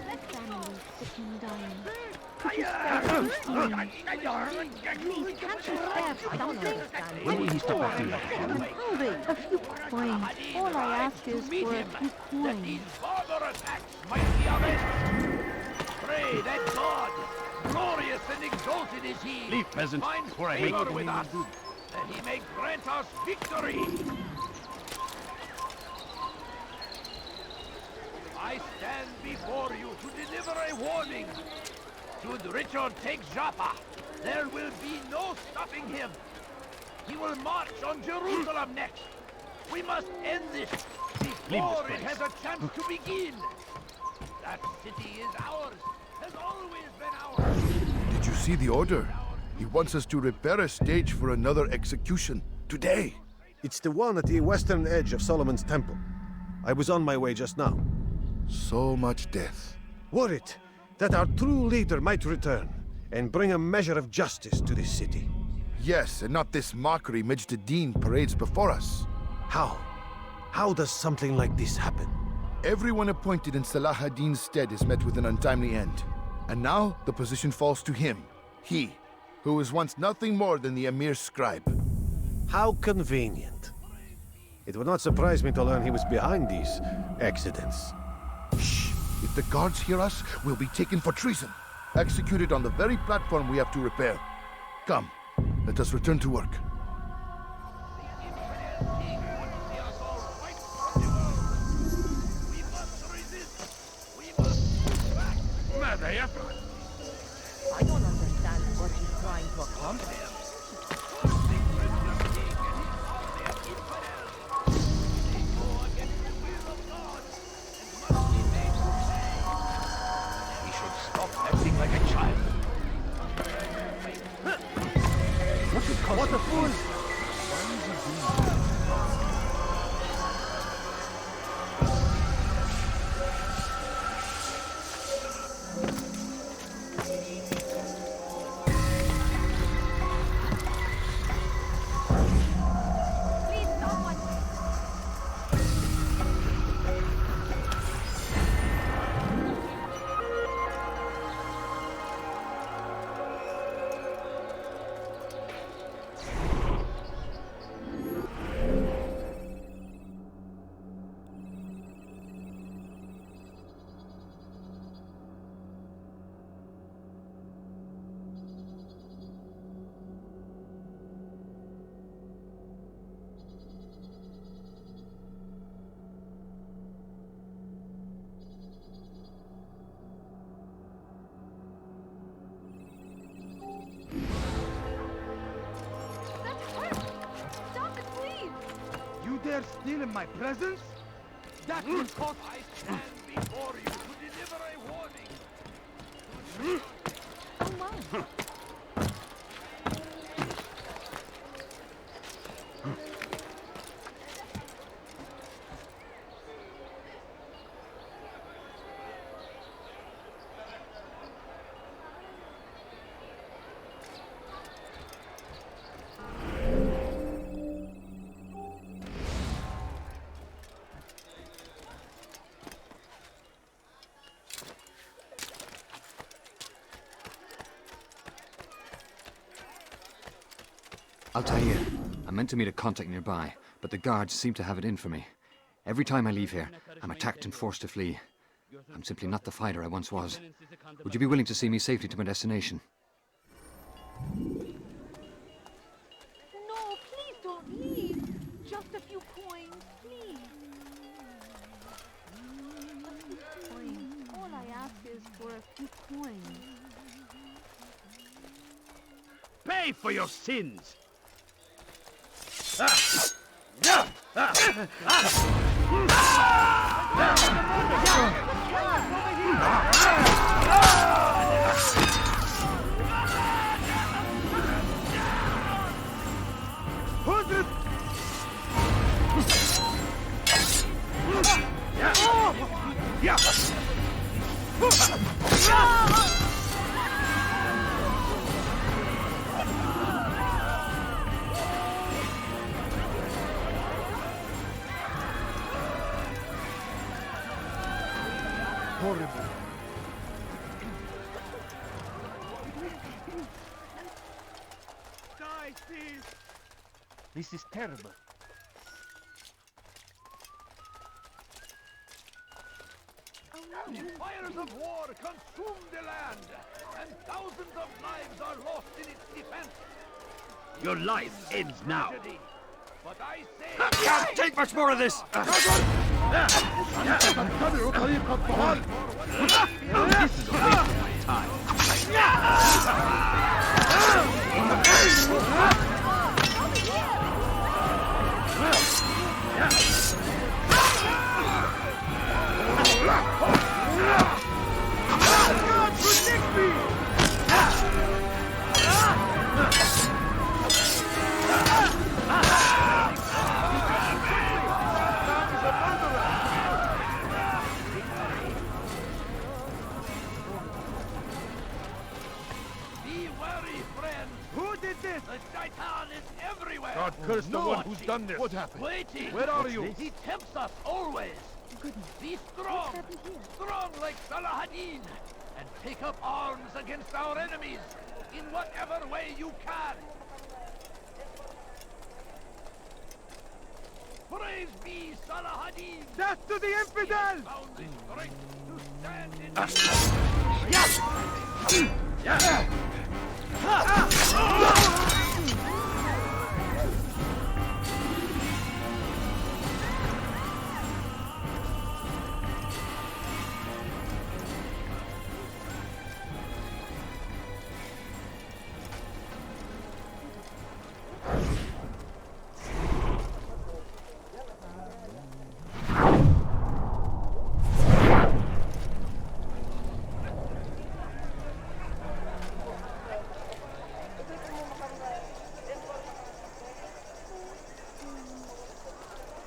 That family is sick and dying. Could you spare Please, can't you spare something? When will he stop acting like A few coins. All I ask is for a few coins. Barbar attacks might be arrested. Pray that God, glorious and exalted is he, Leave, peasant, finds before I hate favor you. with us, that he may grant us victory. I stand before you to deliver a warning. Should Richard take Joppa, there will be no stopping him. He will march on Jerusalem next. We must end this before it has a chance to begin. That city is ours, has always been ours. Did you see the order? He wants us to repair a stage for another execution. Today! It's the one at the western edge of Solomon's Temple. I was on my way just now. So much death. Worried that our true leader might return, and bring a measure of justice to this city. Yes, and not this mockery Majd ad-Din parades before us. How? How does something like this happen? Everyone appointed in Salah ad-Din's stead is met with an untimely end. And now, the position falls to him. He, who was once nothing more than the Emir's scribe. How convenient. It would not surprise me to learn he was behind these accidents. Shh! If the guards hear us, we'll be taken for treason. Executed on the very platform we have to repair. Come, let us return to work. I don't understand what he's trying to accomplish. He should stop acting like a child. What a fool! Dare steal in my presence? That will cost... I stand before you to deliver a warning. Oh my. Altair. I meant to meet a contact nearby, but the guards seem to have it in for me. Every time I leave here, I'm attacked and forced to flee. I'm simply not the fighter I once was. Would you be willing to see me safely to my destination? No, please don't leave. Just a few coins, please. A few coins. All I ask is for a few coins. Pay for your sins! Horrible. Die, please! This is terrible. Fires of war consume the land, and thousands of lives are lost in its defense. Your life ends now. But I say... I can't take much more of this! This is a waste of my time. worry, friends. Who did this? The Shaitan is everywhere. God curse the one who's done this. What happened? Waiting. Where are you? He tempts us always. Be strong. Strong like Salahadin. And take up arms against our enemies in whatever way you can. Praise be Salahadin. Death to the infidel! Found the strength to stand in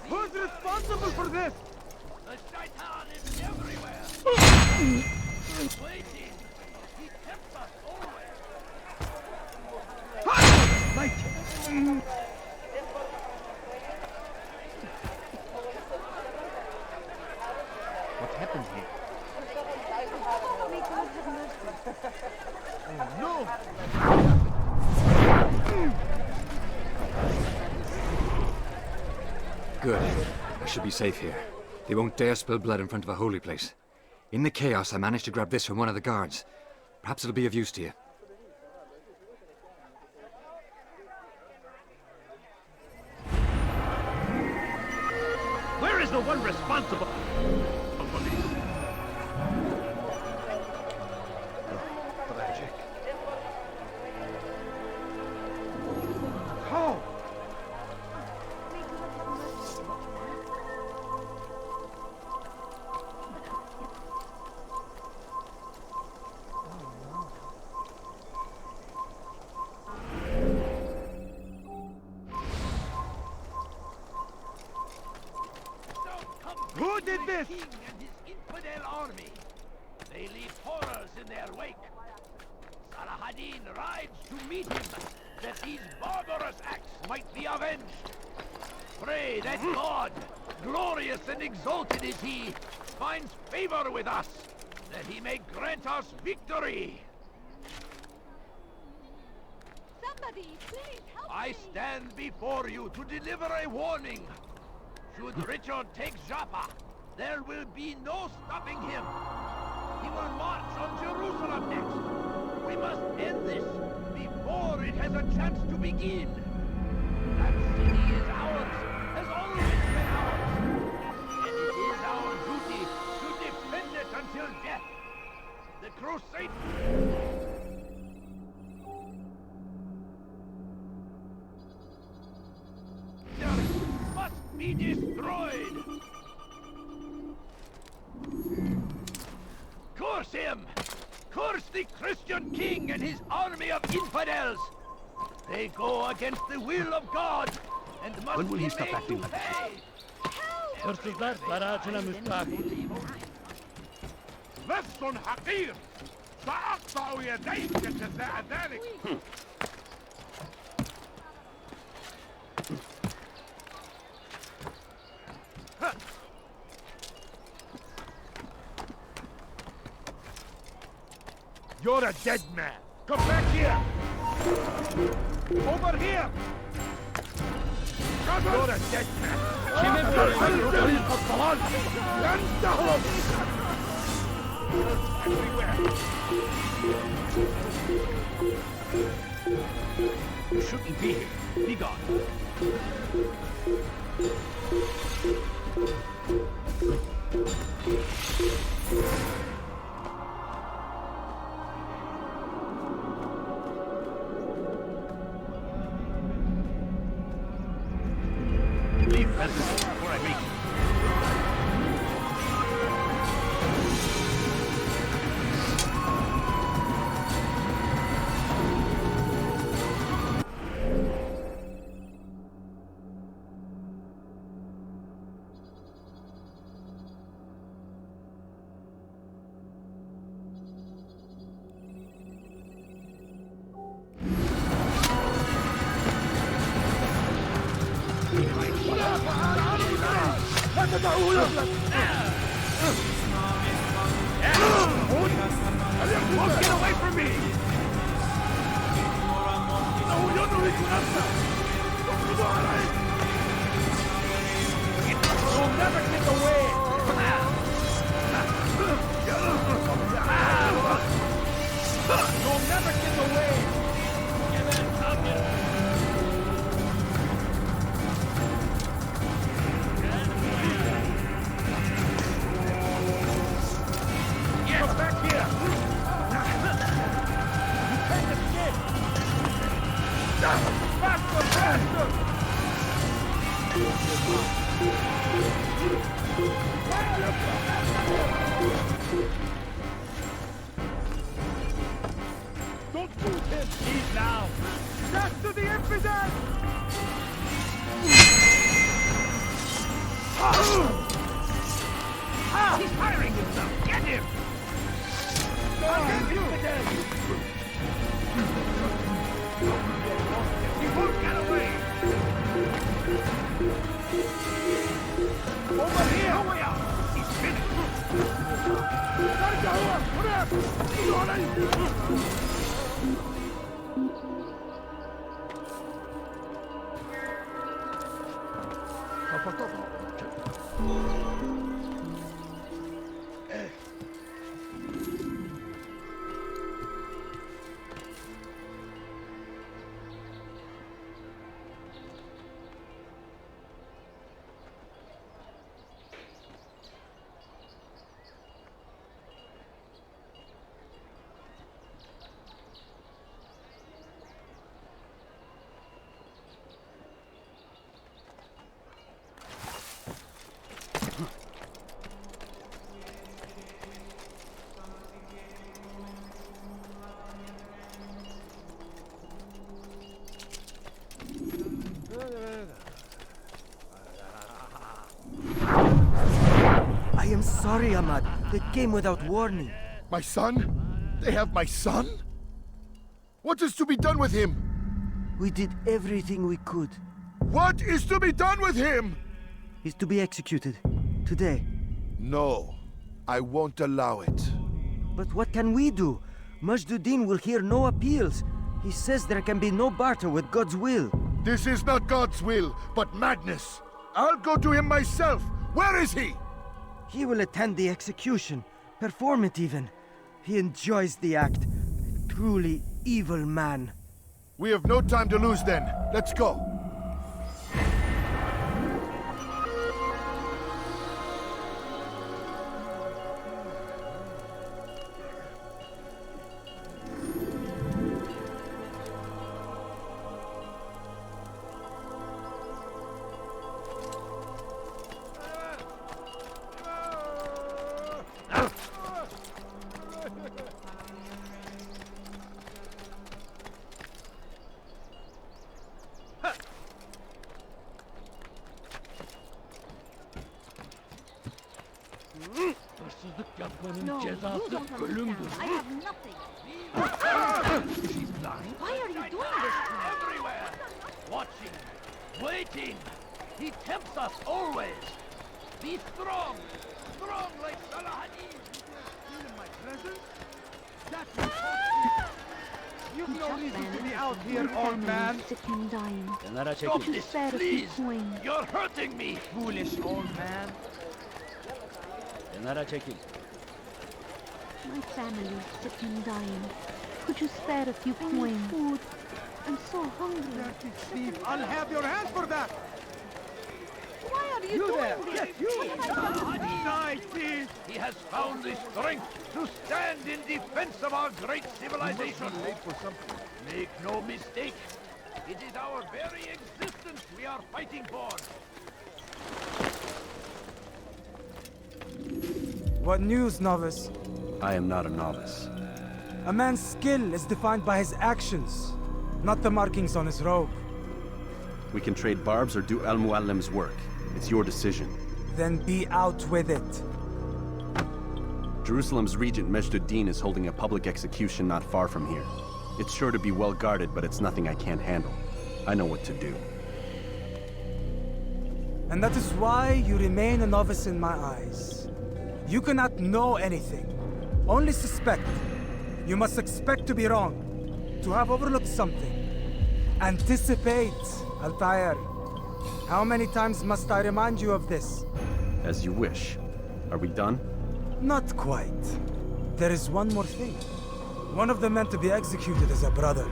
Who's responsible for this? The Shaitan is everywhere. Waiting. He tempts us always. What happened here? No! Good. I should be safe here. They won't dare spill blood in front of a holy place. In the chaos, I managed to grab this from one of the guards. Perhaps it'll be of use to you. Where is the one responsible for this? Tragic. How? Who did this? King and his infidel army. They leave horrors in their wake. Salahadin rides to meet him, that these barbarous acts might be avenged. Pray that God, glorious and exalted is he, finds favor with us, that he may grant us victory. Somebody, please help I me! stand before you to deliver a warning. Should Richard take Joppa, there will be no stopping him. He will march on Jerusalem next. We must end this before it has a chance to begin. That city is ours, has always been ours. And it is our duty to defend it until death. The Crusade... must be destroyed! Curse him! Curse the Christian king and his army of infidels! They go against the will of God and must When will be he stop made acting to like pay! ارتداد براجنا مستقبل لص حقير سأقطع يديك جزاء ذلك You're a dead man. Come back here. Over here. You're a dead man. طريق الضلال. لن تهرب. Everywhere. You shouldn't be here. Be gone. Leave presently before I make you. Get away from me! You'll never get away! You'll never get away! Yes, back here! You can't escape! Faster, faster! Don't shoot him! He's now! Death to the infidel! He's firing himself! Get him! Against you! He won't get away! Over here! Way out! He's finished! I am sorry, Ahmad. They came without warning. My son? They have my son? What is to be done with him? We did everything we could. What is to be done with him? He's to be executed. Today. No. I won't allow it. But what can we do? Majduddin will hear no appeals. He says there can be no barter with God's will. This is not God's will, but madness. I'll go to him myself. Where is he? He will attend the execution. Perform it even. He enjoys the act. Truly evil man. We have no time to lose then. Let's go. No, you don't understand. I have nothing. She's blind. Why are you doing this to me? Everywhere! Watching, waiting. He tempts us always. Be strong. Strong like Salahadin. In my presence? That's what You've no reason to be out here, old man. Sick and dying. Stop Could you this, spare a few please. coins? You're hurting me. Foolish old man. My family is sick and dying. Could you spare a few coins? Food. I'm so hungry. Dirty thief. I'll have your hands for that. Why are you You there. doing this? Yes, you. Die, thief. He has found the strength to stand in defense of our great civilization. Make no mistake. It is our very existence we are fighting for. What news, novice? I am not a novice. A man's skill is defined by his actions, not the markings on his robe. We can trade barbs or do Al-Muallim's work. It's your decision. Then be out with it. Jerusalem's regent Majduddin is holding a public execution not far from here. It's sure to be well guarded, but it's nothing I can't handle. I know what to do. And that is why you remain a novice in my eyes. You cannot know anything, only suspect. You must expect to be wrong, to have overlooked something. Anticipate, Altair. How many times must I remind you of this? As you wish. Are we done? Not quite. There is one more thing. One of the men to be executed is a brother.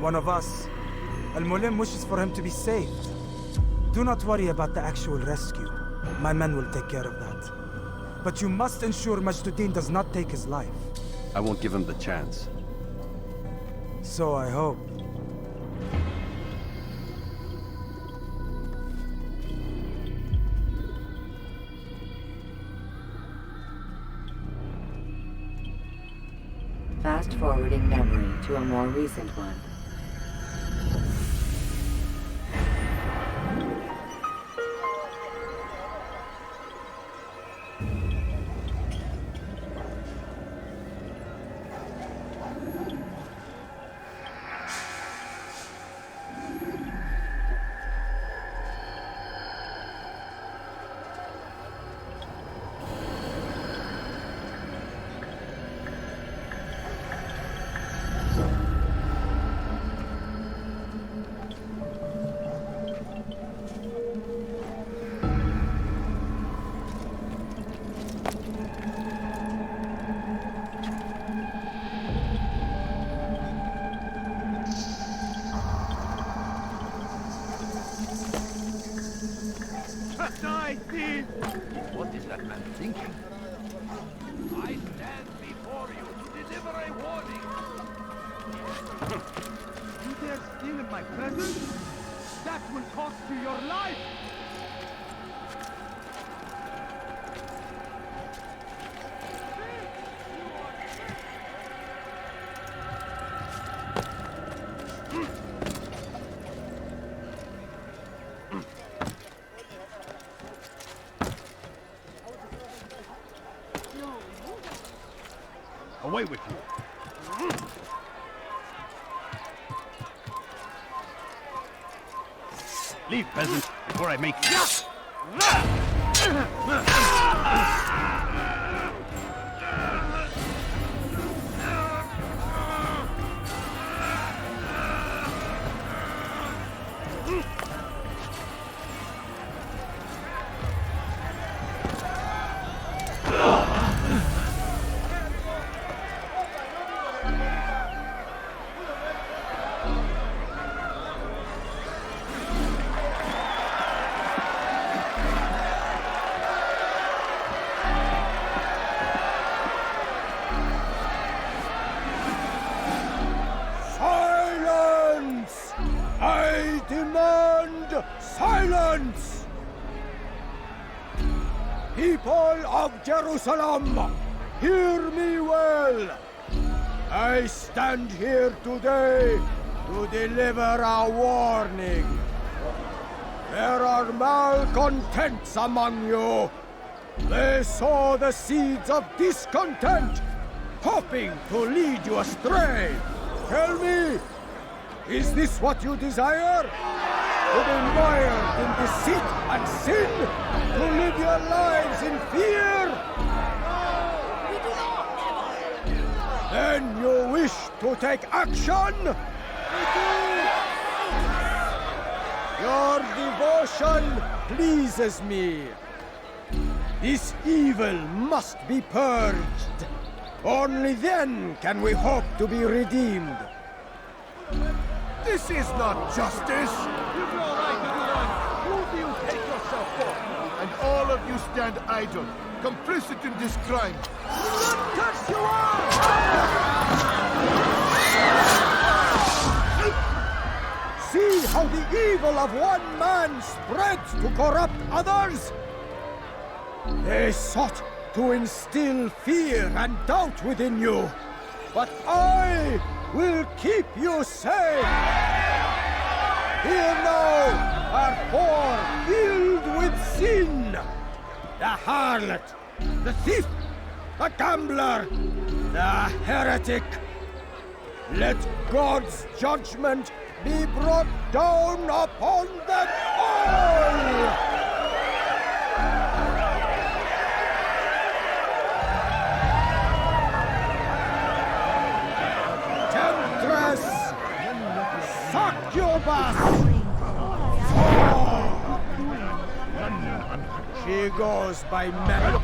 One of us. Al-Mulim wishes for him to be saved. Do not worry about the actual rescue. My men will take care of that. But you must ensure Majduddin does not take his life. I won't give him the chance. So I hope. Fast-forwarding memory to a more recent one. What is that man thinking? I stand before you to deliver a warning. You dare steal in my presence? That will cost you your life! Away with you. Leave, peasant, before I make you. Silence! People of Jerusalem, hear me well. I stand here today to deliver a warning. There are malcontents among you. They sow the seeds of discontent, hoping to lead you astray. Tell me, is this what you desire? To be mired in deceit and sin? To live your lives in fear? Then you wish to take action? Your devotion pleases me. This evil must be purged. Only then can we hope to be redeemed. This is not justice! You've no right to do that! Who do you take yourself for? And all of you stand idle, complicit in this crime. Not touch you all! See how the evil of one man spreads to corrupt others? They sought to instill fear and doubt within you, but I will keep you safe. Here now are four filled with sin. The harlot, the thief, the gambler, the heretic. Let God's judgment be brought down upon them all! succubus! She goes by Mary.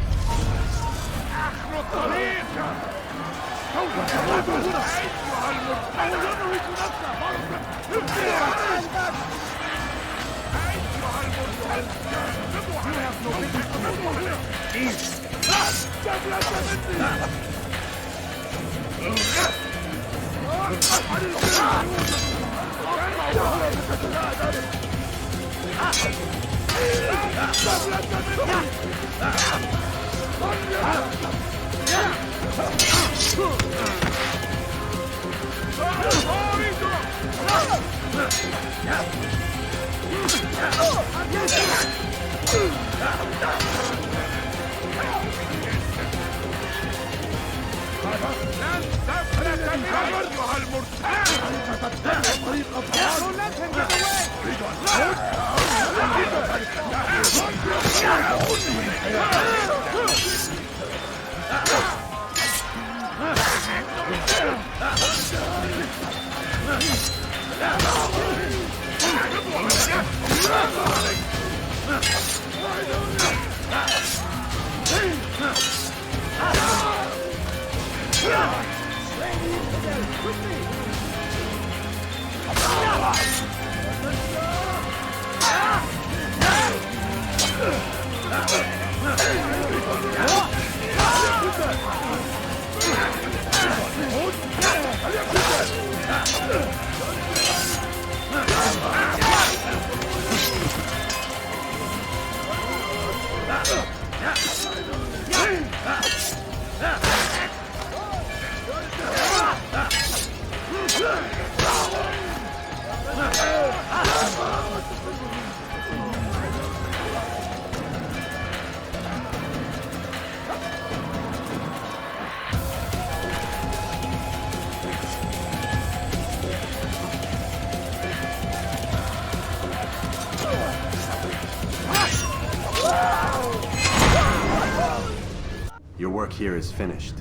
Your work here is finished.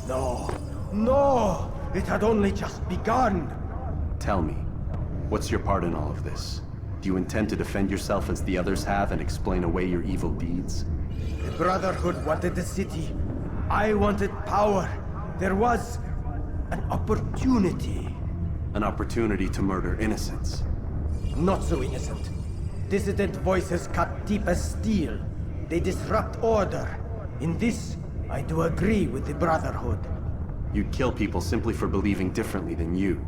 No, no! It had only just begun! Tell me, what's your part in all of this? Do you intend to defend yourself as the others have and explain away your evil deeds? The Brotherhood wanted the city. I wanted power. There was an opportunity. An opportunity to murder innocents. Not so innocent. Dissident voices cut deep as steel. They disrupt order. In this, I do agree with the Brotherhood. You'd kill people simply for believing differently than you.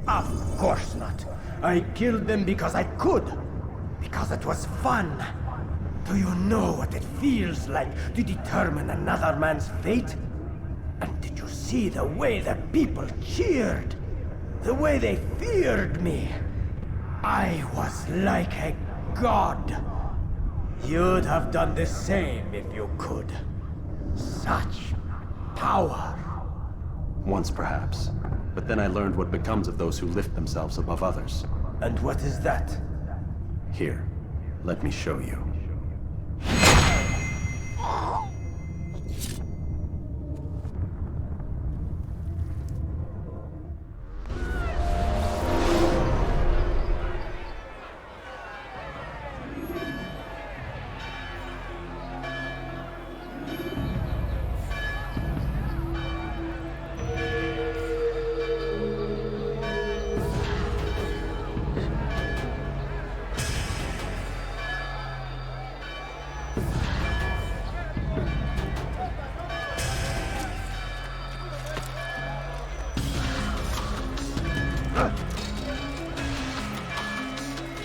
Of course not. I killed them because I could. Because it was fun. Do you know what it feels like to determine another man's fate? And did you see the way the people cheered? The way they feared me? I was like a god. You'd have done the same if you could. Such power. Once perhaps. But then I learned what becomes of those who lift themselves above others. And what is that? Here, let me show you.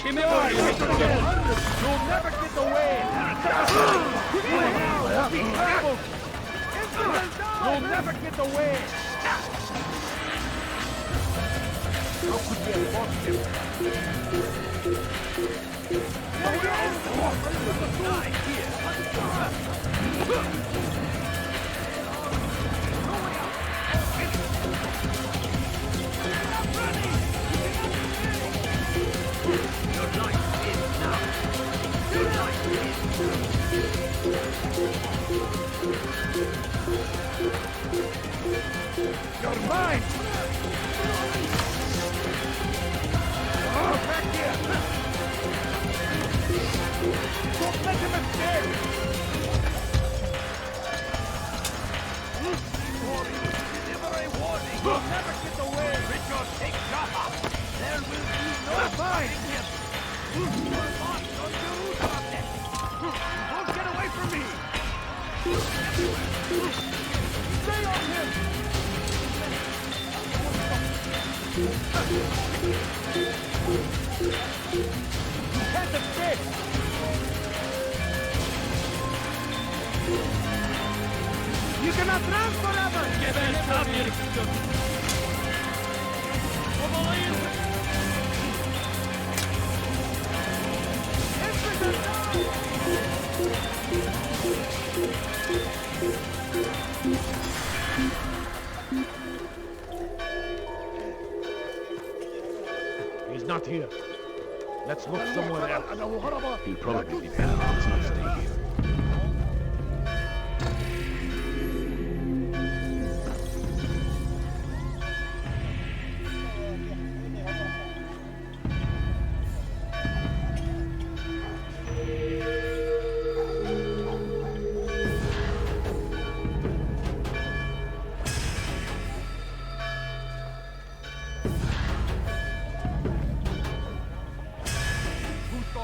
You'll never get away! Be careful! You'll never get away! How could we have lost him? You're mine! fighting him! Don't get away from me! Stay on him! You can't escape! You cannot run forever! Give it up, you He's not here. Let's look somewhere else. He'll probably be better. Let's not stay here.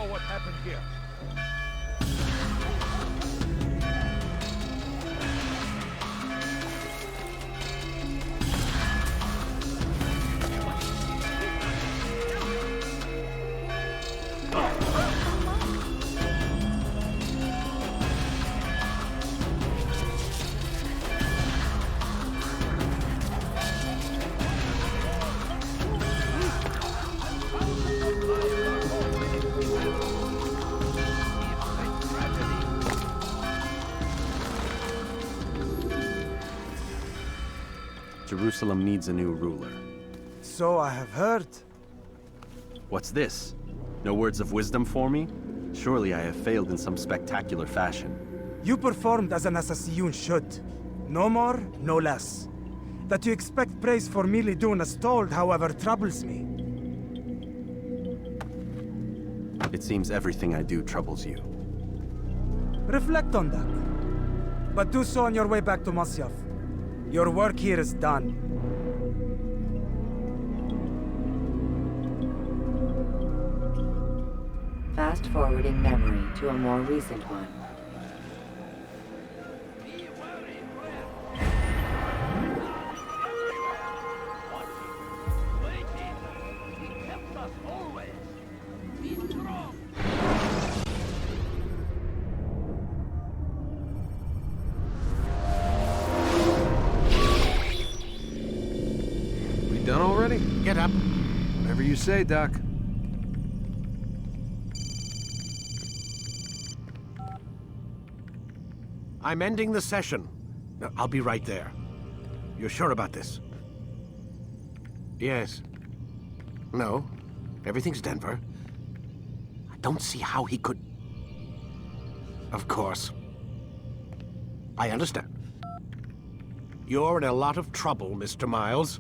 What happened here? Jerusalem needs a new ruler. So I have heard. What's this? No words of wisdom for me? Surely I have failed in some spectacular fashion. You performed as an assassin should. No more, no less. That you expect praise for merely doing as told, however, troubles me. It seems everything I do troubles you. Reflect on that. But do so on your way back to Masyaf. Your work here is done. Fast-forwarding memory to a more recent one. Done already? Get up. Whatever you say, Doc. I'm ending the session. I'll be right there. You're sure about this? Yes. No. Everything's Denver. I don't see how he could... Of course. I understand. You're in a lot of trouble, Mr. Miles.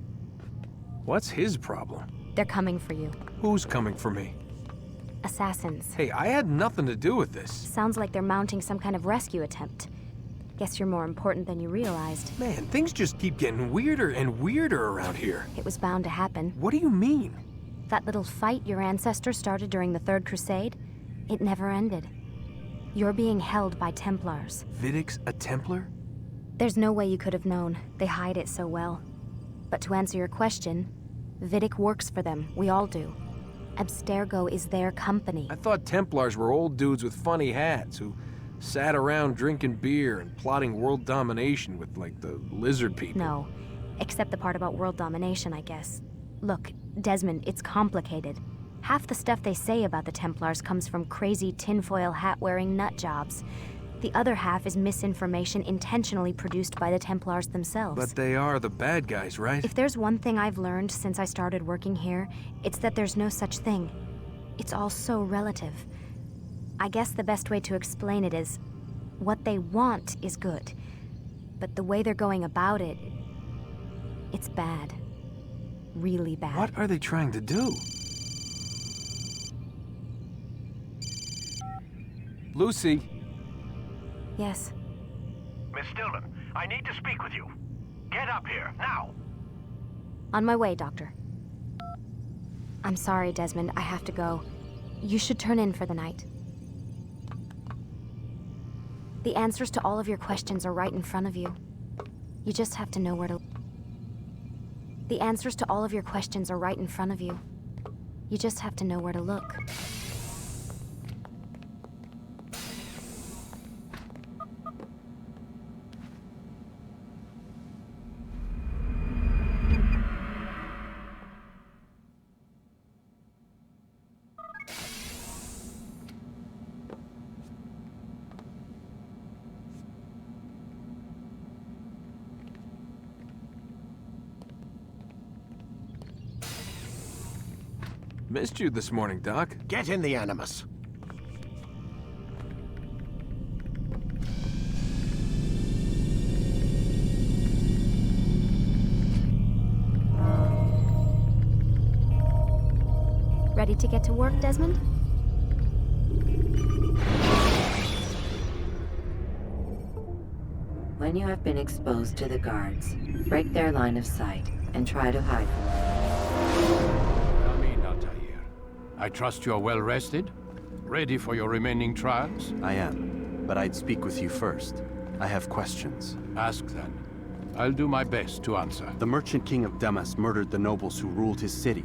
What's his problem? They're coming for you. Who's coming for me? Assassins. Hey, I had nothing to do with this. Sounds like they're mounting some kind of rescue attempt. Guess you're more important than you realized. Man, things just keep getting weirder and weirder around here. It was bound to happen. What do you mean? That little fight your ancestors started during the Third Crusade, it never ended. You're being held by Templars. Vidic's a Templar? There's no way you could have known. They hide it so well. But to answer your question, Vidic works for them. We all do. Abstergo is their company. I thought Templars were old dudes with funny hats who sat around drinking beer and plotting world domination with, like, the lizard people. No. Except the part about world domination, I guess. Look, Desmond, it's complicated. Half the stuff they say about the Templars comes from crazy tinfoil hat-wearing nut jobs. The other half is misinformation intentionally produced by the Templars themselves. But they are the bad guys, right? If there's one thing I've learned since I started working here, it's that there's no such thing. It's all so relative. I guess the best way to explain it is, what they want is good. But the way they're going about it, it's bad. Really bad. What are they trying to do? Lucy? Yes. Miss Stillman, I need to speak with you. Get up here, now! On my way, Doctor. I'm sorry, Desmond. I have to go. You should turn in for the night. The answers to all of your questions are right in front of you. You just have to know where to... The answers to all of your questions are right in front of you. You just have to know where to look. Missed you this morning, Doc. Get in the Animus. Ready to get to work, Desmond? When you have been exposed to the guards, break their line of sight and try to hide from them. Come in, Altair. I trust you're well rested? Ready for your remaining trials? I am, but I'd speak with you first. I have questions. Ask then. I'll do my best to answer. The Merchant King of Damas murdered the nobles who ruled his city.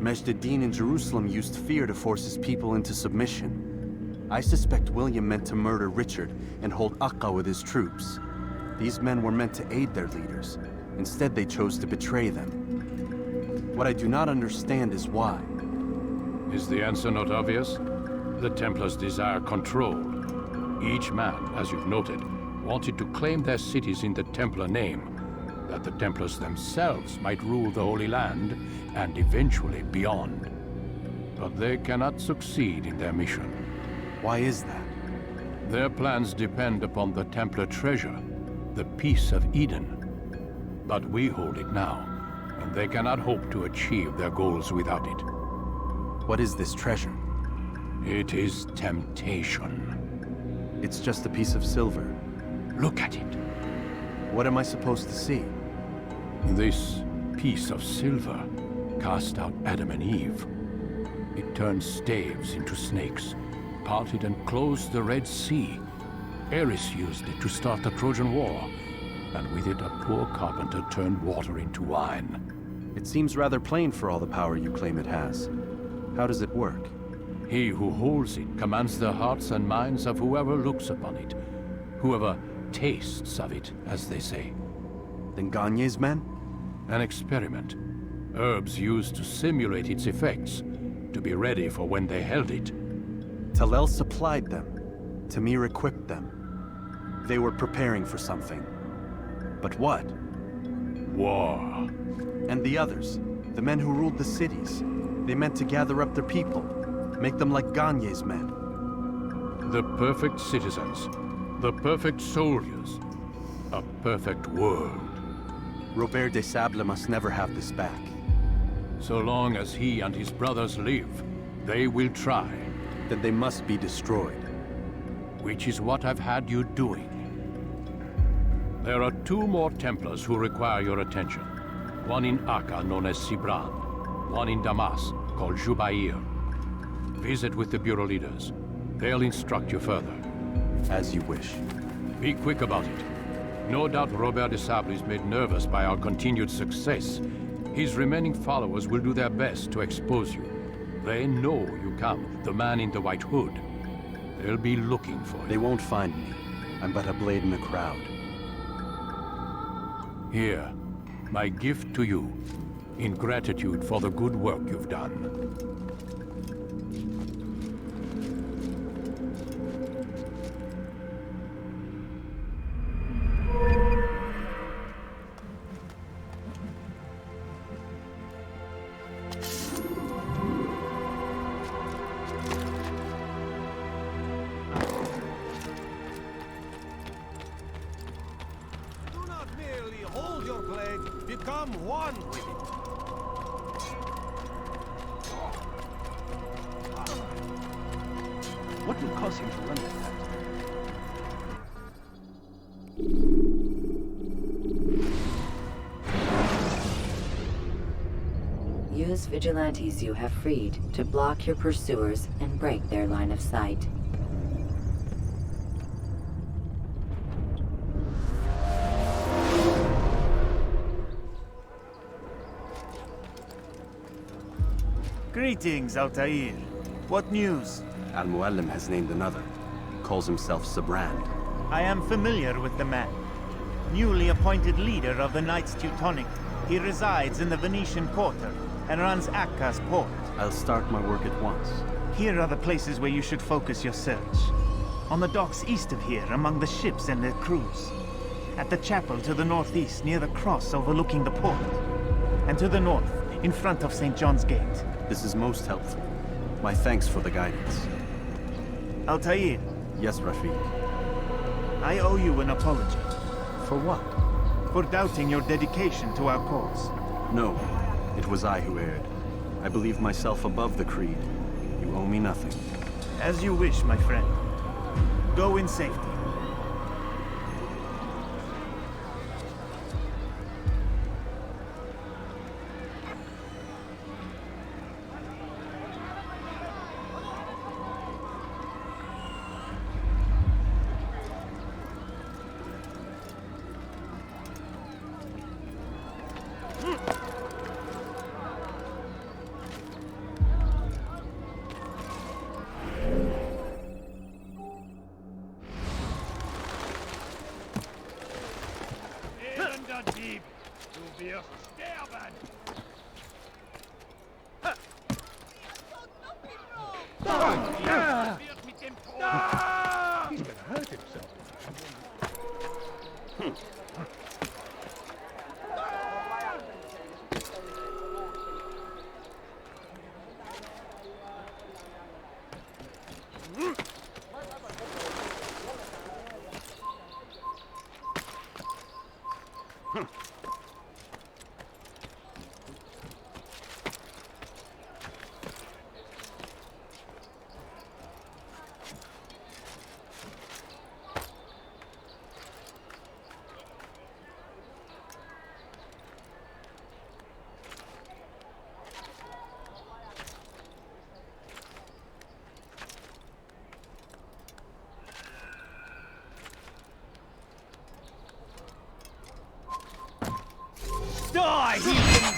Majd-ad-Din in Jerusalem used fear to force his people into submission. I suspect William meant to murder Richard and hold Akka with his troops. These men were meant to aid their leaders. Instead, they chose to betray them. What I do not understand is why. Is the answer not obvious? The Templars desire control. Each man, as you've noted, wanted to claim their cities in the Templar name, that the Templars themselves might rule the Holy Land and eventually beyond. But they cannot succeed in their mission. Why is that? Their plans depend upon the Templar treasure, the Peace of Eden. But we hold it now, and they cannot hope to achieve their goals without it. What is this treasure? It is temptation. It's just a piece of silver. Look at it. What am I supposed to see? This piece of silver cast out Adam and Eve. It turned staves into snakes, parted and closed the Red Sea. Ares used it to start the Trojan War, and with it a poor carpenter turned water into wine. It seems rather plain for all the power you claim it has. How does it work? He who holds it commands the hearts and minds of whoever looks upon it, whoever tastes of it, as they say. Then Gagne's men? An experiment. Herbs used to simulate its effects, to be ready for when they held it. Talel supplied them. Tamir equipped them. They were preparing for something. But what? War. And the others, the men who ruled the cities, they meant to gather up their people, make them like Gagne's men. The perfect citizens, the perfect soldiers, a perfect world. Robert de Sable must never have this back. So long as he and his brothers live, they will try. Then they must be destroyed. Which is what I've had you doing. There are 2 more Templars who require your attention. One in Akka, known as Sibran. One in Damas, called Jubair. Visit with the Bureau leaders. They'll instruct you further. As you wish. Be quick about it. No doubt Robert de Sable is made nervous by our continued success. His remaining followers will do their best to expose you. They know you come, the man in the white hood. They'll be looking for you. They won't find me. I'm but a blade in the crowd. Here, my gift to you, in gratitude for the good work you've done. Become one with it. What would cause him to run like that? Use those vigilantes you have freed to block your pursuers and break their line of sight. Greetings, Altair. What news? Al-Muallim has named another. He calls himself Sabrand. I am familiar with the man. Newly appointed leader of the Knights Teutonic, he resides in the Venetian Quarter and runs Akka's port. I'll start my work at once. Here are the places where you should focus your search. On the docks east of here, among the ships and their crews. At the chapel to the northeast, near the cross overlooking the port. And to the north, in front of St. John's Gate. This is most helpful. My thanks for the guidance. Altair. Yes, Rafiq. I owe you an apology. For what? For doubting your dedication to our cause. No, it was I who erred. I believe myself above the creed. You owe me nothing. As you wish, my friend. Go in safety. He's gonna hurt himself. Die, heathen!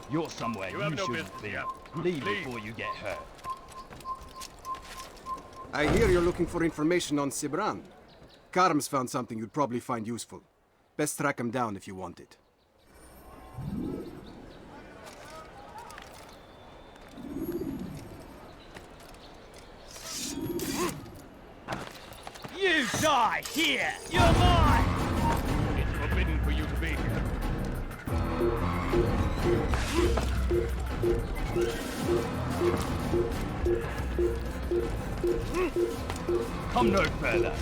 You're somewhere you, have no shouldn't business be. here. Leave Leave. before you get hurt. I hear you're looking for information on Sibrand. Karm's found something you'd probably find useful. Best track him down if you want it. You die here! You're mine! It's forbidden for you to be here. Come no further.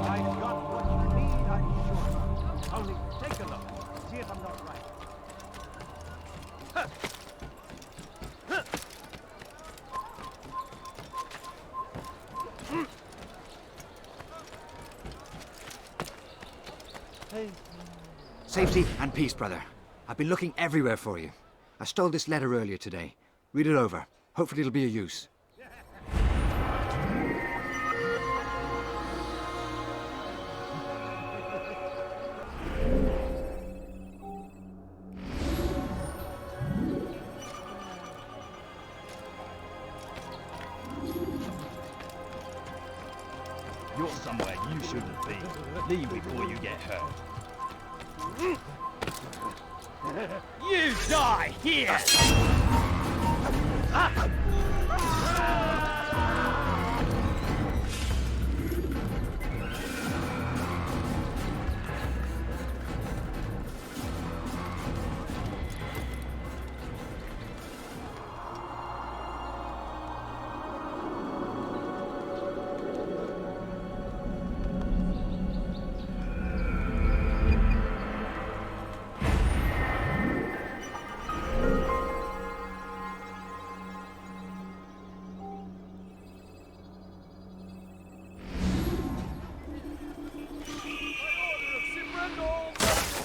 I've got what you need, I'm sure. Only take a look. See if I'm not right. Safety and peace, brother. I've been looking everywhere for you. I stole this letter earlier today. Read it over. Hopefully it'll be of use. You're somewhere you shouldn't be. Leave before you get hurt. You die here!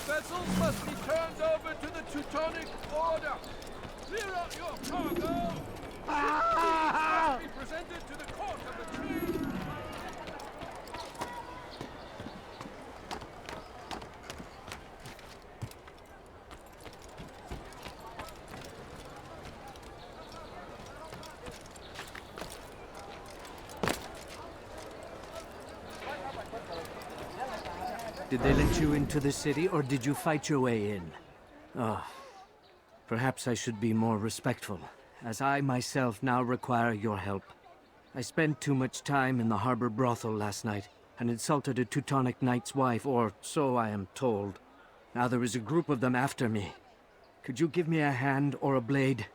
Vessels must be turned over to the Teutonic Order. Clear out your cargo. Must be presented to the court of the trade. Did they let you into the city, or did you fight your way in? Oh, perhaps I should be more respectful, as I myself now require your help. I spent too much time in the harbor brothel last night, and insulted a Teutonic knight's wife, or so I am told. Now there is a group of them after me. Could you give me a hand or a blade?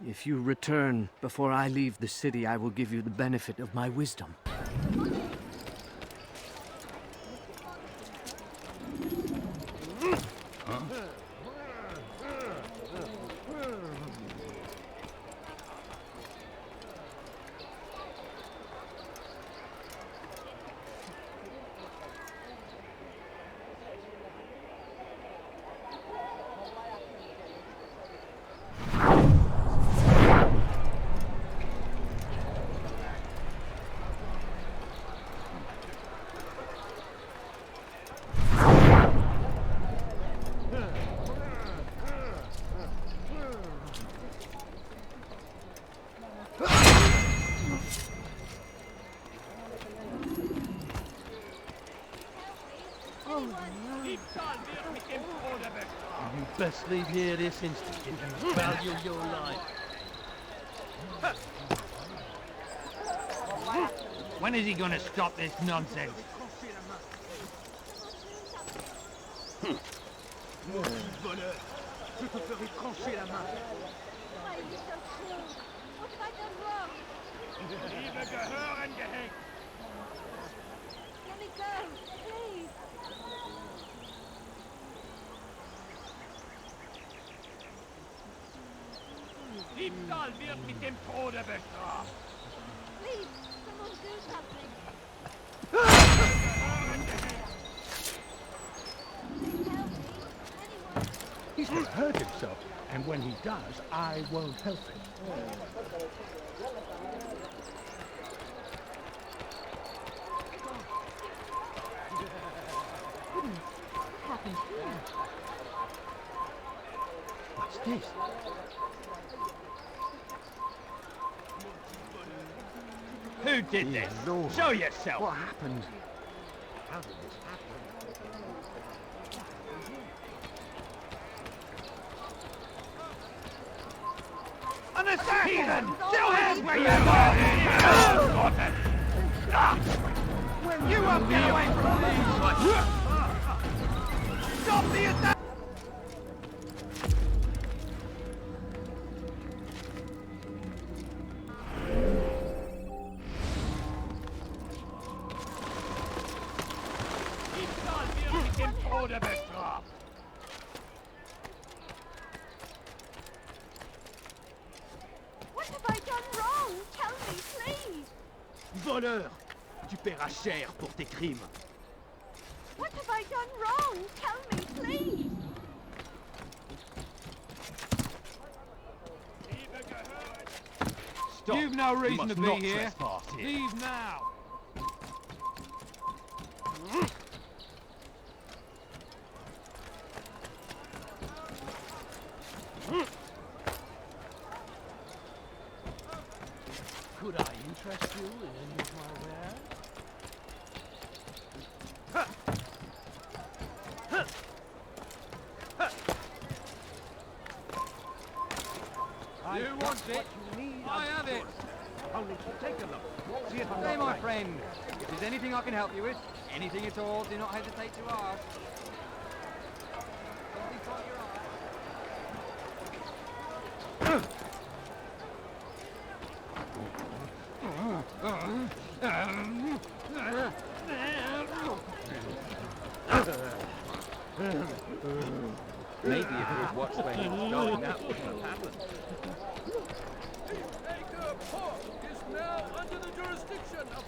If you return before I leave the city, I will give you the benefit of my wisdom. You best leave here this instant if you value your life. When is he gonna stop this nonsense? Voleur, je te ferai trancher la main. Liebe gehören gehängt. Let me go, please. Diebstahl wird mit dem Tode bestraft. Please, someone do something. He's going to hurt himself, and when he does, I won't help him. What happened here? What's this? Who did this? Lord. Show yourself. What happened? How did this happen? An assassin! Still hands where you are! You won't get away from me! Stop the attack! What have I done wrong? Tell me, please. Voleur, tu paieras cher pour tes crimes. What have I done gone wrong? Tell me, please. Stop. You've no reason You to must be not here. trespass here. Leave now. Could I interest you in any of my wares? You want it? I have it. Only take a look. See if I'm Hey, not my right. friend. If there's anything I can help you with, anything at all, do not hesitate to ask. Something caught your eye. Maybe if you'd watched where he was going, that wouldn't have happened. Acre Port is now under the jurisdiction of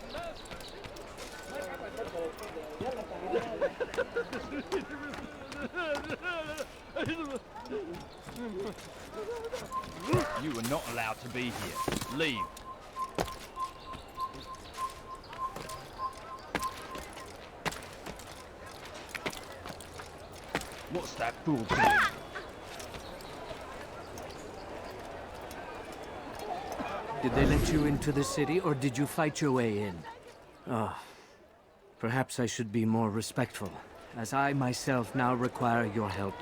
You were not allowed to be here. Leave. What's that fool doing? Did they let you into the city, or did you fight your way in? Oh, perhaps I should be more respectful, as I myself now require your help.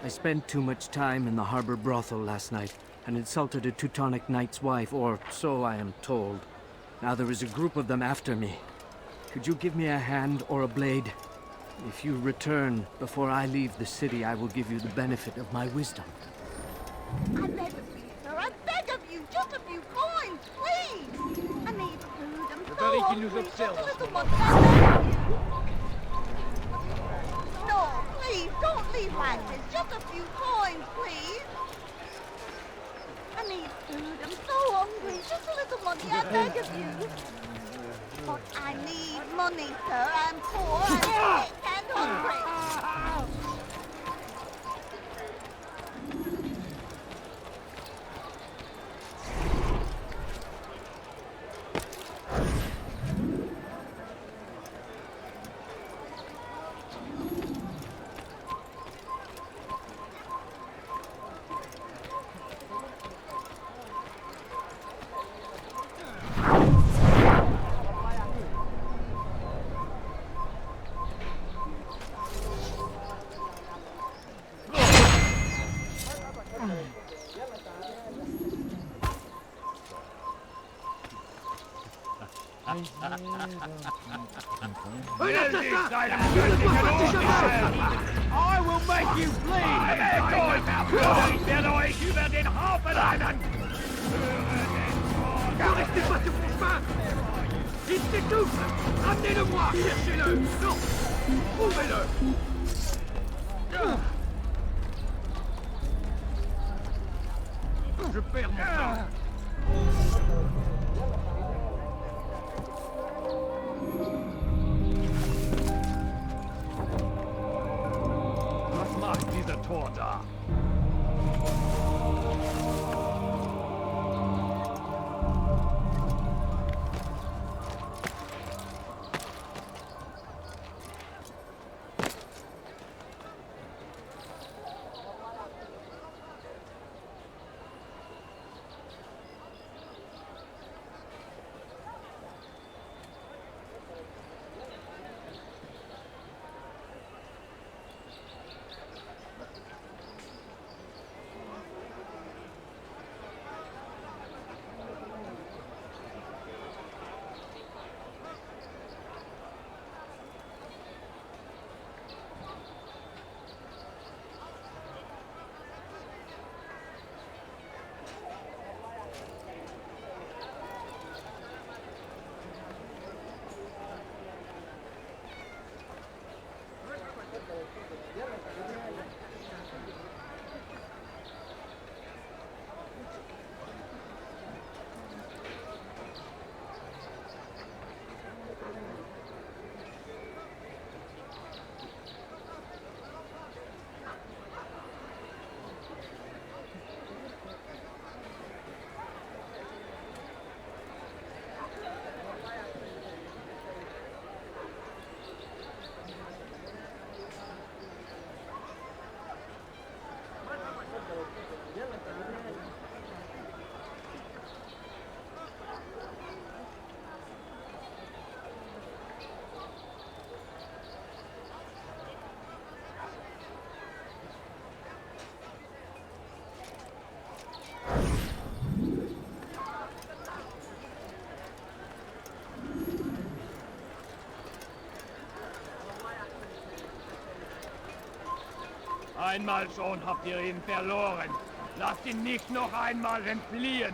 I spent too much time in the harbor brothel last night, and insulted a Teutonic knight's wife, or so I am told. Now there is a group of them after me. Could you give me a hand or a blade? If you return before I leave the city, I will give you the benefit of my wisdom. I beg of you, sir. I beg of you. Just a few coins, please. I need food. I'm so very hungry. nous Just a observe, little money. I beg of you. No, please, don't leave like this. Just a few coins, please. I need food. I'm so hungry. Just a little money. I beg of you. But I need money, sir. I'm poor. I'm sick and hungry. I will make you bleed! Tu vas den Hafen einen! Restez pas sur vos mains! Il s'étouffe! Amenez-le-moi! Cherchez-le! Non! Trouvez-le! Je perds mon temps! Was macht dieser Tor da? Einmal schon habt ihr ihn verloren. Lasst ihn nicht noch einmal entfliehen.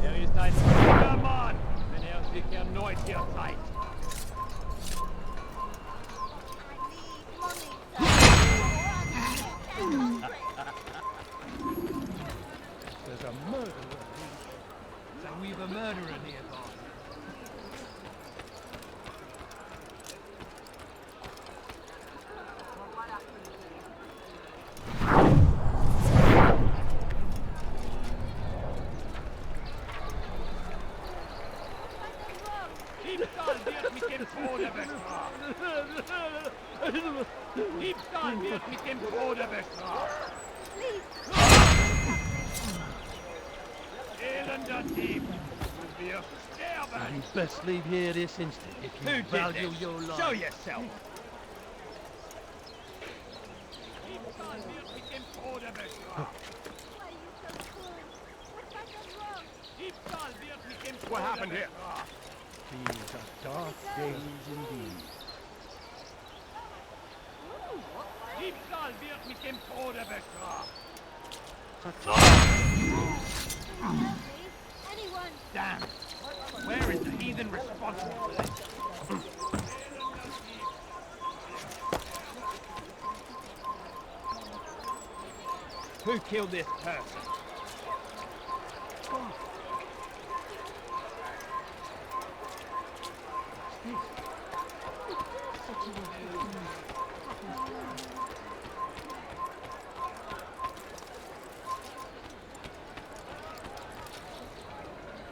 Er ist ein guter Mann, wenn er sich erneut hier zeigt. There's a murderer. So we've a murderer nearby. Diebstahl wird mit dem Tode bestraft. Diebstahl wird mit dem Tode bestraft. Elender Dieb, du wirst sterben. You'd best leave here this instant if you Who value did this? your life. Show yourself. Diebstahl wird mit dem Tode bestraft. Diebstahl wird mit dem Tode What happened here? bestraft. These are dark days indeed. Diebstahl wird mit dem Tode bestraft. Damn! Where is the heathen responsible for this? Who killed this person?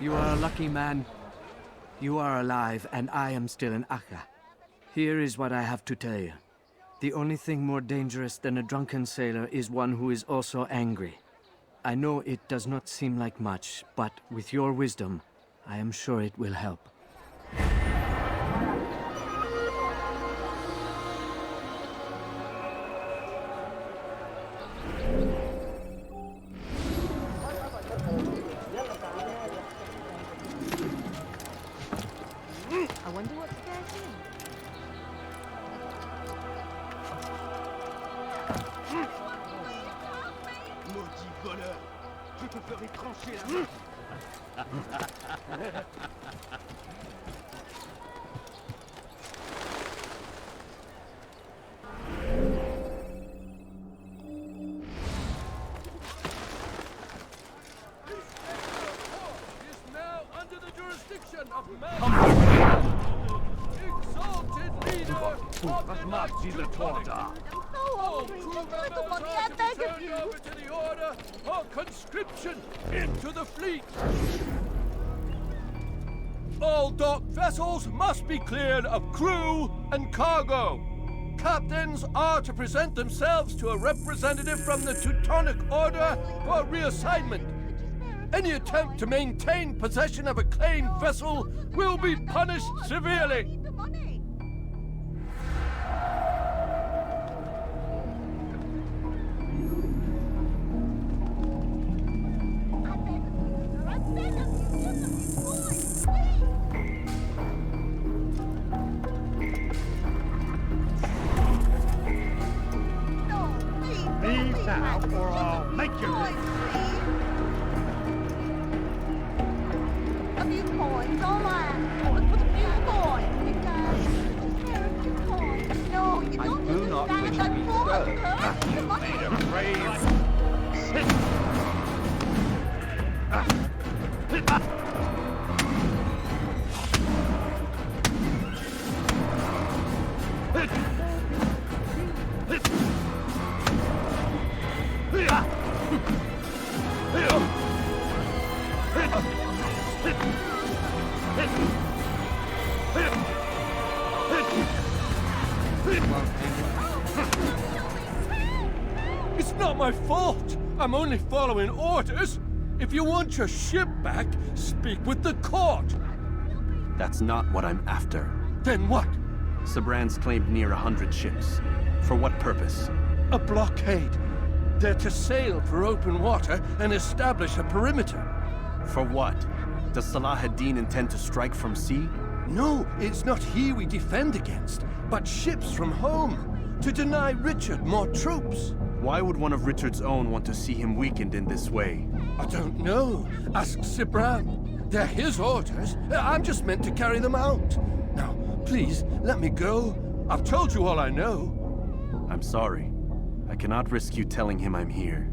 You are a lucky man. You are alive, and I am still in Akka. Here is what I have to tell you. The only thing more dangerous than a drunken sailor is one who is also angry. I know it does not seem like much, but with your wisdom, I am sure it will help. I wonder what's there too. Maudit voleur! Je te ferai trancher la main! Is now under the jurisdiction of man. Exalted leader of the Was macht diese Tor da? All crew members are to be turned over to the order or conscription into the fleet. All docked vessels must be cleared of crew and cargo. Captains are to present themselves to a representative from the Teutonic Order for reassignment. Any attempt to maintain possession of a claimed vessel will be punished severely. Leave now, or I'll make you leave. A few coins, all I ask for is a few coins. Just a coins. No, you don't do not wish to be served. You made a brave It's not my fault. I'm only following orders. If you want your ship back, speak with the court. That's not what I'm after. Then what? Sabran's claimed near 100 ships. For what purpose? A blockade. They're to sail for open water and establish a perimeter. For what? Does Salah ad-Din intend to strike from sea? No, it's not he we defend against, but ships from home. to deny Richard more troops. Why would one of Richard's own want to see him weakened in this way? I don't know. Ask Sibran. They're his orders. I'm just meant to carry them out. Now, please, let me go. I've told you all I know. I'm sorry. I cannot risk you telling him I'm here.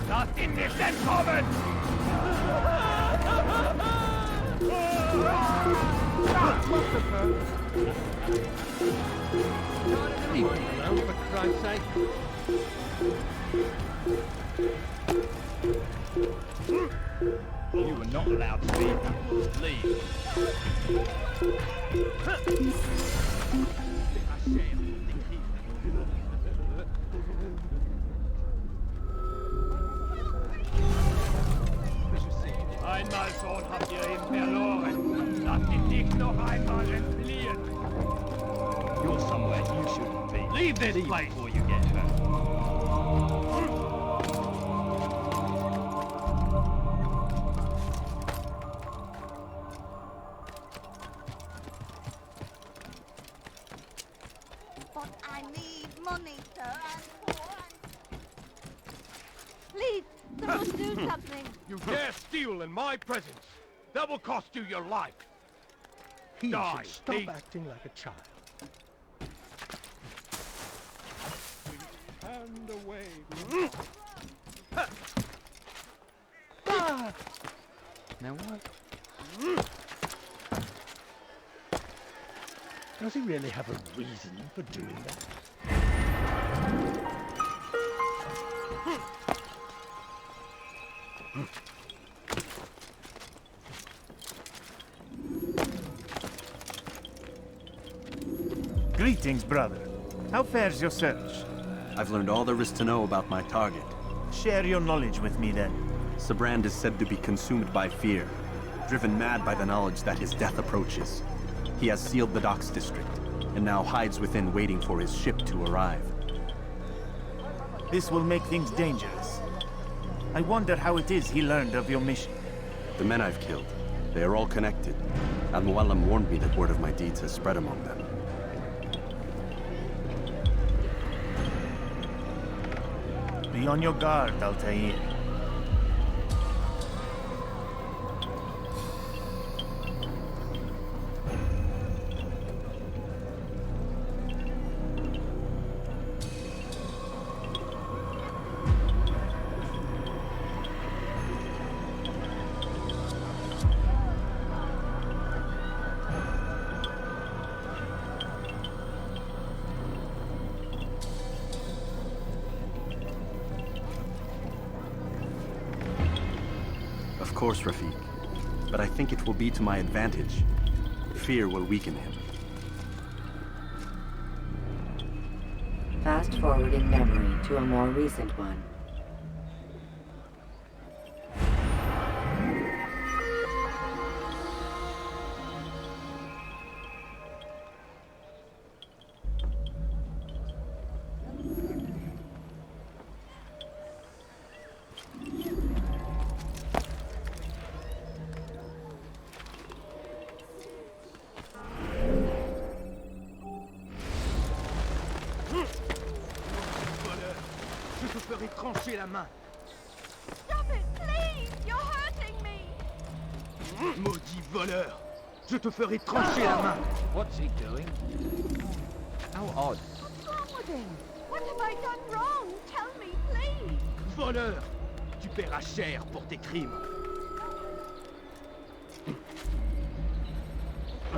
Lasst ihn nicht entkommen! Leave me alone, for Christ's sake. You were not allowed to leave. Leave. Einmal schon habt ihr ihn verloren. Lasst ihn nicht noch einmal entfliehen. You're somewhere you shouldn't be. Leave this place before you get hurt. But I need money, sir. I'm poor. Please, someone do something. You dare steal in my presence. That will cost you your life. He Die, should stop thief. acting like a child. Hand away. Now what? Does he really have a reason for doing that? Greetings, brother. How fares your search? I've learned all there is to know about my target. Share your knowledge with me, then. Sibrand is said to be consumed by fear, driven mad by the knowledge that his death approaches. He has sealed the docks district, and now hides within waiting for his ship to arrive. This will make things dangerous. I wonder how it is he learned of your mission. The men I've killed, they are all connected. Al-Mualim warned me that word of my deeds has spread among them. Be on your guard, Altair. Of course, Rafiq. But I think it will be to my advantage. Fear will weaken him. Fast-forwarding memory to a more recent one. Je te ferai trancher la main. Stop it, please! You're hurting me! Maudit voleur! Je te ferai trancher la main. What's he doing? How odd. What's wrong with him? What have I done wrong? Tell me, please! Voleur! Tu paieras cher pour tes crimes.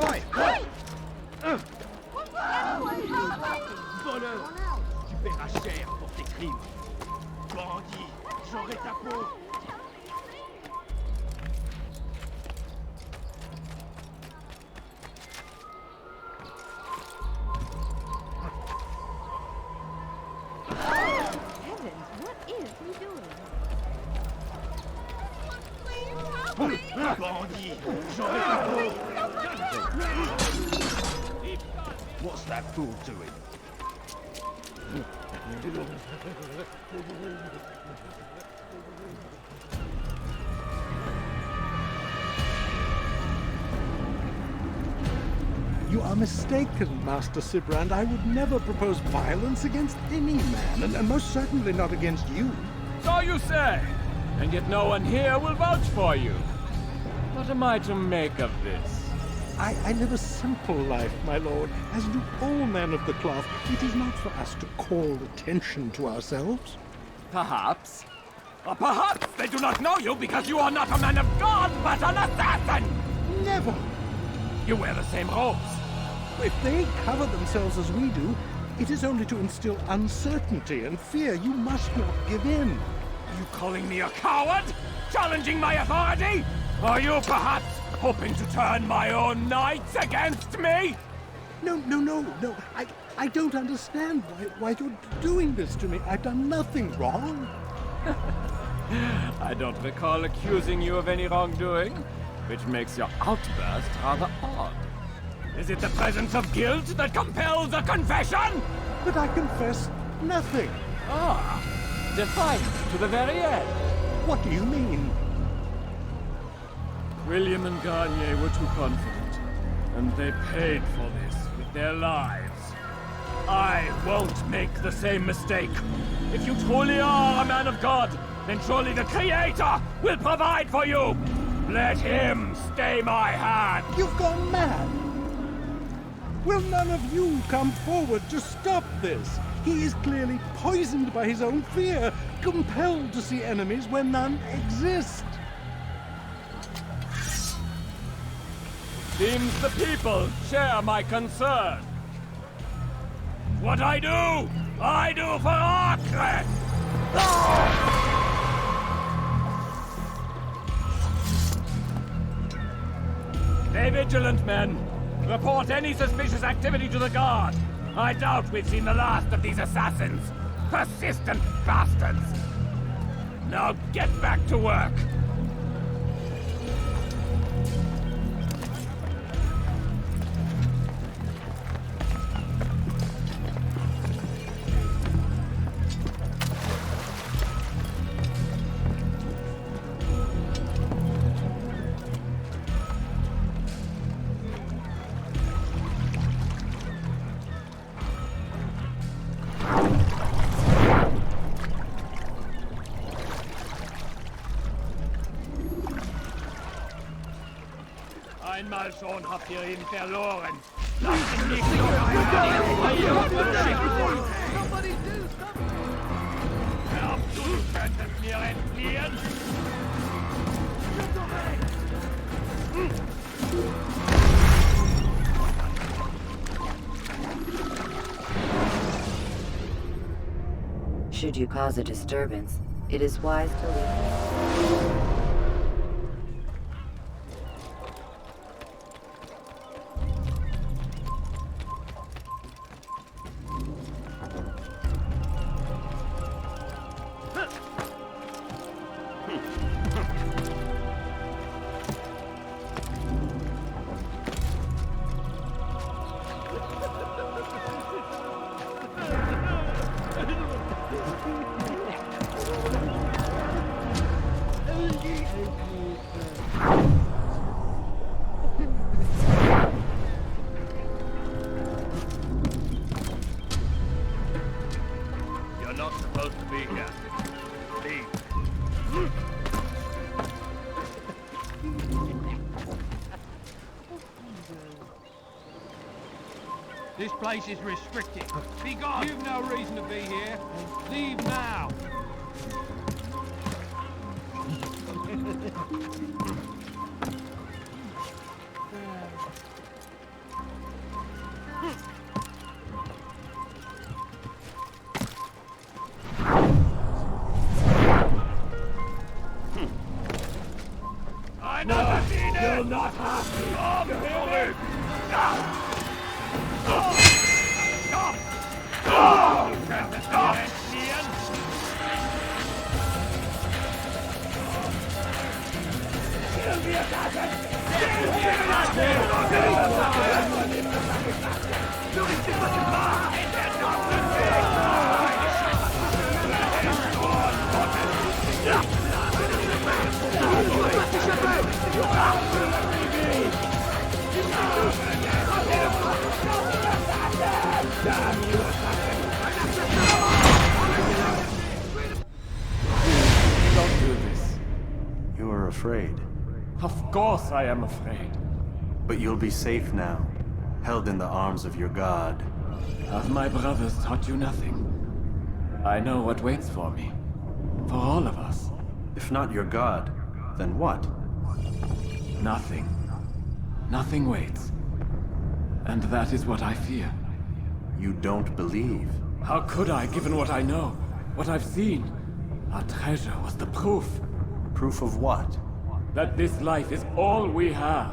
Hey! Voleur! Tu paieras cher pour tes crimes. Bandit! J'aurai ta peau! Heavens, what is he doing? Please help me! Bandit! J'aurai ta peau! that fool to him. You are mistaken, Master Sibrand. I would never propose violence against any man, and most certainly not against you. So you say, and yet no one here will vouch for you. What am I to make of this? I live a simple life, my lord, as do all men of the cloth. It is not for us to call attention to ourselves. Perhaps. Or perhaps they do not know you because you are not a man of God, but an assassin! Never! You wear the same robes. If they cover themselves as we do, it is only to instill uncertainty and fear. You must not give in. You calling me a coward? Challenging my authority? Are you perhaps hoping to turn my own knights against me? No. I don't understand why you're doing this to me. I've done nothing wrong. I don't recall accusing you of any wrongdoing, which makes your outburst rather odd. Is it the presence of guilt that compels a confession? But I confess nothing. Ah, defiant to the very end. What do you mean? William and Garnier were too confident, and they paid for this with their lives. I won't make the same mistake. If you truly are a man of God, then surely the Creator will provide for you. Let him stay my hand. You've gone mad. Will none of you come forward to stop this? He is clearly poisoned by his own fear, compelled to see enemies where none exist. Seems the people share my concern. What I do for Arcret! Stay vigilant, men. Report any suspicious activity to the guard. I doubt we've seen the last of these assassins. Persistent bastards. Now get back to work. Einmal schon habt ihr ihn verloren. Lasst ihn nicht noch Glaubst du, du könntest mir entfliehen? Should you cause a disturbance, it is wise to leave. This place is restricted. Be gone! You've no reason to be here. Leave now! I never seen it! You'll not have me! Stop! Kill the assassin! Of course I am afraid. But you'll be safe now, held in the arms of your god. Have my brothers taught you nothing? I know what waits for me. For all of us. If not your god, then what? Nothing. Nothing waits. And that is what I fear. You don't believe? How could I, given what I know? What I've seen? Our treasure was the proof. Proof of what? That this life is all we have.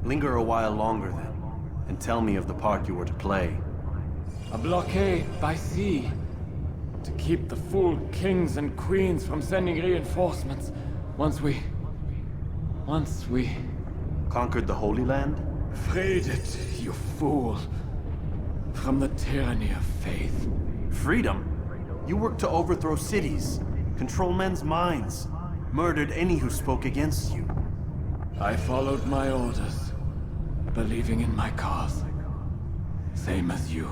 Linger a while longer then, and tell me of the part you were to play. A blockade by sea. To keep the fool kings and queens from sending reinforcements. Once we... Conquered the Holy Land? Freed it, you fool. From the tyranny of faith. Freedom? You worked to overthrow cities, control men's minds, murdered any who spoke against you. I followed my orders, believing in my cause. Same as you.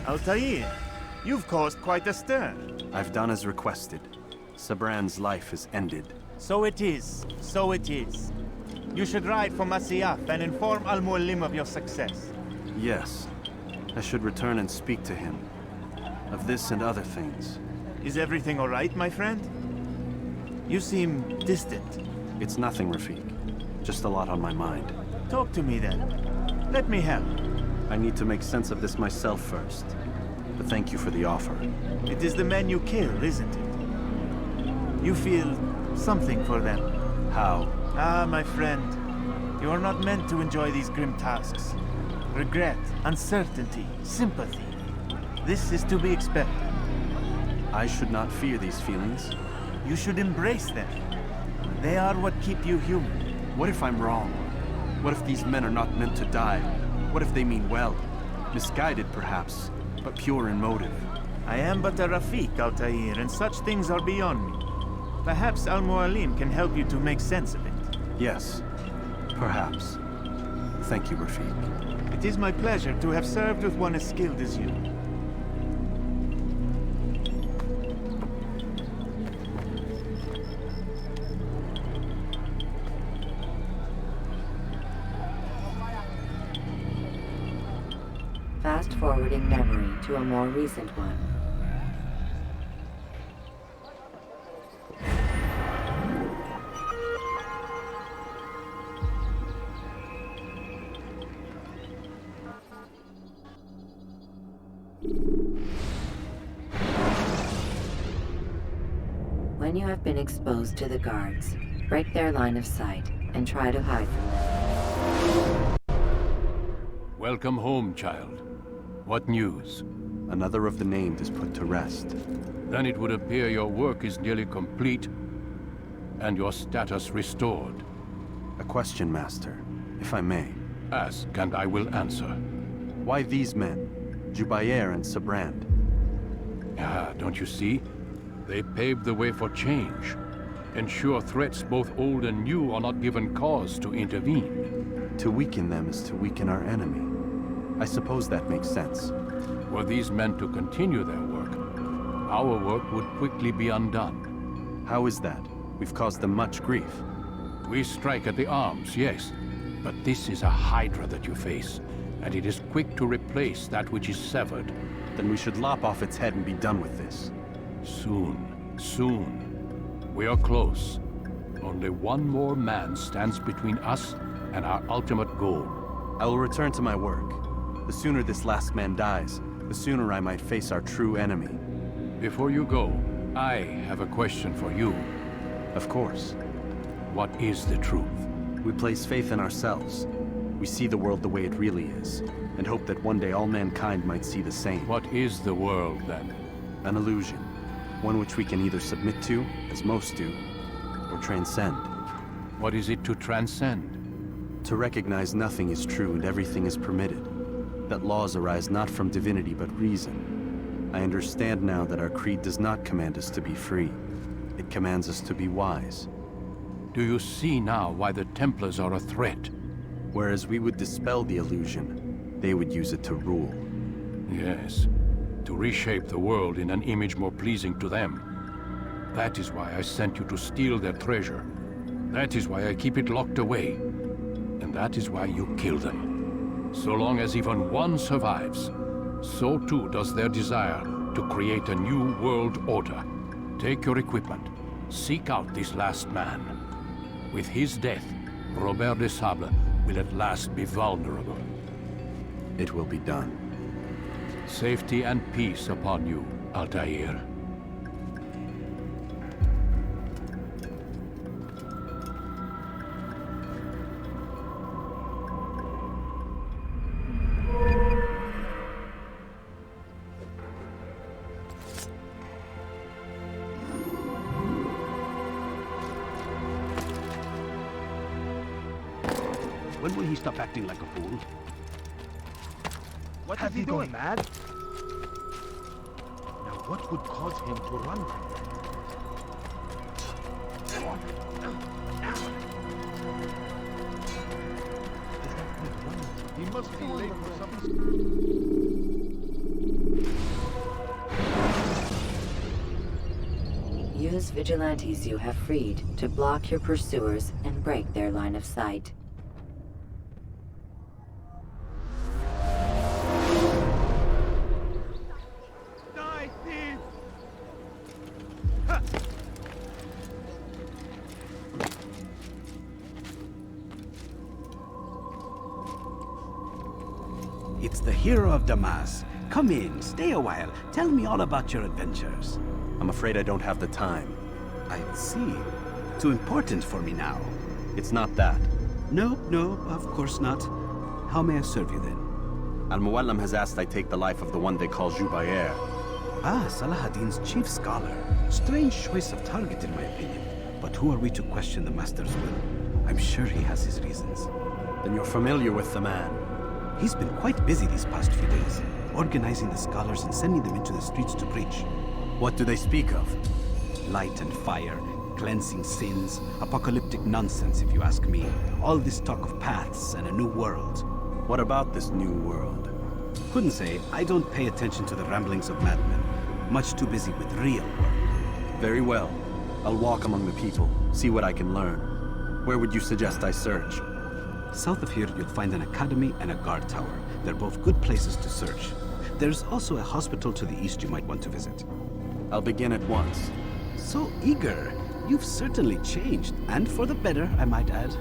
Altair, you've caused quite a stir. I've done as requested. Sabran's life is ended. So it is. So it is. You should ride for Masyaf and inform Al-Mualim of your success. Yes. I should return and speak to him. Of this and other things. Is everything all right, my friend? You seem distant. It's nothing, Rafik. Just a lot on my mind. Talk to me then. Let me help. I need to make sense of this myself first. But thank you for the offer. It is the men you kill, isn't it? You feel something for them. How? Ah, my friend. You are not meant to enjoy these grim tasks. Regret, uncertainty, sympathy. This is to be expected. I should not fear these feelings. You should embrace them. They are what keep you human. What if I'm wrong? What if these men are not meant to die? What if they mean well? Misguided, perhaps, but pure in motive. I am but a Rafik, Altair, and such things are beyond me. Perhaps Al-Mualim can help you to make sense of it. Yes, perhaps. Thank you, Rafik. It is my pleasure to have served with one as skilled as you. Fast-forwarding memory to a more recent one. When you have been exposed to the guards, break their line of sight and try to hide from them. Welcome home, child. What news? Another of the named is put to rest. Then it would appear your work is nearly complete, and your status restored. A question, Master, if I may. Ask, and I will answer. Why these men? Jubayer and Sabrand? Ah, don't you see? They paved the way for change. Ensure threats both old and new are not given cause to intervene. To weaken them is to weaken our enemy. I suppose that makes sense. Were these men to continue their work, our work would quickly be undone. How is that? We've caused them much grief. We strike at the arms, yes. But this is a hydra that you face, and it is quick to replace that which is severed. Then we should lop off its head and be done with this. Soon. Soon. We are close. Only one more man stands between us and our ultimate goal. I will return to my work. The sooner this last man dies, the sooner I might face our true enemy. Before you go, I have a question for you. Of course. What is the truth? We place faith in ourselves. We see the world the way it really is, and hope that one day all mankind might see the same. What is the world, then? An illusion. One which we can either submit to, as most do, or transcend. What is it to transcend? To recognize nothing is true and everything is permitted. That laws arise not from divinity but reason. I understand now that our creed does not command us to be free. It commands us to be wise. Do you see now why the Templars are a threat? Whereas we would dispel the illusion, they would use it to rule. Yes, to reshape the world in an image more pleasing to them. That is why I sent you to steal their treasure. That is why I keep it locked away. And that is why you kill them. So long as even one survives, so too does their desire to create a new world order. Take your equipment. Seek out this last man. With his death, Robert de Sable will at last be vulnerable. It will be done. Safety and peace upon you, Altair. When will he stop acting like a fool? What is he doing, mad? Now, what would cause him to run from them? He must be late for something. Use vigilantes you have freed to block your pursuers and break their line of sight. It's the hero of Damas. Come in, stay a while. Tell me all about your adventures. I'm afraid I don't have the time. I see. Too important for me now. It's not that. No, of course not. How may I serve you then? Al-Muallim has asked I take the life of the one they call Jubair. Ah, Salahadin's chief scholar. Strange choice of target in my opinion. But who are we to question the Master's will? I'm sure he has his reasons. Then you're familiar with the man. He's been quite busy these past few days, organizing the scholars and sending them into the streets to preach. What do they speak of? Light and fire, cleansing sins, apocalyptic nonsense if you ask me. All this talk of paths and a new world. What about this new world? Couldn't say. I don't pay attention to the ramblings of madmen. Much too busy with real work. Very well. I'll walk among the people, see what I can learn. Where would you suggest I search? South of here, you'll find an academy and a guard tower. They're both good places to search. There's also a hospital to the east you might want to visit. I'll begin at once. So eager. You've certainly changed, and for the better, I might add.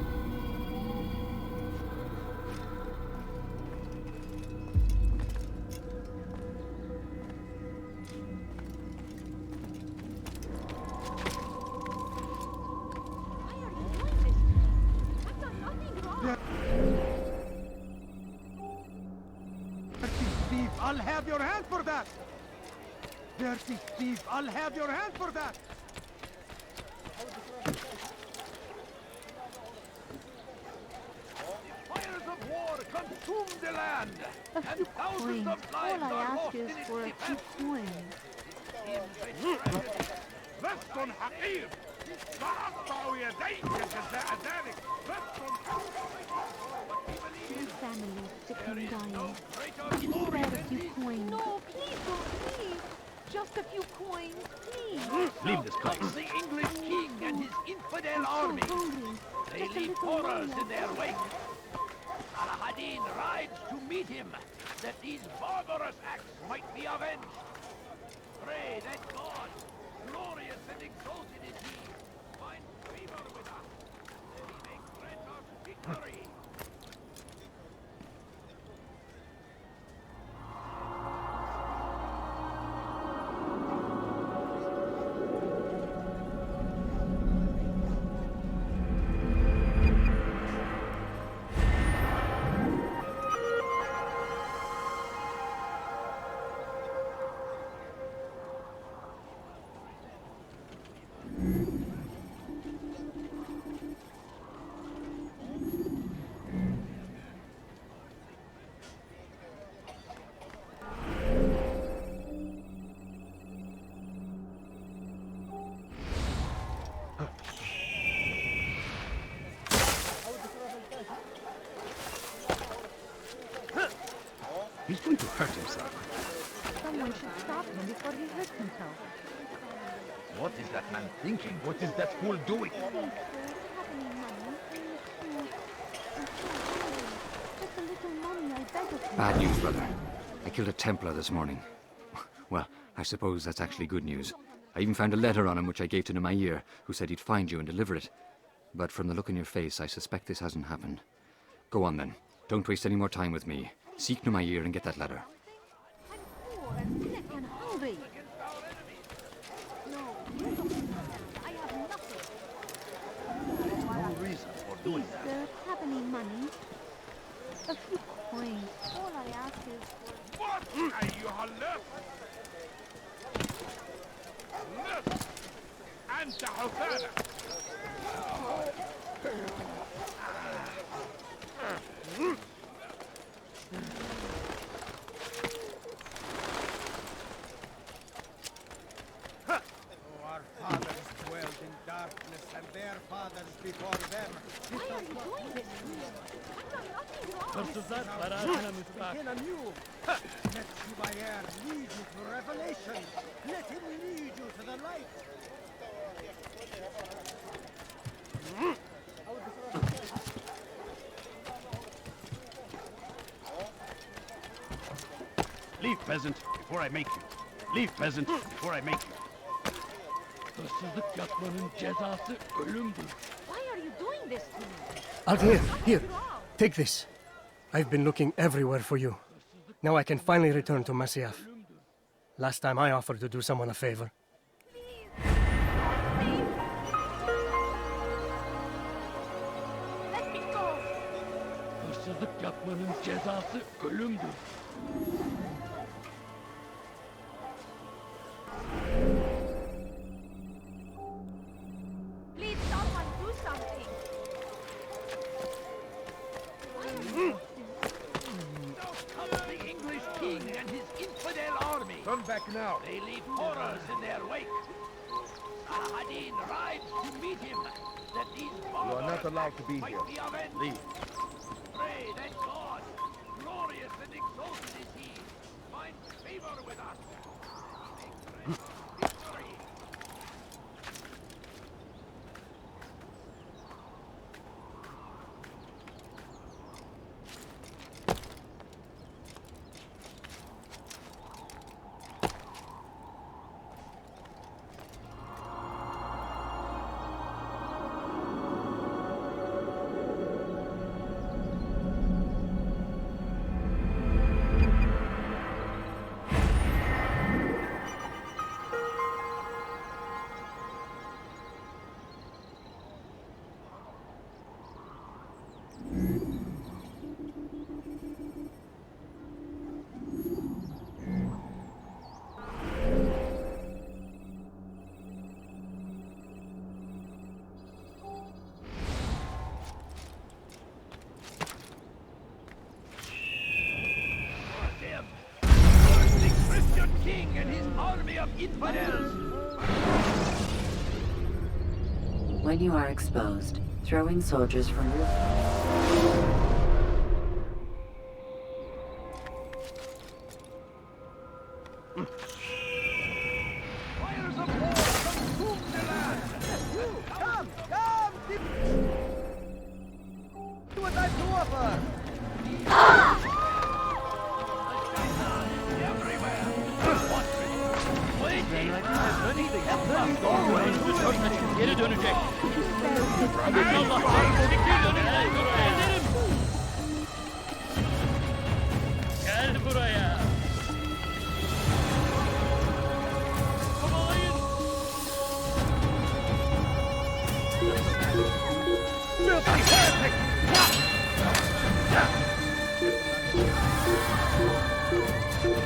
I'll have your hand for that! Dirty thief, I'll have your hand for that! Fires of war consume the land! A few coins. All I ask is for a few coins. Veston Hakim! Your family sick and dying. Just spare a few coins. No, please don't leave. Just a few coins, please. Leave this place. The English king and his infidel army. They leave horrors in their wake. Saladin rides to meet him, that these barbarous acts might be avenged. Pray that God Glorious and exalted is he. Find favor with us. He may grant us victory. He's going to hurt himself. Someone should stop him before he hurts himself. What is that man thinking? What is that fool doing? Just a little money, I beg of you. Bad news, brother. I killed a Templar this morning. Well, I suppose that's actually good news. I even found a letter on him which I gave to Nemair, who said he'd find you and deliver it. But from the look in your face, I suspect this hasn't happened. Go on then. Don't waste any more time with me. Seek Nemair and get that letter. I'm poor and sick and hungry. No, you don't I have nothing. There's no reason for doing Please, that. sir, have any money? A few coins. All I ask is for... What أيها اللص؟ لص أنت حفالة. Our fathers dwelled in darkness, and their fathers before them. Why are you doing this to me? I've done nothing wrong. Begin anew. Let Shubayer lead you to revelation. Let him lead you to the light. Leave, peasant, before I make you. Leave, peasant, before I make you. Why are you doing this to me? Altair, here, take this. I've been looking everywhere for you. Now I can finally return to Masyaf. Last time I offered to do someone a favor. Let me go. Hırsızlık yapmanın cezası ölümdür. Please, someone do something. Now comes the English king and his infidel army. Turn back now. They leave horrors in their wake. Saladin rides to meet him, that these You are not barbars allowed to be might here. be avenged. Leave. Pray that God, glorious and exalted is he, find favor with us. He may grant victory. The Christian king and his army of infidels. When you are exposed, throwing soldiers from roof. Fires of war consume the land. Come! Do what I've to offer! Everywhere. Waiting. The Templar geri dönecek. Allah! Çekil önümden! Ellerim! Gel buraya! Kovalayın!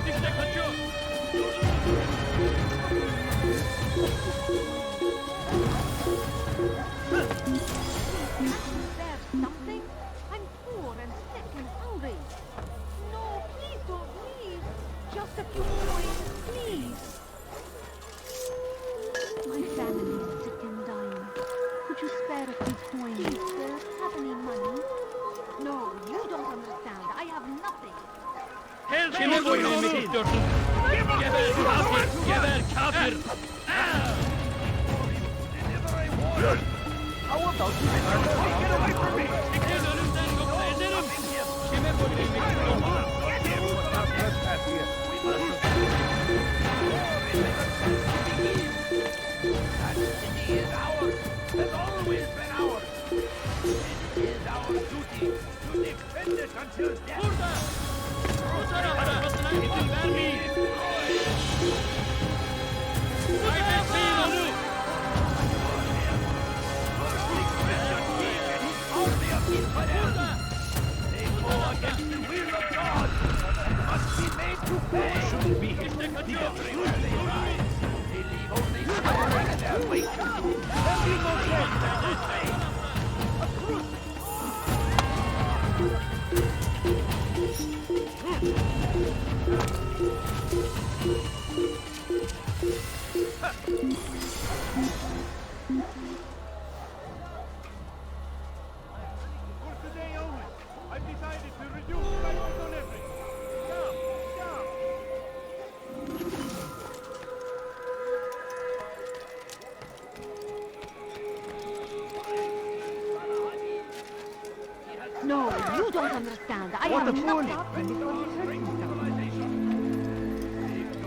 İşte kaçıyor! Something? I'm poor and sick and hungry. No, please don't leave. Just a few coins, please. My family is sick and dying. Could you spare a few coins? Please, sir, have any money? No, you don't understand. I have nothing. Kime boynumu istiyorsun? Geber kafir! Geber kafir! How about you? Get away from me! Çekil önümden yoksa ederim! Kime boynumu istiyorsun? Get him! Stop trespass here. That city is ours. Has always been ours. It is our duty to defend it until death. Burada! Bu tarafa arabasına izin vermeyin! Kaybetmeyin onu! Burada! They go against the will of God. Must be made to pay. Shouldn't be here. Everywhere they rise, they leave only suffering in their wake. There'll be no change there this way. A truce. For today only, I've decided to reduce prices on everything. Down, down. No, you don't understand. I What have a nothing. fool!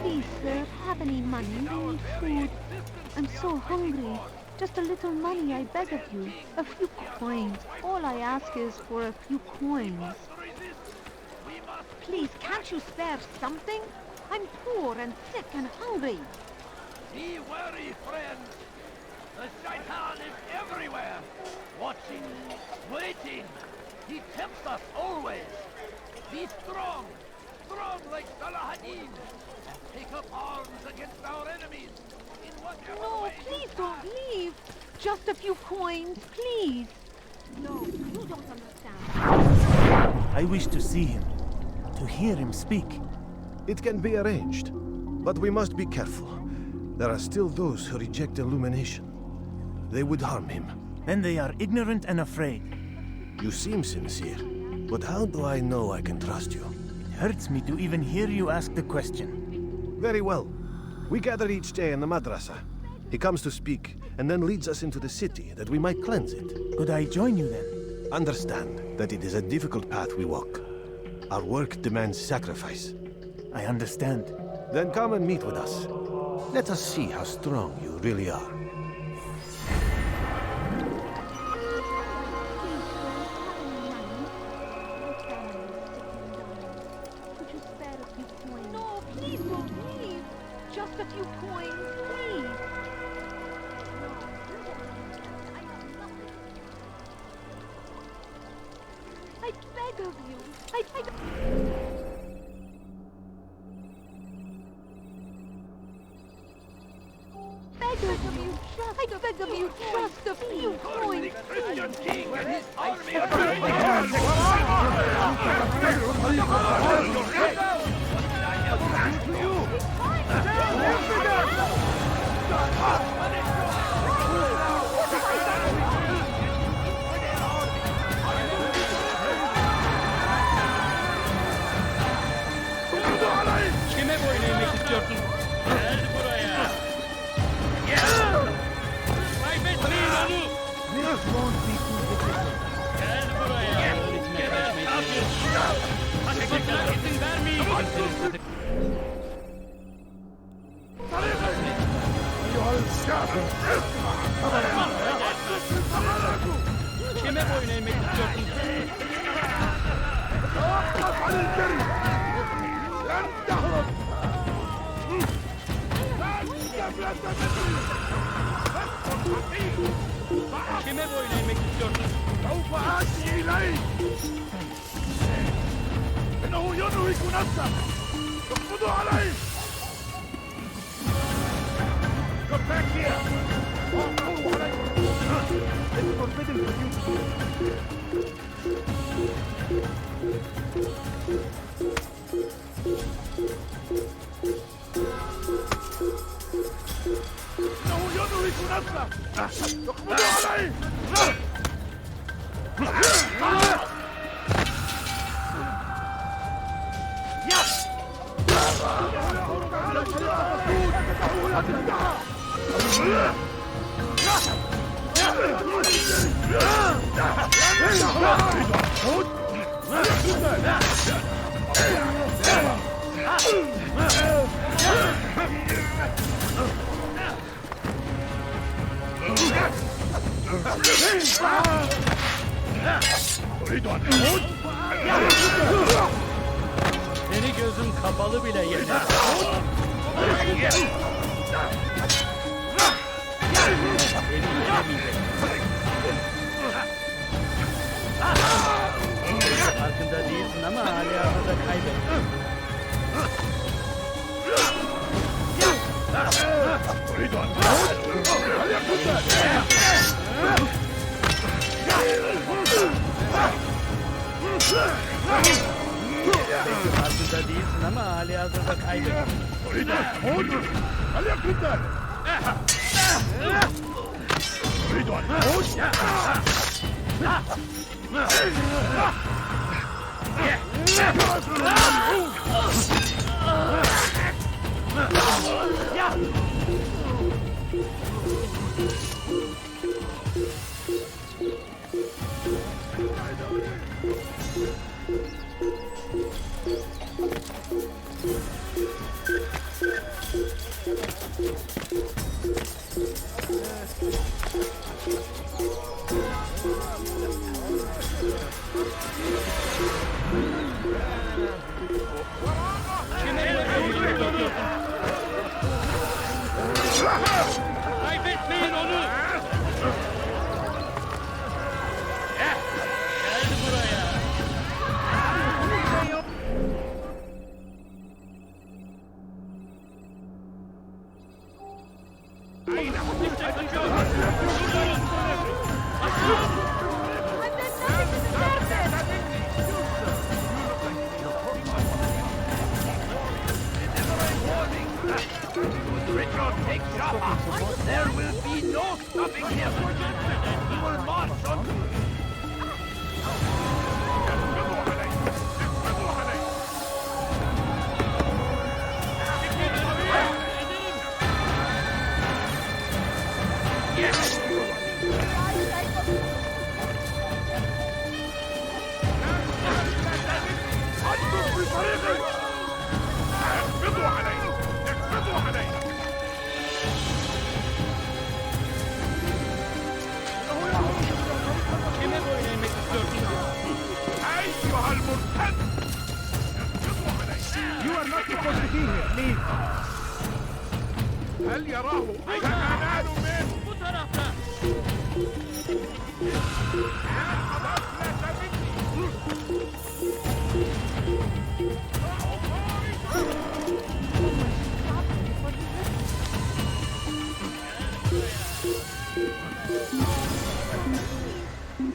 Please, sir, have any money? We need food. I'm so hungry. Just a little money, I beg of you. A few coins. All I ask is for a few coins. Please, can't you spare something? I'm poor and sick and hungry. Be wary, friends. The Shaitan is everywhere. Watching, waiting. He tempts us always. Be strong. Strong like Salahadin. And take up arms against our enemies. In whatever No, way please don't leave. Just a few coins, please. No, you don't understand. I wish to see him, to hear him speak. It can be arranged, but we must be careful. There are still those who reject illumination. They would harm him. Then they are ignorant and afraid. You seem sincere, but how do I know I can trust you? It hurts me to even hear you ask the question. Very well. We gather each day in the madrasa. He comes to speak, and then leads us into the city, that we might cleanse it. Could I join you then? Understand that it is a difficult path we walk. Our work demands sacrifice. I understand. Then come and meet with us. Let us see how strong you really are. No, please don't leave. Just a few coins, please. I beg of you. I beg of you. I beg of you, just a few coins, Christian please. king and his army of Kime boyun eğmek istiyorsun? Gel buraya! Gel! Kaybetmeyin onu! Gel buraya! Geber kafir! Kaçmasına izin vermeyin! You'll stop him! إليه! إنه ينهك نفسه! اقبضوا عليه! Come back here! It's forbidden for you to إنه ينهك نفسه! اقبضوا عليه! أريد أن أموت. Seni gözüm kapalı bile yeter. Farkında değilsin ama halihazırda kaybettin. أريد أن أموت. هل يكن Farkında değilsin ama halihazırda kaybettin. أريد أن أموت. هل يكن ذلك؟ أريد أن أموت. Kaybetmeyin onu! Gel buraya! There will be no stopping him! He will march on... You are not supposed to be here. Leave. هل يراه كمنال منه؟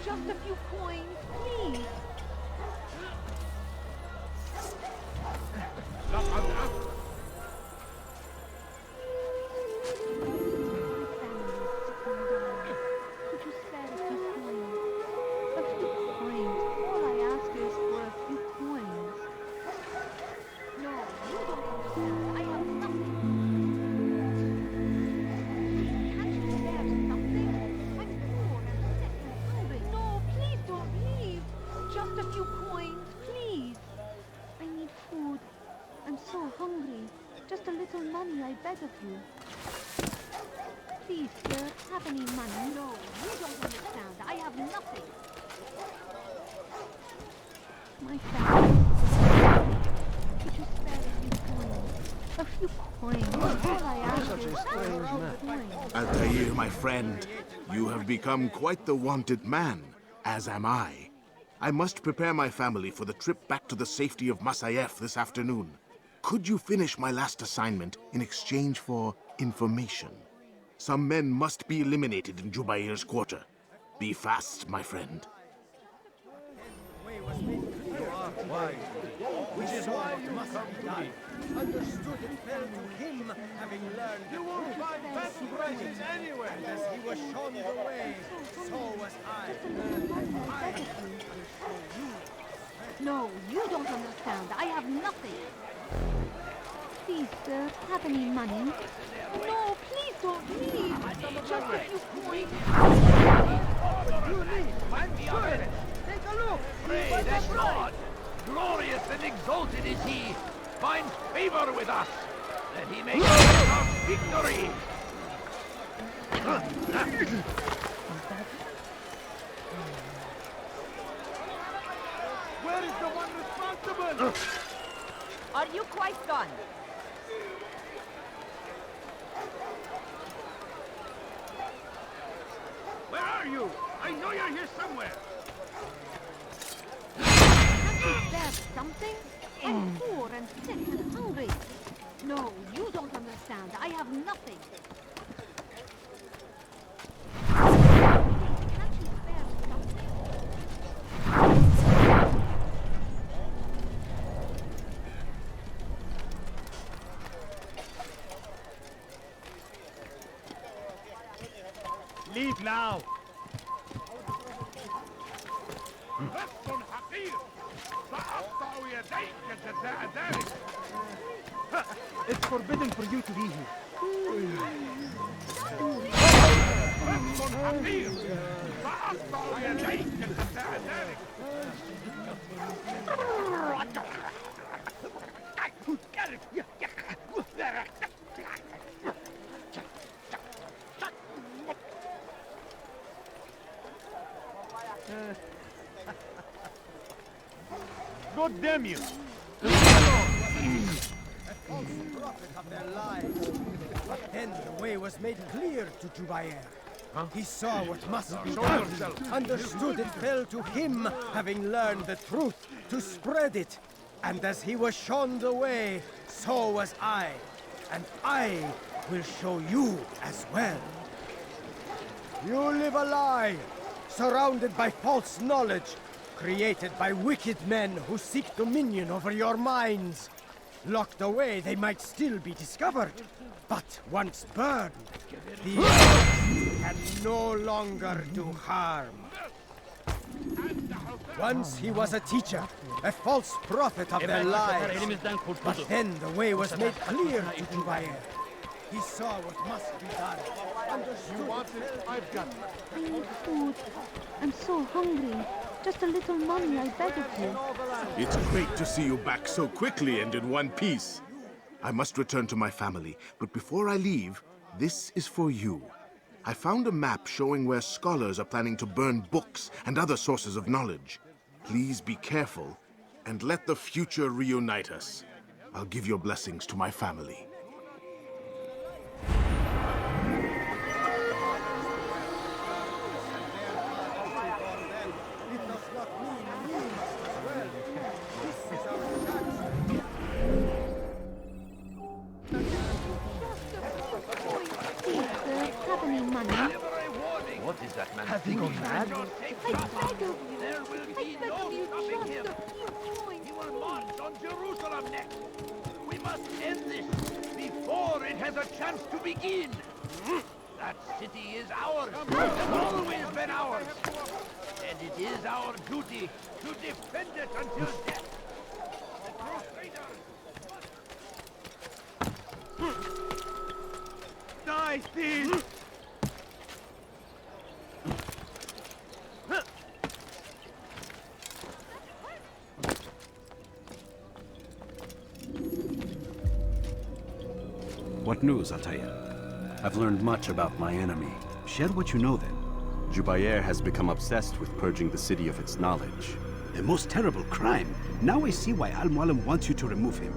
Just a few coins, please. Could you spare a few coins? A few coins. All I ask is for a few coins. No, you don't understand. I have nothing. Can't you spare something? I'm poor and sick and hungry. No, please don't leave. Just a few coins, please. I need food. I'm so hungry. Just a little money, I beg of you. Please, sir, have any money? No, you don't understand. I have nothing. My family. Could you spare a few coins? A few coins. All I ask is for a few coins. Altair, my friend, you have become quite the wanted man, as am I. I must prepare my family for the trip back to the safety of Masayef this afternoon. Could you finish my last assignment in exchange for information? Some men must be eliminated in Jubair's quarter. Be fast, my friend. Which is why you must be done. Understood it fell to him, having learned you won't find fancy presents anywhere. And as he was shown the way, so was I. No, you don't understand. I have nothing. Please, sir, have any money? No, please don't leave. Just a few coins. You need, I'm sure of it. Take a look. Praise the Lord. Glorious and exalted is he. Finds favor with us. That he may give us victory. Where is the one responsible? Are you quite done? Where are you? I know you're here somewhere. Is there something? I'm poor and sick and hungry. No, you don't understand. I have nothing. Leave now. It's forbidden for you to be here. God damn you! A false prophet of their lives. But then the way was made clear to Jubair. He saw what must be done, understood it fell to him, having learned the truth, to spread it. And as he was shown the way, so was I. And I will show you as well. You live a lie, surrounded by false knowledge, created by wicked men who seek dominion over your minds. Locked away, they might still be discovered, but once burned, the earth can no longer do harm. Once he was a teacher, a false prophet of their lives, but then the way was made clear to Jubair. He saw what must be done. Understood. You want it? I've got it. I need food. I'm so hungry. Just a little money, I beg of you. It's great to see you back so quickly and in one piece. I must return to my family, but before I leave, this is for you. I found a map showing where scholars are planning to burn books and other sources of knowledge. Please be careful, and let the future reunite us. I'll give your blessings to my family. What is that man? Has he gone mad? I beg of you. There will be no stopping him. He will march on Jerusalem next. We must end this before it has a chance to begin. That city is ours. Has always been ours. And it is our duty to defend it until death. The Crusaders! Die, thieves! What news, Altair? I've learned much about my enemy. Share what you know, then. Jubair has become obsessed with purging the city of its knowledge. The most terrible crime. Now I see why Al-Mualim wants you to remove him.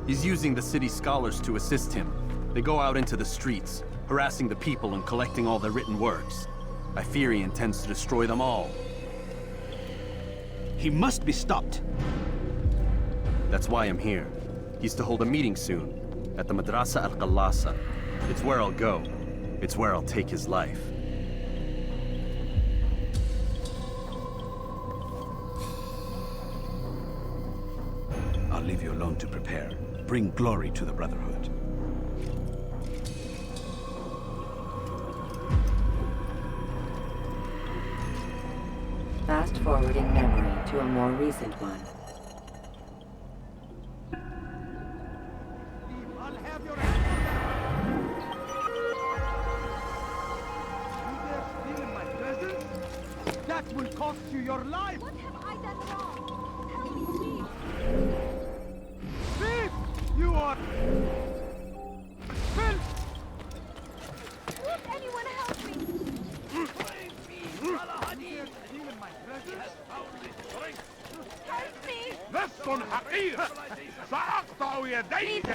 He's using the city scholars to assist him. They go out into the streets, harassing the people and collecting all their written works. I fear he intends to destroy them all. He must be stopped. That's why I'm here. He's to hold a meeting soon, at the Madrasa al-Qallasa. It's where I'll go. It's where I'll take his life. I'll leave you alone to prepare. Bring glory to the Brotherhood. Fast-forwarding memory to a more recent one. I'll have your you dare steal in my presence? That will cost you your life! What have I done wrong? Help me! Thief! You are... Filth! Won't anyone help me? Help me! لست حقير سأقطع يديك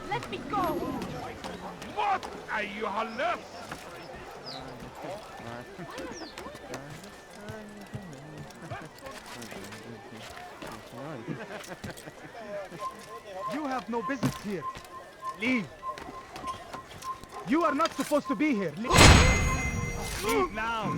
Let me go! موت أيها اللص You have no business here. Leave. You are not supposed to be here. Leave now.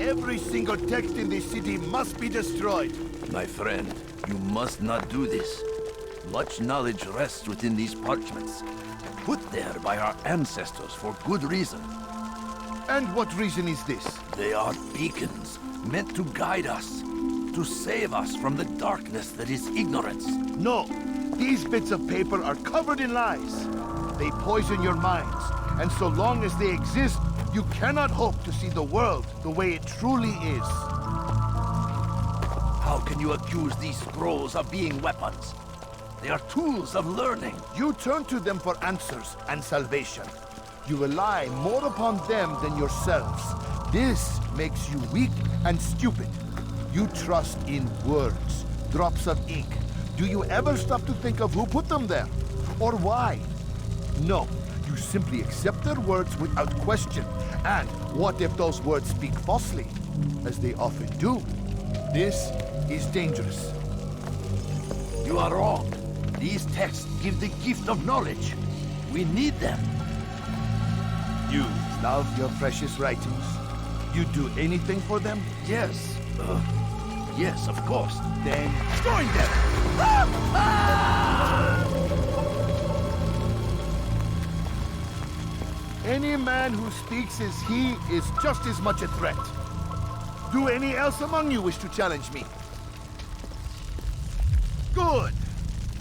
Every single text in this city must be destroyed. My friend, you must not do this. Much knowledge rests within these parchments, put there by our ancestors for good reason. And what reason is this? They are beacons, meant to guide us, to save us from the darkness that is ignorance. No, these bits of paper are covered in lies. They poison your minds, and so long as they exist, you cannot hope to see the world the way it truly is. How can you accuse these scrolls of being weapons? They are tools of learning. You turn to them for answers and salvation. You rely more upon them than yourselves. This makes you weak and stupid. You trust in words, drops of ink. Do you ever stop to think of who put them there? Or why? No. You simply accept their words without question. And what if those words speak falsely? As they often do. This is dangerous. You are wrong. These texts give the gift of knowledge. We need them. You love your precious writings? You do anything for them? Yes. Yes, of course. Then join them! Any man who speaks as he is just as much a threat. Do any else among you wish to challenge me? Good!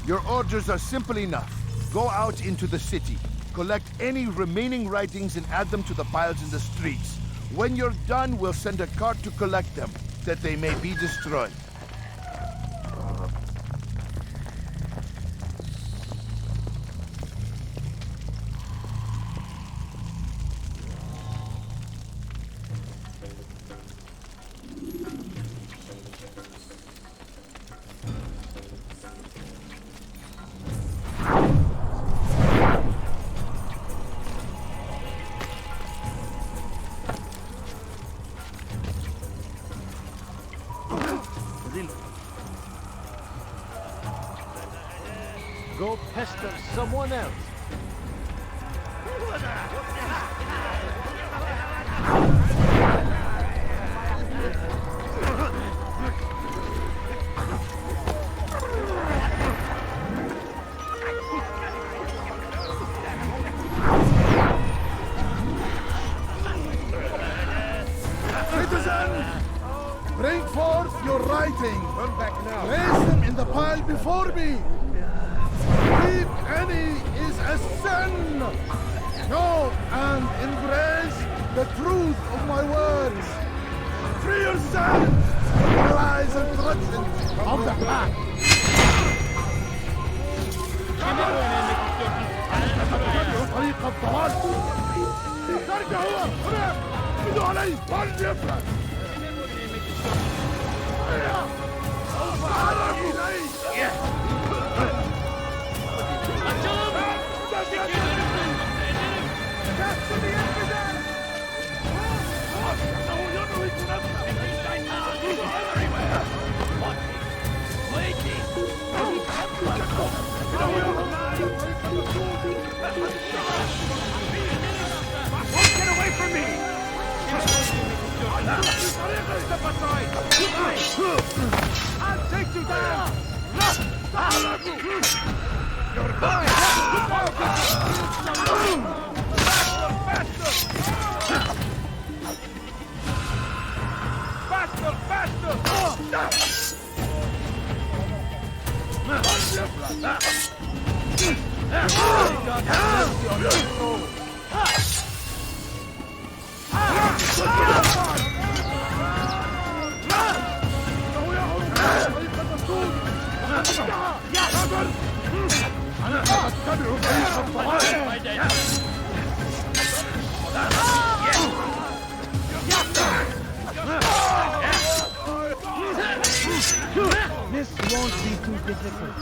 Your orders are simple enough. Go out into the city, collect any remaining writings and add them to the piles in the streets. When you're done, we'll send a cart to collect them, that they may be destroyed. Go pester someone else. Bring forth your writing. Turn back now. Place them in the pile before me. Keep any is a sin. Know and embrace the truth of my words. Free yourself from the lies and traditions of the pack. طريق الضلال. ترجع هو هنا. خذوا علي وليفرق. Get away from me! Step aside! I'll take you down! You're going! Faster! Faster! This won't be too difficult.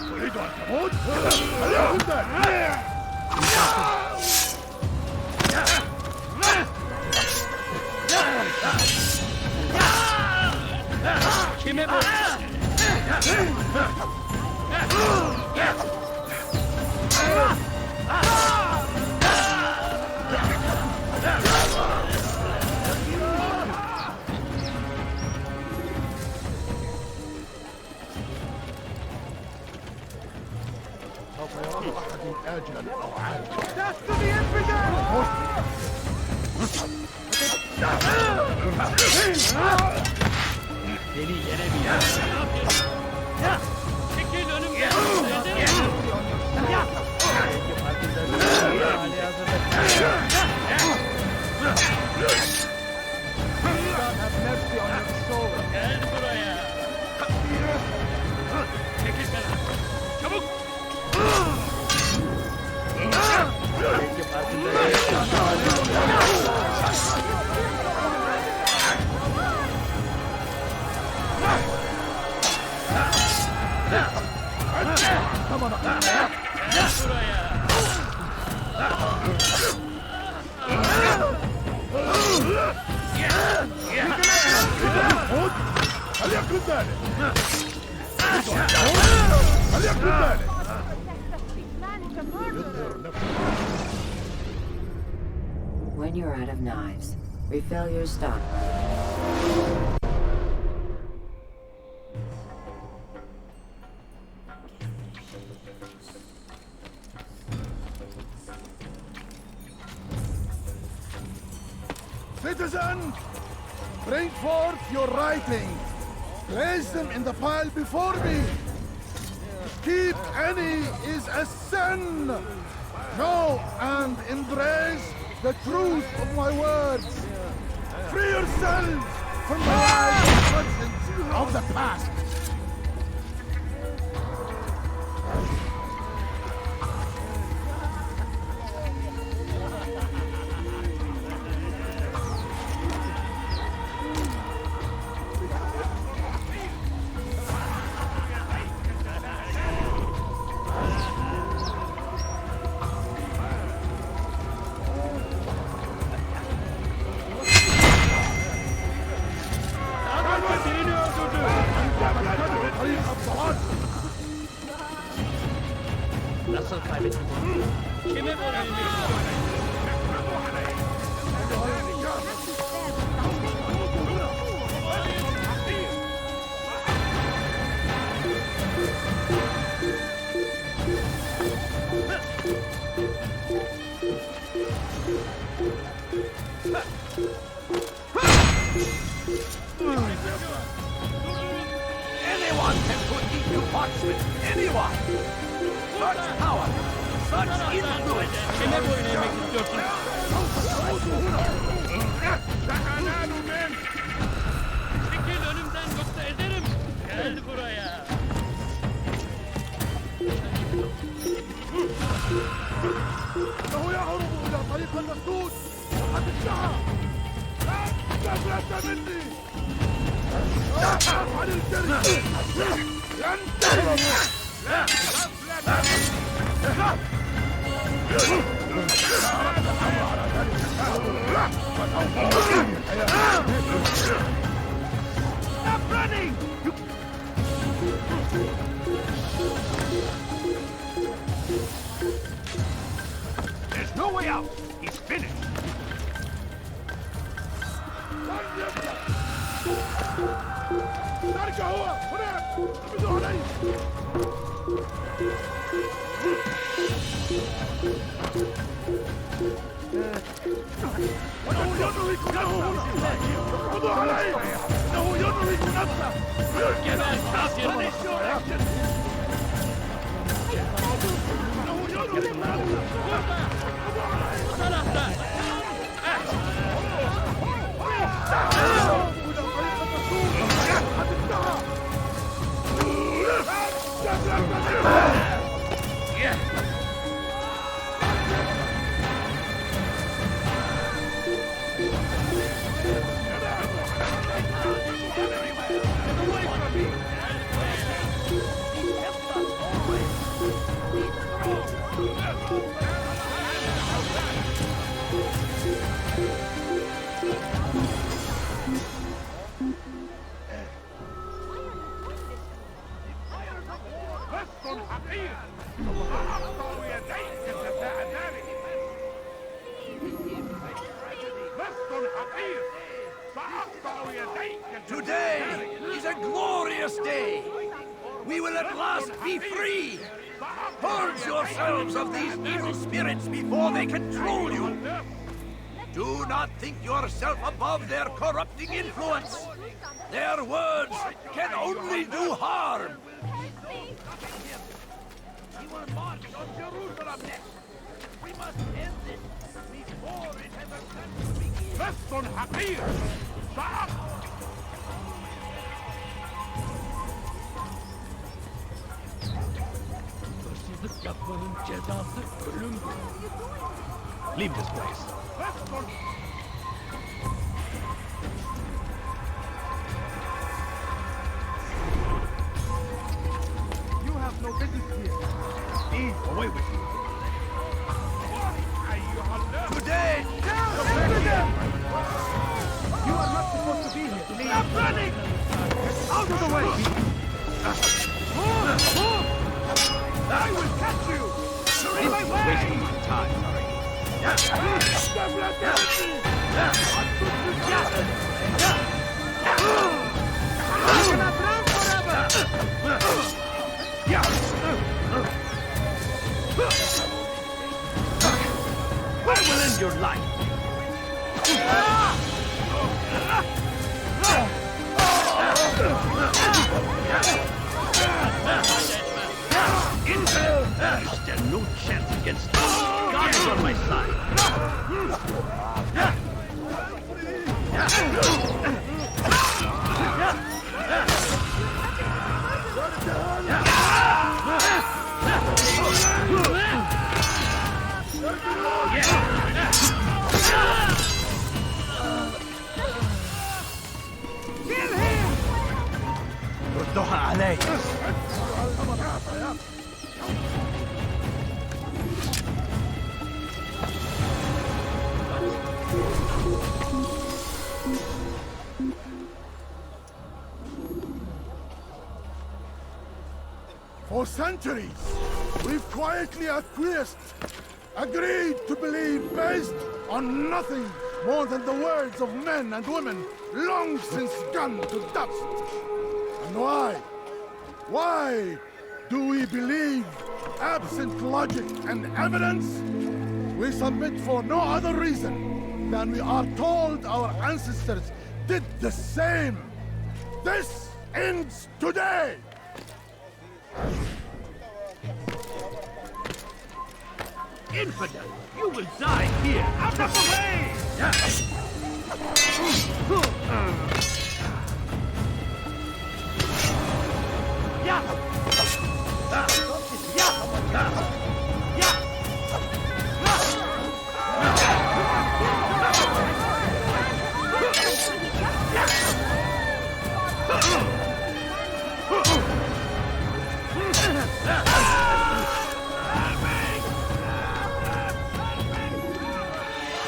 That's to the infidel! Beni yenemeyeceksin. Çekil önümden. Gel buraya. Çekil beni. Çabuk. When you're out of knives, refill your stock. Citizen, bring forth your writing. Place them in the pile before me. Keep any is a sin. Know and embrace the truth of my words. Free yourselves from the lies and traditions of the past. Nasıl kaybettin? Kime borçluyum? one can put into pots with anyone. Such power, such influence. Çekil önümden yoksa ederim. Gel buraya. إنه يهرب إلى طريق المسدود وقد انتهى. لا تفلت مني. لا تفعل الجري. ينتهي. لا تفلت Stop running! There's no way out. He's finished. ارجع هو هناك اقبضوا علي. انه ينهك نفسه. اقبضوا علي. انه ينهك نفسه. Today is a glorious day. We will at last be free. Purge yourselves of these evil spirits before they control you. Do not think yourself above their corrupting influence. Their words can only do harm. We will march on Jerusalem next. We must end this before it has a chance to begin. بس حقير. Hırsızlık yapmanın cezası ölümdür. Leave this place. You have no business here. Eve, away with you. Today! You are not supposed to be here. Leave. Stop running! Out of the way! I will catch you! Leave my way! Wasting my time. You cannot run forever! I will end your life! Is there no chance against me? God is on my side. ردوها علي. For centuries, we've quietly acquiesced, agreed to believe based on nothing more than the words of men and women long since gone to dust. And why? Why do we believe absent logic and evidence? We submit for no other reason than we are told our ancestors did the same. This ends today! Infidel! You will die here! Out of the way!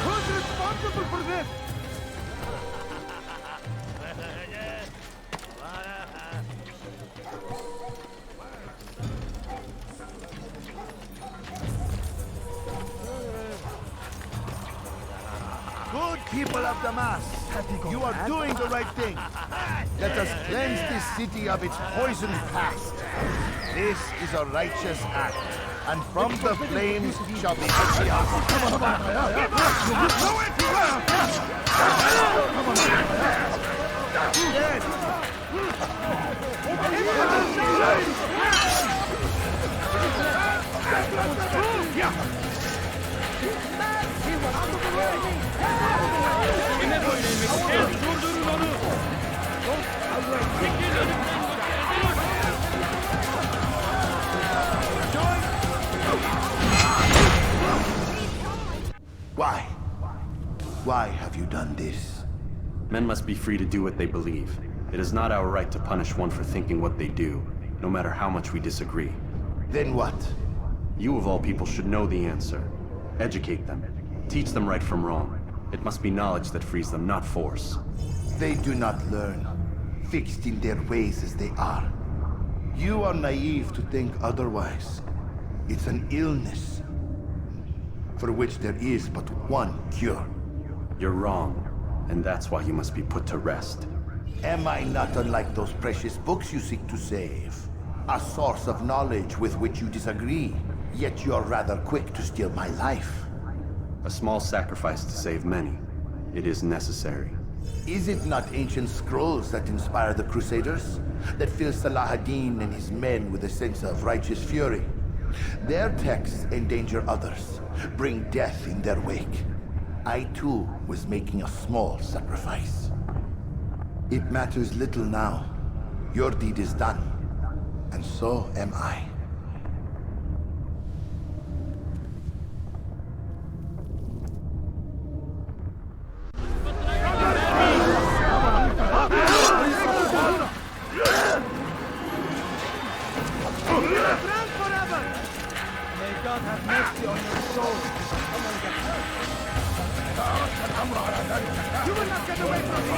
Who's responsible for this? Good people of Damas, you are doing the right thing. Let us cleanse this city of its poisoned past. This is a righteous act, and from the flames shall be Why? Why have you done this? Men must be free to do what they believe. It is not our right to punish one for thinking what they do, no matter how much we disagree. Then what? You of all people should know the answer. Educate them. Teach them right from wrong. It must be knowledge that frees them, not force. They do not learn, fixed in their ways as they are. You are naive to think otherwise. It's an illness, for which there is but one cure. You're wrong, and that's why you must be put to rest. Am I not unlike those precious books you seek to save? A source of knowledge with which you disagree, yet you're rather quick to steal my life. A small sacrifice to save many. It is necessary. Is it not ancient scrolls that inspire the Crusaders? That fill Salah ad-Din and his men with a sense of righteous fury? Their texts endanger others, bring death in their wake. I too was making a small sacrifice. It matters little now. Your deed is done, and so am I. May God have mercy on your soul. You will not get away from me!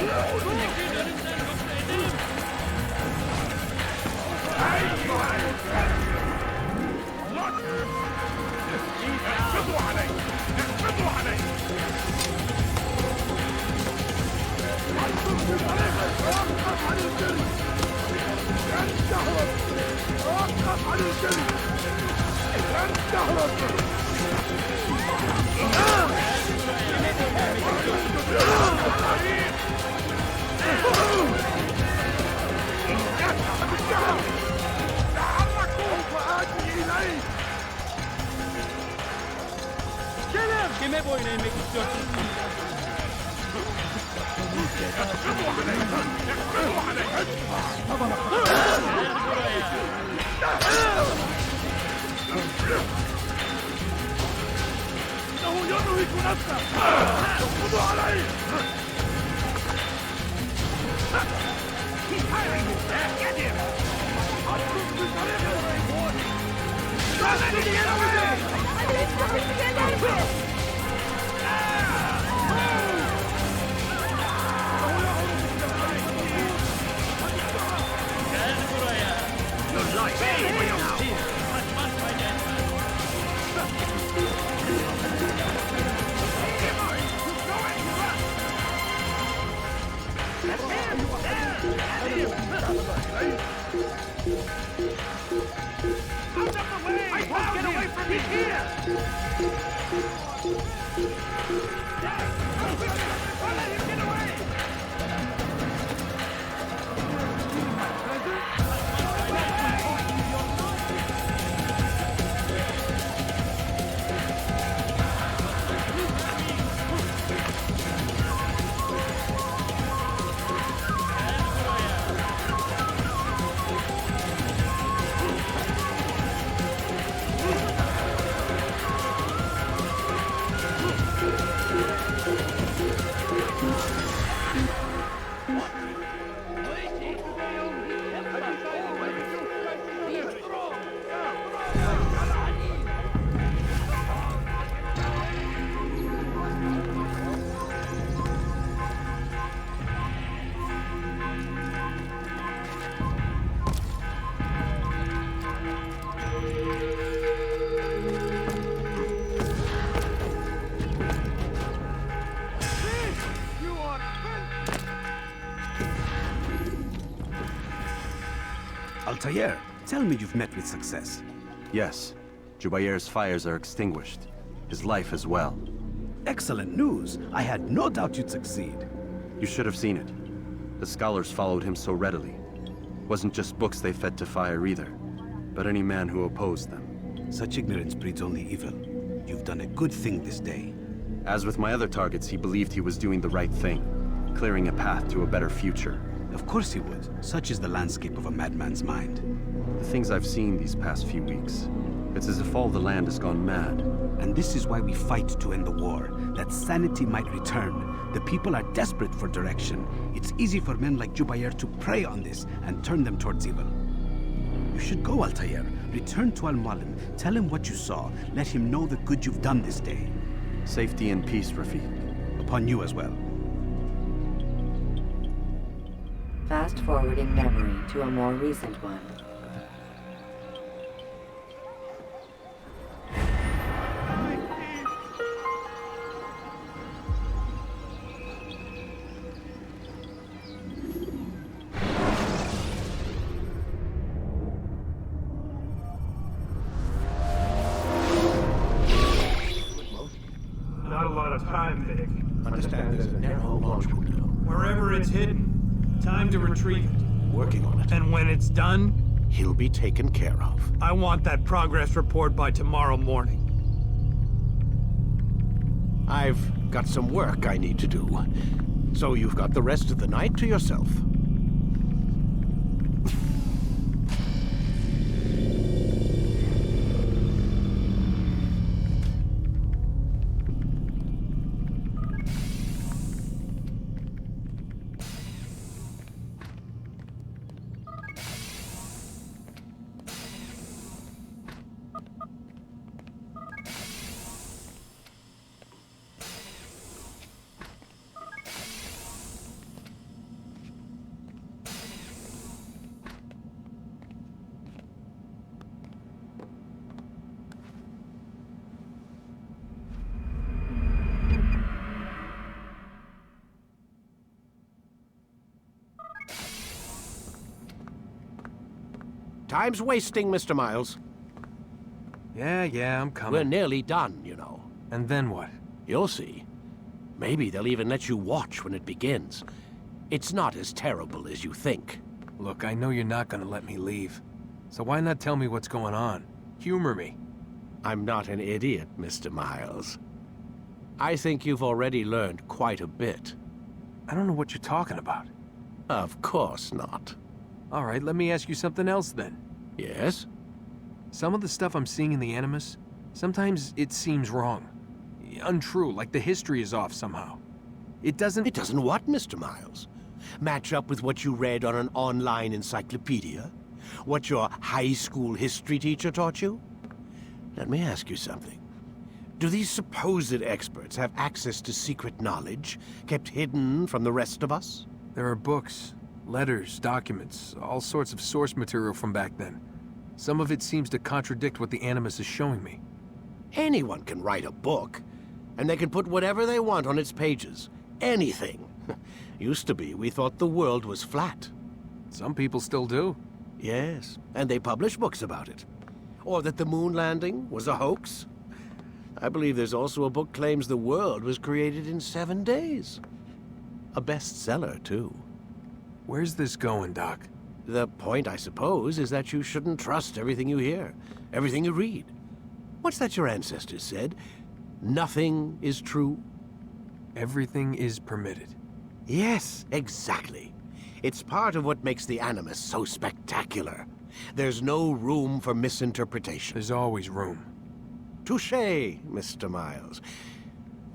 ¿Qué me voy a make He's hiring you! Get him! Don't let him get away! Your life for your tears! Out of the way! I won't get away from me here! Don't let him get away! Altair, tell me you've met with success. Yes. Jubair's fires are extinguished. His life as well. Excellent news. I had no doubt you'd succeed. You should have seen it. The scholars followed him so readily. Wasn't just books they fed to fire either, but any man who opposed them. Such ignorance breeds only evil. You've done a good thing this day. As with my other targets, he believed he was doing the right thing, clearing a path to a better future. Of course he would. Such is the landscape of a madman's mind. The things I've seen these past few weeks, it's as if all the land has gone mad. And this is why we fight to end the war, that sanity might return. The people are desperate for direction. It's easy for men like Jubair to prey on this and turn them towards evil. You should go, Altair. Return to Al-Mualim. Tell him what you saw. Let him know the good you've done this day. Safety and peace, Rafiq. Upon you as well. Fast-forwarding memory to a more recent one. Not a lot of time, Vic. Understand there's a narrow launch window. Wherever it's hidden, time to retrieve it. Working on it. And when it's done, He'll be taken care of. I want that progress report by tomorrow morning. I've got some work I need to do. So you've got the rest of the night to yourself. Time's wasting, Mr. Miles. Yeah, I'm coming. We're nearly done, you know. And then what? You'll see. Maybe they'll even let you watch when it begins. It's not as terrible as you think. Look, I know you're not gonna let me leave. So why not tell me what's going on? Humor me. I'm not an idiot, Mr. Miles. I think you've already learned quite a bit. I don't know what you're talking about. Of course not. All right, let me ask you something else then. Yes? Some of the stuff I'm seeing in the Animus, sometimes it seems wrong. Untrue, like the history is off somehow. It doesn't... It doesn't what, Mr. Miles? Match up with what you read on an online encyclopedia? What your high school history teacher taught you? Let me ask you something. Do these supposed experts have access to secret knowledge kept hidden from the rest of us? There are books, letters, documents, all sorts of source material from back then. Some of it seems to contradict what the Animus is showing me. Anyone can write a book, and they can put whatever they want on its pages. Anything. Used to be, we thought the world was flat. Some people still do. Yes, and they publish books about it. Or that the moon landing was a hoax. I believe there's also a book claims the world was created in 7 days. A bestseller, too. Where's this going, Doc? The point, I suppose, is that you shouldn't trust everything you hear, everything you read. What's that your ancestors said? Nothing is true? Everything is permitted. Yes, exactly. It's part of what makes the Animus so spectacular. There's no room for misinterpretation. There's always room. Touché, Mr. Miles.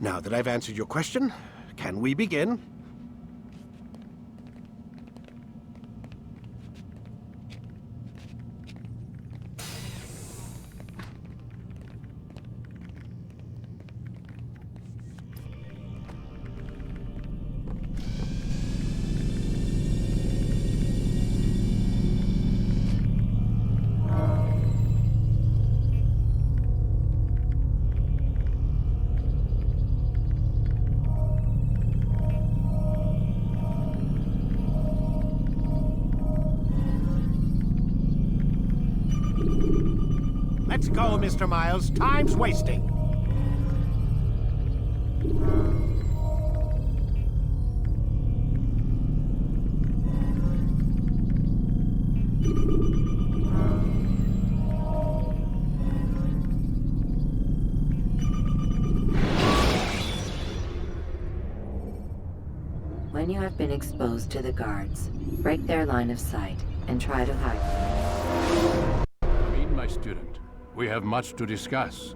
Now that I've answered your question, can we begin? Let's go, Mr. Miles. Time's wasting. When you have been exposed to the guards, break their line of sight and try to hide. Come in, my student. We have much to discuss.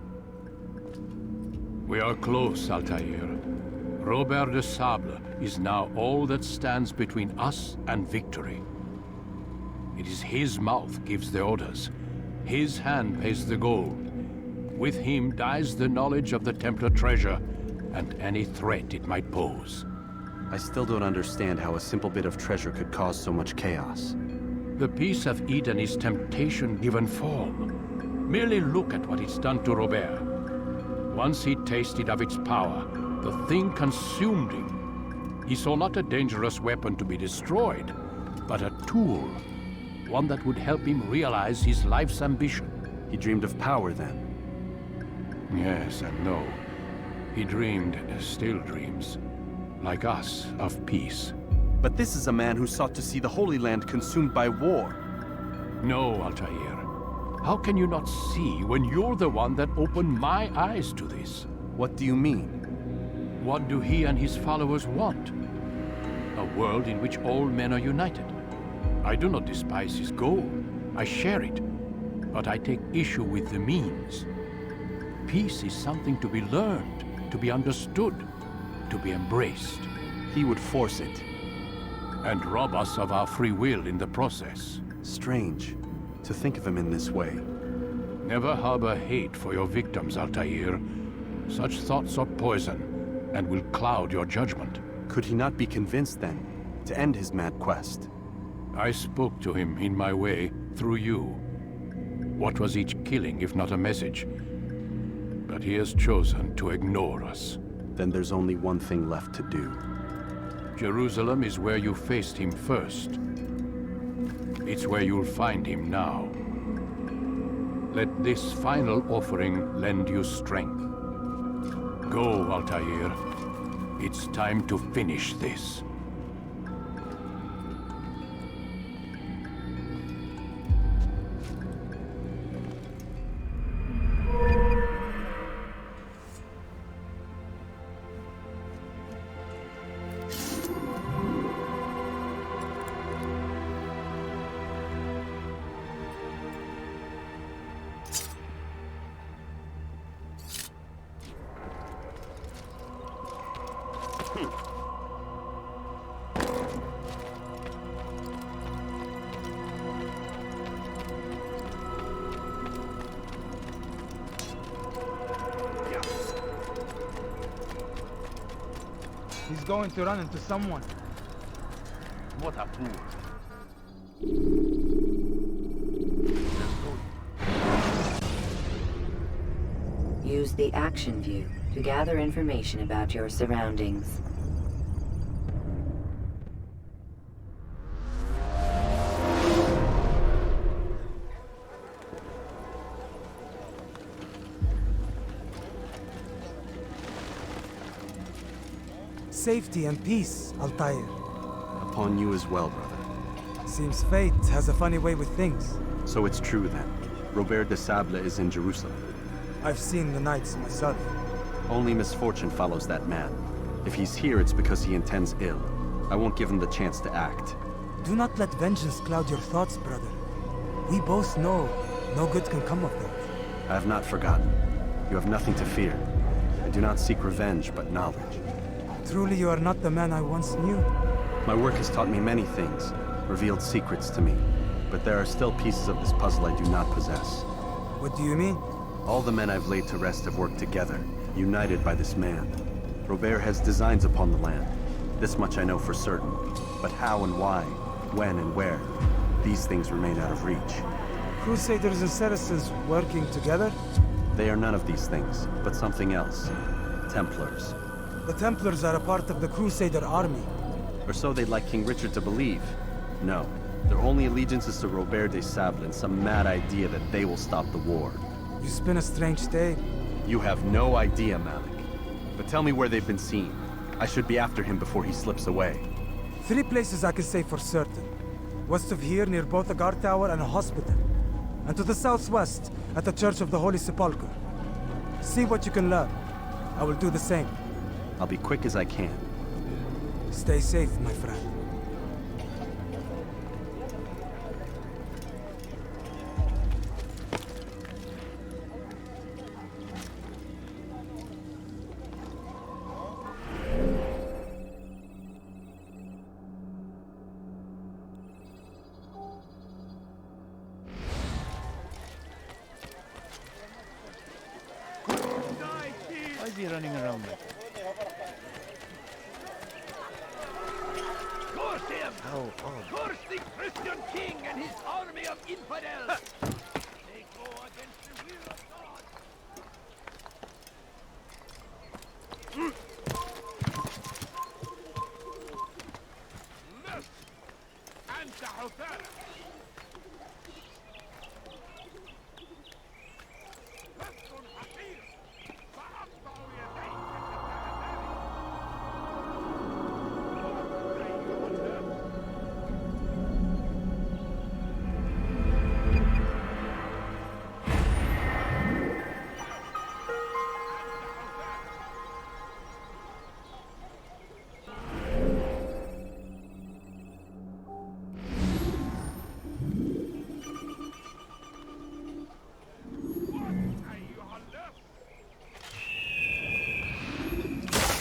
We are close, Altair. Robert de Sable is now all that stands between us and victory. It is his mouth gives the orders. His hand pays the gold. With him dies the knowledge of the Templar treasure and any threat it might pose. I still don't understand how a simple bit of treasure could cause so much chaos. The peace of Eden is temptation given form. Merely look at what it's done to Robert. Once he tasted of its power, the thing consumed him. He saw not a dangerous weapon to be destroyed, but a tool. One that would help him realize his life's ambition. He dreamed of power then? Yes and no. He dreamed, still dreams, like us, of peace. But this is a man who sought to see the Holy Land consumed by war. No, Altair. How can you not see when you're the one that opened my eyes to this? What do you mean? What do he and his followers want? A world in which all men are united. I do not despise his goal. I share it. But I take issue with the means. Peace is something to be learned, to be understood, to be embraced. He would force it. And rob us of our free will in the process. Strange to think of him in this way. Never harbor hate for your victims, Altair. Such thoughts are poison and will cloud your judgment. Could he not be convinced then to end his mad quest? I spoke to him in my way through you. What was each killing if not a message? But he has chosen to ignore us. Then there's only one thing left to do. Jerusalem is where you faced him first. It's where you'll find him now. Let this final offering lend you strength. Go, Altair. It's time to finish this. He's going to run into someone. What a fool. Use the action view to gather information about your surroundings. Safety and peace, Altair. Upon you as well, brother. Seems fate has a funny way with things. So it's true then. Robert de Sable is in Jerusalem. I've seen the knights myself. Only misfortune follows that man. If he's here, it's because he intends ill. I won't give him the chance to act. Do not let vengeance cloud your thoughts, brother. We both know no good can come of that. I have not forgotten. You have nothing to fear. I do not seek revenge, but knowledge. Truly you are not the man I once knew. My work has taught me many things, revealed secrets to me. But there are still pieces of this puzzle I do not possess. What do you mean? All the men I've laid to rest have worked together, united by this man. Robert has designs upon the land. This much I know for certain. But how and why, when and where, these things remain out of reach. Crusaders and Saracens working together? They are none of these things, but something else. Templars. The Templars are a part of the Crusader army. Or so they'd like King Richard to believe. No, their only allegiance is to Robert de Sable and some mad idea that they will stop the war. It's been a strange day. You have no idea, Malik. But tell me where they've been seen. I should be after him before he slips away. 3 places I can say for certain. West of here, near both a guard tower and a hospital. And to the southwest, at the Church of the Holy Sepulchre. See what you can learn. I will do the same. I'll be quick as I can. Stay safe, my friend. Why is he running around like that? Curse him! How odd. Curse the Christian king and his army of infidels! They go against the will of God! Left! أنت حثالة!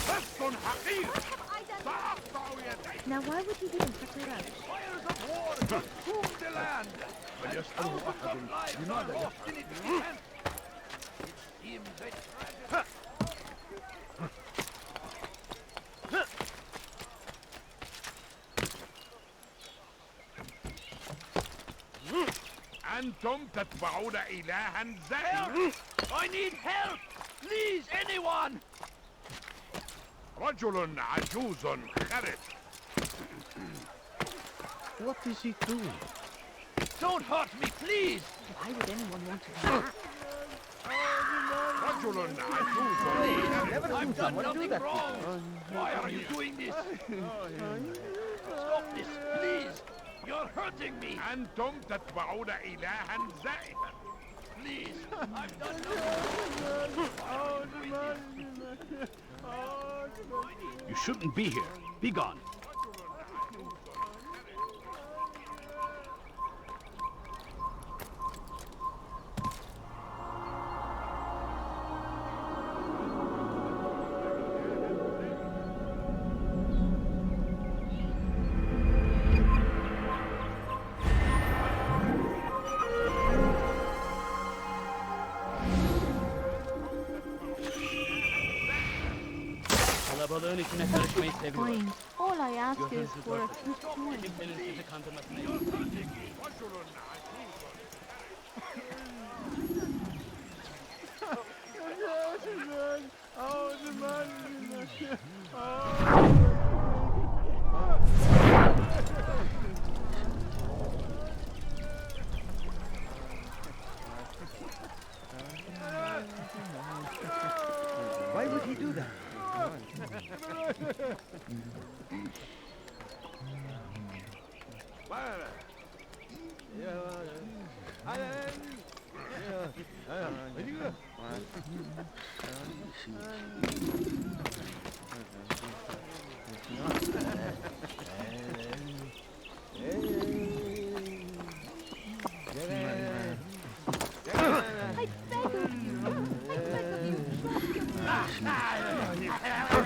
لست حقير! سأقطع يديك Now why would he be in such a rush? Fires of war consume the land! And thousands of lives are lost in its defense! It seems a tragedy. أنتم تتبعون إلها زائر. I need help! Please, anyone! رجل عجوز خرس. What is he doing? Don't hurt me, please! Why would anyone want to do that? رجل عجوز خرس. I've done nothing wrong. Why are you doing this? Stop this, please! You're hurting me! أنتم تتبعون إلها زائفا. Please, I've done nothing. You shouldn't be here. Be gone. Fine. All I ask is for a quick point. Why would he do that?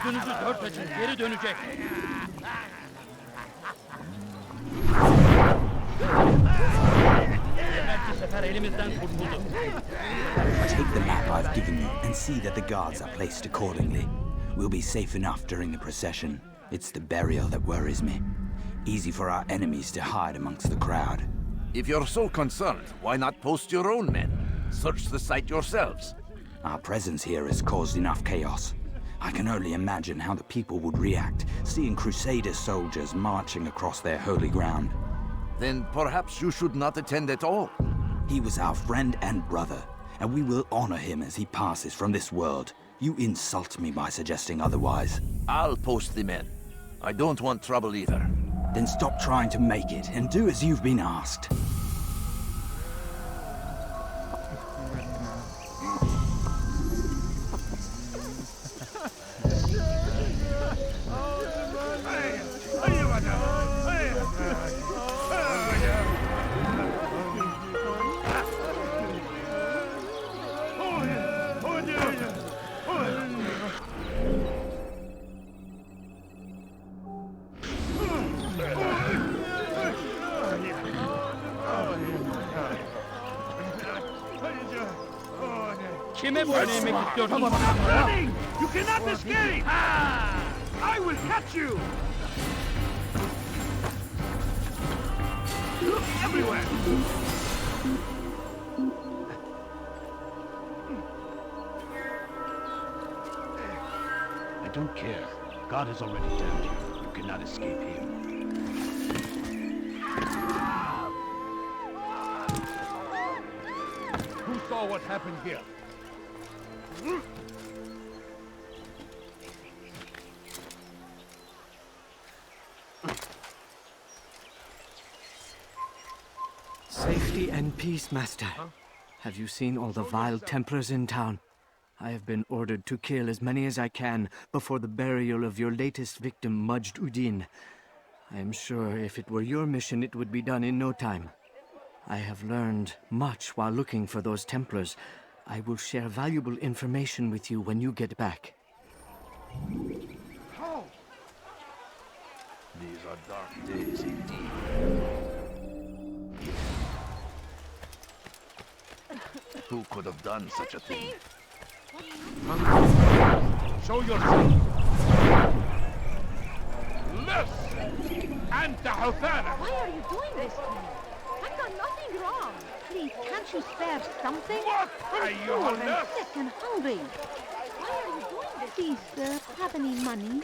Gözünüzü dört açın, geri dönecek. Belki sefer elimizden kurtuldu. Take the map I've given you and see that the guards are placed accordingly. We'll be safe enough during the procession. It's the burial that worries me. Easy for our enemies to hide amongst the crowd. If you're so concerned, why not post your own men? Search the site yourselves. Our presence here has caused enough chaos. I can only imagine how the people would react, seeing Crusader soldiers marching across their holy ground. Then perhaps you should not attend at all. He was our friend and brother, and we will honor him as he passes from this world. You insult me by suggesting otherwise. I'll post the men. I don't want trouble either. Then stop trying to make it, and do as you've been asked. Come on, running! You cannot escape! Ah! I will catch you! Look everywhere! I don't care. God has already damned you. You cannot escape here. Who saw what happened here? Safety and peace, Master. Have you seen all the vile Templars in town? I have been ordered to kill as many as I can before the burial of your latest victim, Majd Udin. I am sure if it were your mission, it would be done in no time. I have learned much while looking for those Templars. I will share valuable information with you when you get back. How? These are dark days indeed. Who could have done such a thing? Show yourself! Less! Anta Hothana! Why are you doing this to me? I've done nothing wrong. Please, can't you spare something? What? I'm poor and sick and hungry. Why are you doing this? Please, sir, have any money?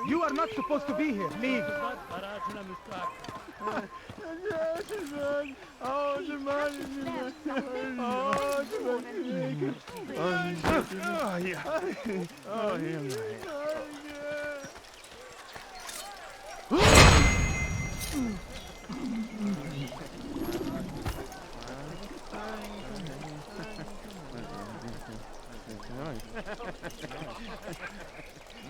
You are not supposed to be here. Leave.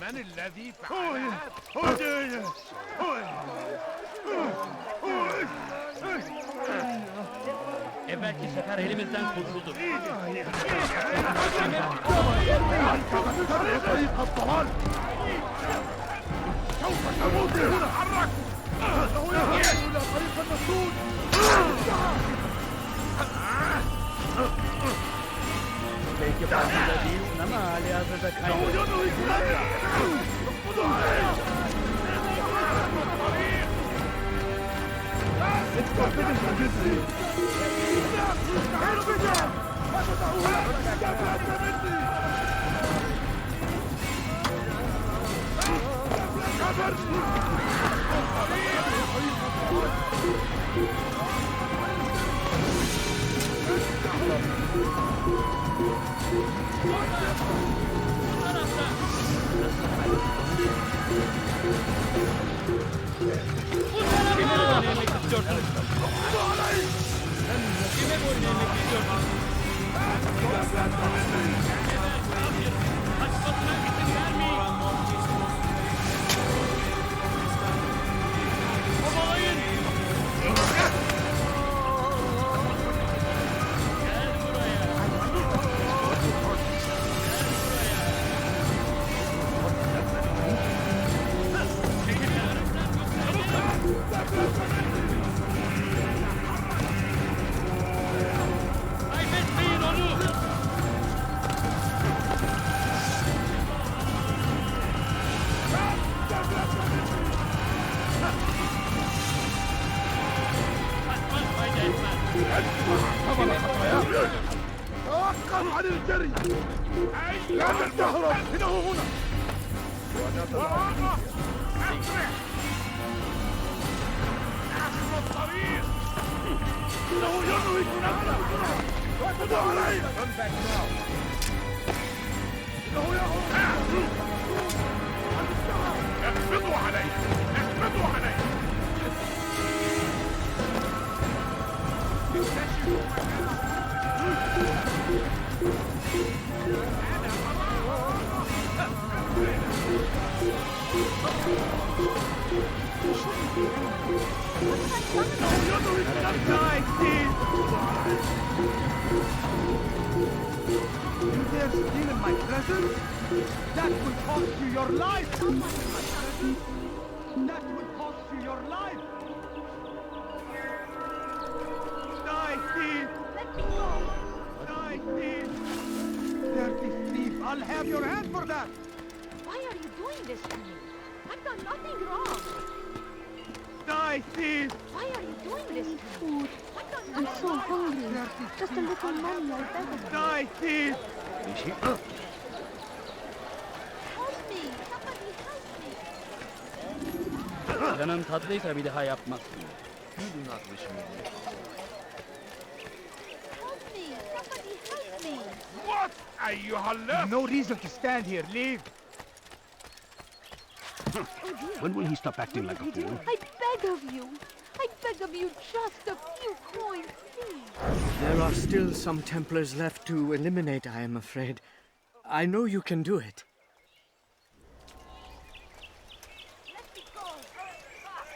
من الذي فعل هذا؟ Evvelki sefer elimizden kurtulduk. سوف تموت! تحرك! إنه يهدف إلى طريق المسدود! Belki farkında değilsin ama hali hazırda طبعا خطايا. توقف عن الجري. لا تهرب. إنه هنا. أخر الطريق. إنه ينوي نفسه. واتبع علي. إنه اقبضوا عليه. اقبضوا عليه. You dare steal in my presence? That will cost you your life! That will cost you your life! Die, thief! Let me go! Die, thief! Dirty thief! I'll have your hand for that! Why are you doing this to me? I've done nothing wrong. Die, thief! Why are you doing this to me? Food. I'm so hungry. Just a little money, I beg of you. Die, thief! Help me! Somebody help me! Canın tatlıysa bir daha yapmazsın. You do not wish me dead. Help me! Somebody help me! What? أيها اللص! No reason to stand here. Leave! When will he stop acting like a fool? I beg of you! I beg of you just a few coins, please! There are still some Templars left to eliminate, I am afraid. I know you can do it.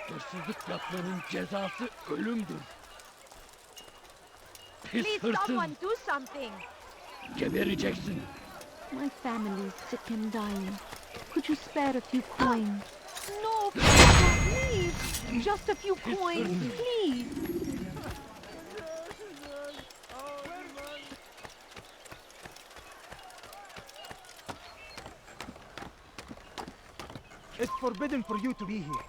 Hırsızlık yapmanın cezası ölümdür. Pis Please, hırsız, someone do something! gebereceksin. My family is sick and dying. Could you spare a few coins? No, please! Just a few coins, please! It's forbidden for you to be here.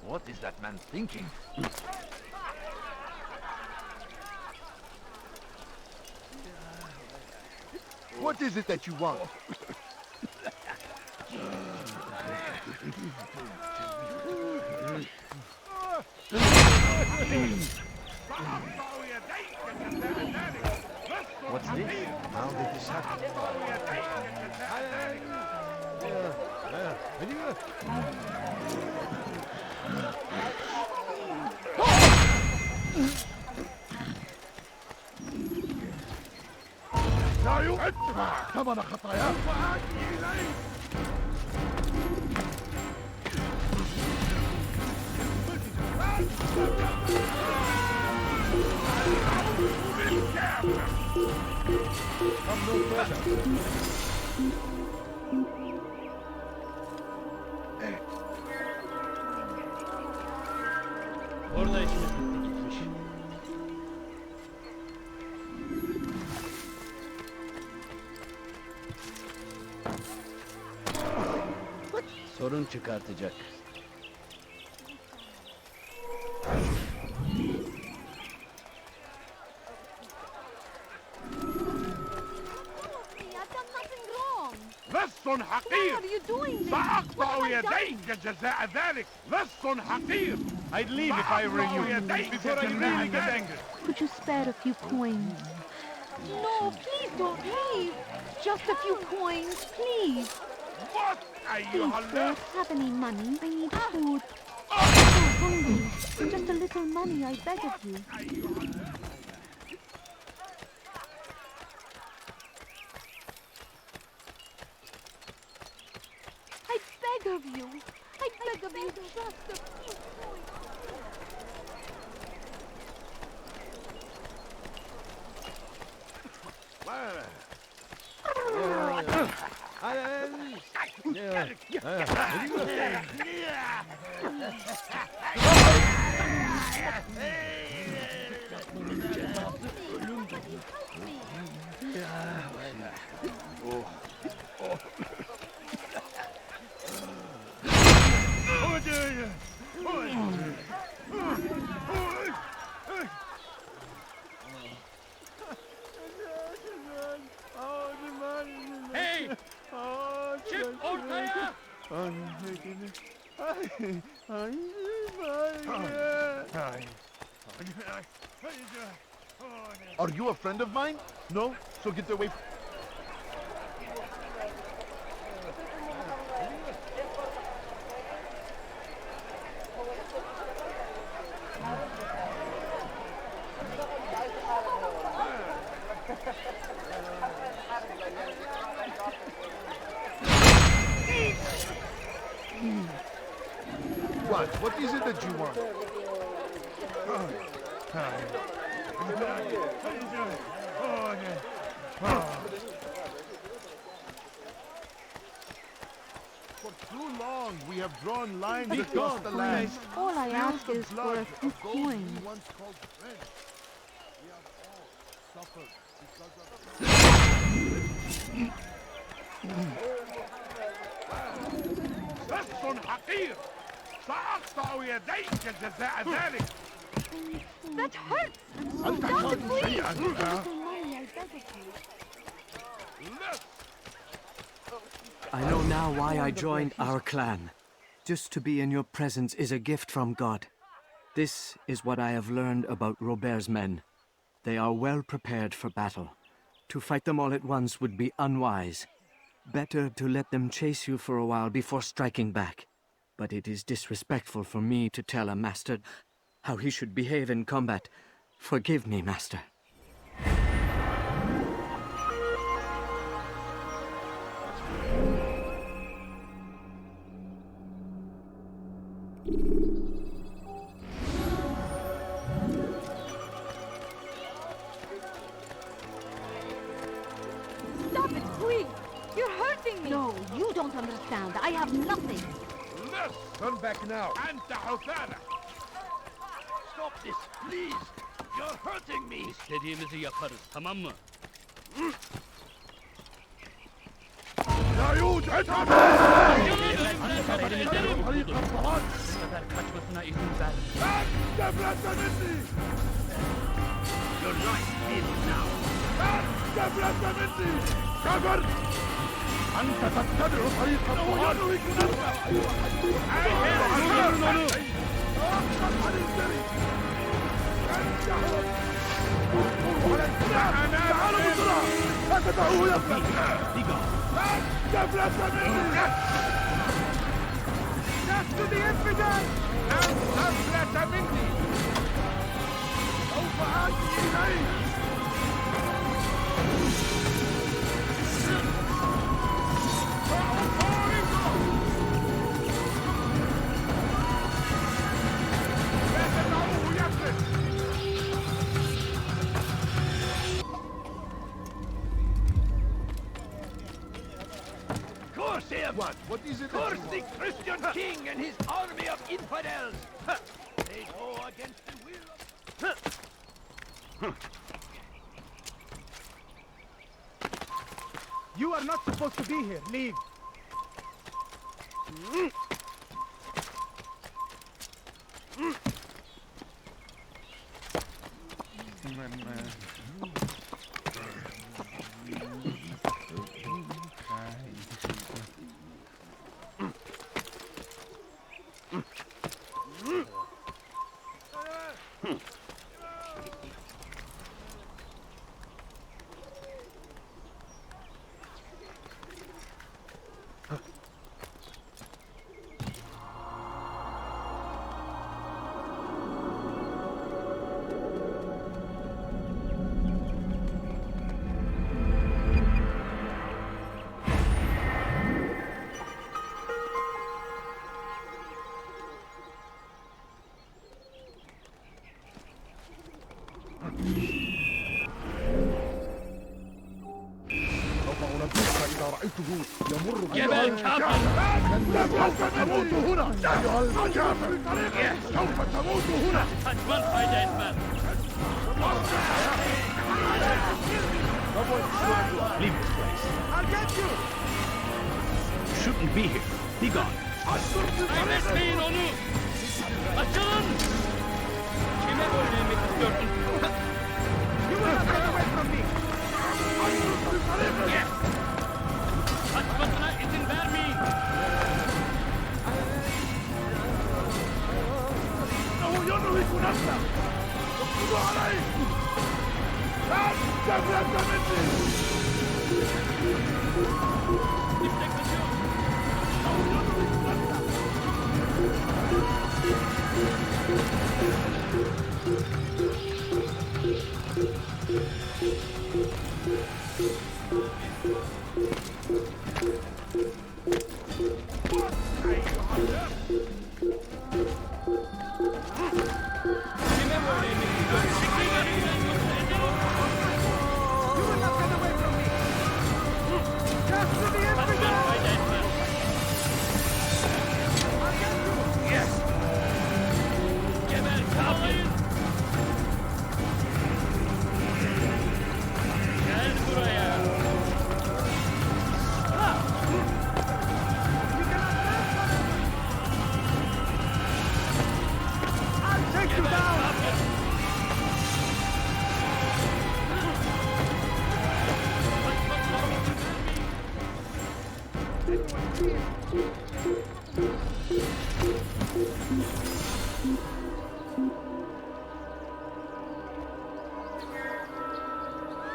What is that man thinking? What is it that you want? What's this? How did this happen? لا يدفع ثمن خطاياه وآتي إليه. Come no further. Orada işimiz bitti gitmiş. Sorun çıkartacak. لص حقير. سأقطع يديك جزاء ذلك. لص حقير. I'd leave if I were you. Before I really get angry. Could you spare a few coins? No, please don't leave. Just a few coins, please. What? Please, sir, have any money? I need food. I'm so hungry. Just a little money, I beg of you. I beg of you. I beg of you, just a few coins. Are you a friend of mine? No? So get away from... What is it that you want? For too long we have drawn lines across the land. All I ask is for a few coins. We have all suffered because of حقير سأقطع يديك جزاء ذلك. That hurts! هل تحتاج شيئا؟ I know now why I joined our clan. Just to be in your presence is a gift from God. This is what I have learned about Robert's men. They are well prepared for battle. To fight them all at once would be unwise. Better to let them chase you for a while before striking back. But it is disrespectful for me to tell a master how he should behave in combat. Forgive me, master. Stop it, please! You're hurting me! No, you don't understand. I have nothing. Turn back now. Stop this, please! You're hurting me! İstediğimizi yaparız, tamam mı? لا يوجد Kaçmasına izin ver. Your life ends now. كفر! أنت تتبع طريق الضلال. تعالوا بسرعة! لا تدعوه يفلت! لا تفلت مني! Death to the infidel! لا تفلت مني! سوف آتي إليك! Curse him! What is it? Curse the Christian king and his army of infidels! They go against the will of... You are not supposed to be here. Leave. يمر أيها الكافر سوف تموت هنا أيها الكافر سوف تموت هنا Leave this place. I'll get you! You shouldn't be here. Be gone. Kaybetmeyin onu! Açılın! Kime böyle emret istiyorsun? You will not get away from me! Kaçmasına izin vermeyin!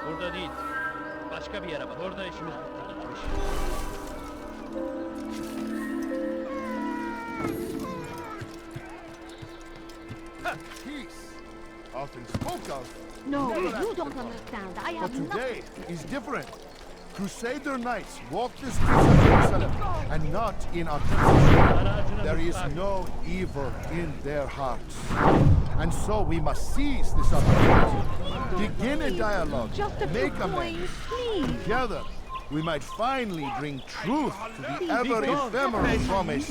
Burada değil. Başka bir yere bak. Orada işimiz bitmiş. Peace, often spoke of. No, you don't understand. I have But today nothing. is different. Crusader knights walk the streets of Jerusalem, and not in our country. There is no evil in their hearts. And so we must seize this opportunity, begin a dialogue, make amends. Together, we might finally bring truth to the ever-ephemeral promise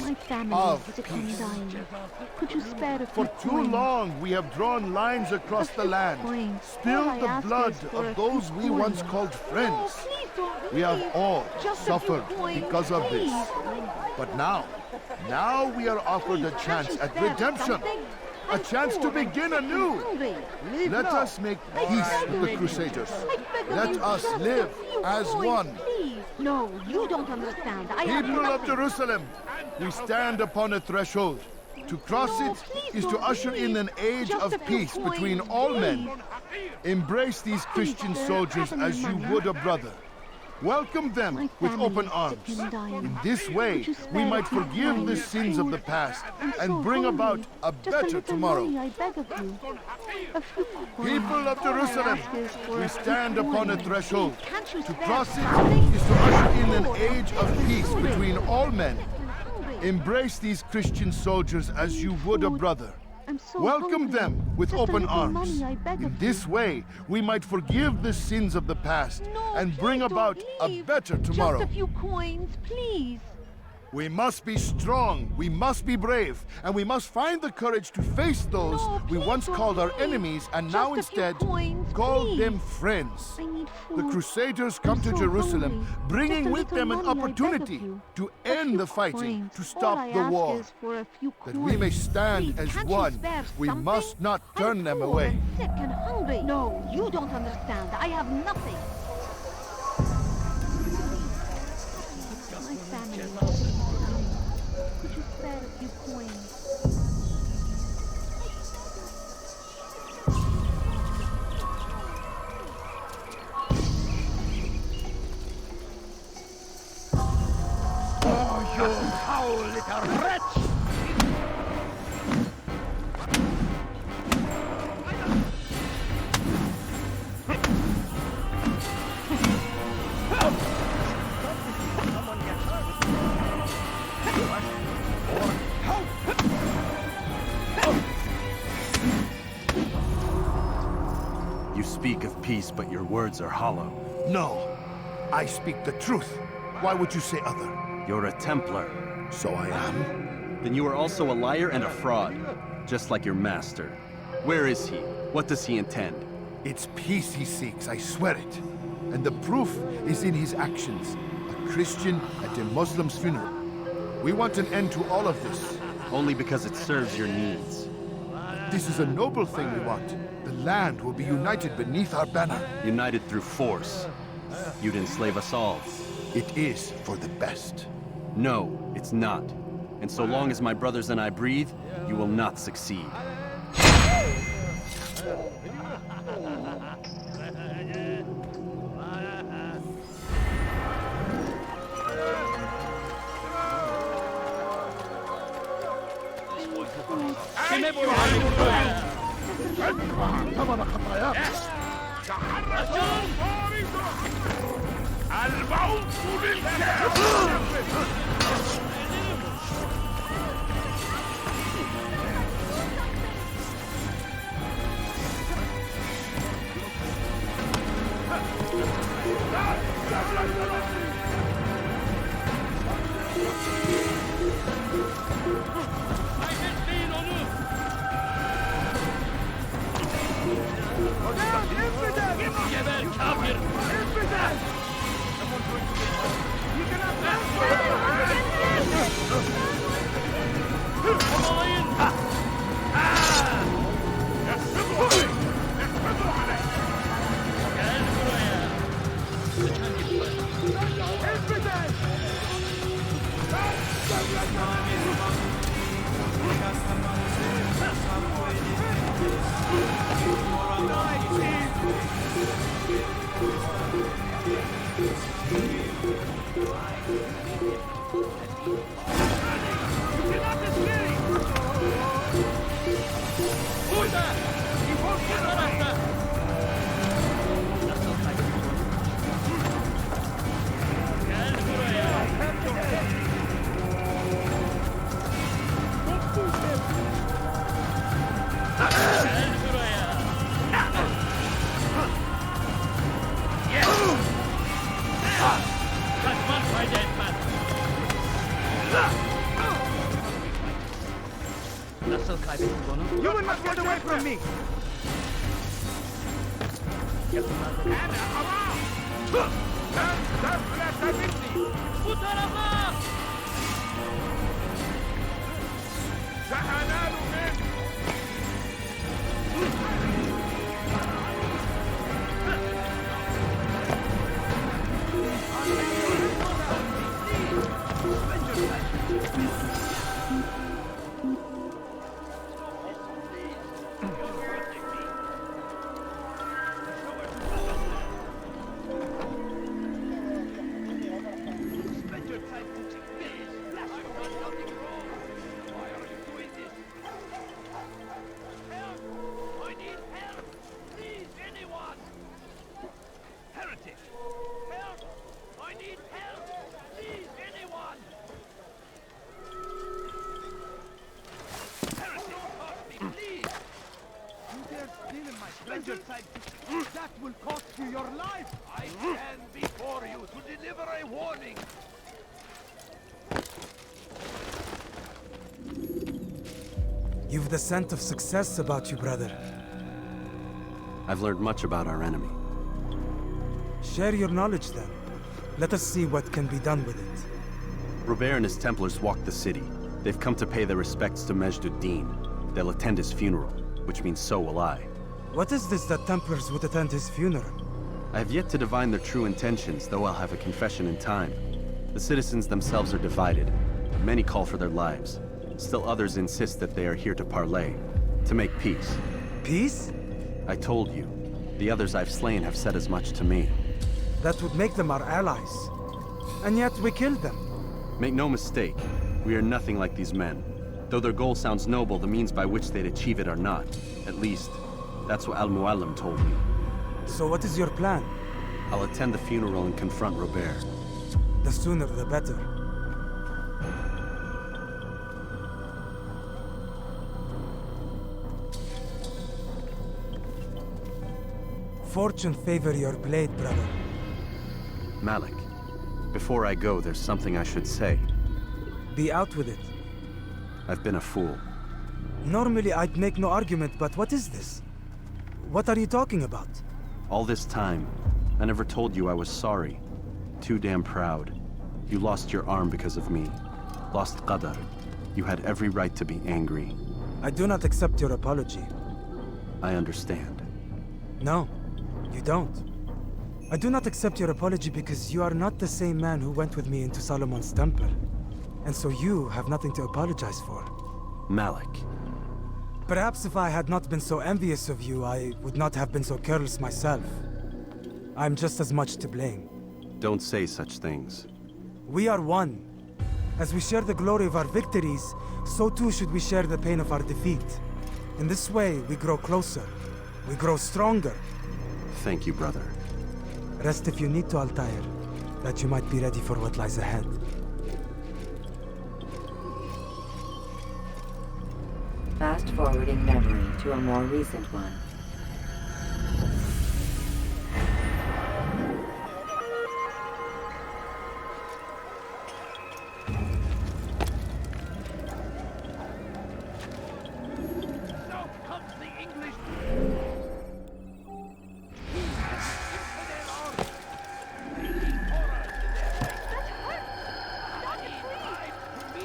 of peace. Could you spare a For few too coins? long, we have drawn lines across the land, spilled the blood of those we once called friends. We have all suffered because of this. But now we are offered a chance at redemption. A chance to begin anew. Let us make peace with the Crusaders. Let us live as one. No, you don't understand. I have People of nothing. Jerusalem, we stand upon a threshold. To cross it is to usher in an age of peace between all men. Embrace these Christian soldiers as you would a brother. Welcome them with open arms. In this way, we might forgive the sins of the past and bring about a better tomorrow. People of Jerusalem, we stand upon a threshold. To cross it is to usher in an age of peace between all men. Embrace these Christian soldiers as you would a brother. Welcome them with open arms. In this way, we might forgive the sins of the past and bring about a better tomorrow. Just a few coins, please. We must be strong, we must be brave, and we must find the courage to face those we once called our enemies and now instead call them friends. The Crusaders come to Jerusalem, bringing with them an opportunity to end the fighting, to stop the war. That we may stand as one, we must not turn them away. Sick and hungry. No, you don't understand. I have nothing. My family. Could you spare a few coins? Oh, you foul little wretch! You speak of peace, but your words are hollow. No, I speak the truth. Why would you say other? You're a Templar. So I am. Then you are also a liar and a fraud, just like your master. Where is he? What does he intend? It's peace he seeks, I swear it. And the proof is in his actions. A Christian at a Muslim's funeral. We want an end to all of this. Only because it serves your needs. This is a noble thing we want. The land will be united beneath our banner. United through force. You'd enslave us all. It is for the best. No, it's not. And so long as my brothers and I breathe, you will not succeed. You will not get away from me! That will cost you your life! I stand before you to deliver a warning! You've the scent of success about you, brother. I've learned much about our enemy. Share your knowledge then. Let us see what can be done with it. Robert and his Templars walked the city. They've come to pay their respects to Majd-ud-Din. They'll attend his funeral, which means so will I. What is this that Templars would attend his funeral? I have yet to divine their true intentions, though I'll have a confession in time. The citizens themselves are divided. Many call for their lives. Still others insist that they are here to parley, to make peace. Peace? I told you. The others I've slain have said as much to me. That would make them our allies. And yet we killed them. Make no mistake, we are nothing like these men. Though their goal sounds noble, the means by which they'd achieve it are not. At least, that's what Al-Mualim told me. So what is your plan? I'll attend the funeral and confront Robert. The sooner the better. Fortune favor your blade, brother. Malik, before I go, there's something I should say. Be out with it. I've been a fool. Normally I'd make no argument, but what is this? What are you talking about? All this time, I never told you I was sorry. Too damn proud. You lost your arm because of me. Lost Qadar. You had every right to be angry. I do not accept your apology. I understand. No, you don't. I do not accept your apology because you are not the same man who went with me into Solomon's temple. And so you have nothing to apologize for. Malik. Perhaps if I had not been so envious of you, I would not have been so careless myself. I'm just as much to blame. Don't say such things. We are one. As we share the glory of our victories, so too should we share the pain of our defeat. In this way, we grow closer. We grow stronger. Thank you, brother. Rest if you need to, Altair, that you might be ready for what lies ahead. Fast forwarding memory to a more recent one.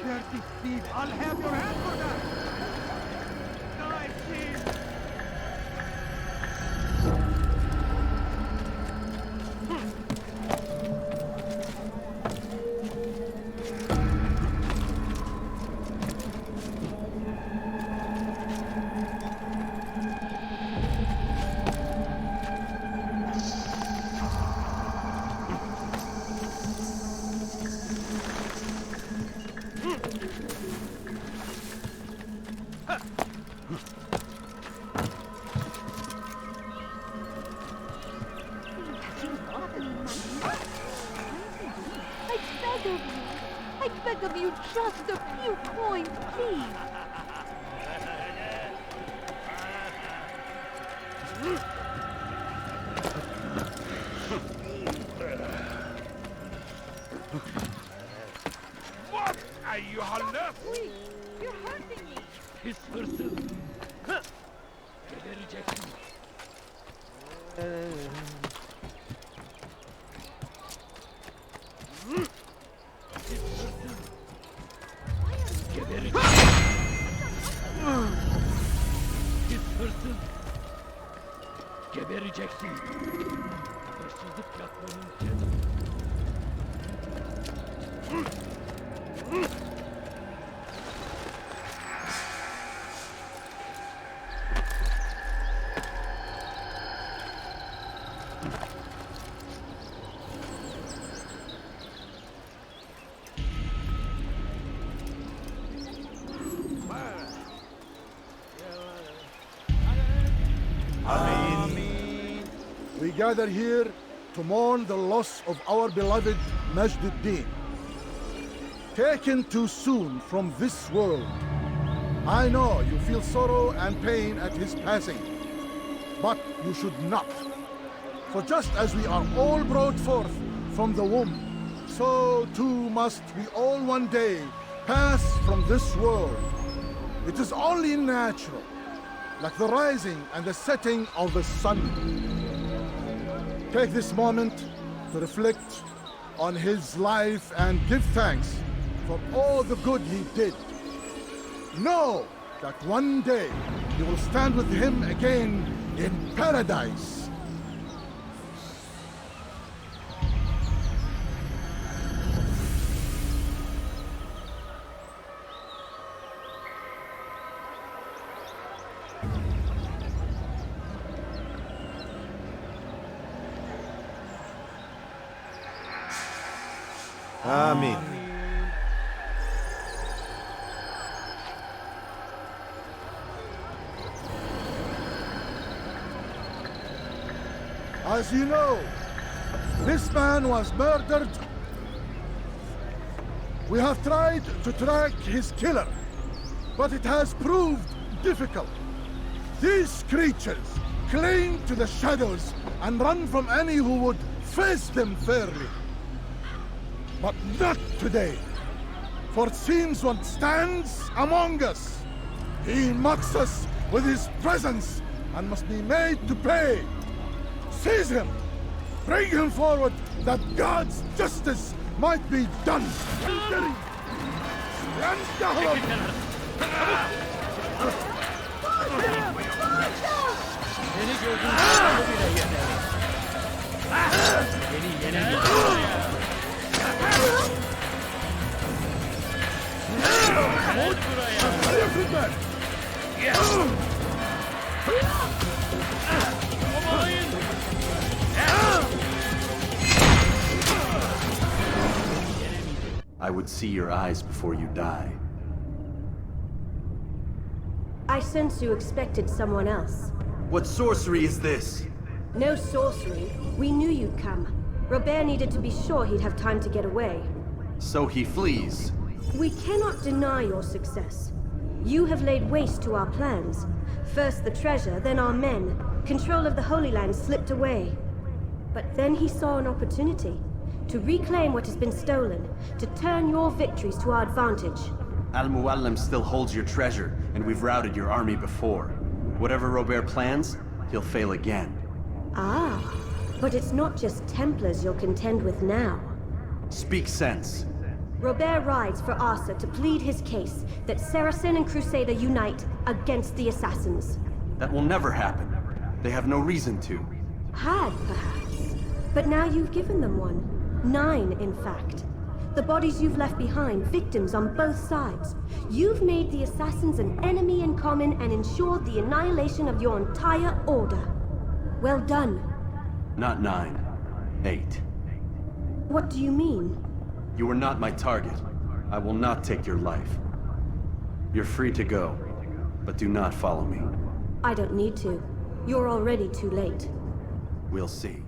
Dirty thief! I'll have your hand for that! Die, thief! I beg of you, just a few coins, please. What are you holler? Please, you're hurting me. His person. Rejection. Gebereceksin. Hırsızlık yapmanın cezası. We gather here to mourn the loss of our beloved Majduddin. Taken too soon from this world. I know you feel sorrow and pain at his passing, but you should not. For just as we are all brought forth from the womb, so too must we all one day pass from this world. It is only natural, like the rising and the setting of the sun. Take this moment to reflect on his life and give thanks for all the good he did. Know that one day you will stand with him again in paradise. Amen. As you know, this man was murdered. We have tried to track his killer, but it has proved difficult. These creatures cling to the shadows and run from any who would face them fairly. But not today, for it seems one stands among us. He mocks us with his presence and must be made to pay. Seize him! Bring him forward that God's justice might be done! I would see your eyes before you die. I sense you expected someone else. What sorcery is this? No sorcery. We knew you'd come. Robert needed to be sure he'd have time to get away. So he flees. We cannot deny your success. You have laid waste to our plans. First the treasure, then our men. Control of the Holy Land slipped away. But then he saw an opportunity to reclaim what has been stolen, to turn your victories to our advantage. Al-Muallim still holds your treasure, and we've routed your army before. Whatever Robert plans, he'll fail again. Ah, but it's not just Templars you'll contend with now. Speak sense. Robert rides for Asa to plead his case that Saracen and Crusader unite against the Assassins. That will never happen. They have no reason to. Had, perhaps. But now you've given them one. 9, in fact. The bodies you've left behind, victims on both sides. You've made the Assassins an enemy in common and ensured the annihilation of your entire order. Well done. Not 9. 8. What do you mean? You were not my target. I will not take your life. You're free to go, but do not follow me. I don't need to. You're already too late. We'll see.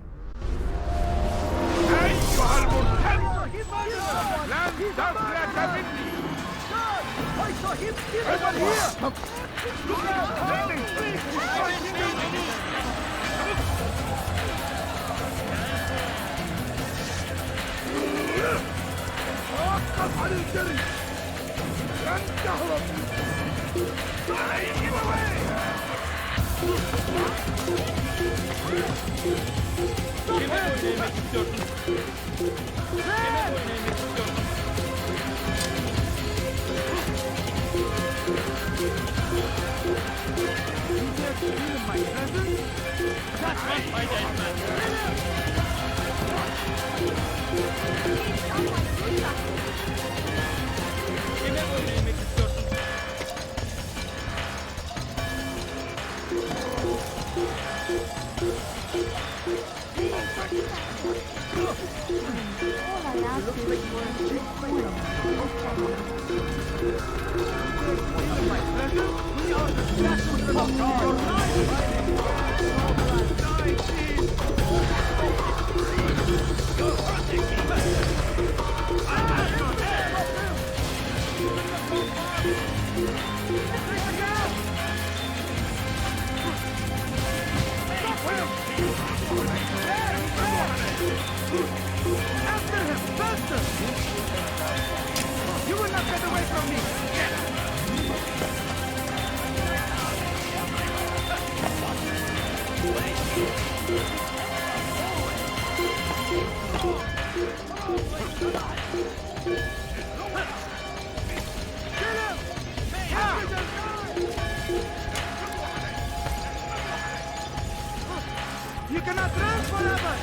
You cannot run forever!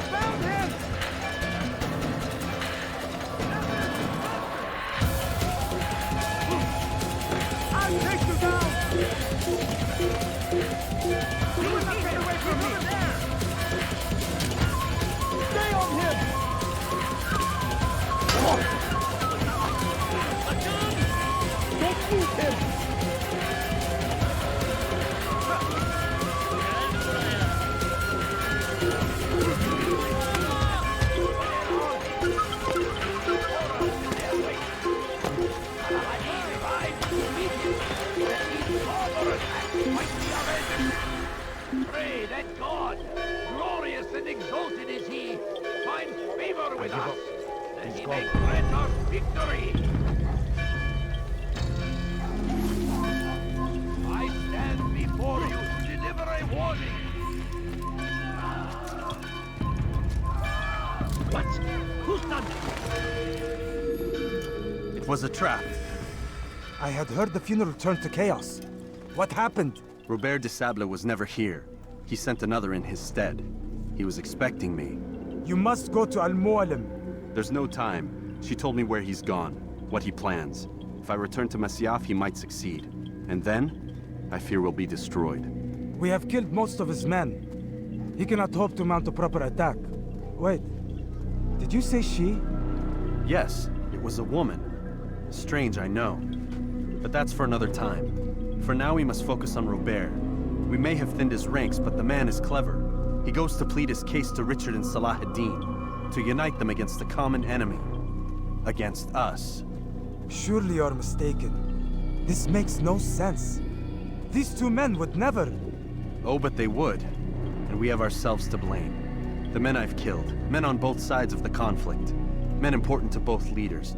Found him! I'll take you down! You will not get away from me! Stay on him! Don't shoot him! Pray that God, glorious and exalted is He, find favor with us, that He may grant us victory. I stand before you to deliver a warning. What? Who's done it? It was a trap. I had heard the funeral turned to chaos. What happened? Robert de Sable was never here. He sent another in his stead. He was expecting me. You must go to Al-Muallim. There's no time. She told me where he's gone, what he plans. If I return to Masyaf, he might succeed. And then, I fear we'll be destroyed. We have killed most of his men. He cannot hope to mount a proper attack. Wait, did you say she? Yes, it was a woman. Strange, I know. But that's for another time. For now, we must focus on Robert. We may have thinned his ranks, but the man is clever. He goes to plead his case to Richard and Salah ad-Din, to unite them against the common enemy. Against us. Surely you're mistaken. This makes no sense. These two men would never... Oh, but they would. And we have ourselves to blame. The men I've killed, men on both sides of the conflict, men important to both leaders.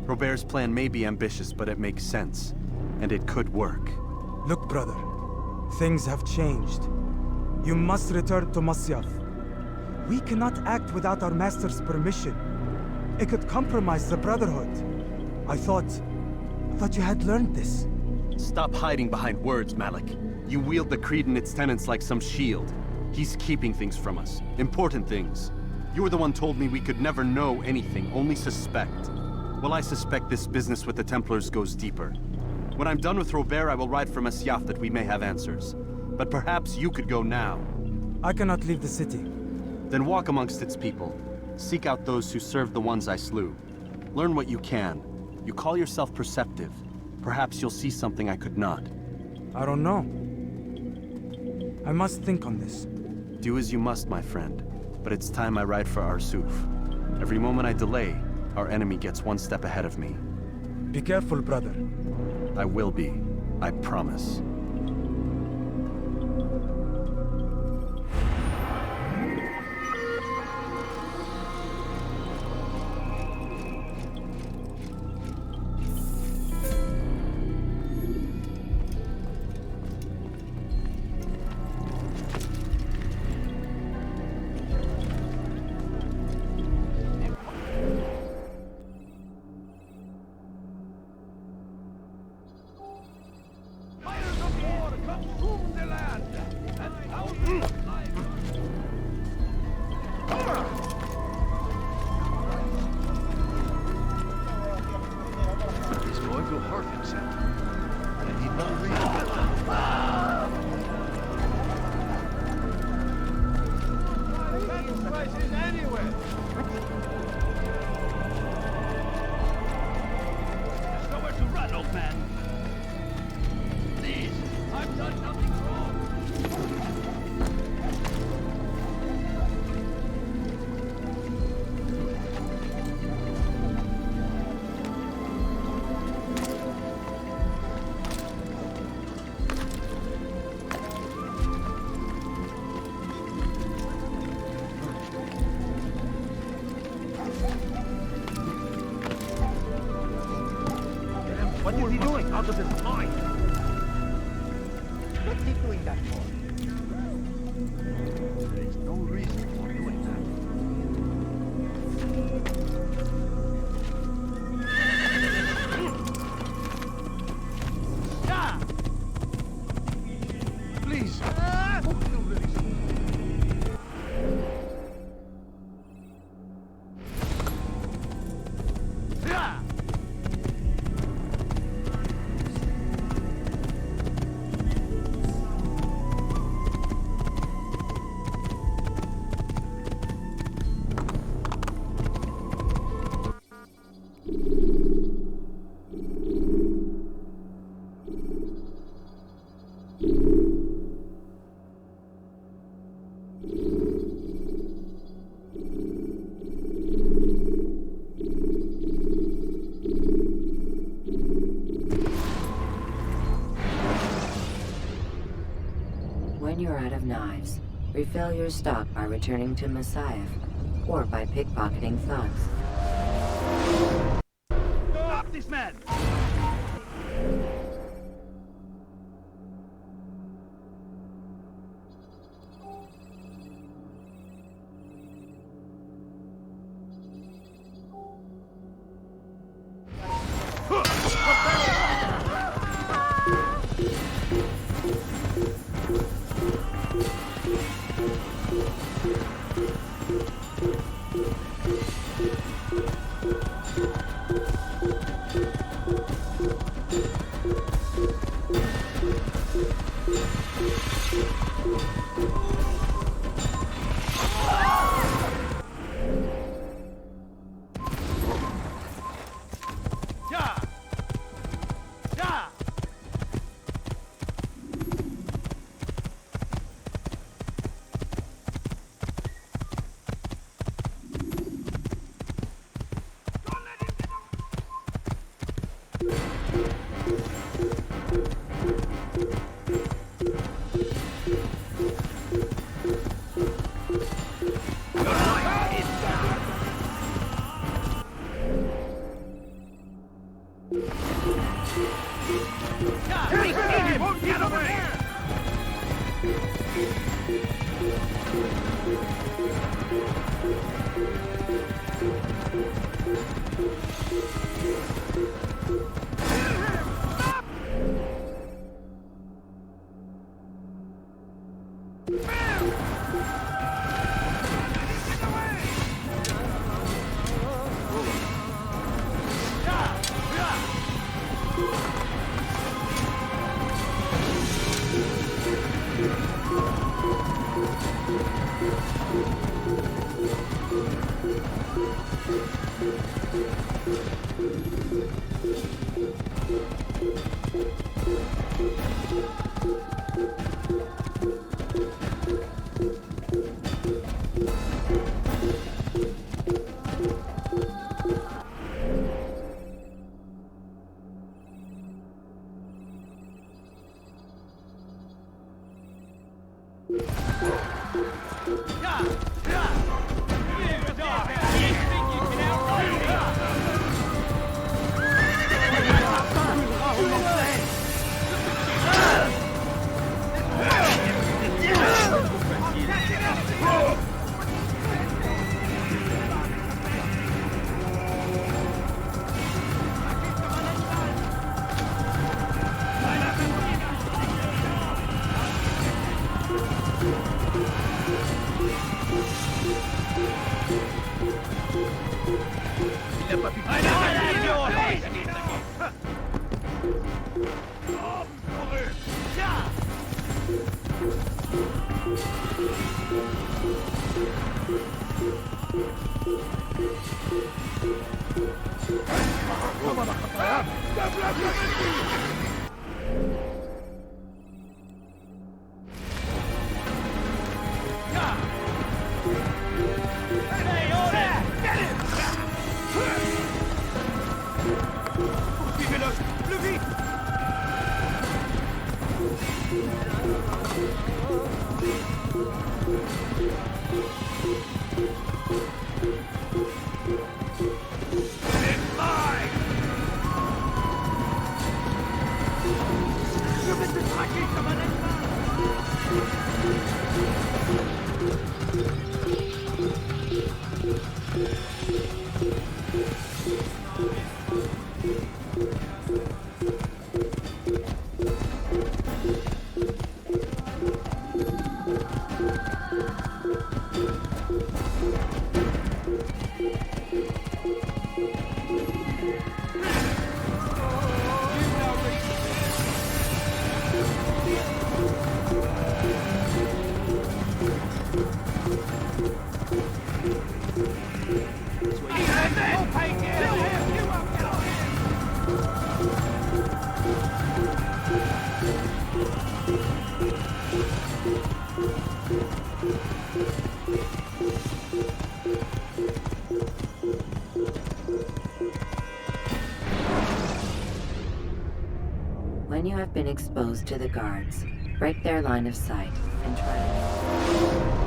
Robert's plan may be ambitious, but it makes sense. And it could work. Look, brother. Things have changed. You must return to Masyaf. We cannot act without our master's permission. It could compromise the Brotherhood. I thought you had learned this. Stop hiding behind words, Malik. You wield the creed and its tenets like some shield. He's keeping things from us. Important things. You were the one told me we could never know anything, only suspect. Well, I suspect this business with the Templars goes deeper. When I'm done with Robert, I will ride for Masyaf that we may have answers. But perhaps you could go now. I cannot leave the city. Then walk amongst its people. Seek out those who served the ones I slew. Learn what you can. You call yourself perceptive. Perhaps you'll see something I could not. I don't know. I must think on this. Do as you must, my friend. But it's time I ride for Arsuf. Every moment I delay, our enemy gets one step ahead of me. Be careful, brother. I will be. I promise. What is he doing? Out of his mind! What's he doing that for? There is no reason for doing that. Yeah! Please! When you're out of knives, refill your stock by returning to Masyaf, or by pickpocketing thugs. Stop this man! He won't get away! When you have been exposed to the guards, break their line of sight and try to...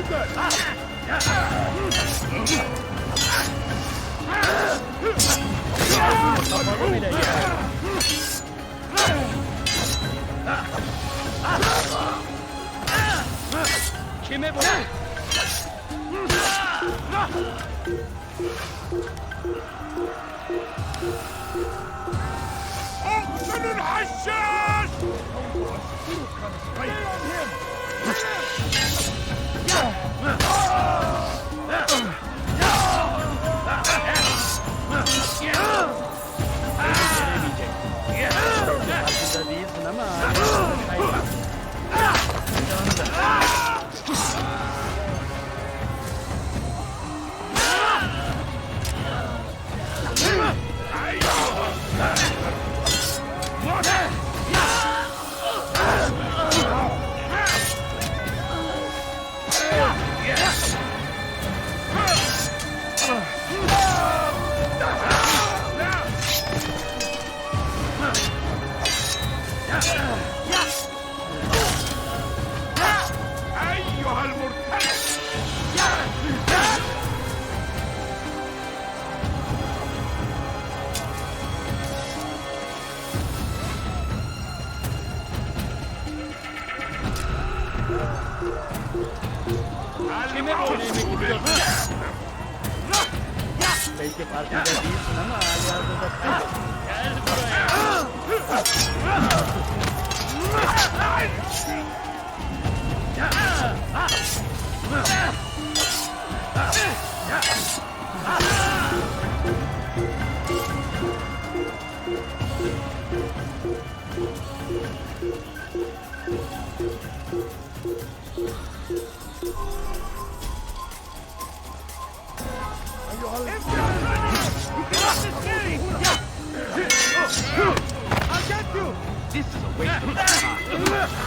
Kime bu? اقتلوا الحشاش! أيها المرتد! Kime bu yemek istiyorsun? Belki partide değilsin ama halihazırda gel I'll get you! This is a waste of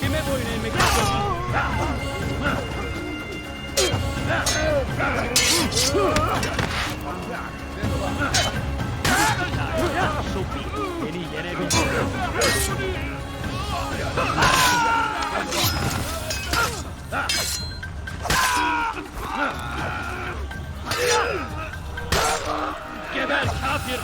Kime boyun eğmek Beni yenebilir. Geber kafir!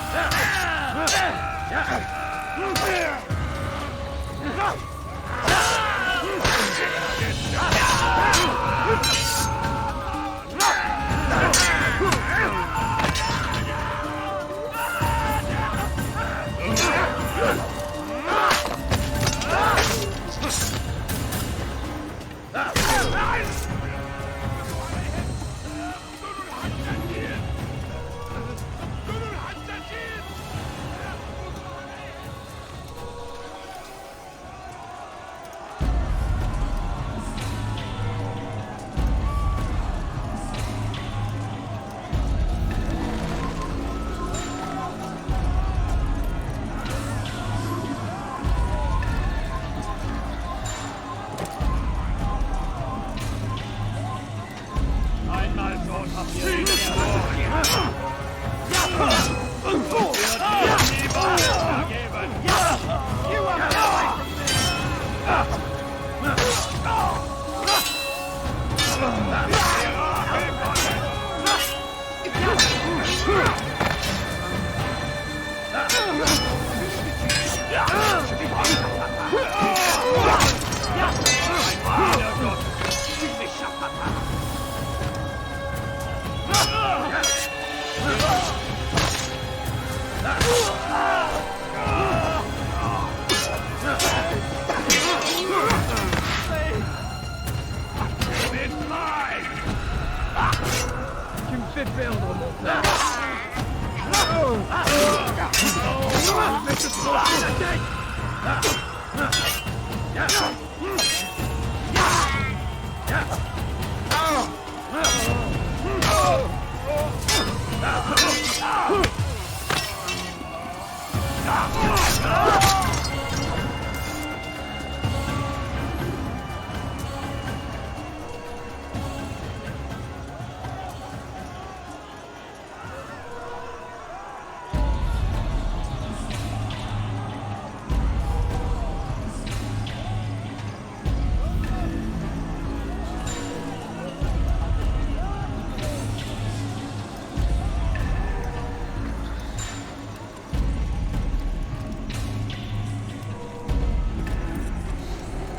fait perdre mon temps.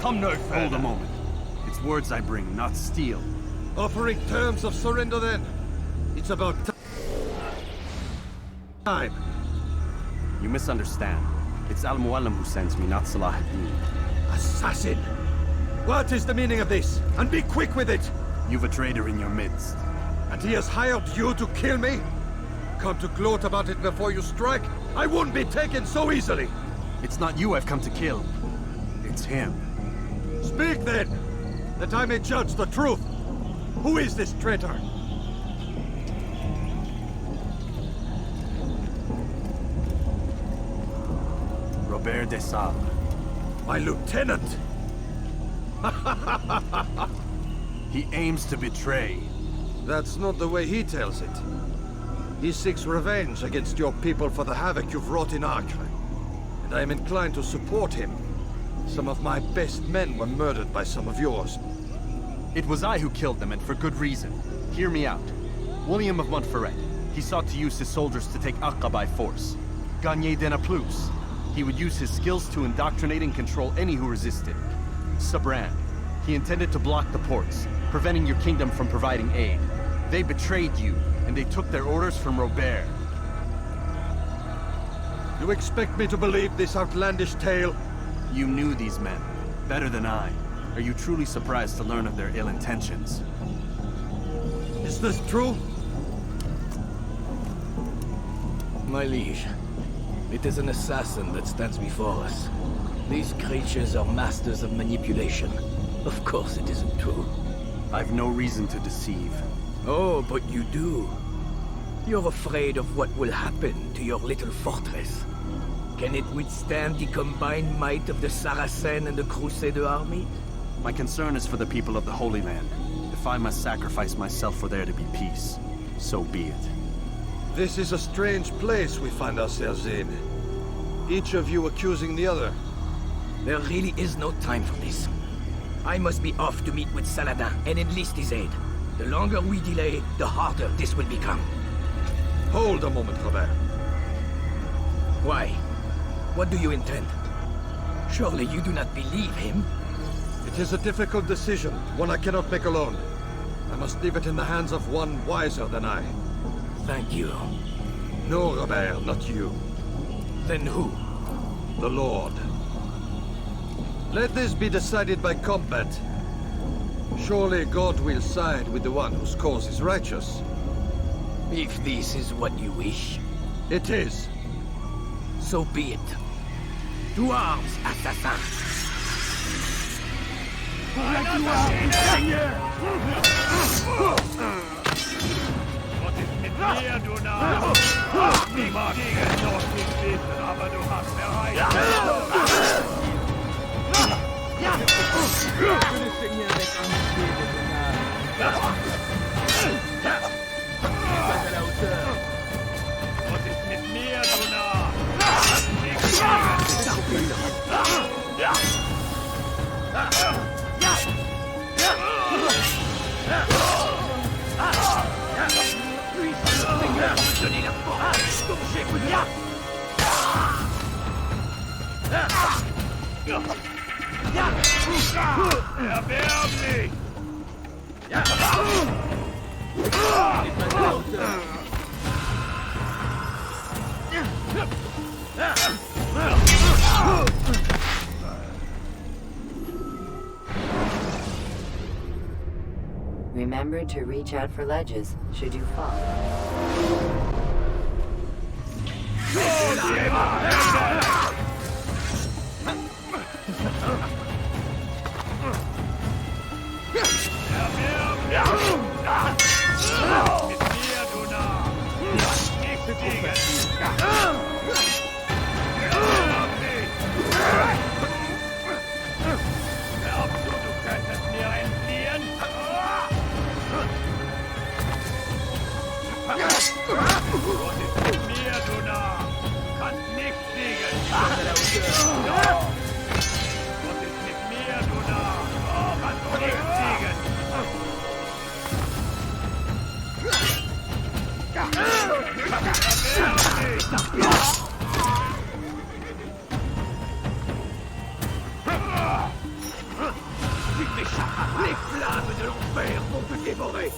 Come no further. Hold a moment. It's words I bring, not steel. Offering terms of surrender then. It's about time. You misunderstand. It's Al-Mualim who sends me, not Salah ad-Din. Assassin! What is the meaning of this? And be quick with it! You've a traitor in your midst. And he has hired you to kill me? Come to gloat about it before you strike? I won't be taken so easily! It's not you I've come to kill. It's him. Speak then, that I may judge the truth. Who is this traitor? Robert de Salle. My lieutenant! He aims to betray. That's not the way he tells it. He seeks revenge against your people for the havoc you've wrought in Acre. And I am inclined to support him. Some of my best men were murdered by some of yours. It was I who killed them, and for good reason. Hear me out. William of Montferrat. He sought to use his soldiers to take Acre by force. Gagné de Naplouse. He would use his skills to indoctrinate and control any who resisted. Sabran. He intended to block the ports, preventing your kingdom from providing aid. They betrayed you, and they took their orders from Robert. You expect me to believe this outlandish tale? You knew these men, better than I. Are you truly surprised to learn of their ill intentions? Is this true? My liege, it is an assassin that stands before us. These creatures are masters of manipulation. Of course it isn't true. I've no reason to deceive. Oh, but you do. You're afraid of what will happen to your little fortress. Can it withstand the combined might of the Saracen and the Crusader army? My concern is for the people of the Holy Land. If I must sacrifice myself for there to be peace, so be it. This is a strange place we find ourselves in. Each of you accusing the other. There really is no time for this. I must be off to meet with Saladin and enlist his aid. The longer we delay, the harder this will become. Hold a moment, Robert. Why? What do you intend? Surely you do not believe him? It is a difficult decision, one I cannot make alone. I must leave it in the hands of one wiser than I. Thank you. No, Robert, not you. Then who? The Lord. Let this be decided by combat. Surely God will side with the one whose cause is righteous. If this is what you wish. It is. So be it. To arms, assassin! Was ist mit mir, du Narr? Die mag ich noch nicht wissen, aber du hast erreicht. Was ist mit mir, du Narr? remember to reach out for ledges should you fall. Les flammes de l'enfer vont te dévorer.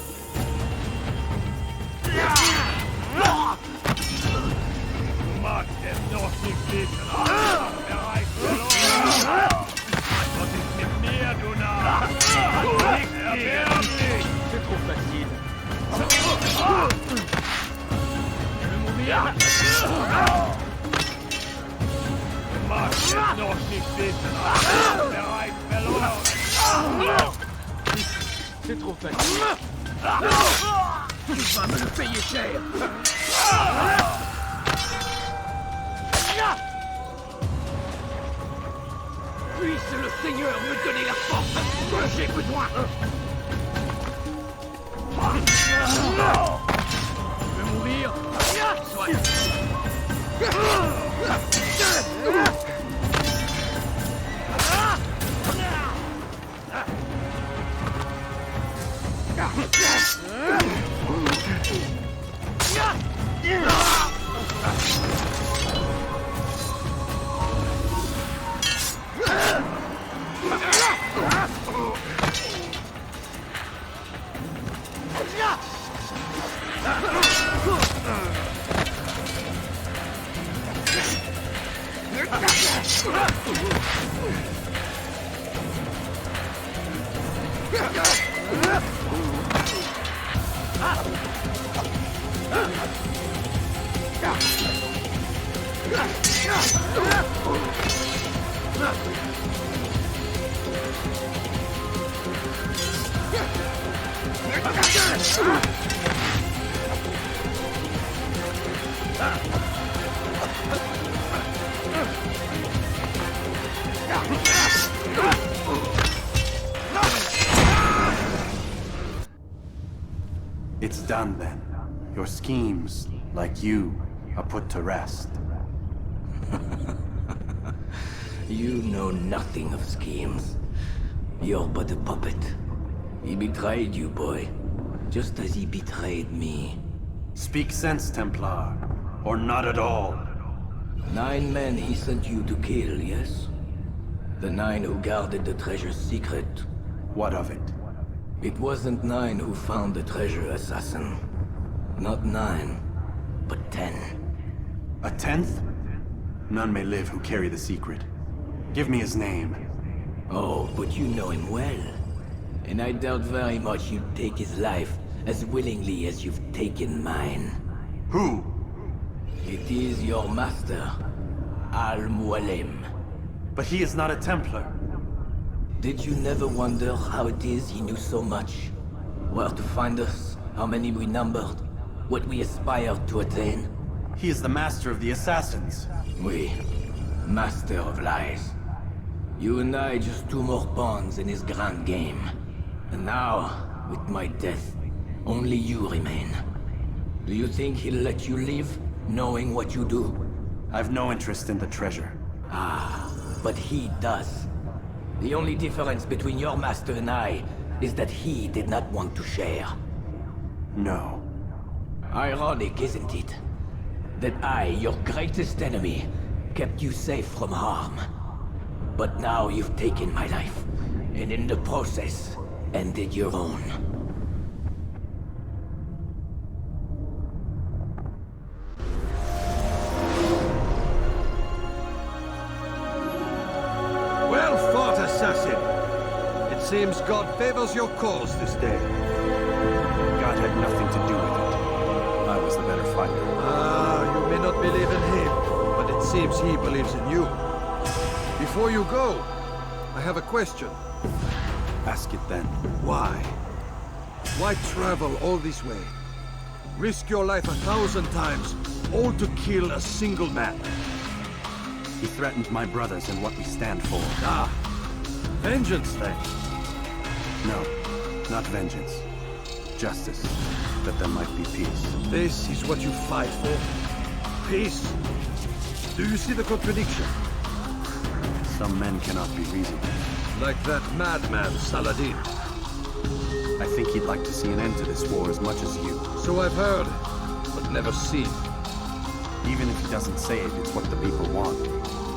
Macht es noch nicht wissen. Erreicht verloren. Was ist mit mir, du Narr? C'est trop facile. Je vais mourir. Macht es noch nicht wissen. Erreicht verloren. C'est trop facile. Tu vas me le payer cher. Puisse le Seigneur me donner la force dont j'ai besoin. Je vais mourir. Soit. It's done then. Your schemes, like you, are put to rest. You know nothing of schemes. You're but a puppet. He betrayed you, boy. Just as he betrayed me. Speak sense, Templar. Or not at all. 9 men he sent you to kill, yes? The 9 who guarded the treasure's secret. What of it? It wasn't 9 who found the treasure, assassin. Not 9, but 10. A 10th? None may live who carry the secret. Give me his name. Oh, but you know him well. And I doubt very much you'd take his life as willingly as you've taken mine. Who? It is your master, Al-Mualim. But he is not a Templar. Did you never wonder how it is he knew so much? Where to find us, how many we numbered, what we aspired to attain? He is the master of the assassins. Oui, master of lies. You and I just 2 more pawns in his grand game. And now, with my death, only you remain. Do you think he'll let you live, knowing what you do? I've no interest in the treasure. Ah, but he does. The only difference between your master and I is that he did not want to share. No. Ironic, isn't it? That I, your greatest enemy, kept you safe from harm. But now you've taken my life, and in the process, ended your own. Well fought, assassin. It seems God favors your cause this day. had nothing to do with it. I was the better fighter. You may not believe in him, but it seems he believes in you. Before you go, I have a question. Ask it then. Why? Why travel all this way? Risk your life 1,000 times, all to kill a single man. He threatened my brothers and what we stand for. Ah, vengeance then. No, not vengeance. Justice, that there might be peace. This is what you fight for? Peace? Do you see the contradiction? Some men cannot be reasoned. Like that madman, Saladin. I think he'd like to see an end to this war as much as you. So I've heard, but never seen. Even if he doesn't say it, it's what the people want.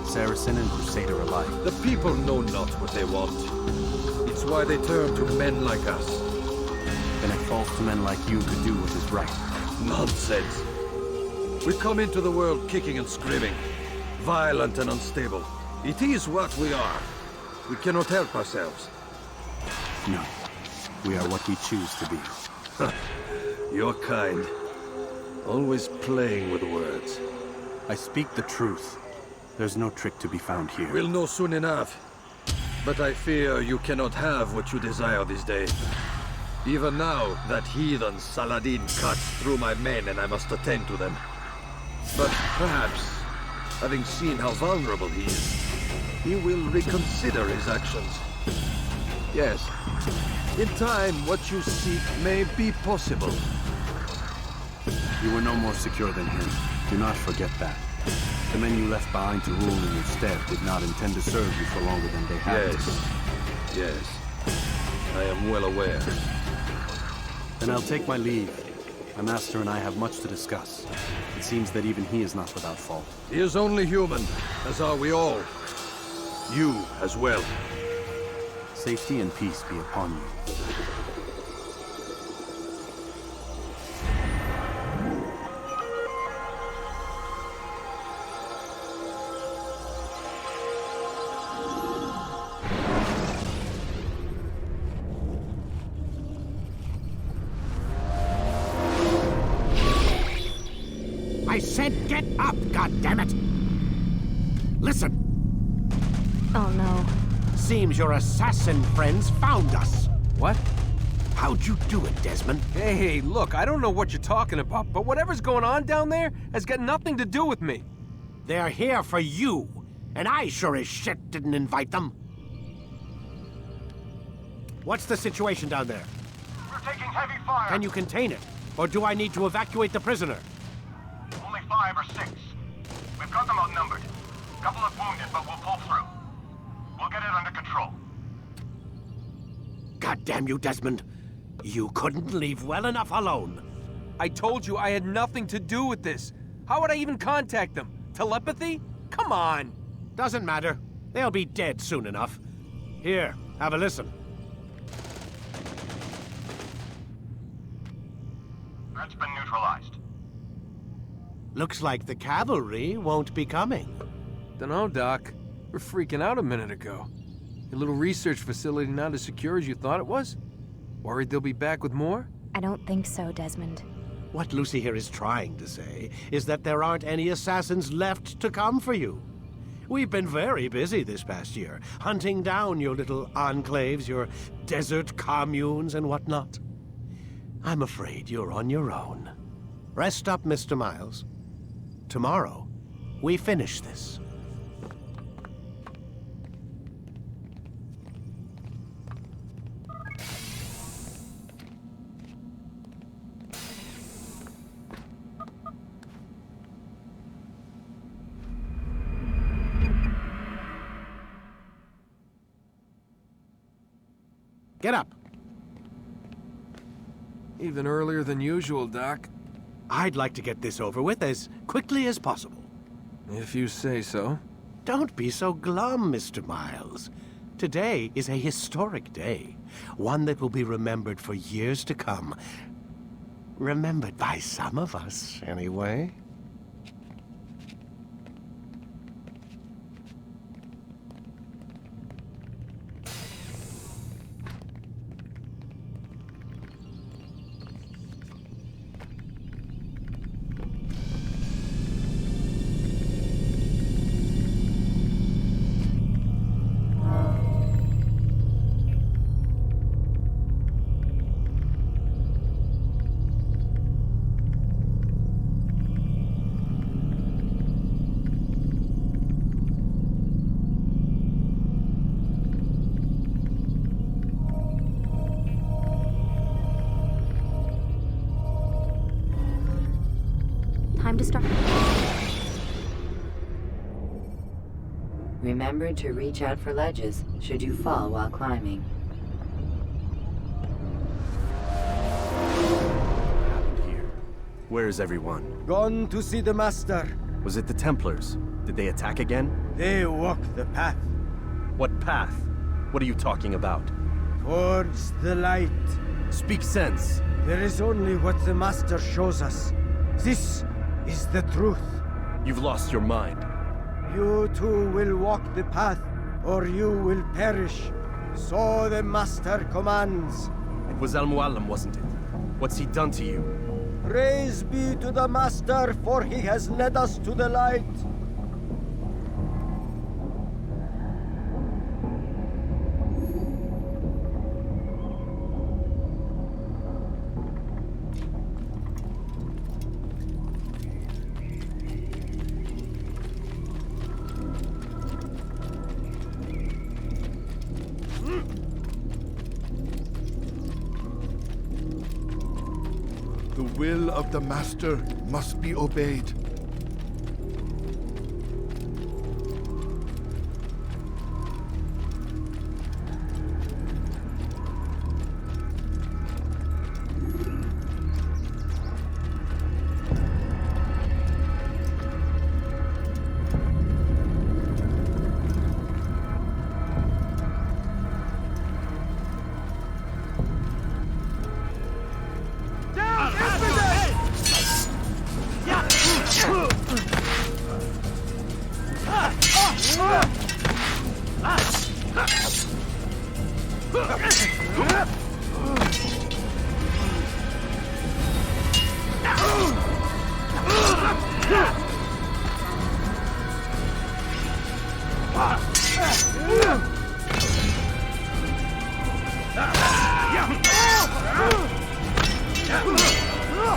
Saracen and Crusader alike. The people know not what they want. It's why they turn to men like us. Then it falls to men like you to do what is right. Nonsense. We come into the world kicking and screaming, violent and unstable. It is what we are. We cannot help ourselves. No. We are what we choose to be. You're kind. Always playing with words. I speak the truth. There's no trick to be found here. We'll know soon enough. But I fear you cannot have what you desire this day. Even now, that heathen Saladin cuts through my men and I must attend to them. But perhaps, having seen how vulnerable he is, he will reconsider his actions. Yes, in time, what you seek may be possible. You were no more secure than him. Do not forget that. The men you left behind to rule in your stead did not intend to serve you for longer than they had to. Yes. I am well aware. Then I'll take my leave. My master and I have much to discuss. It seems that even he is not without fault. He is only human, as are we all. You as well. Safety and peace be upon you. I said get up, goddammit! Listen! Oh no. Seems your assassin friends found us. What? How'd you do it, Desmond? Hey, look, I don't know what you're talking about, but whatever's going on down there has got nothing to do with me. They're here for you, and I sure as shit didn't invite them. What's the situation down there? We're taking heavy fire. Can you contain it? Or do I need to evacuate the prisoner? Only 5 or 6. We've got them outnumbered. Couple of wounded, but we'll pull through. We'll get it under control. God damn you, Desmond. You couldn't leave well enough alone. I told you I had nothing to do with this. How would I even contact them? Telepathy? Come on. Doesn't matter. They'll be dead soon enough. Here, have a listen. Threat's been neutralized. Looks like the cavalry won't be coming. Dunno, Doc. We're freaking out a minute ago. Your little research facility not as secure as you thought it was? Worried they'll be back with more? I don't think so, Desmond. What Lucy here is trying to say is that there aren't any assassins left to come for you. We've been very busy this past year, hunting down your little enclaves, your desert communes and whatnot. I'm afraid you're on your own. Rest up, Mr. Miles. Tomorrow, we finish this. Get up. Even earlier than usual, Doc. I'd like to get this over with as quickly as possible. If you say so. Don't be so glum, Mr. Miles. Today is a historic day. One that will be remembered for years to come. Remembered by some of us, anyway. Time to start. Remember to reach out for ledges should you fall while climbing. Where is everyone? Gone to see the Master. Was it the Templars? Did they attack again? They walk the path. What path? What are you talking about? Towards the light. Speak sense. There is only what the Master shows us. This is the truth. You've lost your mind. You too will walk the path, or you will perish. So the Master commands. It was Al-Mualim, wasn't it? What's he done to you? Praise be to the Master, for he has led us to the light. The will of the Master must be obeyed.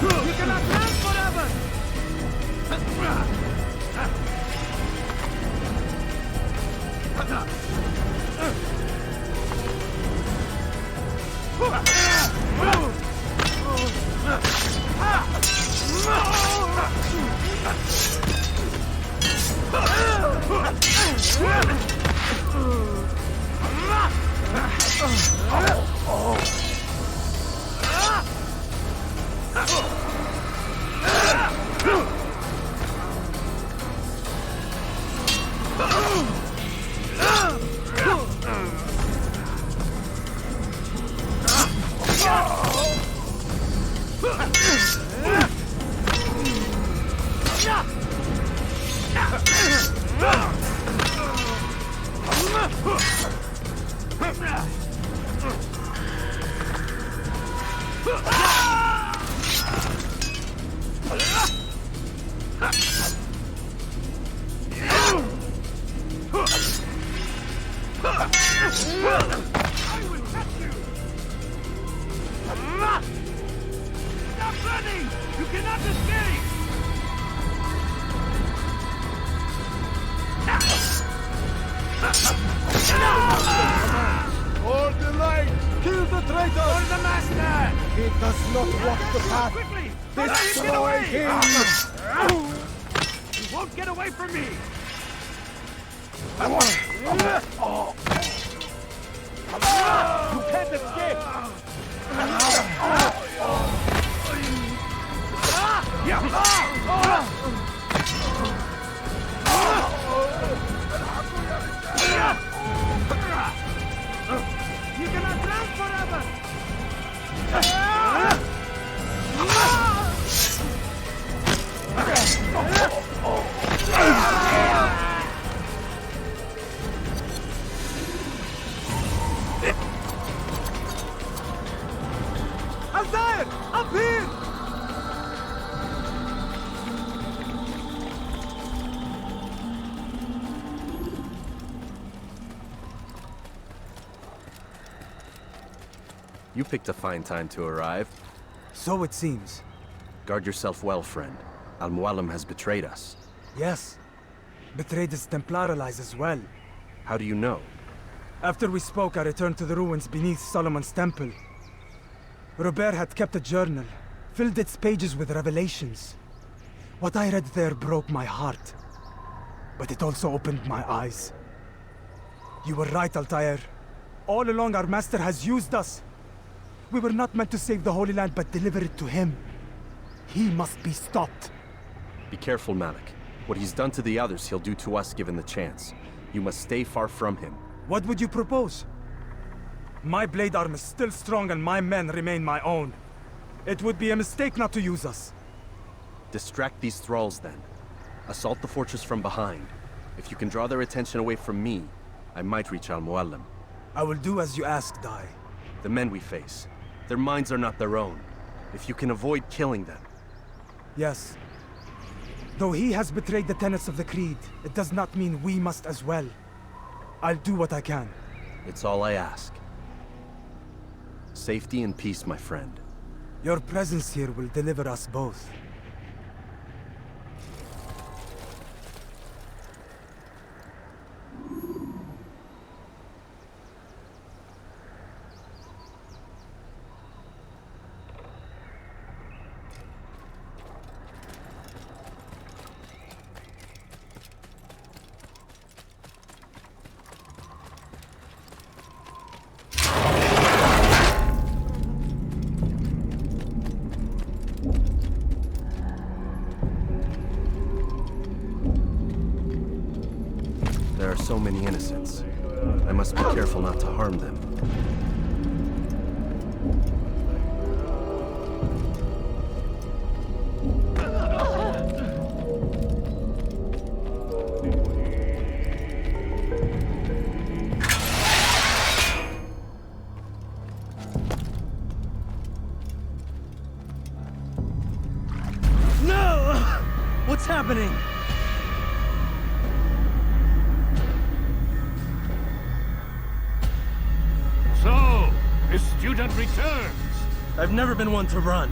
You cannot last forever! Stop running! You cannot escape! For the light! Kill the traitor! For the Master! He does not walk the path! Quickly! Destroy him! You won't get away from me! You can't escape! You cannot last forever! Altair! Up here! You picked a fine time to arrive. So it seems. Guard yourself well, friend. Al-Mualim has betrayed us. Yes. Betrayed his Templar allies as well. How do you know? After we spoke, I returned to the ruins beneath Solomon's temple. Robert had kept a journal, filled its pages with revelations. What I read there broke my heart. But it also opened my eyes. You were right, Altair. All along our master has used us. We were not meant to save the Holy Land, but deliver it to him. He must be stopped. Be careful, Malik. What he's done to the others, he'll do to us given the chance. You must stay far from him. What would you propose? My blade arm is still strong and my men remain my own. It would be a mistake not to use us. Distract these thralls then. Assault the fortress from behind. If you can draw their attention away from me, I might reach Al-Muallim. I will do as you ask, Dai. The men we face, their minds are not their own. If you can avoid killing them. Yes. Though he has betrayed the tenets of the Creed, it does not mean we must as well. I'll do what I can. It's all I ask. Safety and peace, my friend. Your presence here will deliver us both. There are so many innocents. I must be careful not to harm them. No! What's happening? So, the student returns. I've never been one to run.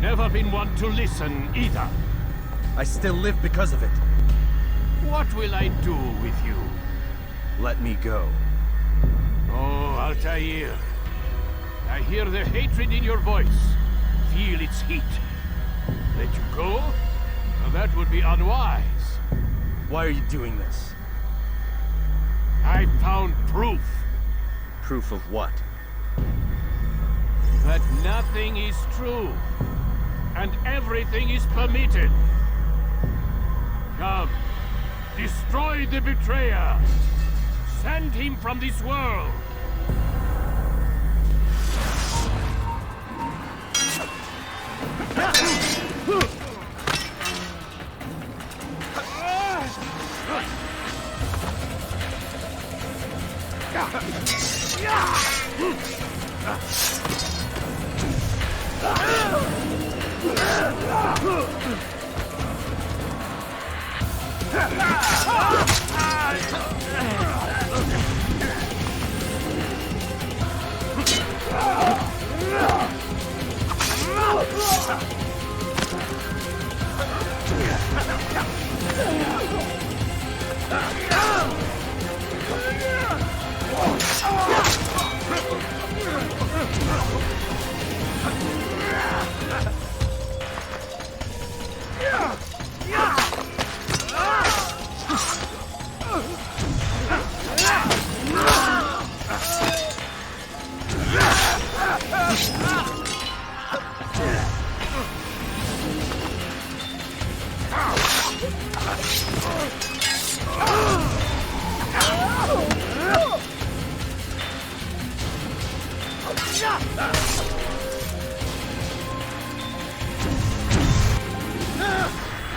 Never been one to listen either. I still live because of it. What will I do with you? Let me go. Oh, Altair. I hear the hatred in your voice. Feel its heat. Let you go? Now that would be unwise. Why are you doing this? I found proof. Proof of what? That nothing is true. And everything is permitted. Come. Destroy the betrayer. Send him from this world.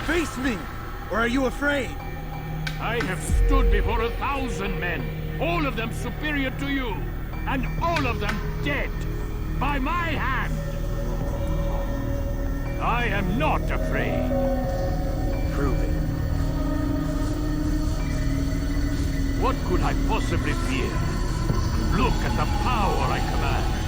Face me! Or are you afraid? I have stood before 1,000 men, all of them superior to you, and all of them dead, by my hand. I am not afraid. Prove it. What could I possibly fear? Look at the power I command.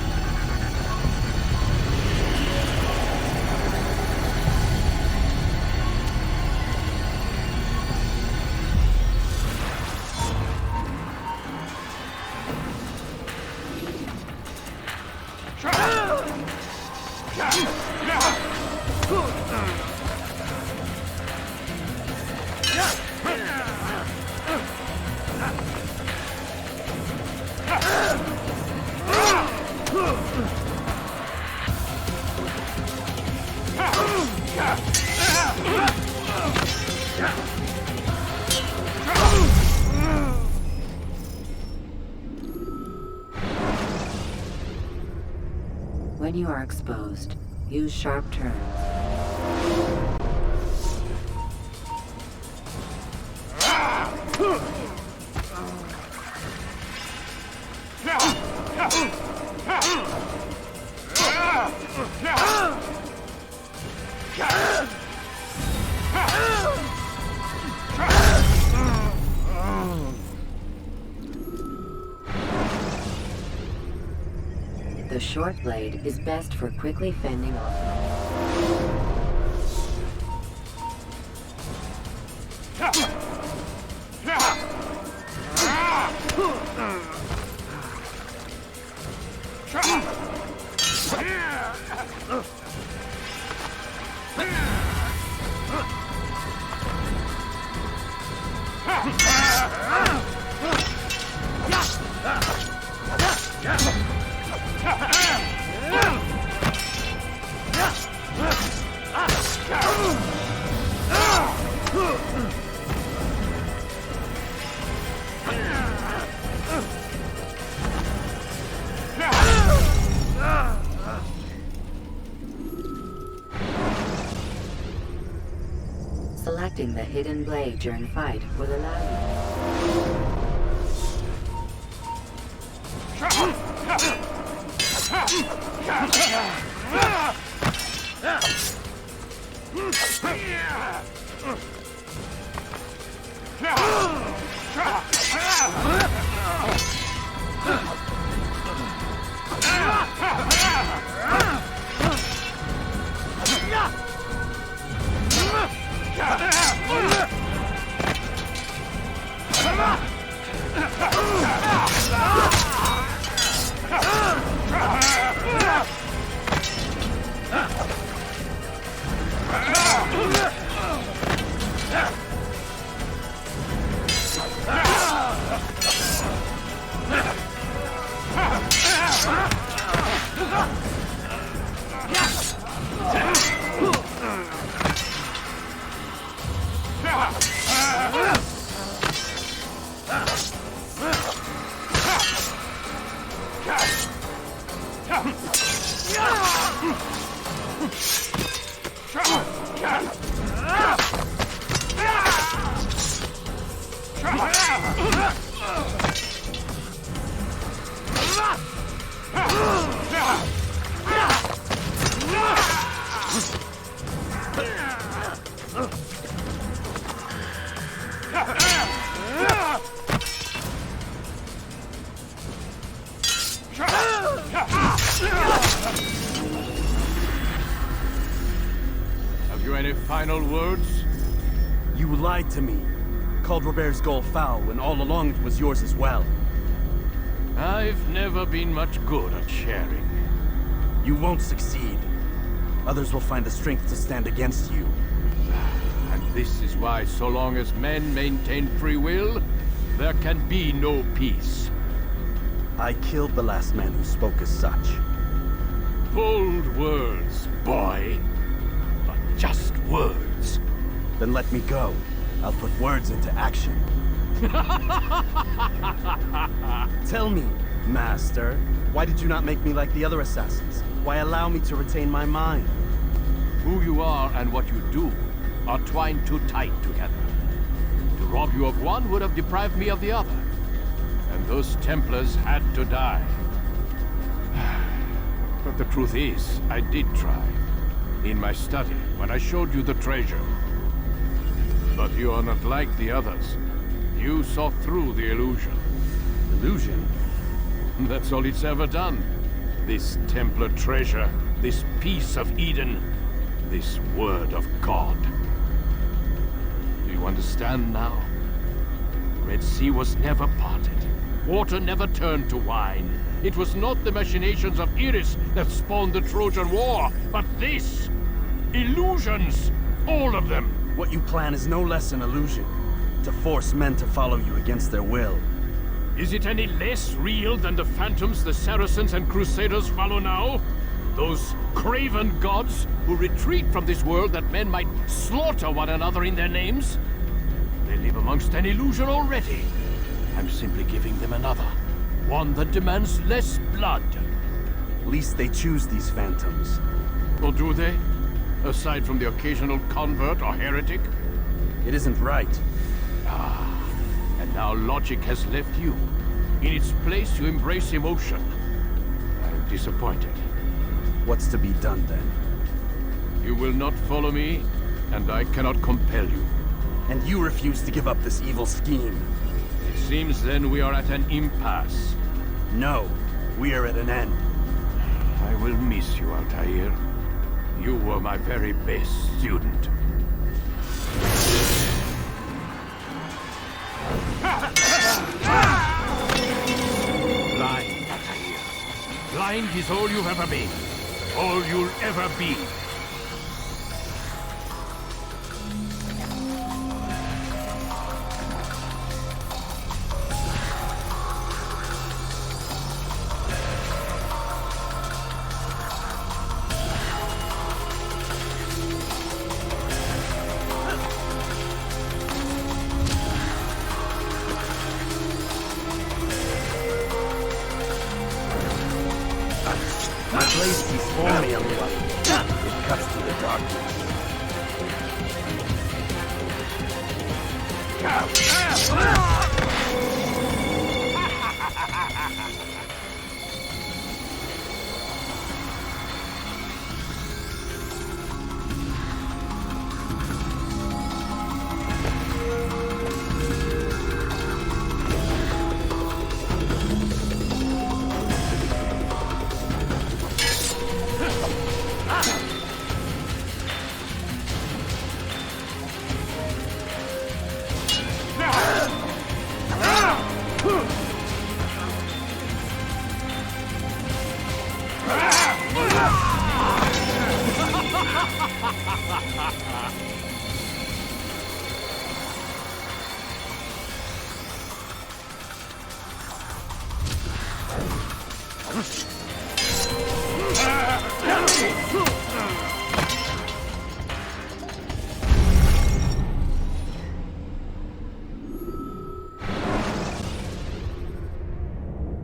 When you are exposed, use sharp turns. The short blade is best for quickly fending off. Selecting the hidden blade during fight will allow Have you any final words? You lied to me. Called Robert's goal foul when all along it was yours as well. I've never been much good at sharing. You won't succeed. Others will find the strength to stand against you. And this is why, so long as men maintain free will, there can be no peace. I killed the last man who spoke as such. Bold words, boy. But just words. Then let me go. I'll put words into action. Tell me, Master, why did you not make me like the other assassins? Why allow me to retain my mind? Who you are and what you do are twined too tight together. To rob you of one would have deprived me of the other. And those Templars had to die. But the truth is, I did try. In my study, when I showed you the treasure. But you are not like the others. You saw through the illusion. Illusion? That's all it's ever done. This Templar treasure, this piece of Eden, this word of God. Do you understand now? Red Sea was never parted. Water never turned to wine. It was not the machinations of Iris that spawned the Trojan War, but this! Illusions! All of them! What you plan is no less an illusion. To force men to follow you against their will. Is it any less real than the phantoms the Saracens and Crusaders follow now? Those craven gods who retreat from this world that men might slaughter one another in their names? They live amongst an illusion already. I'm simply giving them another. One that demands less blood. At least they choose these phantoms. Or do they? Aside from the occasional convert or heretic? It isn't right. Ah, and now logic has left you. In its place, you embrace emotion. I'm disappointed. What's to be done, then? You will not follow me, and I cannot compel you. And you refuse to give up this evil scheme. It seems then we are at an impasse. No, we are at an end. I will miss you, Altair. You were my very best student. Blind, Altair. Blind is all you've ever been. All you'll ever be. My blade sees only a little. It cuts through the darkness.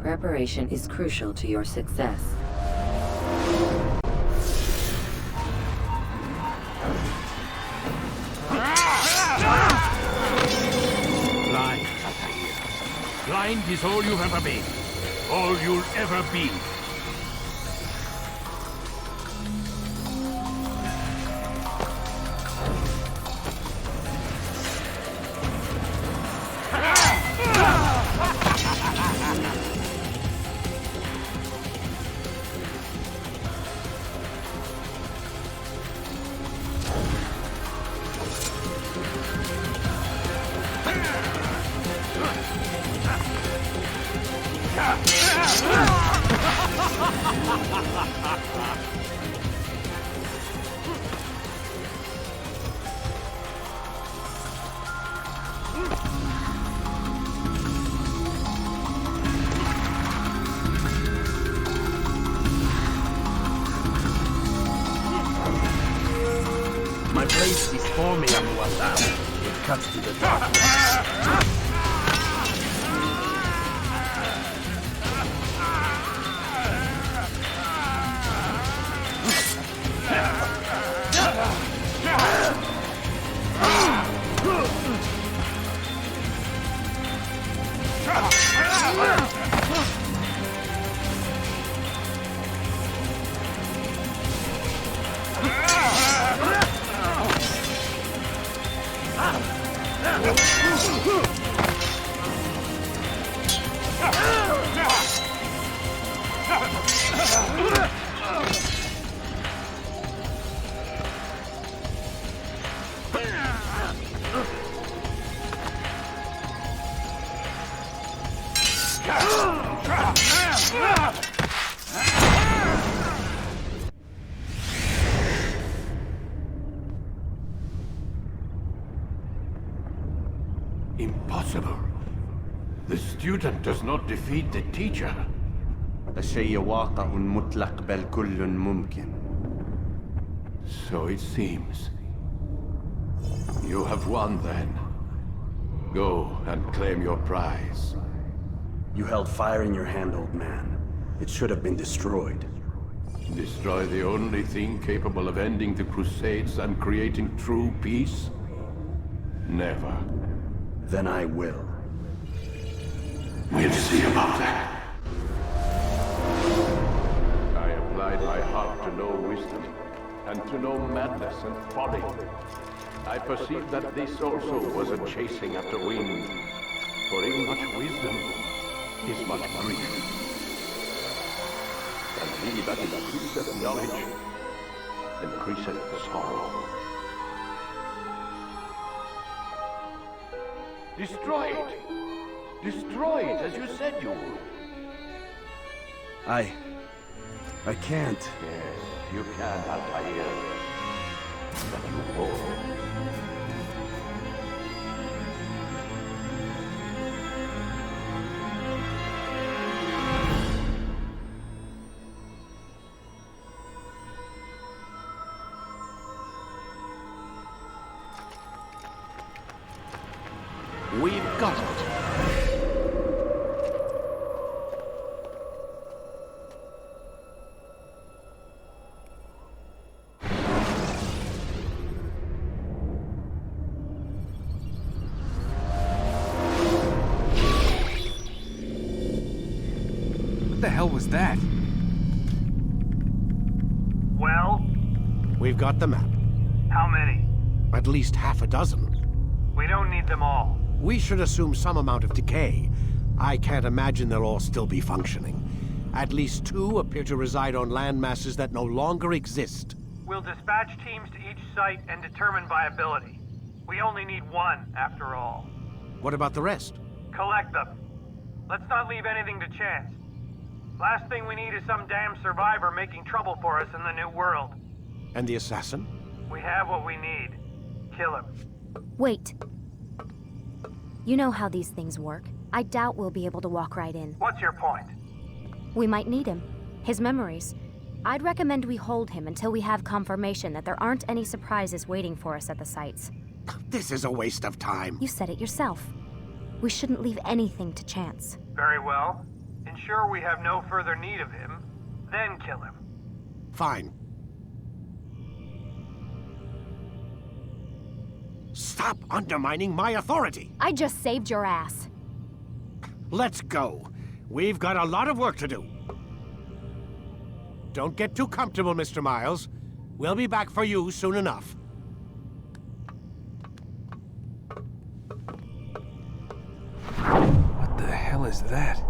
Preparation is crucial to your success. Blind, Altair. Blind is all you've ever been. All you'll ever be. My blade sees forming on the one down. It cuts through the darkness. Impossible. The student does not defeat the teacher. الشيء واقع مطلق بل كل ممكن. So it seems. You have won then. Go and claim your prize. You held fire in your hand, old man. It should have been destroyed. Destroy the only thing capable of ending the Crusades and creating true peace? Never. Then I will. We'll see about that. I applied my heart to know wisdom, and to know madness and folly. I perceived that this also was a chasing after wind. For in much wisdom is much grief. And he that increaseth knowledge increaseth sorrow. Destroy it! Destroy it, as you said you would. I can't. Yes, you can, Altair. But you won't. We've got it. What the hell was that? Well? We've got the map. How many? At least half a dozen. We don't need them all. We should assume some amount of decay. I can't imagine they'll all still be functioning. At least 2 appear to reside on land masses that no longer exist. We'll dispatch teams to each site and determine viability. We only need 1, after all. What about the rest? Collect them. Let's not leave anything to chance. Last thing we need is some damn survivor making trouble for us in the new world. And the assassin? We have what we need. Kill him. Wait. You know how these things work. I doubt we'll be able to walk right in. What's your point? We might need him. His memories. I'd recommend we hold him until we have confirmation that there aren't any surprises waiting for us at the sites. This is a waste of time. You said it yourself. We shouldn't leave anything to chance. Very well. Ensure we have no further need of him, then kill him. Fine. Stop undermining my authority! I just saved your ass. Let's go. We've got a lot of work to do. Don't get too comfortable, Mr. Miles. We'll be back for you soon enough. What the hell is that?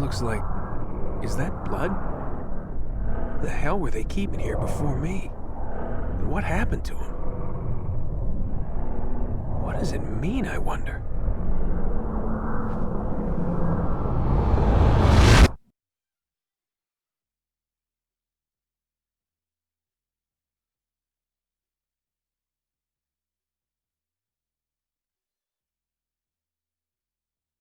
looks like... Is that blood? What the hell were they keeping here before me? And what happened to him? What does it mean, I wonder?